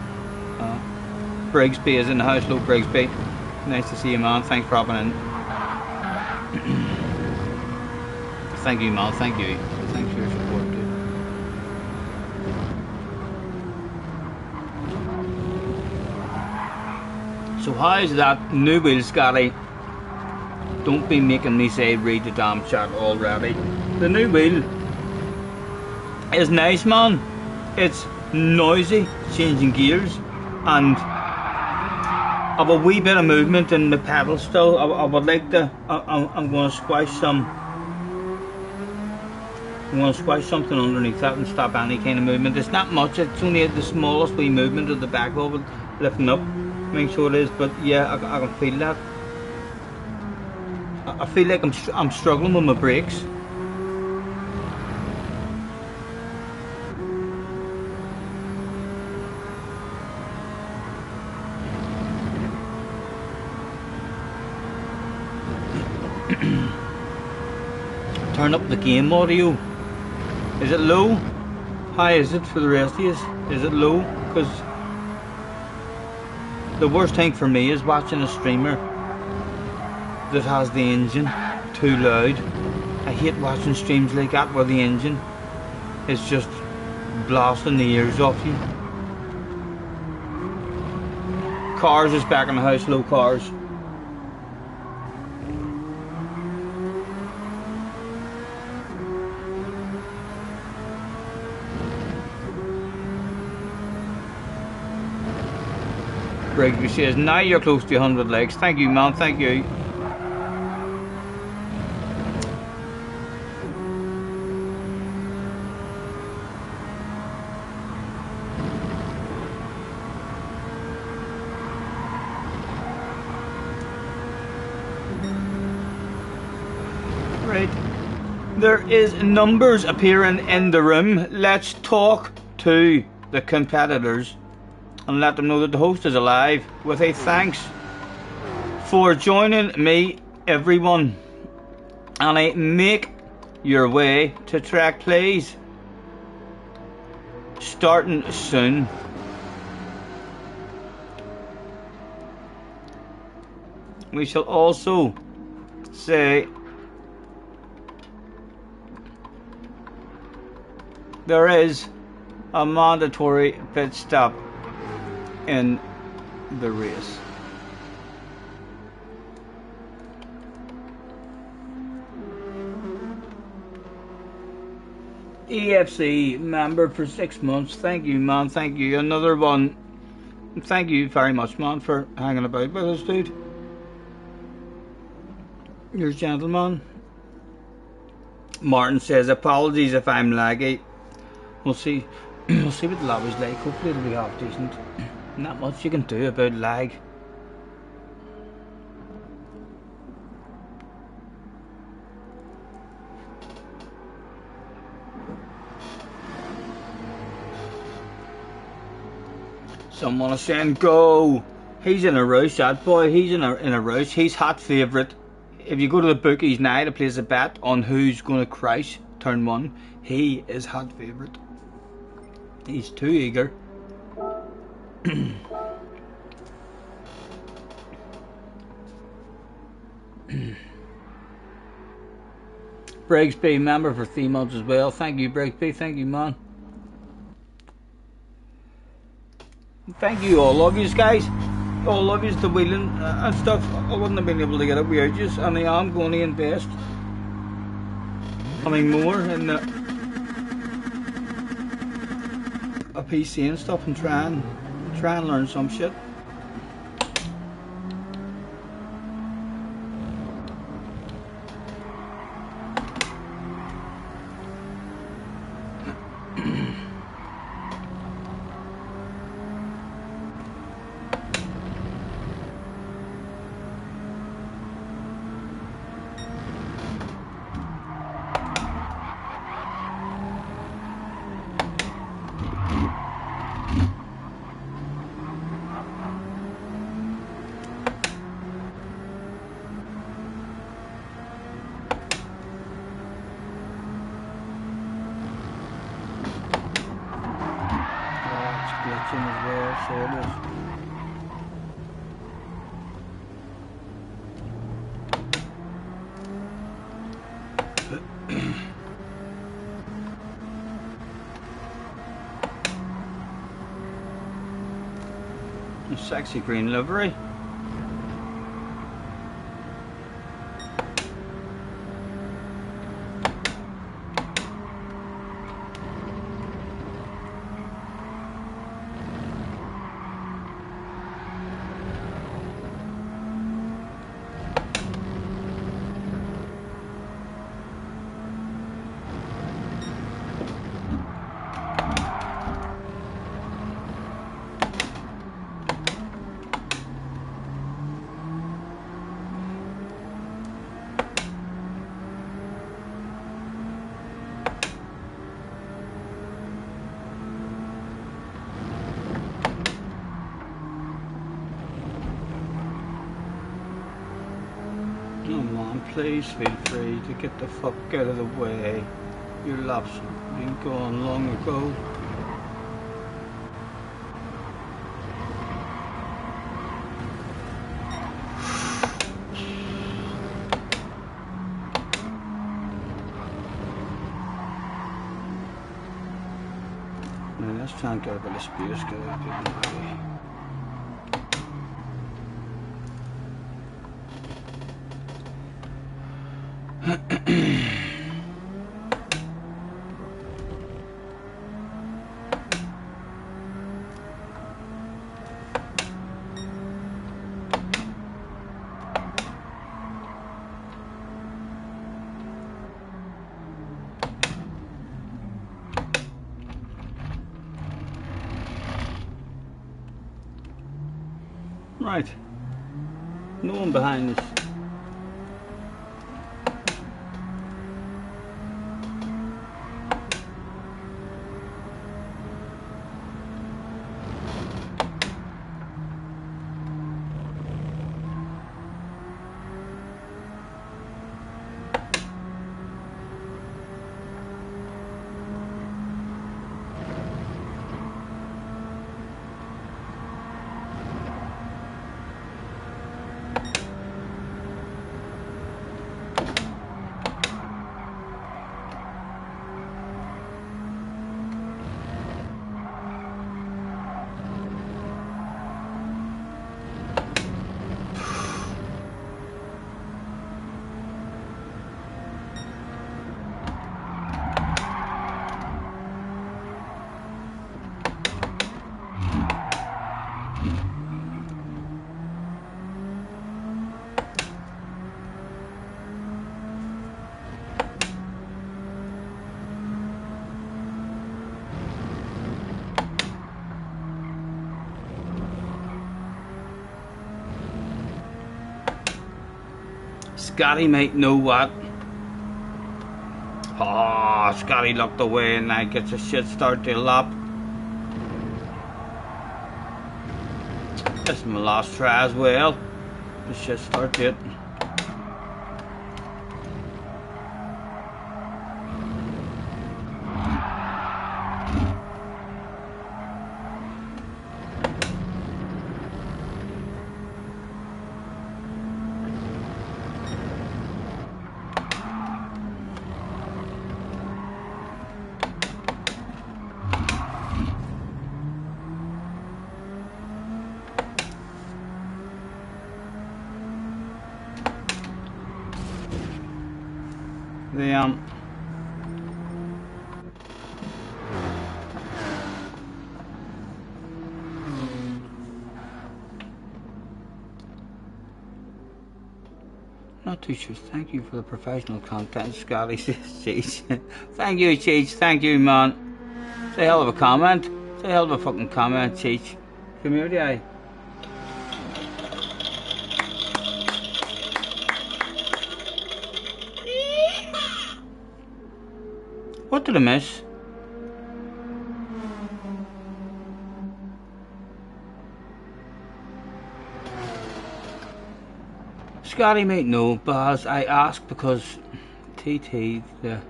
Brigsby is in the house. Hello, Brigsby. Nice to see you, man. Thanks for popping in. Thank you, man. Thank you. Thanks for your support, dude. So how's that new wheel, Scotty? Don't be making me say read the damn chat already. The new wheel is nice, man. It's noisy, changing gears, and I've a wee bit of movement in the pedal still. I would like to. I'm going to squash some. I'm going to squash something underneath that and stop any kind of movement. It's not much. It's only the smallest wee movement of the back of it lifting up. Make sure it is. But yeah, I can feel that. I feel like I'm struggling with my brakes. Turn up the game audio. Is it low? How is it for the rest of you? Is it low? Because the worst thing for me is watching a streamer that has the engine too loud. I hate watching streams like that where the engine is just blasting the ears off you. Cars is back in the house. Low cars. Greg says, now you're close to 100 likes. Thank you, man. Thank you. Right. There is numbers appearing in the room. Let's talk to the competitors and let them know that the host is alive with a thanks for joining me, everyone. And I make your way to track, please. Starting soon. We shall also say there is a mandatory pit stop in the race. EFC member for 6 months. Thank you, man. Thank you. Another one Thank you very much, man, for hanging about with us, dude. You're a gentleman. Martin says, apologies if I'm laggy. We'll see. We'll see what the lobby's like. Hopefully it'll be half decent. Not much you can do about lag. Someone is saying go. He's in a rush, that boy. He's in a rush. He's hot favourite. If you go to the bookies now to place a bet on who's going to crash turn 1, he is hot favourite. He's too eager. Brigsby, member for 3 months as well. Thank you, Brigsby. Thank you, man. Thank you, all of you guys. All of you, the wheeling and stuff. I wouldn't have been able to get it without you, and I am going to invest. More in a PC and stuff, and try and learn some shit. Sexy green livery. Please feel free to get the fuck out of the way. Your lap's been gone long ago. Now let's try and get a bit of space, get out of the way. Right, no one behind us. Scotty might know what. Oh, Scotty looked away and now gets a shit start to a lap. This is my last try as well. The shit start to it. The not too sure. Thank you for the professional content, Scotty says Cheech. Thank you, Cheech. Thank you, man. It's a hell of a comment. It's a hell of a fucking comment, Cheech. Come here, guy. What did I miss? Scotty might know, Baz. I asked because TT, the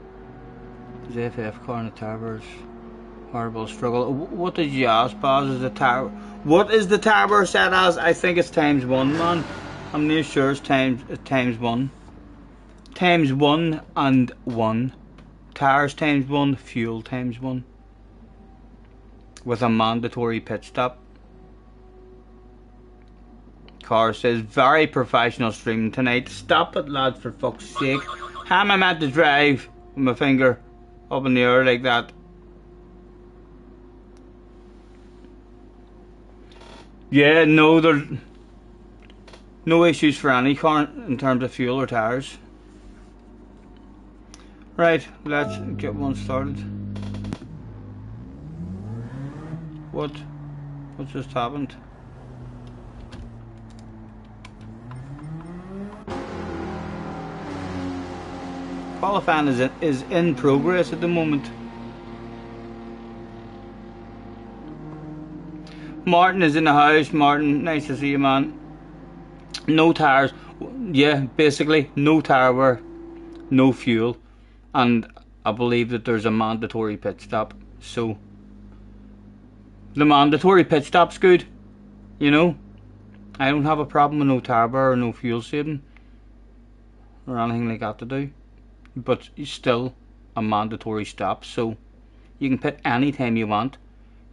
FF car in the Towers, horrible struggle. What did you ask, Baz? Is the tower? What is the tower set as? I think it's ×1, man. I'm not sure it's times ×1. ×1 and 1. Tires ×1, fuel ×1. With a mandatory pit stop. Car says, very professional stream tonight. Stop it, lads, for fuck's sake. How am I meant to drive with my finger up in the air like that? Yeah, no, there's no issues for any car in terms of fuel or tires. Right, let's get one started. What just happened? Qualifying is in progress at the moment. Martin is in the house. Martin, nice to see you, man. No tires. Yeah, basically no tire wear, no fuel. And I believe that there's a mandatory pit stop. So the mandatory pit stop's good. You know, I don't have a problem with no tire wear or no fuel saving or anything like that to do. But it's still a mandatory stop, so you can pit anytime you want.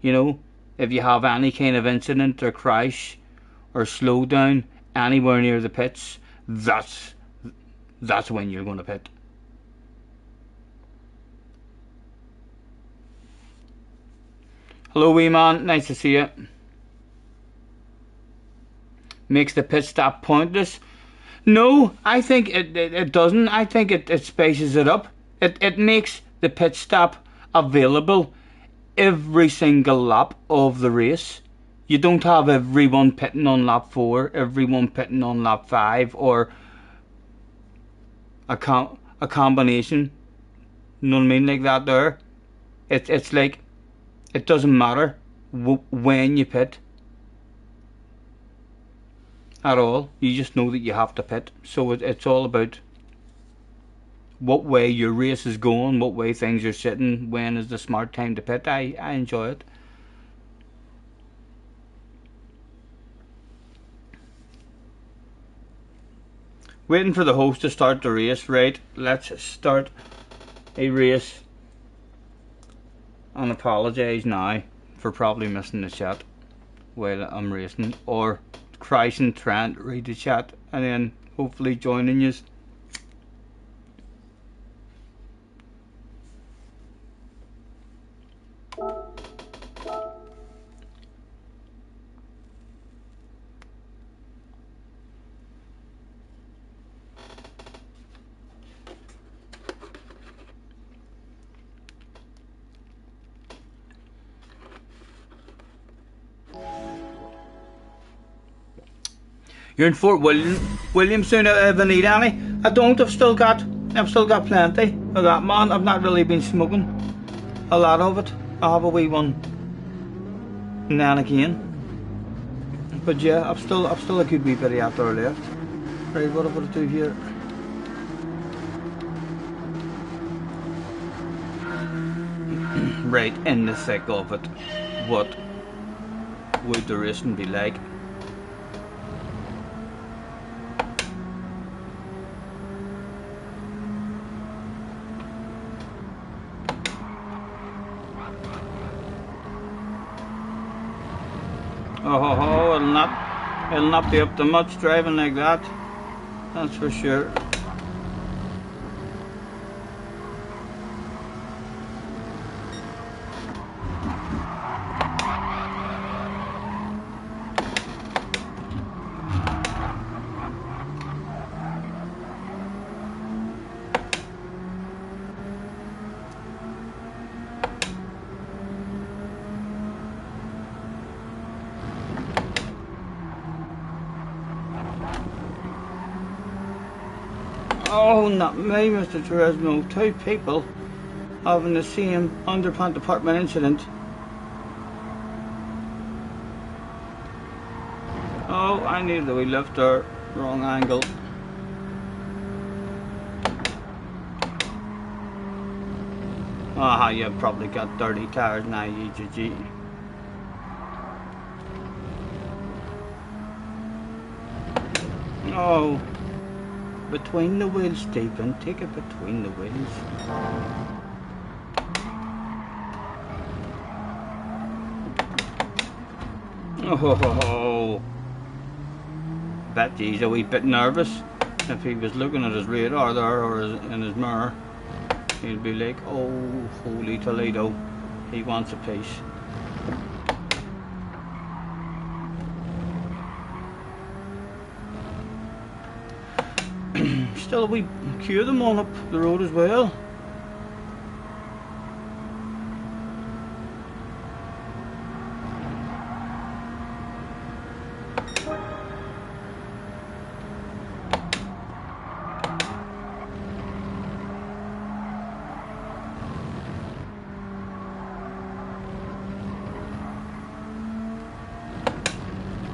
You know, if you have any kind of incident or crash or slow down anywhere near the pits, that's when you're going to pit. Hello, wee man, nice to see you. Makes the pit stop pointless. No, I think it doesn't. I think it spices it up. It makes the pit stop available every single lap of the race. You don't have everyone pitting on lap 4, everyone pitting on lap 5, or a combination. You know what I mean, like that there. It's like it doesn't matter when you pit. At all, you just know that you have to pit. So it's all about what way your race is going, what way things are sitting, when is the smart time to pit. I enjoy it. Waiting for the host to start the race. Right, let's start a race. And apologise now for probably missing the chat while I'm racing, or crashing trying to read the chat and then hopefully joining you. You're in Fort William soon if I need any. I don't. I've still got plenty. I got, man, I've not really been smoking a lot of it. I have a wee one now and again. But yeah, I've still a good wee bit after left. Right, what have I got to do here? Right, in the thick of it. What would the racing be like? Oh, it'll not be up to much driving like that. That's for sure. Oh, not me, Mr. Turismo. 2 people having the same underpant department incident. Oh, I need the wee lifter. Wrong angle. Aha, you've probably got dirty tires now, EGG. Oh. Between the wheels, Stephen. Take it between the wheels. Oh, bet he's a wee bit nervous. If he was looking at his radar there or in his mirror, he'd be like, oh, holy Toledo, he wants a piece. Still a wee queue of them on up the road as well.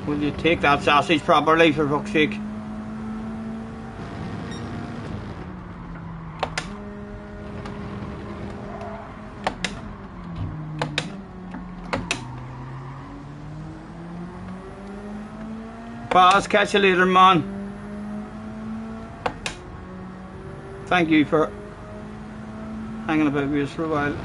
Will you take that sausage properly, for fuck's sake? Boss, catch you later, man. Thank you for hanging about with us for a while.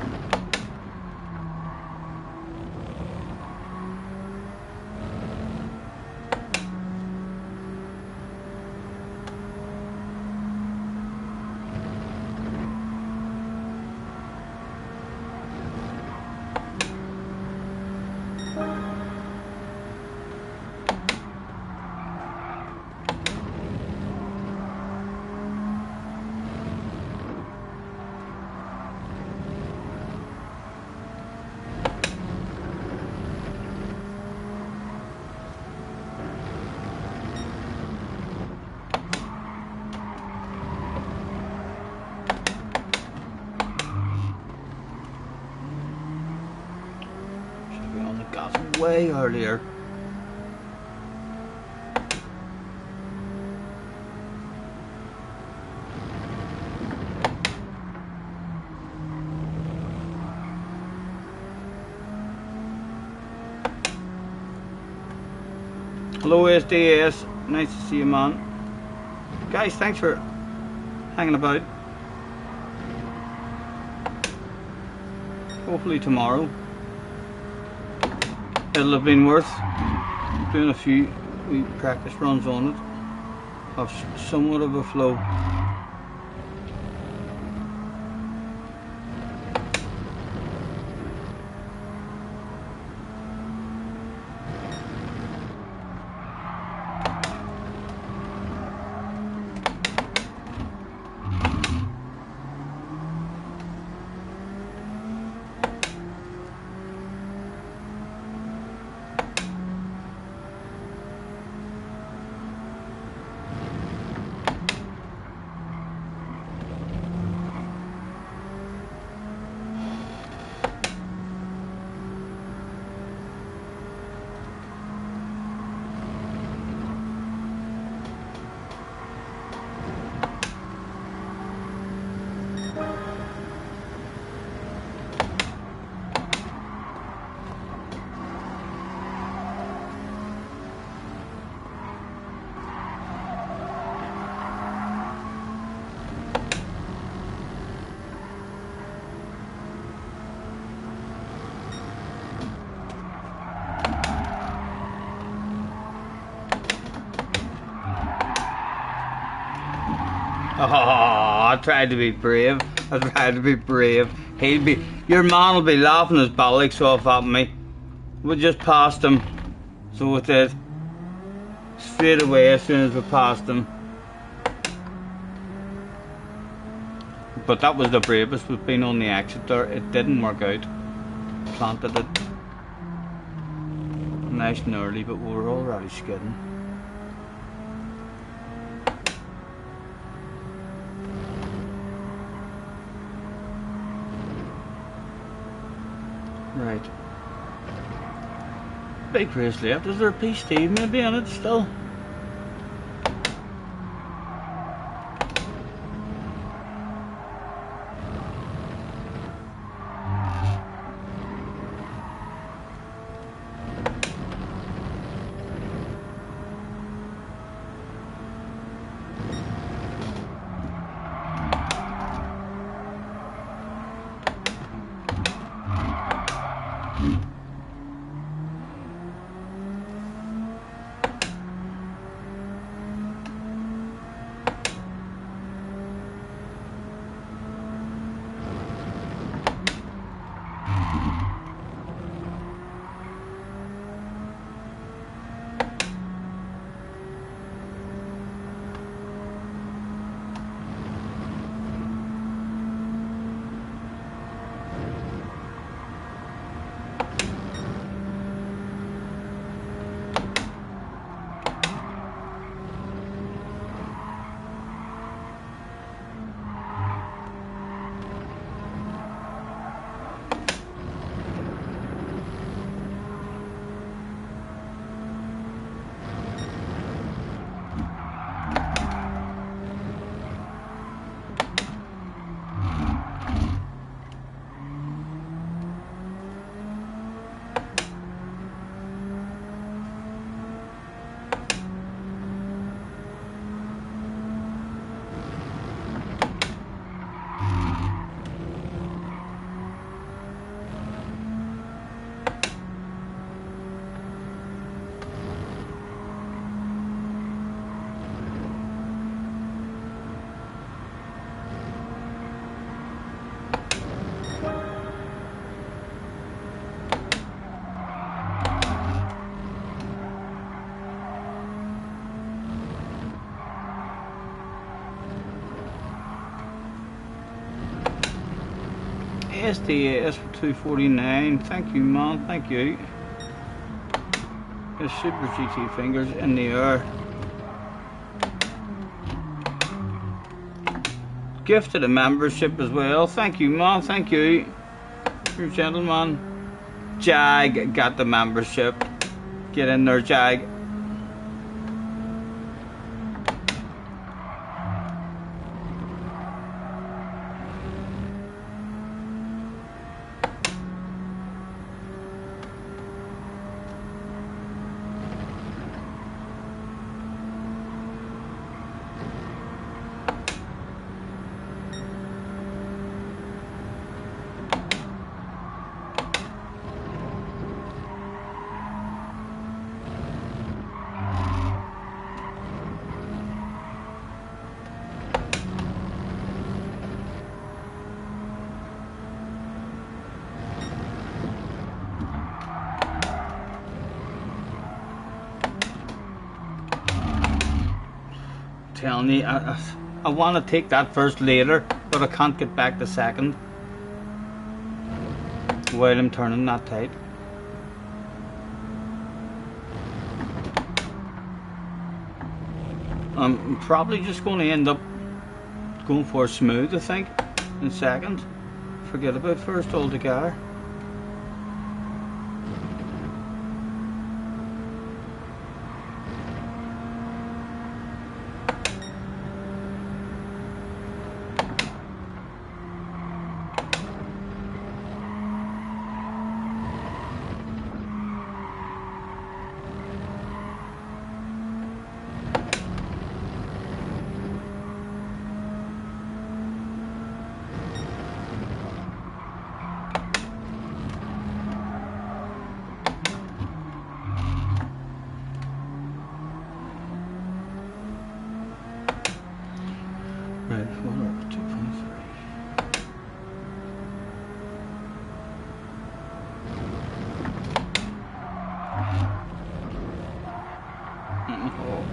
Way earlier. Hello SDS, nice to see you, man. Guys, thanks for hanging about. Hopefully tomorrow it'll have been worth doing a few wee practice runs on it. Have somewhat of a flow. Oh, I tried to be brave. I tried to be brave. Your man will be laughing his bollocks off at me. We just passed him. So it did. Straight away as soon as we passed him. But that was the bravest we've been on the exit there. It didn't work out. Planted it nice and early, but we were already skidding. Right. Big race left. Is there a P-Steve maybe on it still? SDS for 249. Thank you, man. Thank you. The Super GT fingers in the air. Gifted a membership as well. Thank you, man. Thank you. You're a gentleman. Jag got the membership. Get in there, Jag. Telling you, I want to take that first later, but I can't get back to second while I'm turning that tight. I'm probably just going to end up going for a smooth, I think, in second. Forget about first altogether. Right, what are 223? Oh.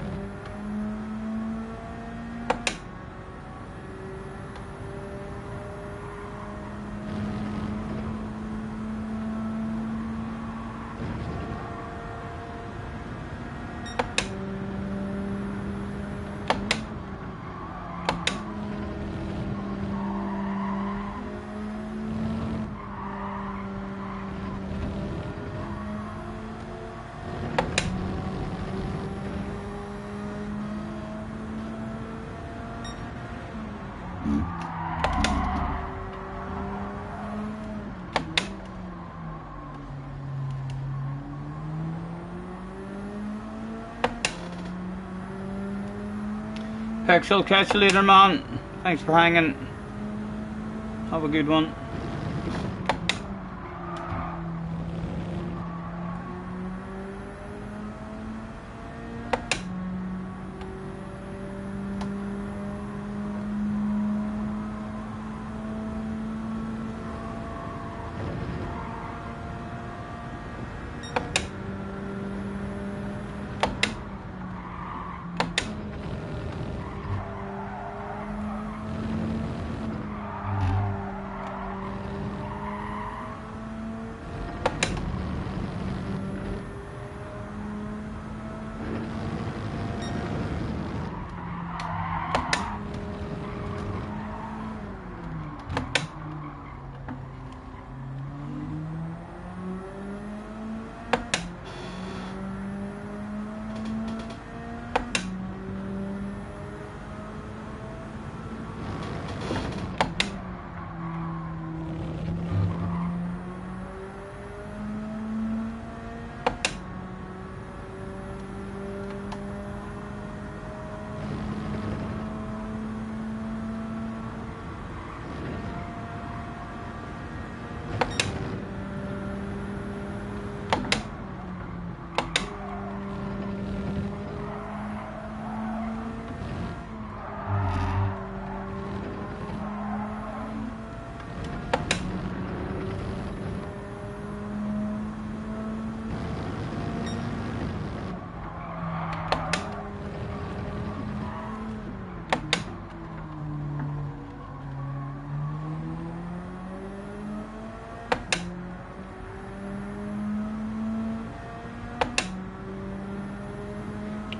Pexel, catch you later, man. Thanks for hanging. Have a good one.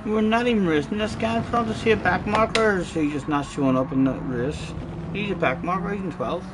We're not even racing this guy in front to see a back marker, or is he just not showing up in the race? He's a back marker, he's in 12th.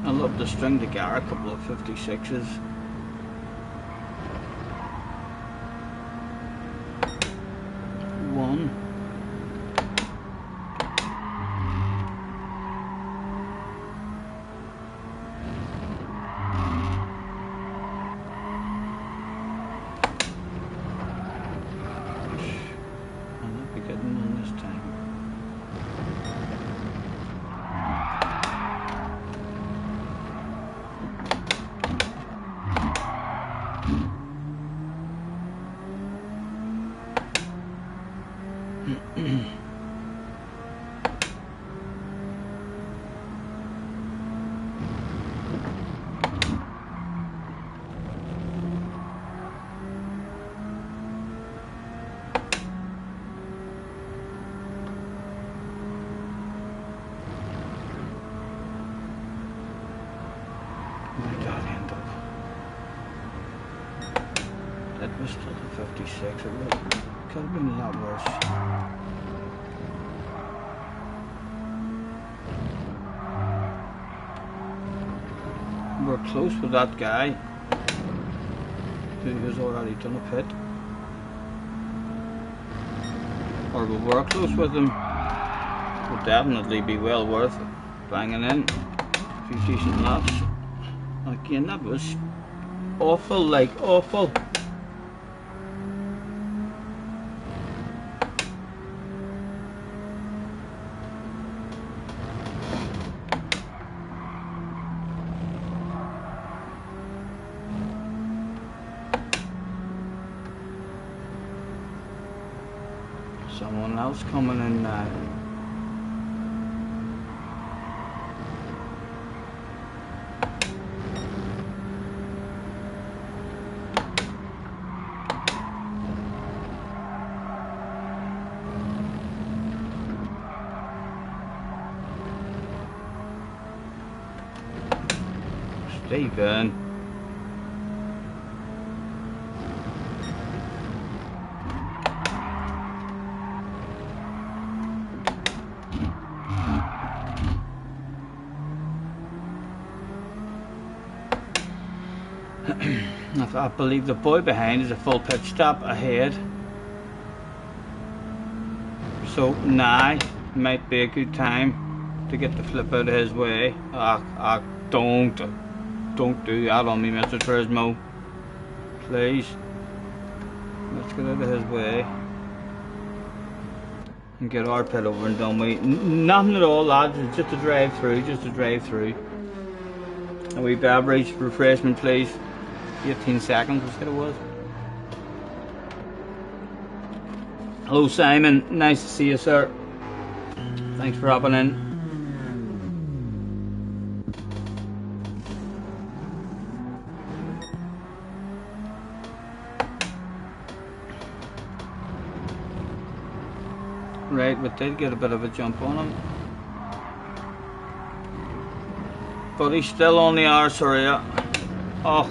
I love to string together a couple of 56s. One. I'll not be getting one this time. it could have been a lot worse. We're close with that guy who has already done a pit. Or we were close with him. Would definitely be well worth banging in a few decent laps. Again, that was awful, like awful. Someone else coming in now. Stephen. I believe the boy behind is a full pit stop ahead. So now might be a good time to get the flip out of his way. Don't do that on me, Mr. Turismo. Please. Let's get out of his way and get our pit over and done with. Nothing at all, lads. It's just a drive through, A wee beverage, refreshment, please. 18 seconds, I said it was. Hello, Simon. Nice to see you, sir. Thanks for hopping in. Right, we did get a bit of a jump on him. But he's still on the arse area. Oh.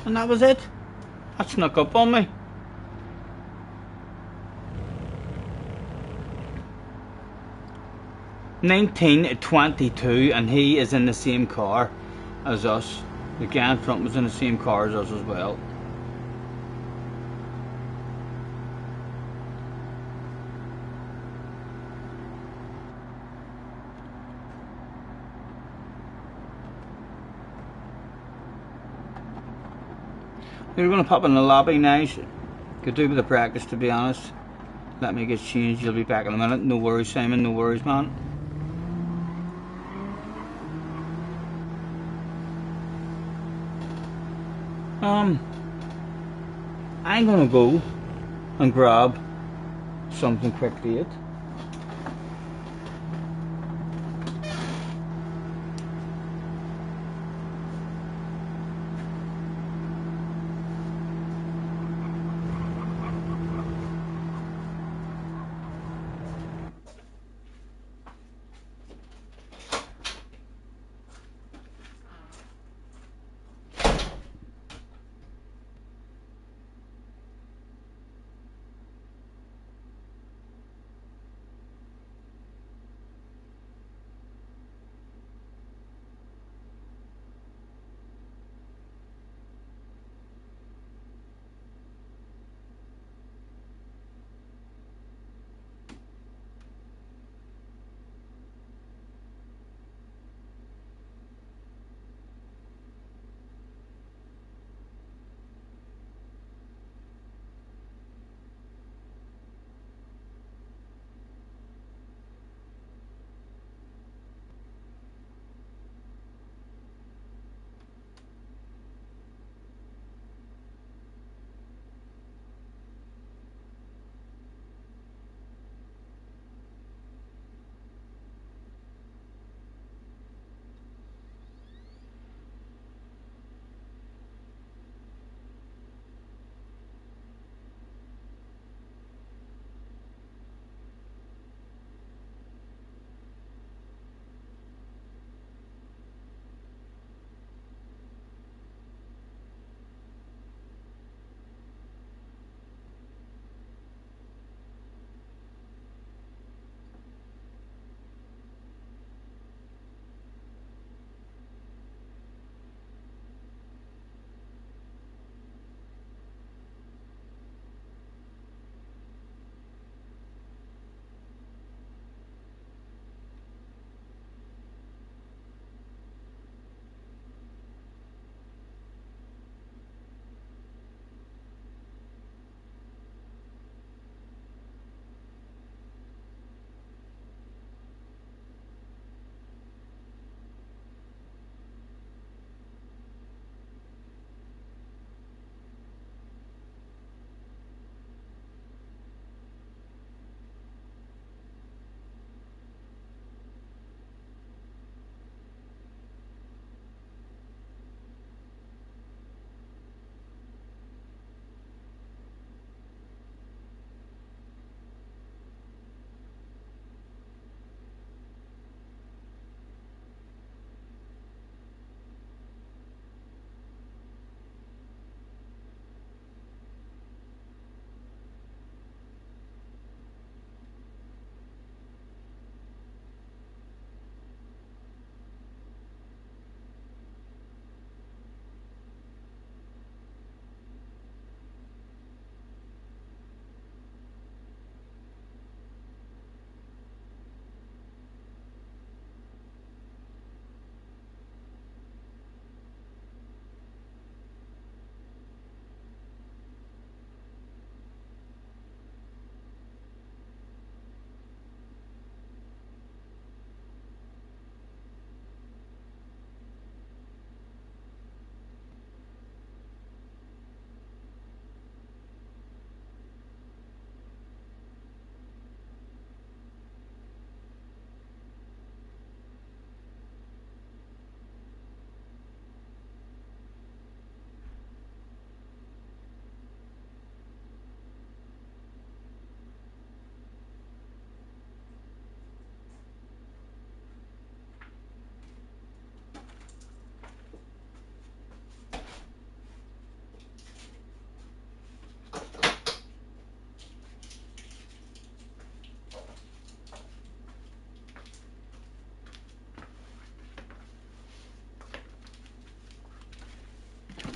And that was it. That snuck up on me. $19.22, and he is in the same car as us. The guy in front was in the same car as us as well. We're going to pop in the lobby now. Could do with the practice, to be honest. Let me get changed. You'll be back in a minute. No worries, Simon. No worries, man. I'm gonna go and grab something quick to eat.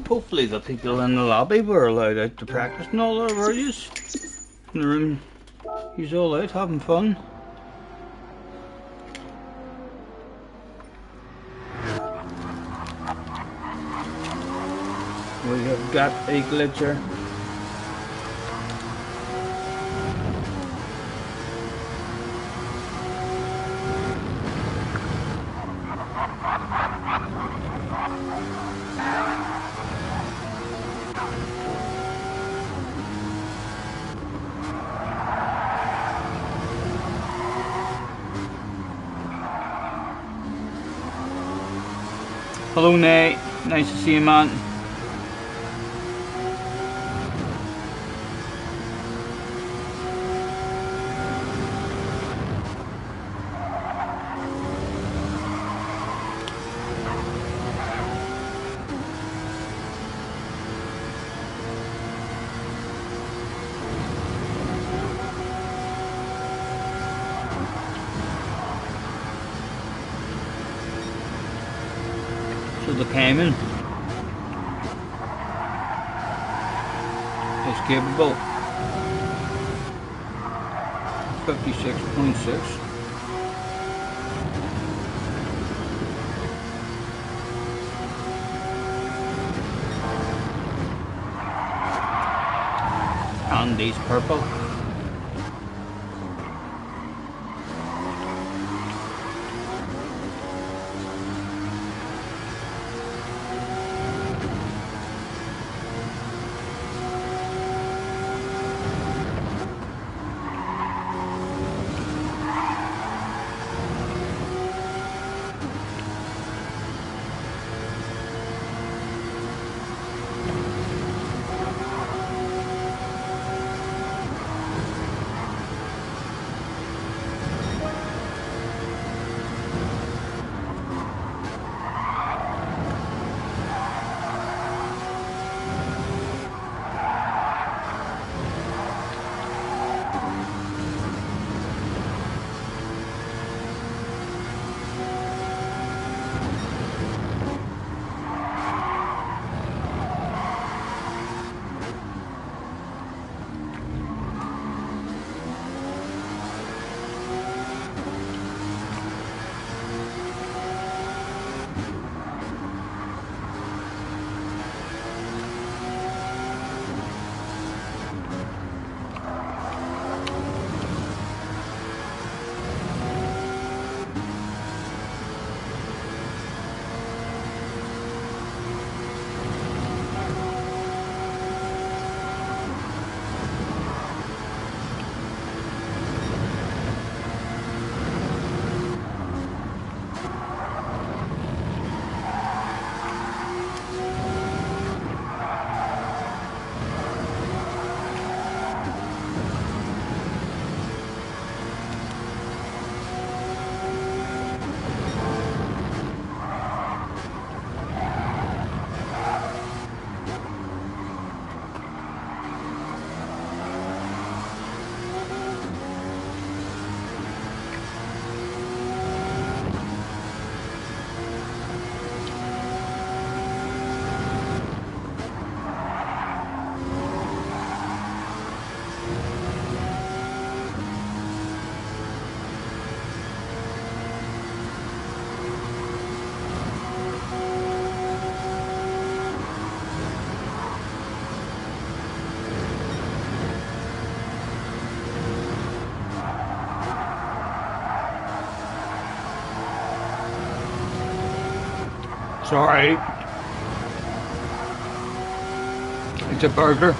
Hopefully the people in the lobby were allowed out to practice and all their values. In the room, he's all out having fun. We have got a glitcher. Hello Nate, nice to see you man. So the Cayman is capable 56.6. And these purple. Sorry. It's a burger.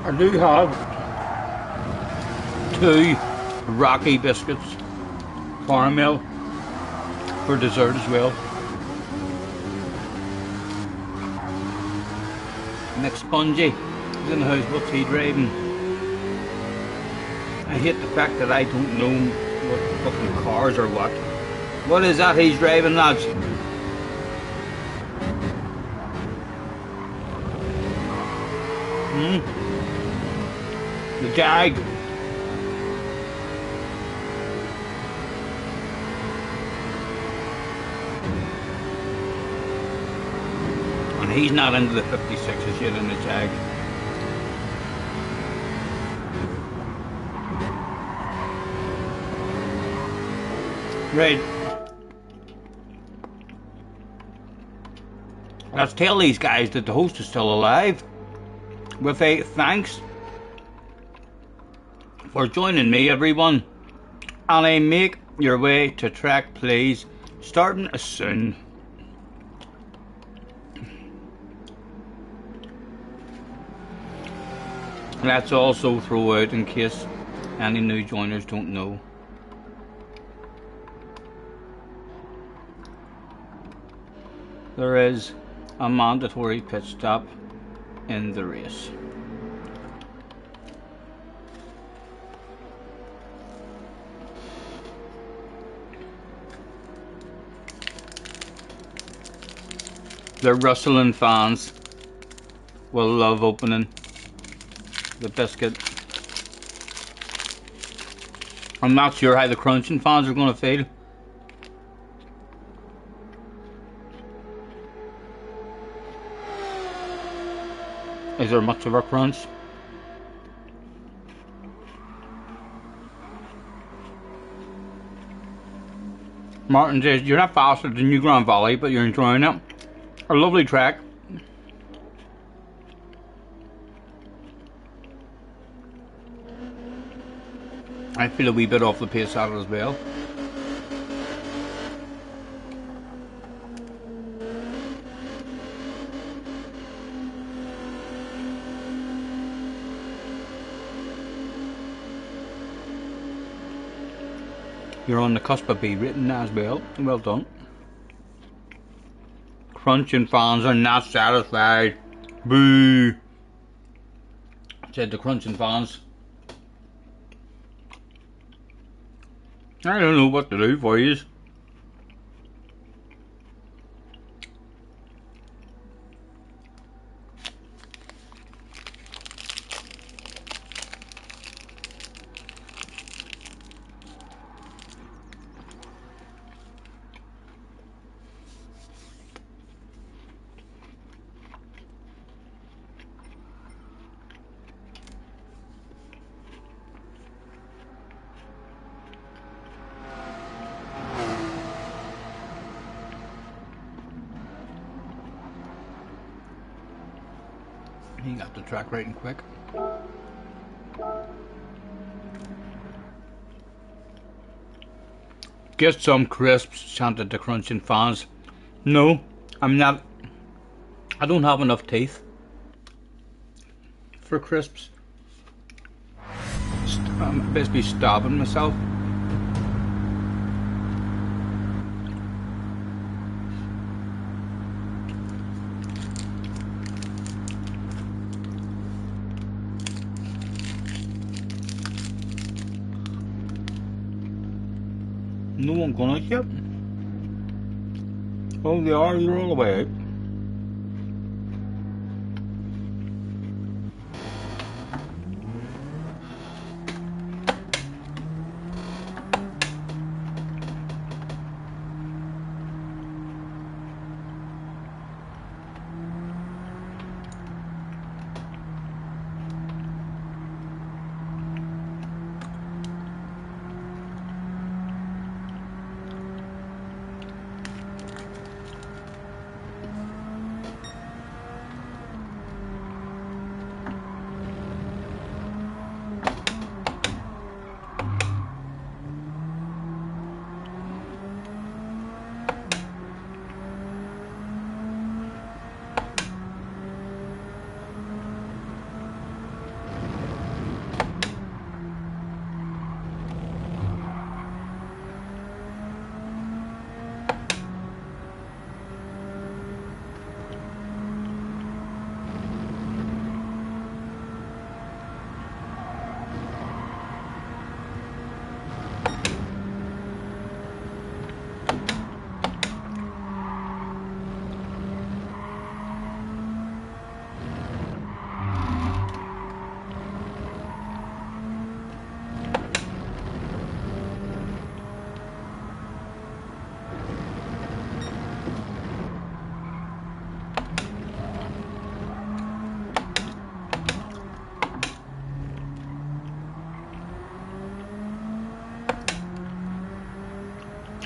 I do have 2 Rocky biscuits, caramel, for dessert as well. Next Spongy is in the house. What's he driving? I hate the fact that I don't know what fucking cars or what. What is that he's driving, lads? The Jag. And he's not into the 56s yet in the Jag. Right. Let's tell these guys that the host is still alive. With a thanks for joining me, everyone. And a make your way to track, please, starting soon. Let's also throw out, in case any new joiners don't know, there is a mandatory pit stop in the race. The rustling fans will love opening the biscuit. I'm not sure how the crunching fans are going to feel. Is there much of a crunch? Martin says, you're not faster than New Grand Valley, but you're enjoying it. A lovely track. I feel a wee bit off the pace at it as well. You're on the cusp of B rating as well. Well done. Crunching fans are not satisfied. Boo! Said the crunching fans. I don't know what to do for you. He got the track right and quick. Get some crisps, chanted the crunching fans. No, I'm not. I don't have enough teeth for crisps. I'm basically starving myself. No one gone out yet? Oh, they are. They're all the way out.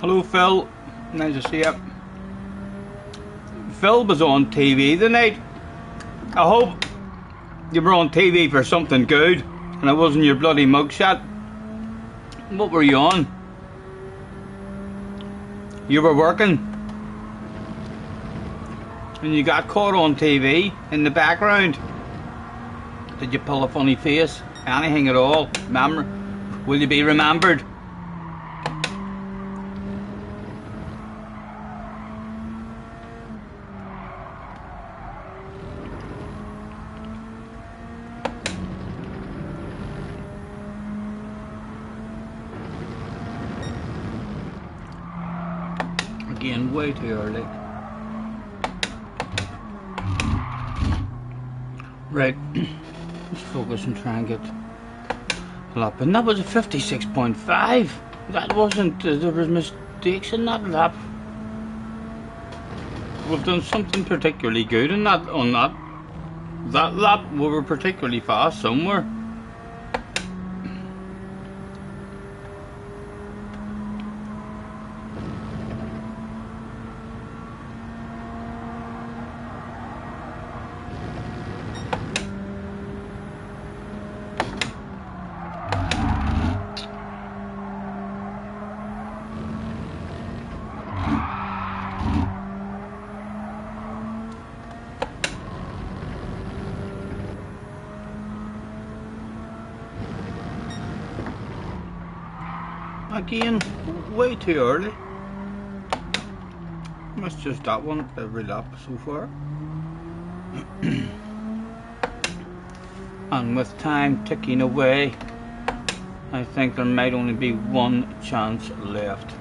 Hello Phil, nice to see you. Phil was on TV tonight. I hope you were on TV for something good and it wasn't your bloody mugshot. What were you on? You were working and you got caught on TV in the background. Did you pull a funny face? Anything at all? Will you be remembered? way too early. Right, let's focus and try and get a lap. And that was a 56.5. That wasn't, there was mistakes in that lap. We've done something particularly good in that, on that lap. We were particularly fast somewhere. Again, way too early. That's just that one every lap so far. And with time ticking away, I think there might only be one chance left.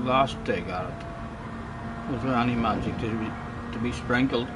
Last dig at it. Was there any magic to be sprinkled?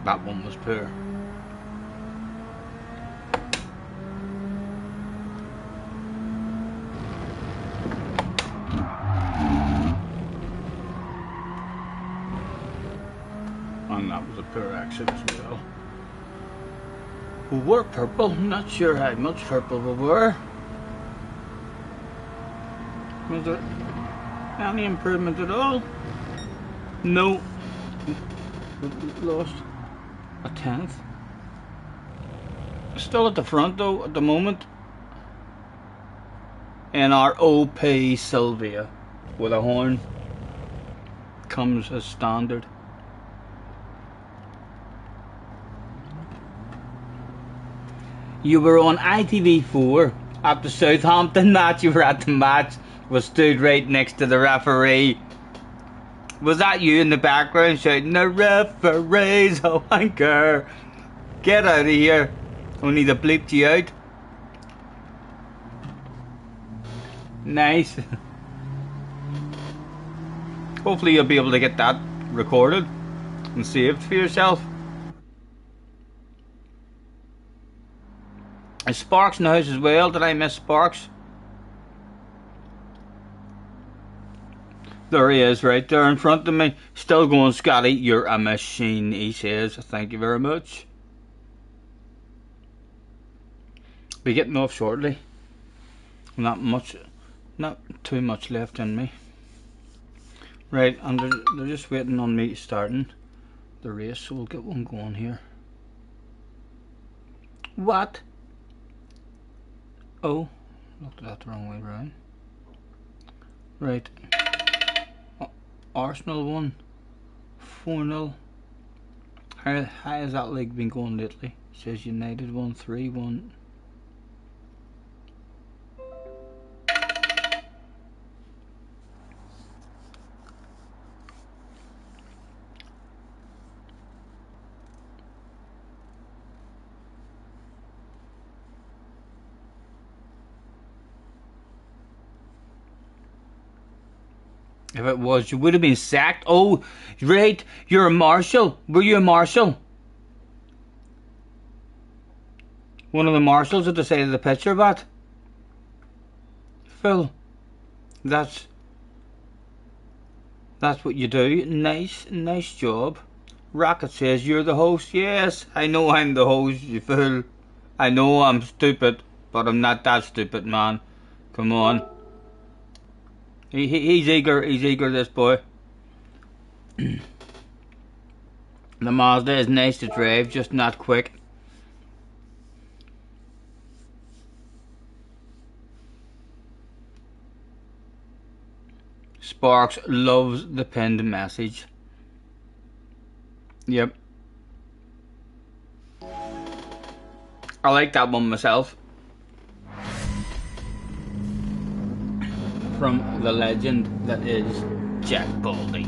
That one was poor. And that was a poor exit as well. We were purple, not sure how much purple we were. Was there any improvement at all? No. We lost a tenth. Still at the front though at the moment. And our OP Sylvia with a horn comes as standard. You were on ITV4 at the Southampton match. You were at the match. Was stood right next to the referee. Was that you in the background shouting, "The referee's a wanker"? Get out of here. Only they bleeped you out. Nice. Hopefully you'll be able to get that recorded and saved for yourself. Is Sparks in the house as well? Did I miss Sparks? There he is, right there in front of me. Still going, "Scotty, you're a machine," he says. Thank you very much. Be getting off shortly. Not too much left in me. Right, and they're just waiting on me starting the race, so we'll get one going here. What? Oh, looked at that the wrong way round. Right. Arsenal won 4-0. How has that league been going lately? It says United won 3-1. If it was, you would have been sacked. Oh, right, you're a marshal. Were you a marshal? One of the marshals at the side of the picture, but Phil, that's what you do. Nice job. Rocket says you're the host. Yes, I know I'm the host, you fool. I know I'm stupid, but I'm not that stupid, man. Come on. He's eager, this boy. The Mazda is nice to drive, just not quick. Sparks loves the pinned message. Yep. I like that one myself. From the legend that is Jack Baldy.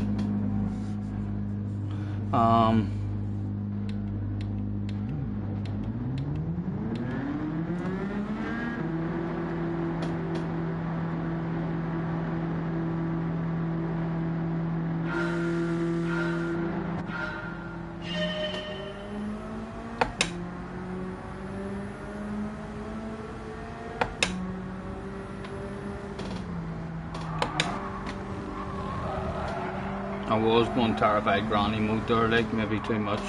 I was one terrified granny mode there, like maybe too much.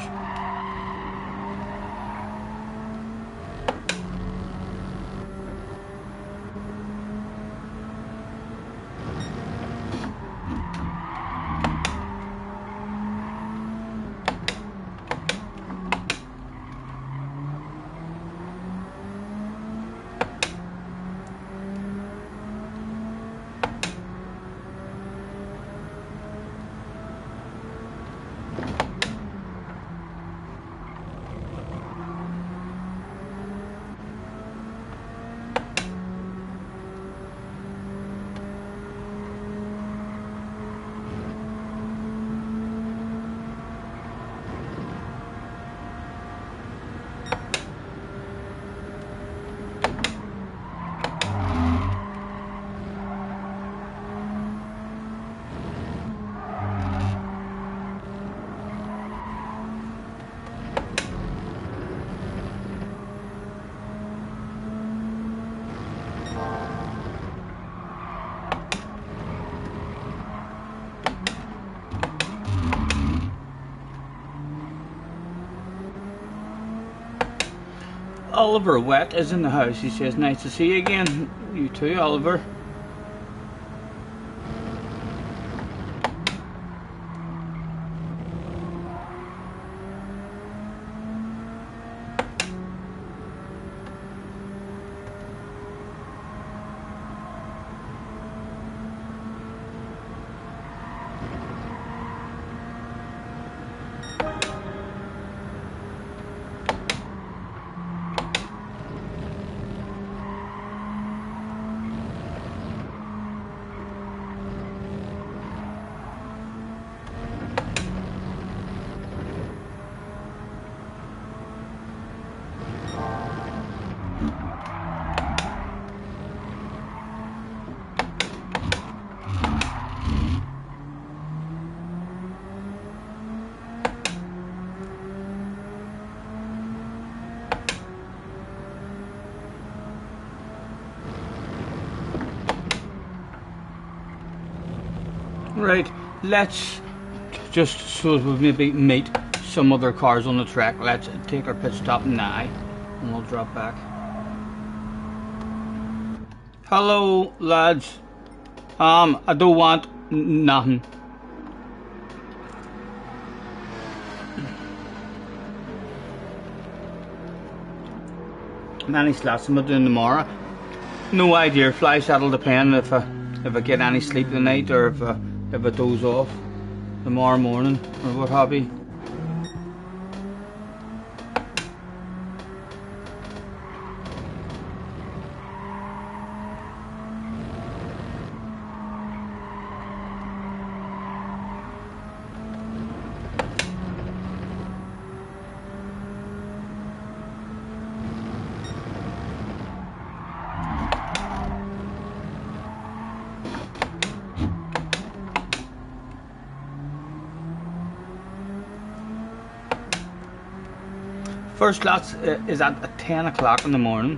Oliver Wet is in the house. He says, nice to see you again. You too, Oliver. Right, let's just so we maybe meet some other cars on the track. Let's take our pit stop now and we'll drop back. Hello lads. I don't want nothing. Many slots am I doing tomorrow? No idea. Fly shuttle depend if I get any sleep tonight or if I doze off tomorrow morning or what have you. First lot is at 10 o'clock in the morning.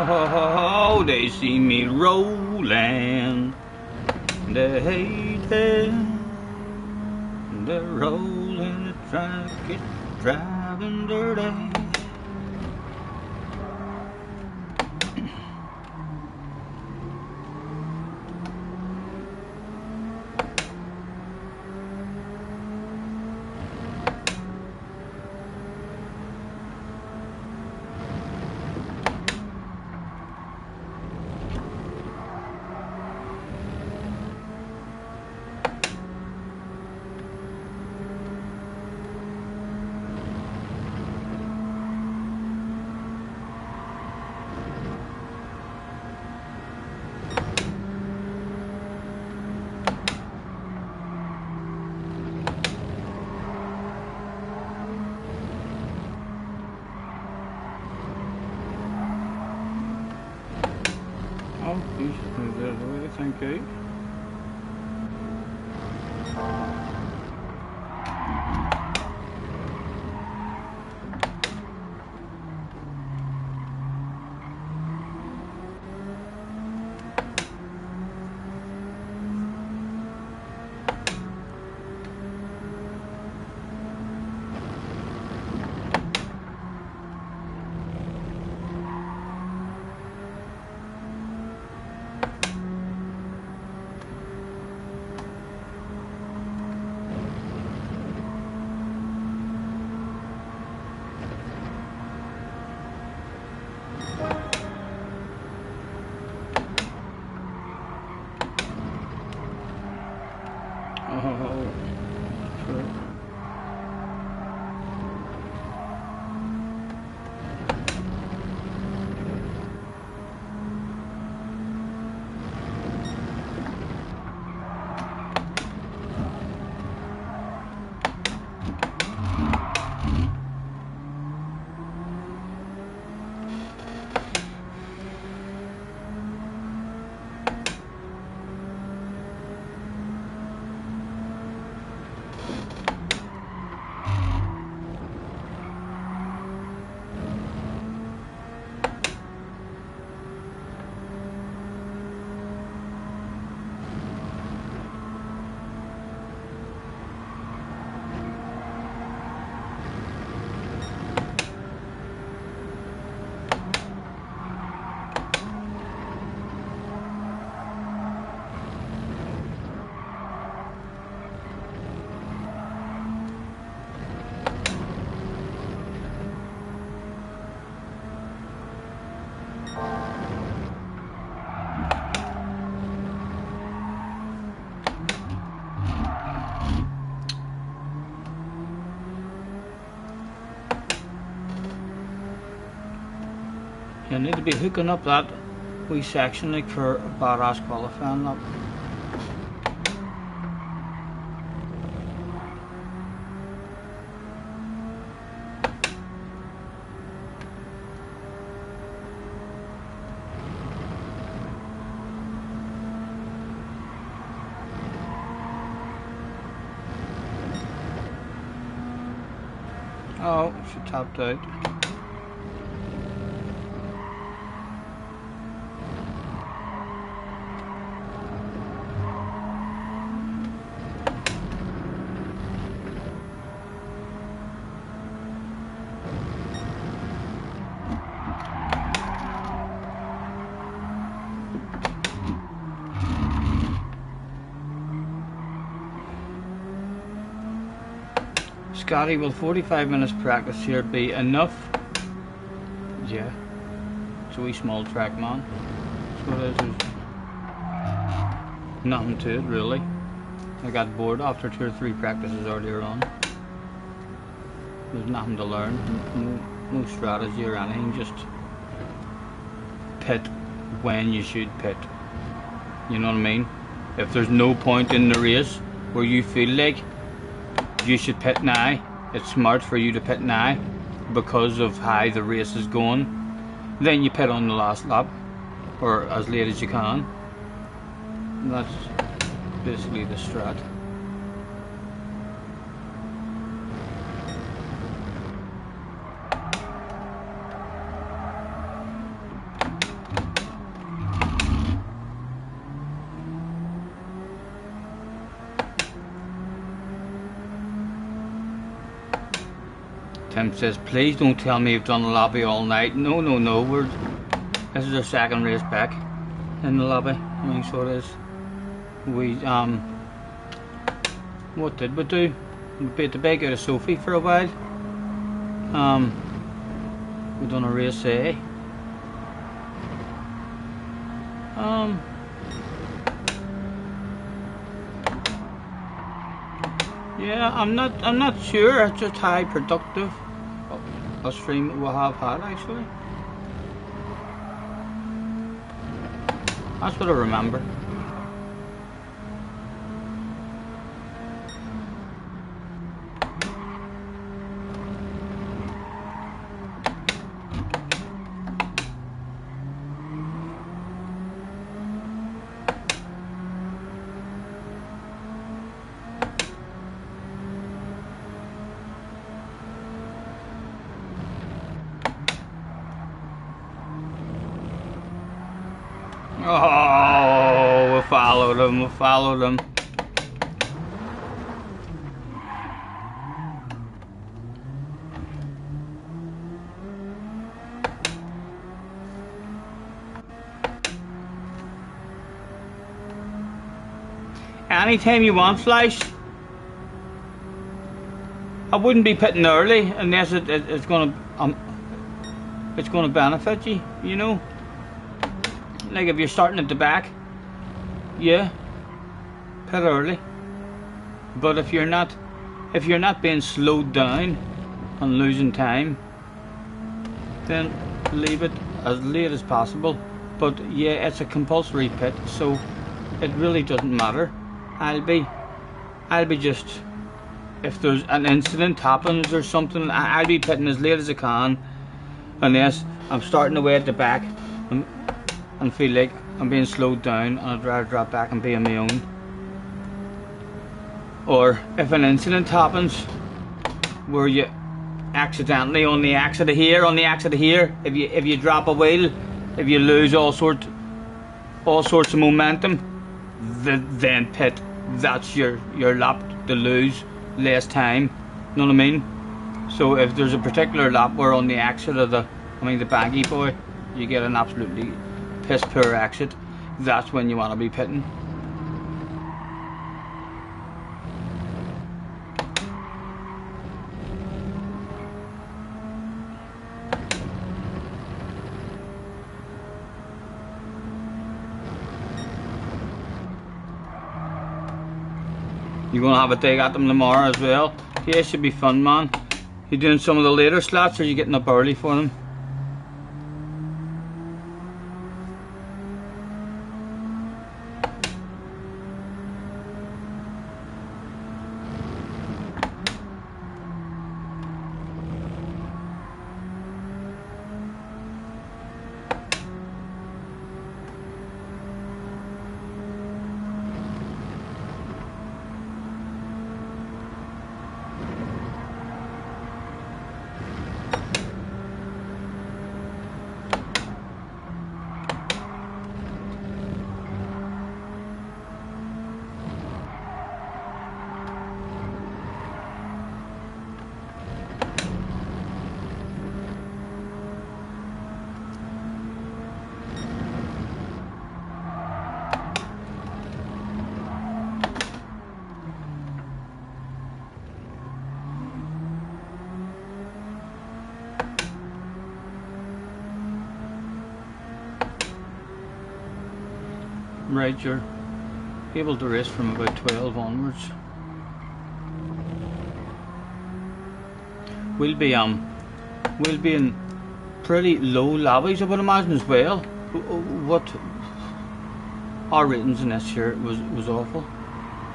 Oh, they see me rolling. They hate it. They're rolling the track, it's driving dirty. Oh, Jesus, there's the way, thank you. Oh, true. You need to be hooking up that wee section like for a badass qualifying lap. Oh, she tapped out. Scotty, will 45 minutes practice here be enough? Yeah. It's a wee small track, man. So it is. There's nothing to it, really. I got bored after 2 or 3 practices earlier on. There's nothing to learn. No strategy or anything. Just pit when you should pit. You know what I mean? If there's no point in the race where you feel like you should pit now, it's smart for you to pit now because of how the race is going, then you pit on the last lap or as late as you can. And that's basically the strat. Tim says, please don't tell me you've done the lobby all night. No, no, no. This is our second race back in the lobby. I mean, so it is. We, what did we do? We beat the bike out of Sophie for a while. We done a race A. Yeah, I'm not sure. It's just how productive a stream we'll have had actually. That's what I remember. Oh, we followed him. Anytime you want Flash, I wouldn't be pitting early unless it's gonna benefit you, you know. Like if you're starting at the back, yeah, pit early. But if you're not being slowed down and losing time, then leave it as late as possible. But yeah, it's a compulsory pit, so it really doesn't matter. I'll be just, if there's an incident happens or something, I'll be pitting as late as I can, unless I'm starting away at the back and feel like I'm being slowed down and I'd rather drop back and be on my own. Or if an incident happens where you accidentally on the exit of here, if you drop a wheel, if you lose all sorts of momentum, then pit. That's your lap to lose less time. You know what I mean? So if there's a particular lap where on the exit of the baggy boy, you get an absolutely piss poor exit, that's when you want to be pitting. You're gonna have a dig at them tomorrow as well? Yeah, it should be fun, man. You doing some of the later slots, or are you getting up early for them? Right, you're able to race from about 12 onwards. We'll be in pretty low lobbies, I would imagine, as well. What our ratings in this year was awful.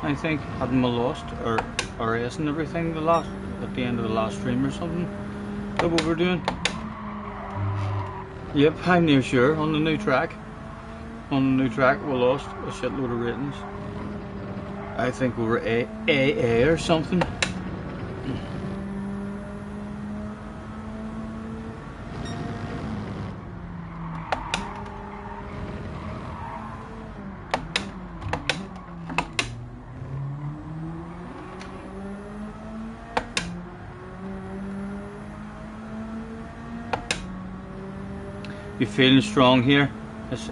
I think hadn't we lost our race and everything at the end of the last stream or something. Is that what we're doing? Yep, I'm near sure. On the new track we lost a shitload of ratings. I think we were AA or something. You feeling strong here? It's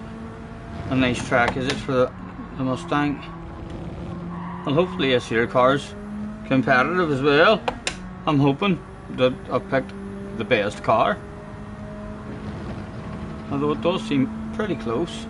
a nice track, is it, for the Mustang? Well, hopefully this here car's competitive as well. I'm hoping that I've picked the best car, although it does seem pretty close.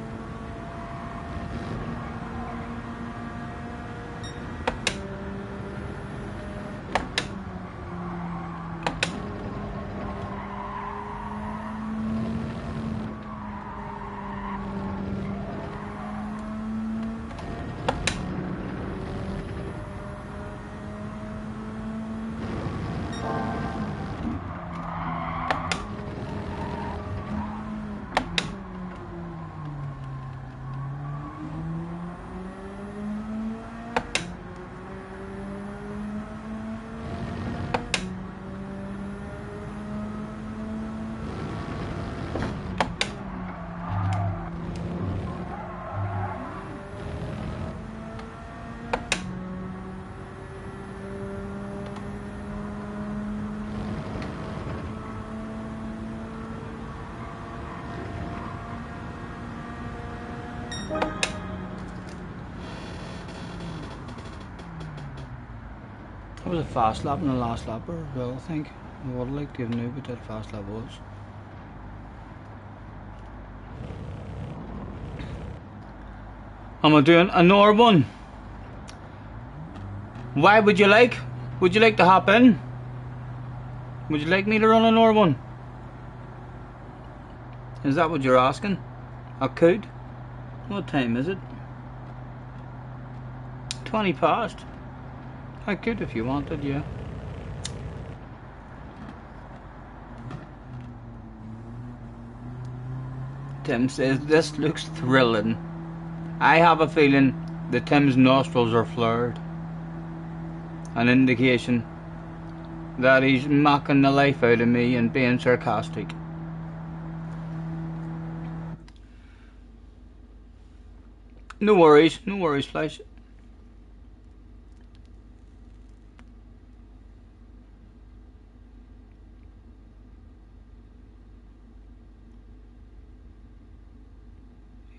That was a fast lap in the last lapper as well, I think. I would have liked to have known what that fast lap was. I'm doing another one. Why would you like? Would you like to hop in? Would you like me to run another one? Is that what you're asking? I could. What time is it? 20 past. I could if you wanted, yeah. Tim says this looks thrilling. I have a feeling that Tim's nostrils are flared. An indication that he's mocking the life out of me and being sarcastic. No worries, Flash.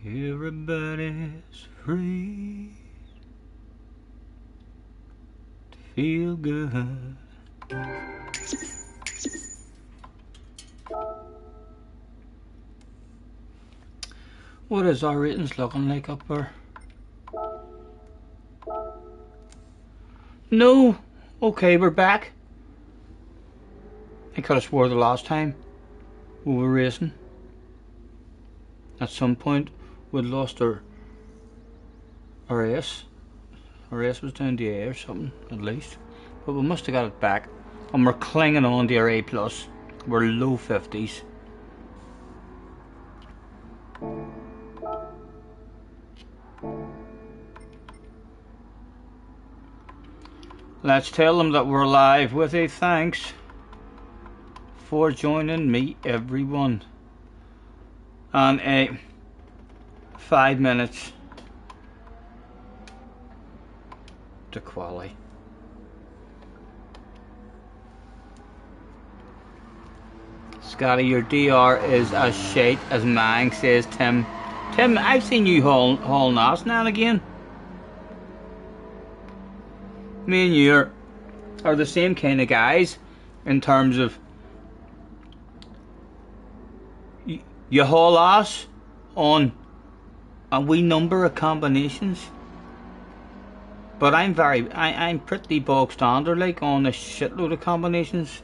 Everybody's free to feel good. What is our ratings looking like up there? No. Okay, we're back. I could have swore the last time we were racing, at some point we'd lost our race. Our race was down to A or something, at least. But we must have got it back. And we're clinging on to our A+. We're low 50s. Let's tell them that we're live with a thanks for joining me, everyone. And a 5 minutes to quali. Scotty, your DR is as shite as mine, says Tim. Tim, I've seen you hauling ass now and again. Me and you are the same kind of guys in terms of you haul ass on a wee number of combinations, but I'm pretty bog standard like on a shitload of combinations.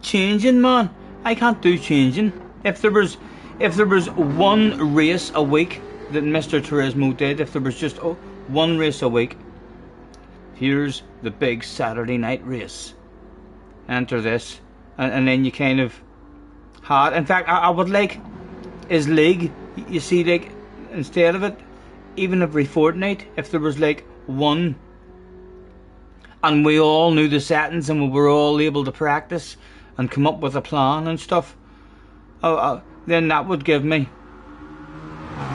Changing, man, I can't do changing. If there was one race a week that Mr. Turismo did, if there was just one race a week, here's the big Saturday night race, enter this, and then you kind of had, in fact I would like his league, you see, like instead of it even every fortnight, if there was like one and we all knew the settings and we were all able to practice and come up with a plan and stuff, then that would give me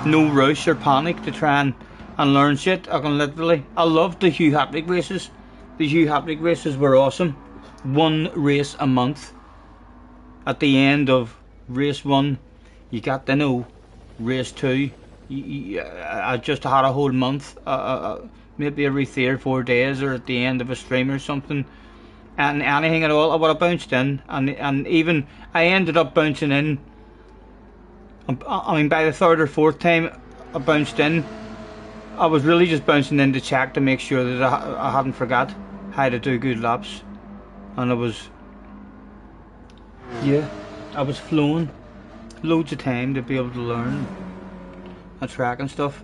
no rush or panic to try and learn shit. I loved the Hugh Haptic races. The Hugh Haptic races were awesome. One race a month. at the end of race 1, you got to know race 2. I just had a whole month, maybe every 3 or 4 days, or at the end of a stream or something, and anything at all, I would have bounced in, and even I ended up bouncing in. I mean, by the 3rd or 4th time I bounced in, I was really just bouncing in to check to make sure that I hadn't forgot how to do good laps, and I was flowing loads of time to be able to learn a track and stuff.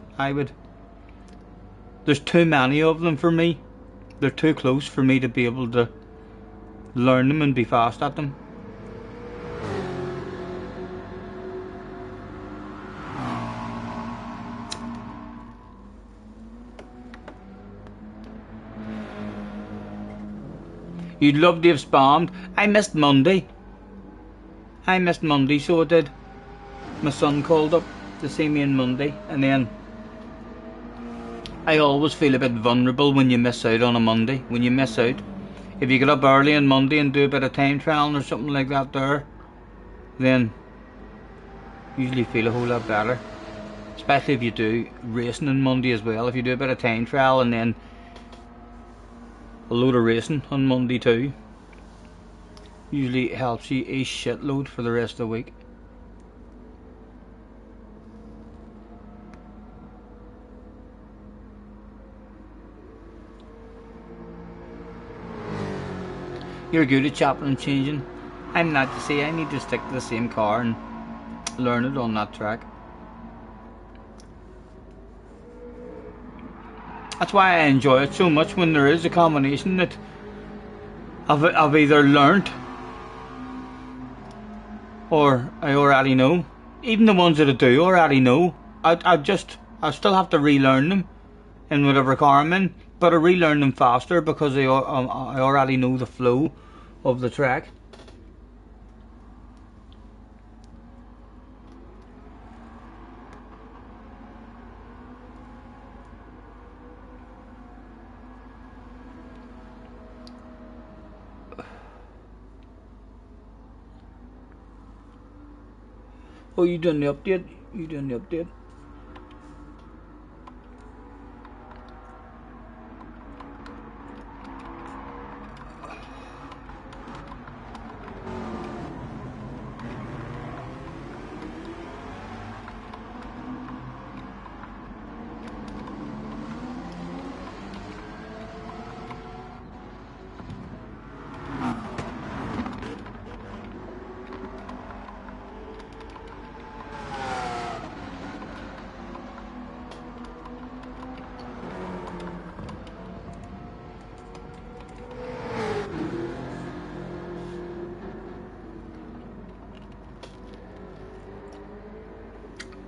There's too many of them for me. They're too close for me to be able to learn them and be fast at them. You'd love to have spammed. I missed Monday, so I did. My son called up to see me on Monday, and then I always feel a bit vulnerable when you miss out on a Monday. When you miss out, if you get up early on Monday and do a bit of time trialing or something like that there, then you usually feel a whole lot better. Especially if you do racing on Monday as well. If you do a bit of time trial and then a load of racing on Monday too, usually helps you a shitload for the rest of the week. You're good at chopping and changing. I'm not. To say I need to stick to the same car and learn it on that track. That's why I enjoy it so much, when there is a combination that I've either learnt or I already know. Even the ones that I do already know, I still have to relearn them in whatever car I'm in, but I relearn them faster because I already know the flow of the track. Oh, you done the update? You done the update?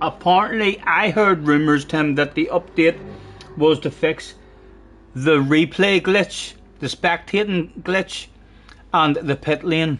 Apparently, I heard rumours, Tim, that the update was to fix the replay glitch, the spectating glitch, and the pit lane.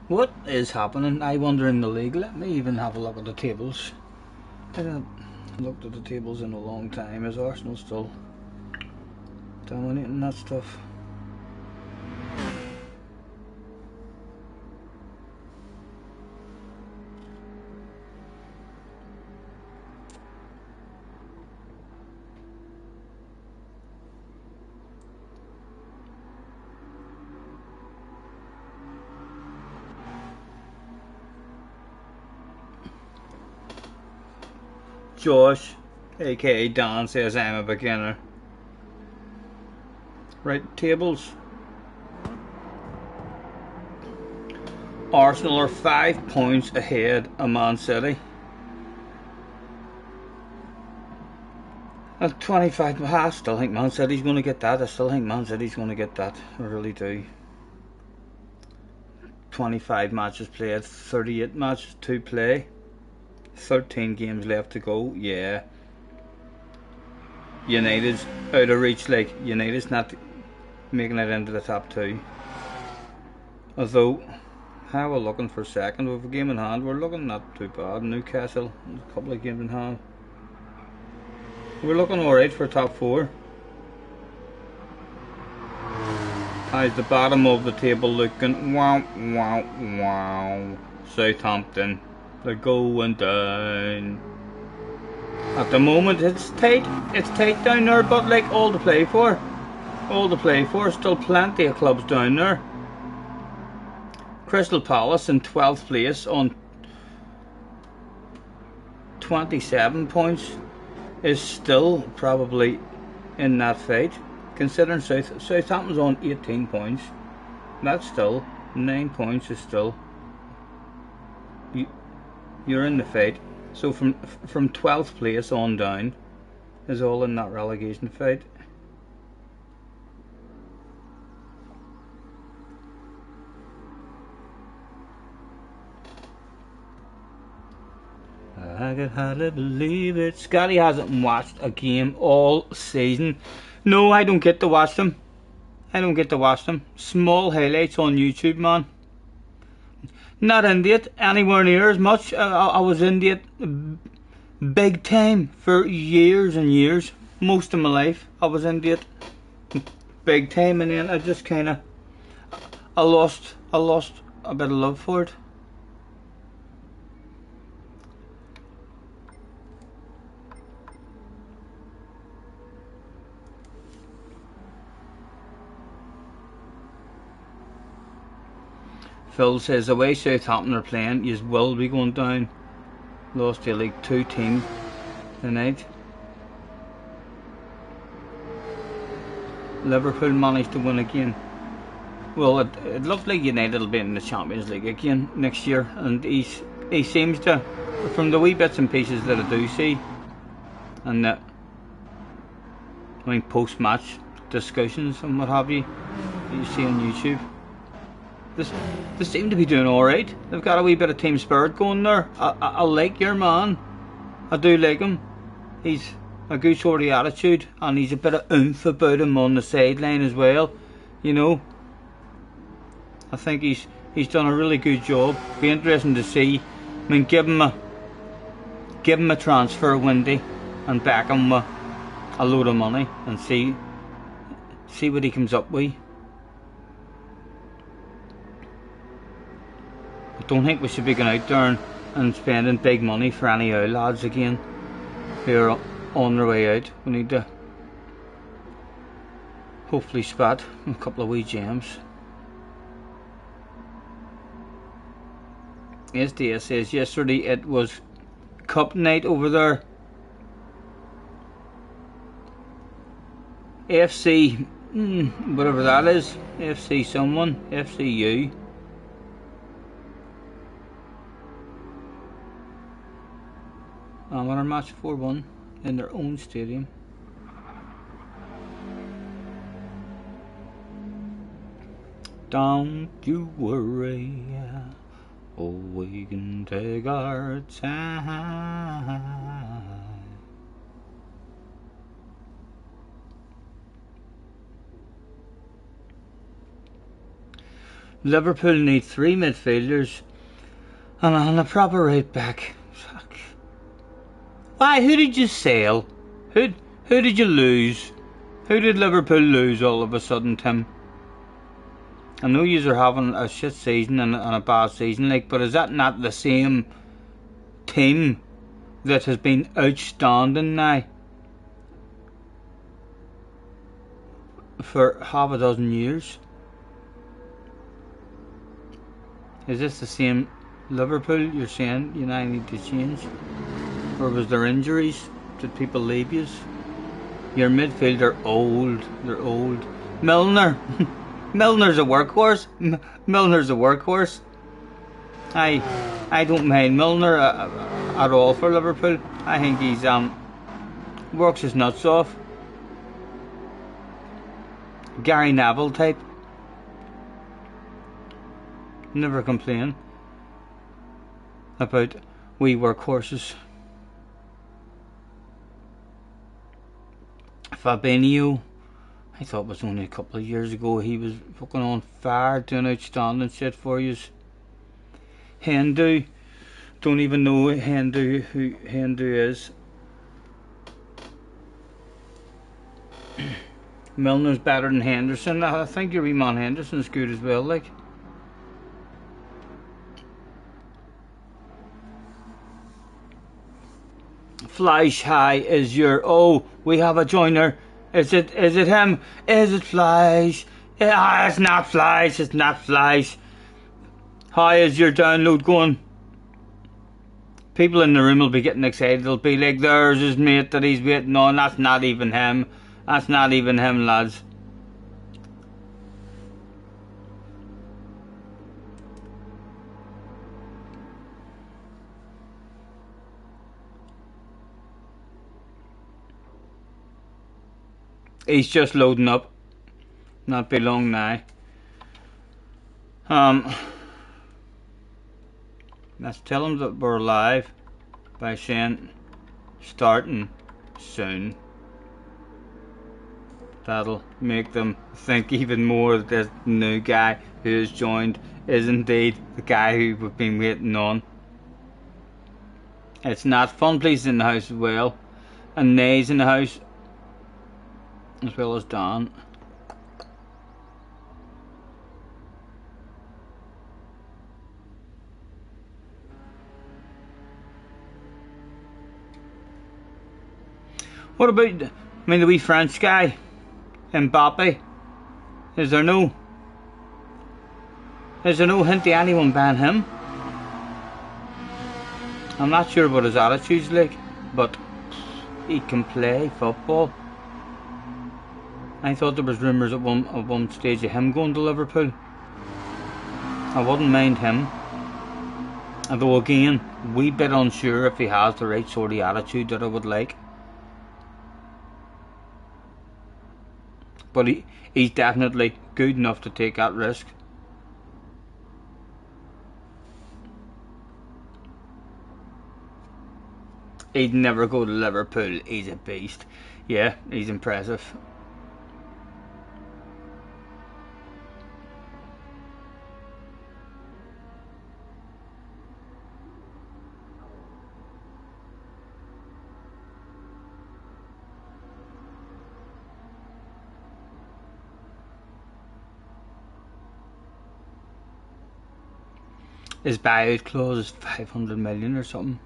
What is happening? I wonder in the league. Let me even have a look at the tables. I haven't looked at the tables in a long time. Is Arsenal still dominating that stuff? Josh, aka Dan, says I'm a beginner. Right, tables. Arsenal are 5 points ahead of Man City. At 25, I still think Man City's going to get that. I still think Man City's going to get that. I really do. 25 matches played, 38 matches to play, 13 games left to go. Yeah, United's out of reach. Like, United's not making it into the top 2. Although, how we're looking for second with a game in hand, we're looking not too bad. Newcastle, a couple of games in hand. We're looking alright for top 4. How's the bottom of the table looking? Wow, wow, wow. Southampton, they're going down. At the moment it's tight down there, but like all to play for. Still plenty of clubs down there. Crystal Palace in 12th place on 27 points is still probably in that fight. Considering Southampton's on 18 points, that's still 9 points is still. You're in the fight. So from 12th place on down is all in that relegation fight. I can hardly believe it. Scotty hasn't watched a game all season. No, I don't get to watch them. Small highlights on YouTube, man. Not into it anywhere near as much. I was into it big time for years and years. Most of my life I was into it big time, and then I just kinda I lost a bit of love for it. Phil says the way Southampton are playing, you will be going down. Lost to a League 2 team tonight. Liverpool managed to win again. Well, it looks like United will be in the Champions League again next year, and he seems to, from the wee bits and pieces that I do see, and I mean post-match discussions and what have you see on YouTube. They seem to be doing alright. They've got a wee bit of team spirit going there. I like your man. I do like him. He's a good sort of attitude, and he's a bit of oomph about him on the sideline as well. You know, I think he's done a really good job. Be interesting to see. I mean, give him a transfer window and back him with a load of money and see what he comes up with. I don't think we should be going out there and spending big money for any old lads again who are on their way out. We need to hopefully spot a couple of wee gems. SDS says yesterday it was cup night over there. FC whatever that is, FC someone, FCU. Amateur match 4-1 in their own stadium. Don't you worry, oh, we can take our time. Liverpool need 3 midfielders and a proper right back. Why? Who did you sell? Who did you lose? Who did Liverpool lose all of a sudden, Tim? I know you are having a shit season and a bad season, like, but is that not the same team that has been outstanding now for half a dozen years? Is this the same Liverpool you're saying you now need to change? Or was there injuries? Did people leave you? Your midfield are old. They're old. Milner. Milner's a workhorse. Milner's a workhorse. I don't mind Milner at all for Liverpool. I think he's works his nuts off. Gary Neville type. Never complain about wee workhorses. Fabinho, I thought it was only a couple of years ago. He was fucking on fire, doing outstanding shit for you. Hendu, don't even know who Hendu is. Milner's better than Henderson. I think your wee man Henderson's good as well, like. Fleisch High is your... Oh, we have a joiner. Is it him? Is it Fleisch? It's not Fleisch, it's not Fleisch. How is your download going? People in the room will be getting excited. They'll be like, there's his mate that he's waiting on. That's not even him. That's not even him, lads. He's just loading up. Not be long now. Let's tell them that we're live by saying starting soon. That'll make them think even more that this new guy who has joined is indeed the guy who we've been waiting on. It's not fun. Please in the house as well, and Nay's in the house as well as Don. What about, the wee French guy, Mbappe? Is there no hint to anyone ban him? I'm not sure what his attitude's like, but he can play football. I thought there was rumours at one stage of him going to Liverpool. I wouldn't mind him. Although again, wee bit unsure if he has the right sort of attitude that I would like. But he's definitely good enough to take that risk. He'd never go to Liverpool. He's a beast. Yeah, he's impressive. His buyout clause is 500 million or something.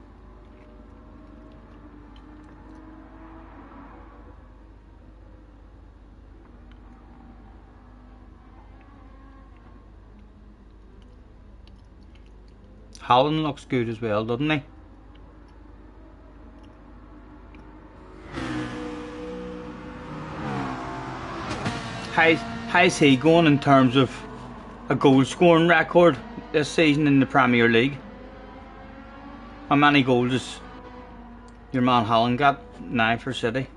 Haaland looks good as well, doesn't he? How's he going in terms of a goal scoring record this season in the Premier League? How many goals has your man Haaland got now for City?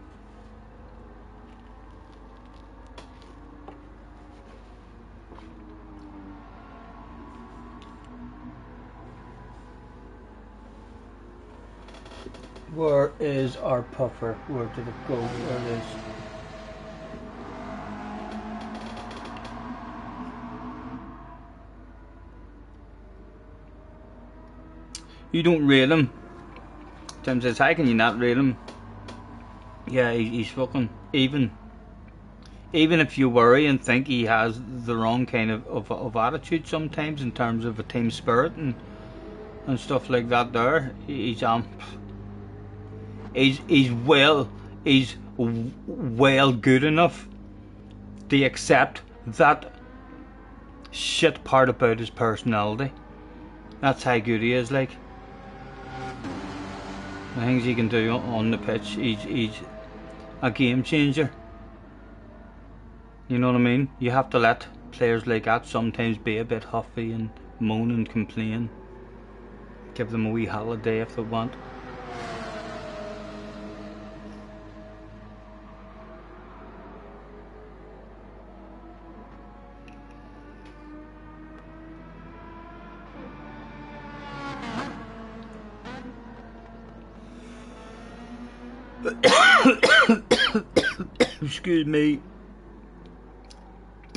Where is our puffer? Where did it go? Where it is? You don't rate him. Tim says, how can you not rate him? Yeah, he's fucking even. Even if you worry and think he has the wrong kind of attitude sometimes in terms of a team spirit and stuff like that there, he's well good enough to accept that shit part about his personality. That's how good he is, like. The things he can do on the pitch, he's a game changer. You know what I mean? You have to let players like that sometimes be a bit huffy and moan and complain. Give them a wee holiday if they want. Excuse me.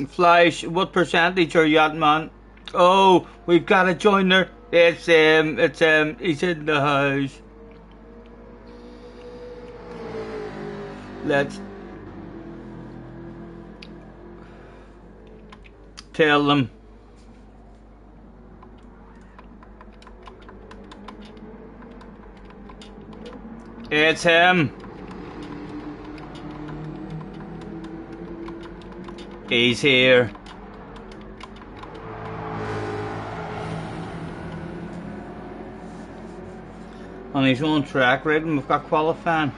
Flash, what percentage are you at, man? Oh, we've got a joiner. It's he's in the house. Let's tell them. It's him. He's here. On his own track rating, we've got qualifying.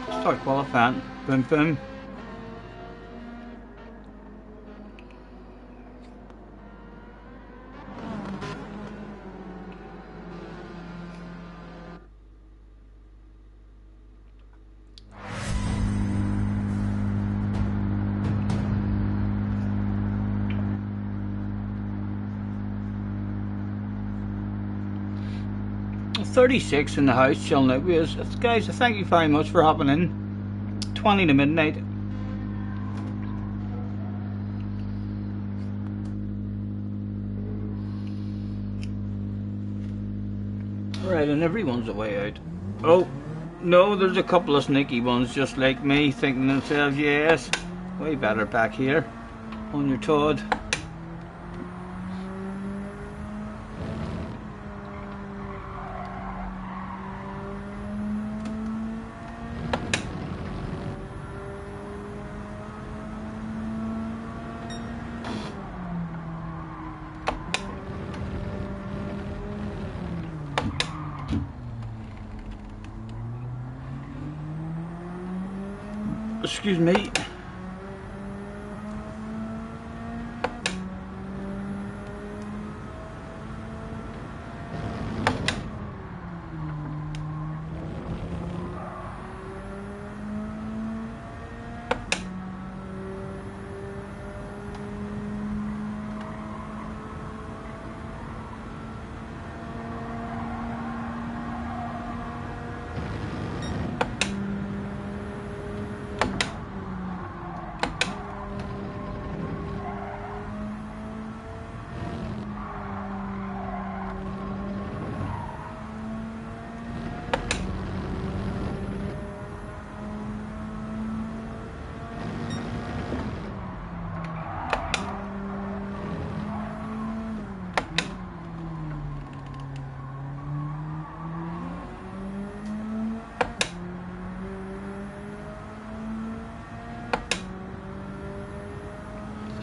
Start qualifying. Boom, boom. .36 in the house, chilling out with us. Guys, thank you very much for hopping in. 20 to midnight. Right, and everyone's away out. Oh, no, there's a couple of sneaky ones just like me, thinking to themselves, yes, way better back here on your Todd. Excuse me.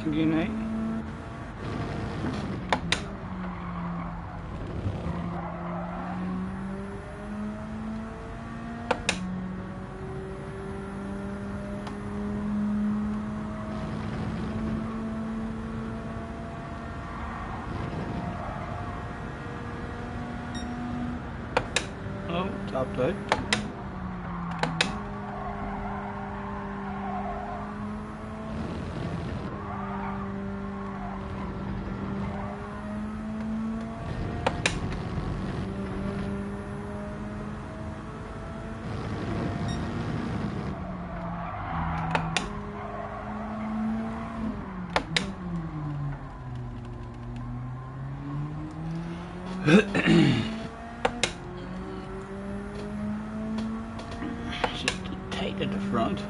Good night. Oh, topped out. Just tight at the front.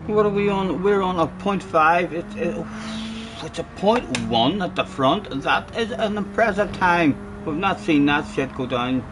What are we on? We're on a 0.5. It's a 0.1 at the front. That is an impressive time. We've not seen that shit go down.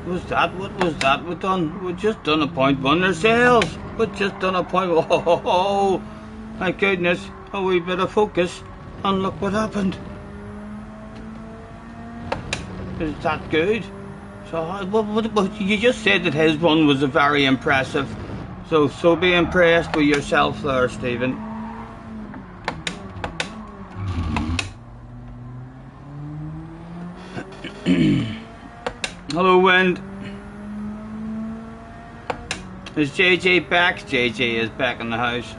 was that? What was that we done? We just done a point one ourselves. We just done a point. Oh, my goodness. A wee bit of focus. And look what happened. Is that good? So, what you just said that his one was a very impressive. So be impressed with yourself there, Stephen. Hello, Wind. Is JJ back? JJ is back in the house.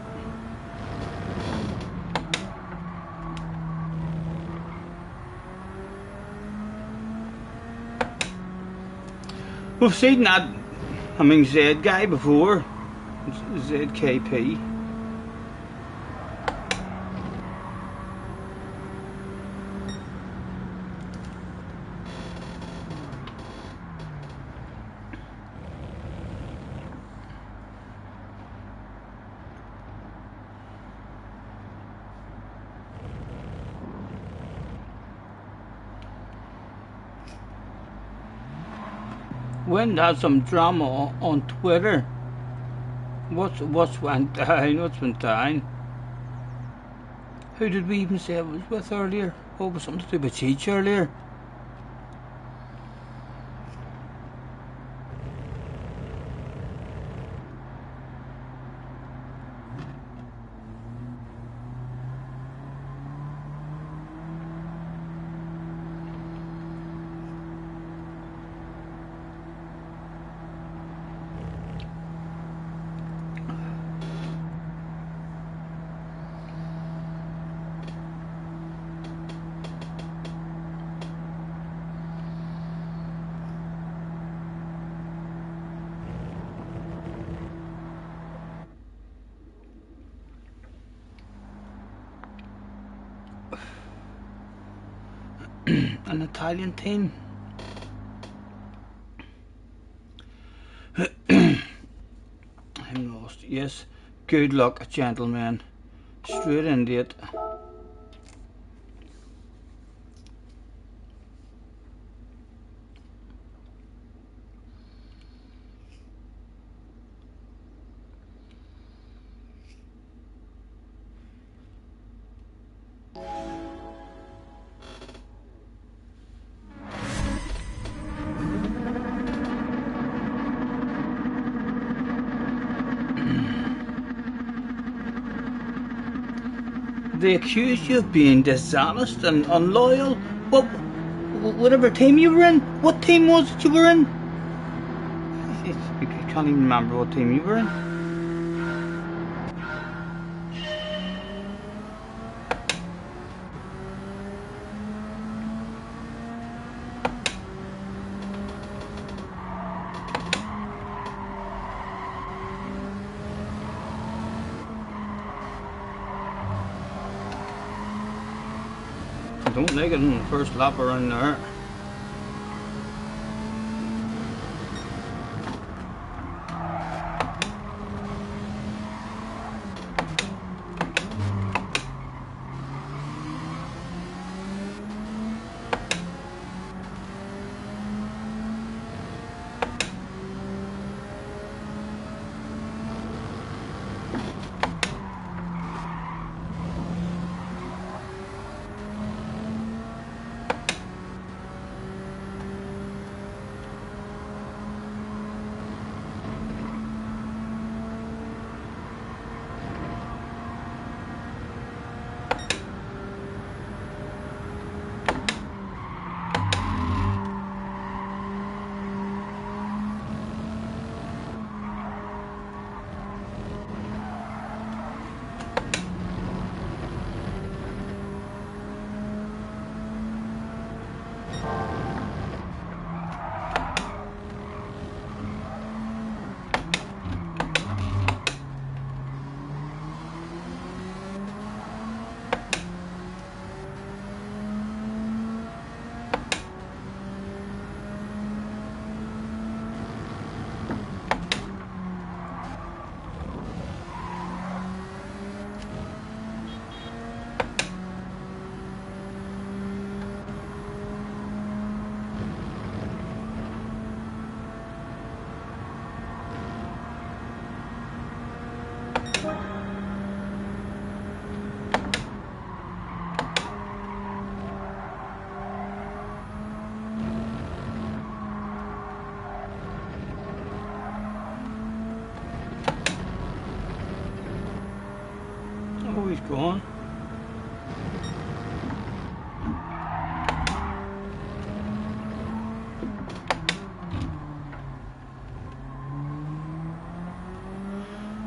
We've seen that, Z guy before. ZKP. Wind had some drama on Twitter. What's went down? What's went down? Who did we even say it was with earlier? Oh, it was something to do with Cheech earlier. An Italian team. I'm lost. Yes. Good luck, gentlemen. Straight into it. They accused you of being dishonest and unloyal. Whatever team you were in? What team was it you were in? I can't even remember what team you were in. I don't like it in the first lap around there.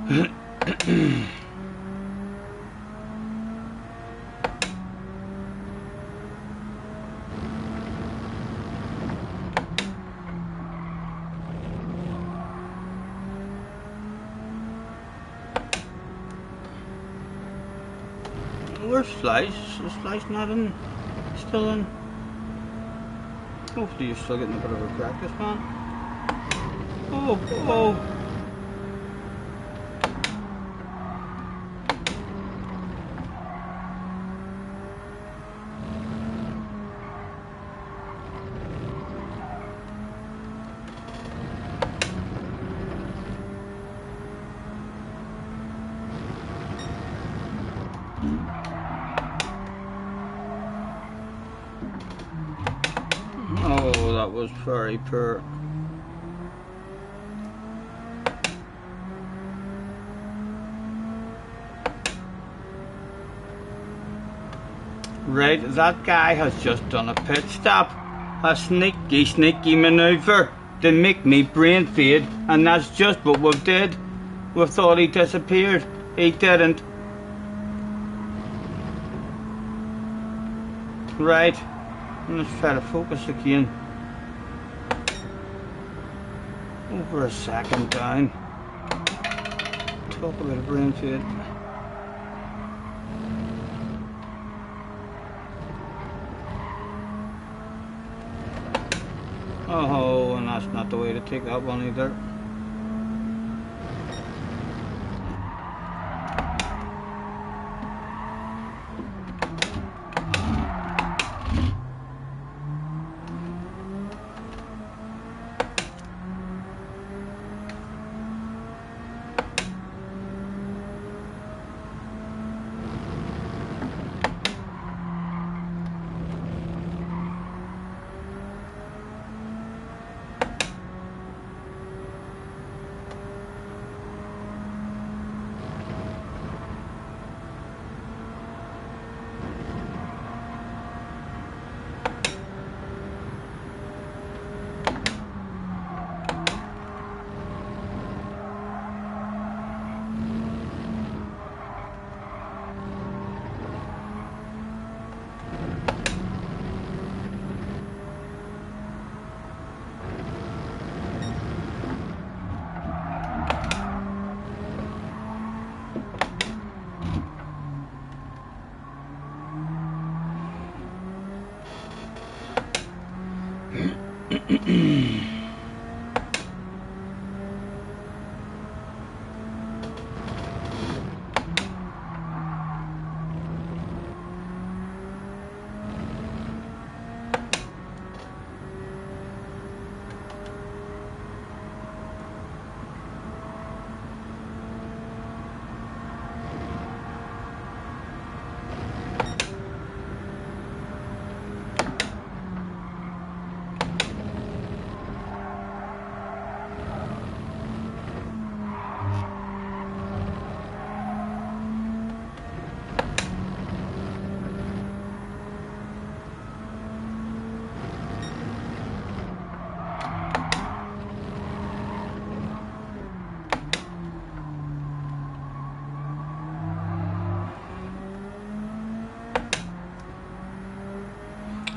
Where's Slice? Is Slice not in? Still in? Hopefully you're still getting a bit of a practice, man. Oh, oh. Oh, that was very poor. Right, that guy has just done a pit stop. A sneaky manoeuvre to make me brain fade, and that's just what we did. We thought he disappeared. He didn't. Right, let's try to focus again. Over a second down. Talk about a brain fade. Oh, and that's not the way to take that one either.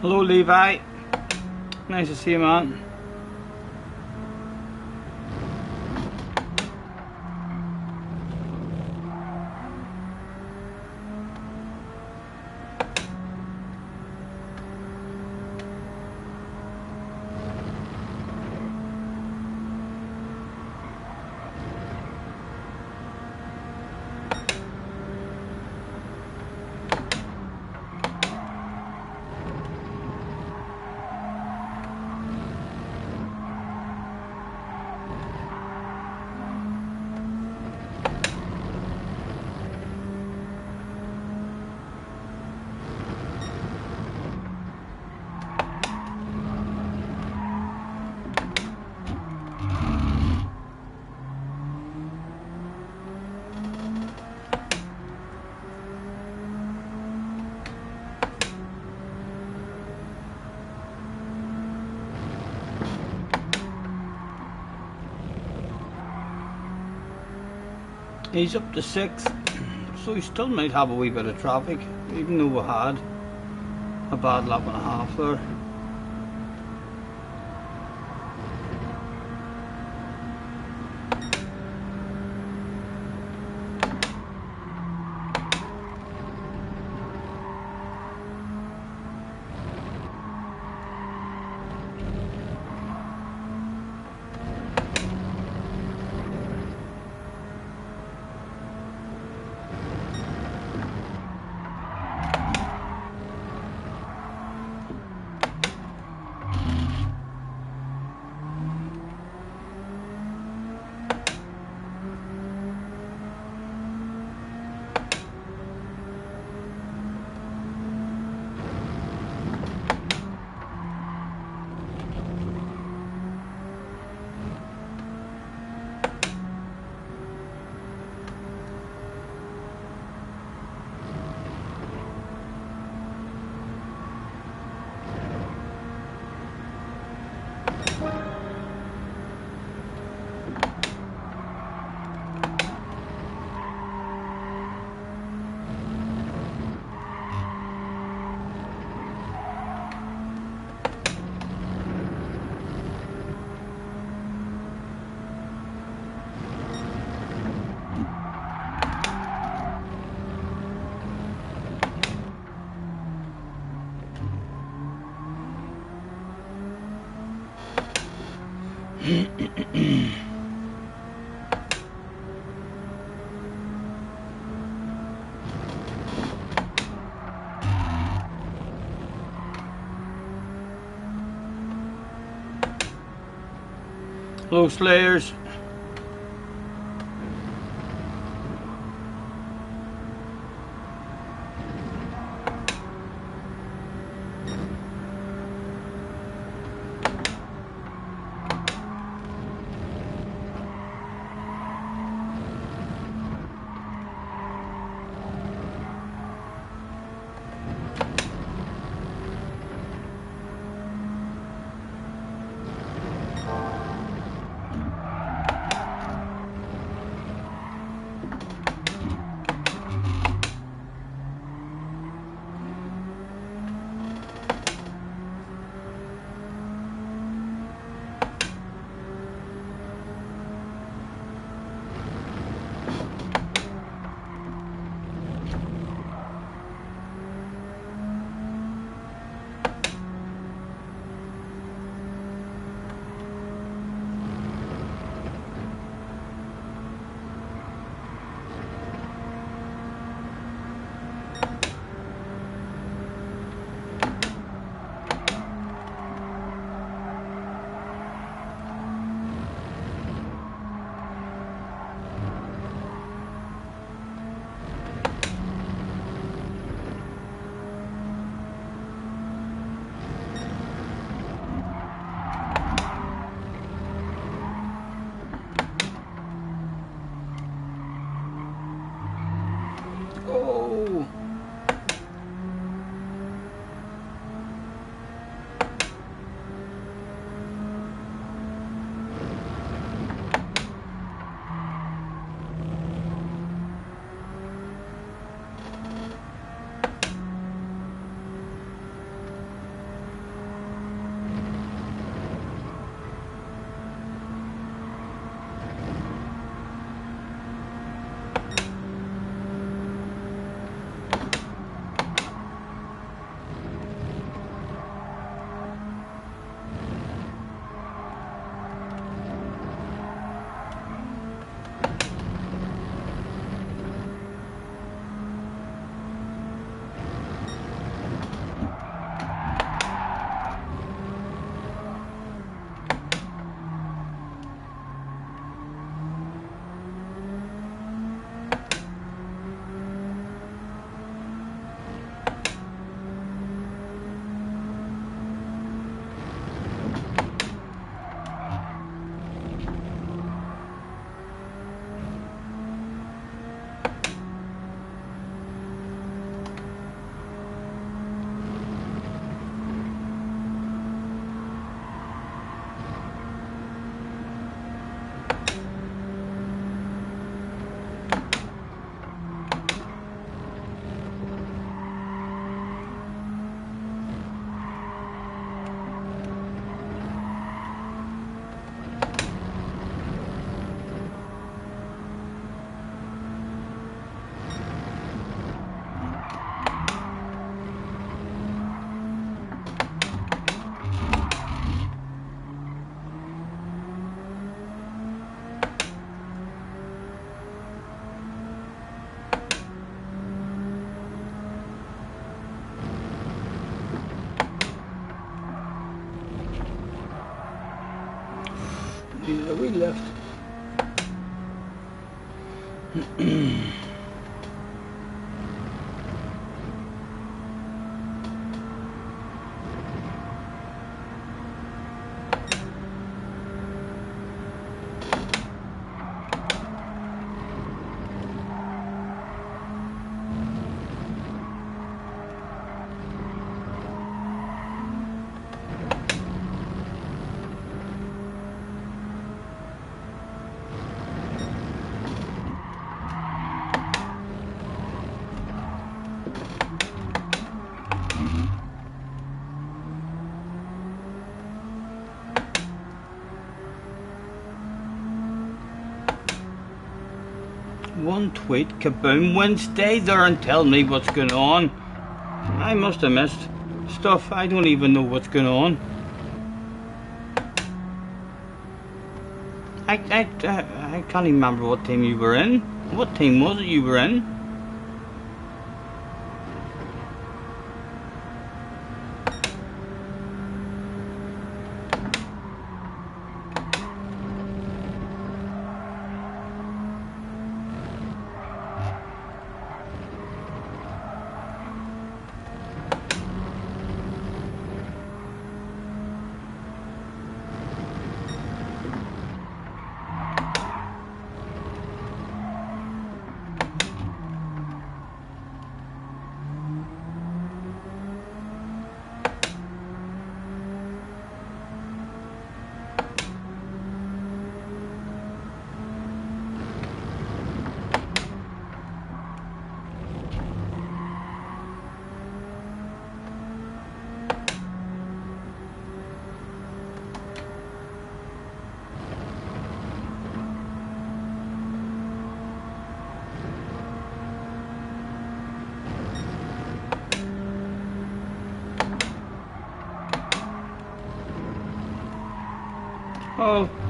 Hello, Levi. Nice to see you, man. He's up to 6th, so he still might have a wee bit of traffic, even though we had a bad lap and a half there. Hello, Slayers. needed a wee lift. One tweet, kaboom, Wednesday there and tell me what's going on. I must have missed stuff. I don't even know what's going on. I can't even remember what team you were in. What team was it you were in?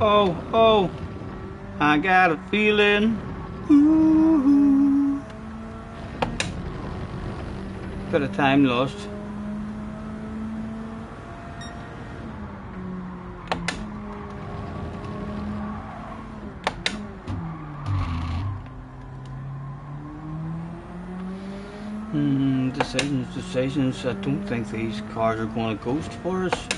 Oh, I got a feeling. Ooh. Bit of time lost. Decisions. I don't think these cars are going to ghost for us.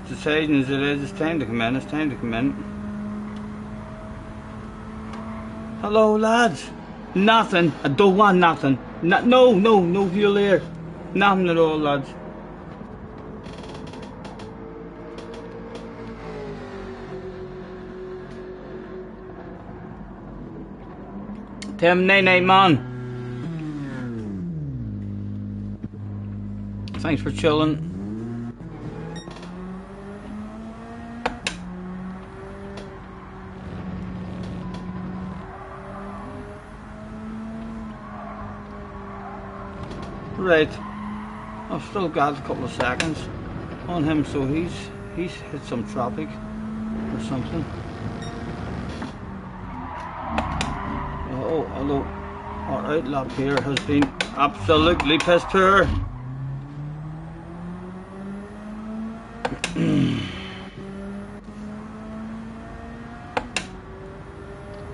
Decisions it is. It's time to come in. Hello lads. Nothing. I don't want nothing. No fuel here. Nothing at all, lads. Tim, nay man. Thanks for chilling. Right, I've still got a couple of seconds on him, so he's hit some traffic or something. Oh, hello. Our outlap here has been absolutely piss poor.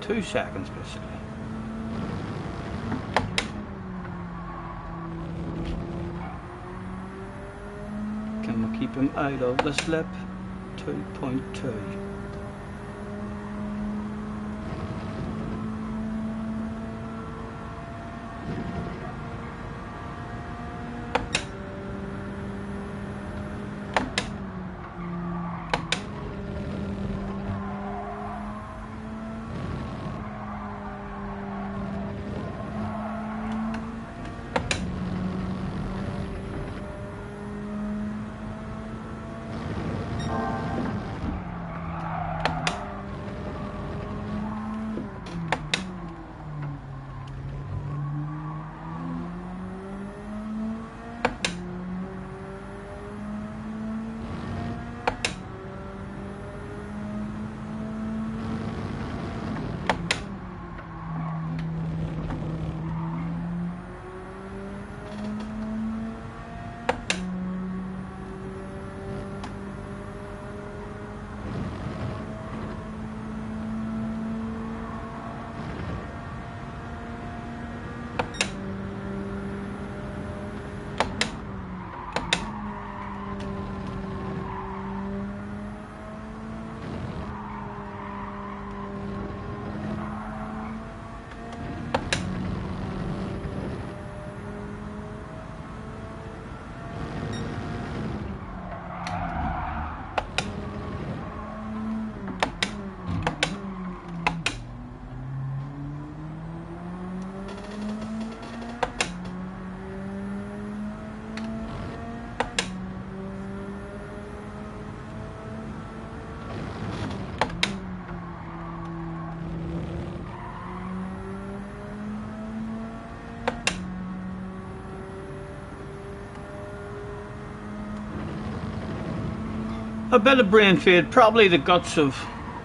2 seconds basically. Can we keep him out of the slip? 2.2. A bit of brain fade, probably the guts of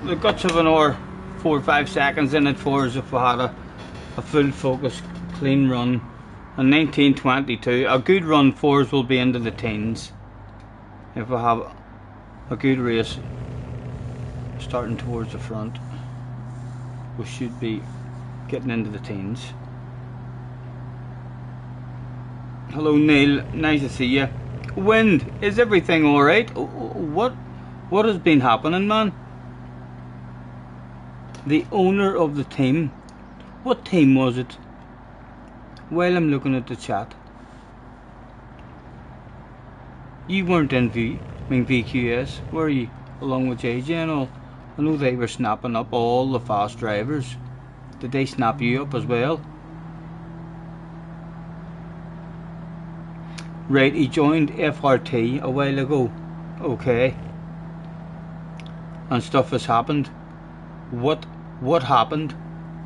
an hour, 4 or 5 seconds in it for as if we had a full focus, clean run. And 1922, a good run for us will be into the teens. If we have a good race starting towards the front, we should be getting into the teens. Hello Neil, nice to see you. Wind, is everything alright? What has been happening, man? The owner of the team, what team was it? While I'm looking at the chat, you weren't in VQS, were you? Along with JJ and all. I know they were snapping up all the fast drivers. Did they snap you up as well? Right, he joined FRT a while ago. Okay. And stuff has happened. What happened?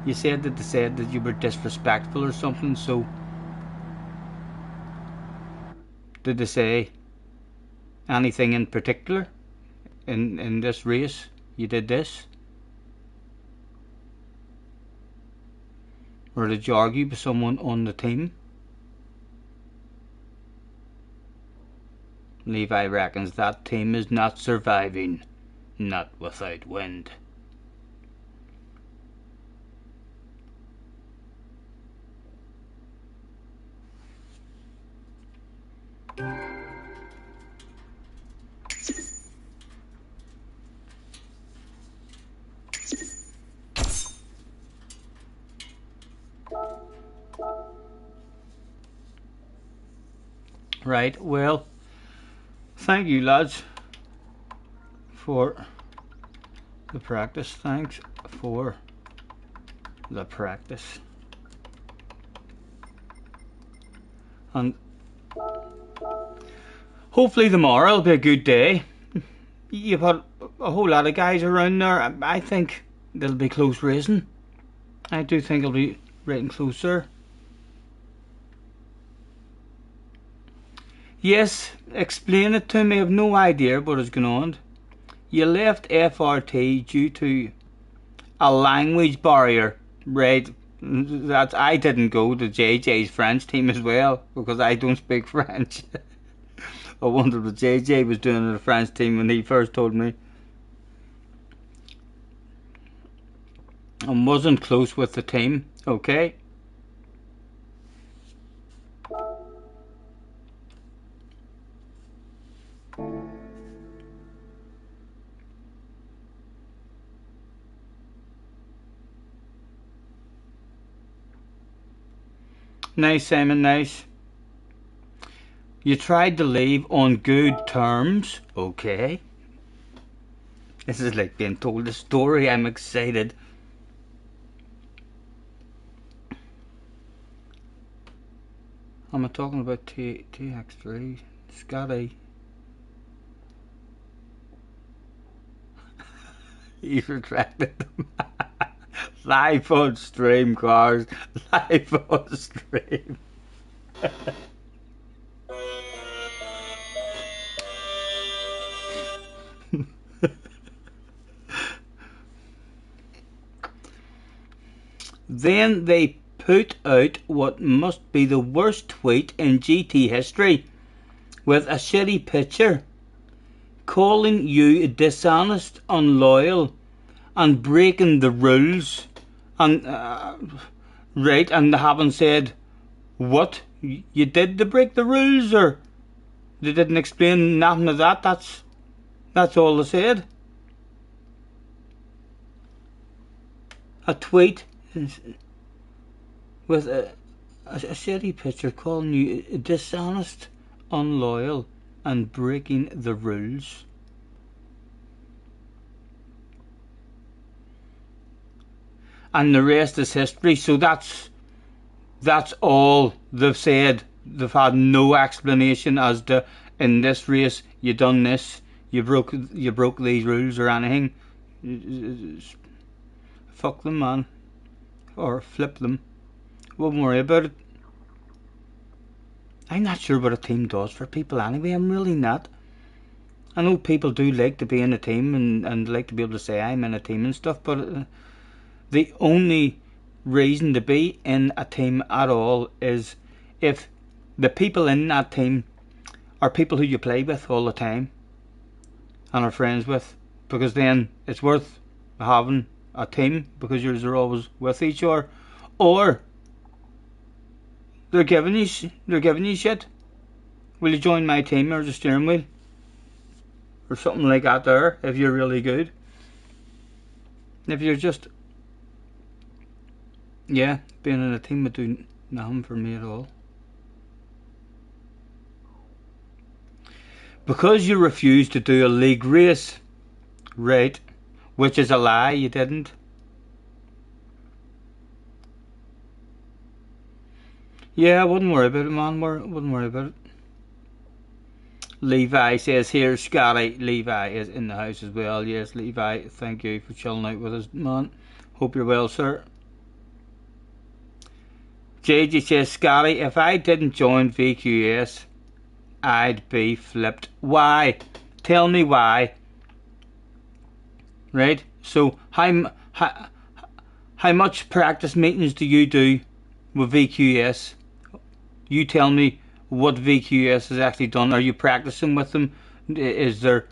You said that they said that you were disrespectful or something, so did they say anything in particular in this race? You did this? Or did you argue with someone on the team? Levi reckons that team is not surviving, not without wind. Right, well, thank you lads for the practice. Thanks for the practice. And hopefully tomorrow will be a good day. You've had a whole lot of guys around there. I think there'll be close racing. I do think it'll be right and closer. Yes, explain it to me. I have no idea what is going on. You left FRT due to a language barrier, right? That I didn't go to JJ's French team as well because I don't speak French. I wondered what JJ was doing in the French team when he first told me. I wasn't close with the team, okay? Nice, Simon, nice. You tried to leave on good terms, okay? This is like being told a story. I'm excited. Am I talking about TX3? Scotty. He's retracted them. Live on stream, cars. Live on stream. Then they put out what must be the worst tweet in GT history, with a shitty picture calling you dishonest, unloyal, and breaking the rules. And right, and they haven't said what you did to break the rules, or they didn't explain nothing of that. That's all they said. A tweet with a shitty picture calling you dishonest, unloyal, and breaking the rules. And the rest is history. So that's all they've said. They've had no explanation as to, in this race you done this, you broke these rules or anything. Fuck them, man, or flip them. Won't worry about it. I'm not sure what a team does for people anyway. I'm really not. I know people do like to be in a team and like to be able to say I'm in a team and stuff, but the only reason to be in a team at all is if the people in that team are people who you play with all the time and are friends with, because then it's worth having a team because you're always with each other, or they're giving you shit. Will you join my team or the steering wheel or something like that? There, if you're really good, if you're just being in a team would do nothing for me at all. Because you refused to do a league race, right? Which is a lie, you didn't. Yeah, I wouldn't worry about it, man. Wouldn't worry about it. Levi says here, Scotty. Levi is in the house as well. Yes, Levi, thank you for chilling out with us, man. Hope you're well, sir. JJ says, Scotty, if I didn't join VQS, I'd be flipped. Why? Tell me why. Right? So, how much practice meetings do you do with VQS? You tell me what VQS has actually done. Are you practicing with them? Is there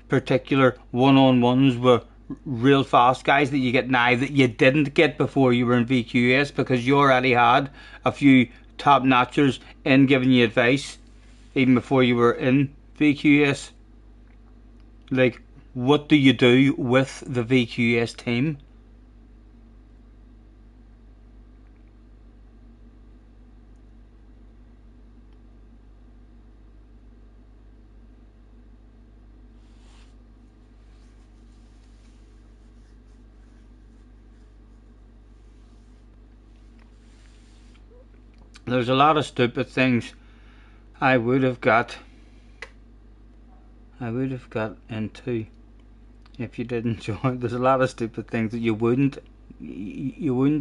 particular one-on-ones with real fast guys that you get now that you didn't get before you were in VQS because you already had a few top notchers in giving you advice even before you were in VQS? Like, what do you do with the VQS team? There's a lot of stupid things I would have got into if you didn't join. There's a lot of stupid things that you wouldn't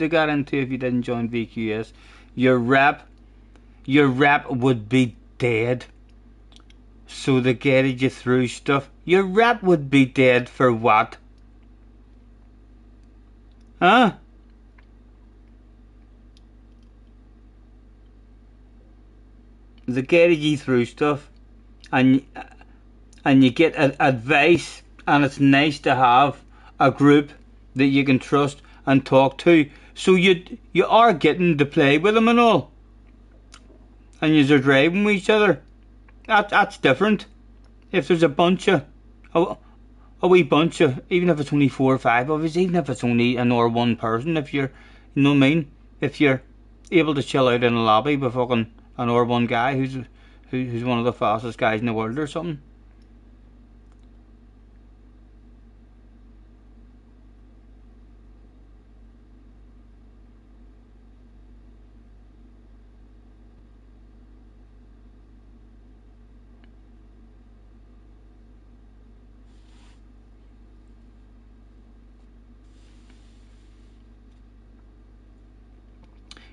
have got into if you didn't join VQS. Your rep would be dead. So they guided you through stuff. Your rep would be dead for what? Huh? They guided you through stuff, and you get advice, and it's nice to have a group that you can trust and talk to. So you are getting to play with them and all, and you're driving with each other. That's different. If there's a wee bunch of, even if it's only 4 or 5 of us, even if it's only another one person, if you're, you know what I mean, if you're able to chill out in a lobby with fucking another one guy who's one of the fastest guys in the world or something.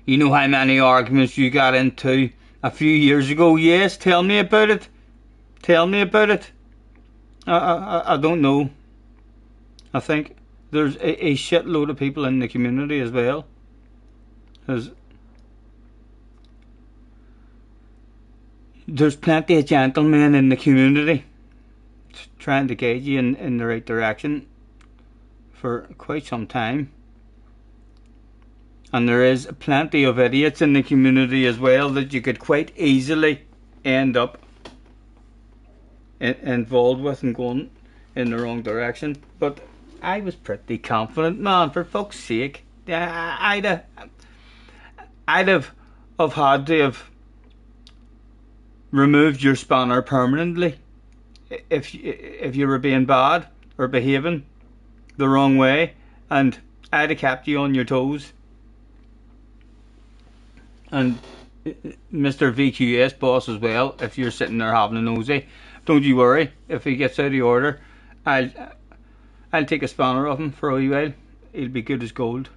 You know how many arguments you got into a few years ago? Yes, tell me about it. Tell me about it. I don't know. I think there's a shitload of people in the community as well. There's plenty of gentlemen in the community trying to guide you in the right direction for quite some time. And there is plenty of idiots in the community as well that you could quite easily end up involved with and going in the wrong direction. But I was pretty confident, man, for fuck's sake. I'd have had to have removed your spanner permanently if you were being bad or behaving the wrong way, and I'd have kept you on your toes. And Mr. VQS boss as well, if you're sitting there having a nosy, don't you worry. If he gets out of order, I'll take a spanner off him for a wee while. He'll be good as gold.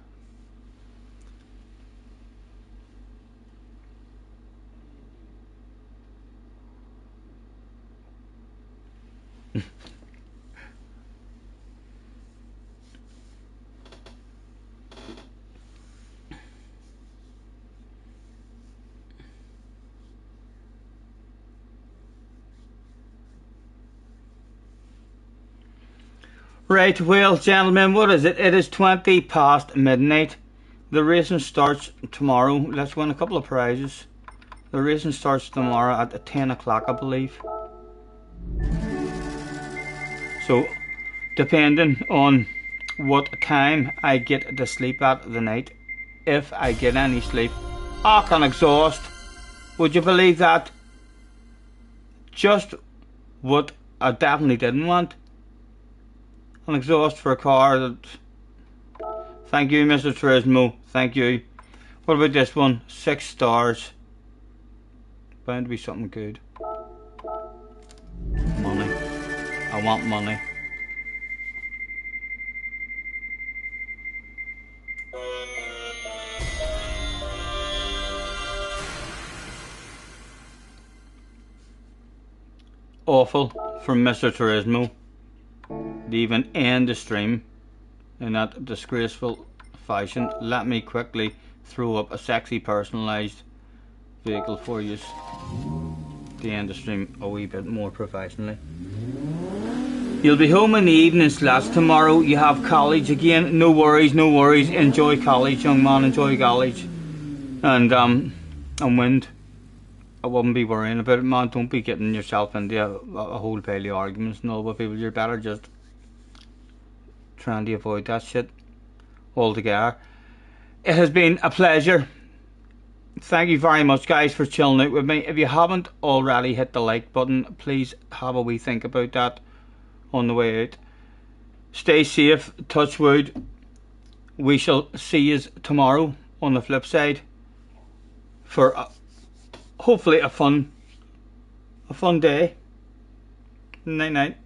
Right, well, gentlemen, what is it? It is 20 past midnight. The racing starts tomorrow. Let's win a couple of prizes. The racing starts tomorrow at 10 o'clock, I believe. So, depending on what time I get to sleep at the night, if I get any sleep, I can exhaust. Would you believe that? Just what I definitely didn't want. An exhaust for a car that... Thank you, Mr. Turismo. Thank you. What about this one? 6 stars. Bound to be something good. Money. I want money. Awful from Mr. Turismo to even end the stream in that disgraceful fashion. Let me quickly throw up a sexy personalised vehicle for you to end the stream a wee bit more professionally. You'll be home in the evenings, lads. Tomorrow you have college again. No worries, no worries. Enjoy college, young man. Enjoy college. And wind. I wouldn't be worrying about it, man. Don't be getting yourself into a whole pile of arguments and all with people. You're better just trying to avoid that shit altogether. It has been a pleasure. Thank you very much, guys, for chilling out with me. If you haven't already hit the like button, please have a wee think about that on the way out. Stay safe, touch wood. We shall see you tomorrow on the flip side for hopefully a fun day. Night night.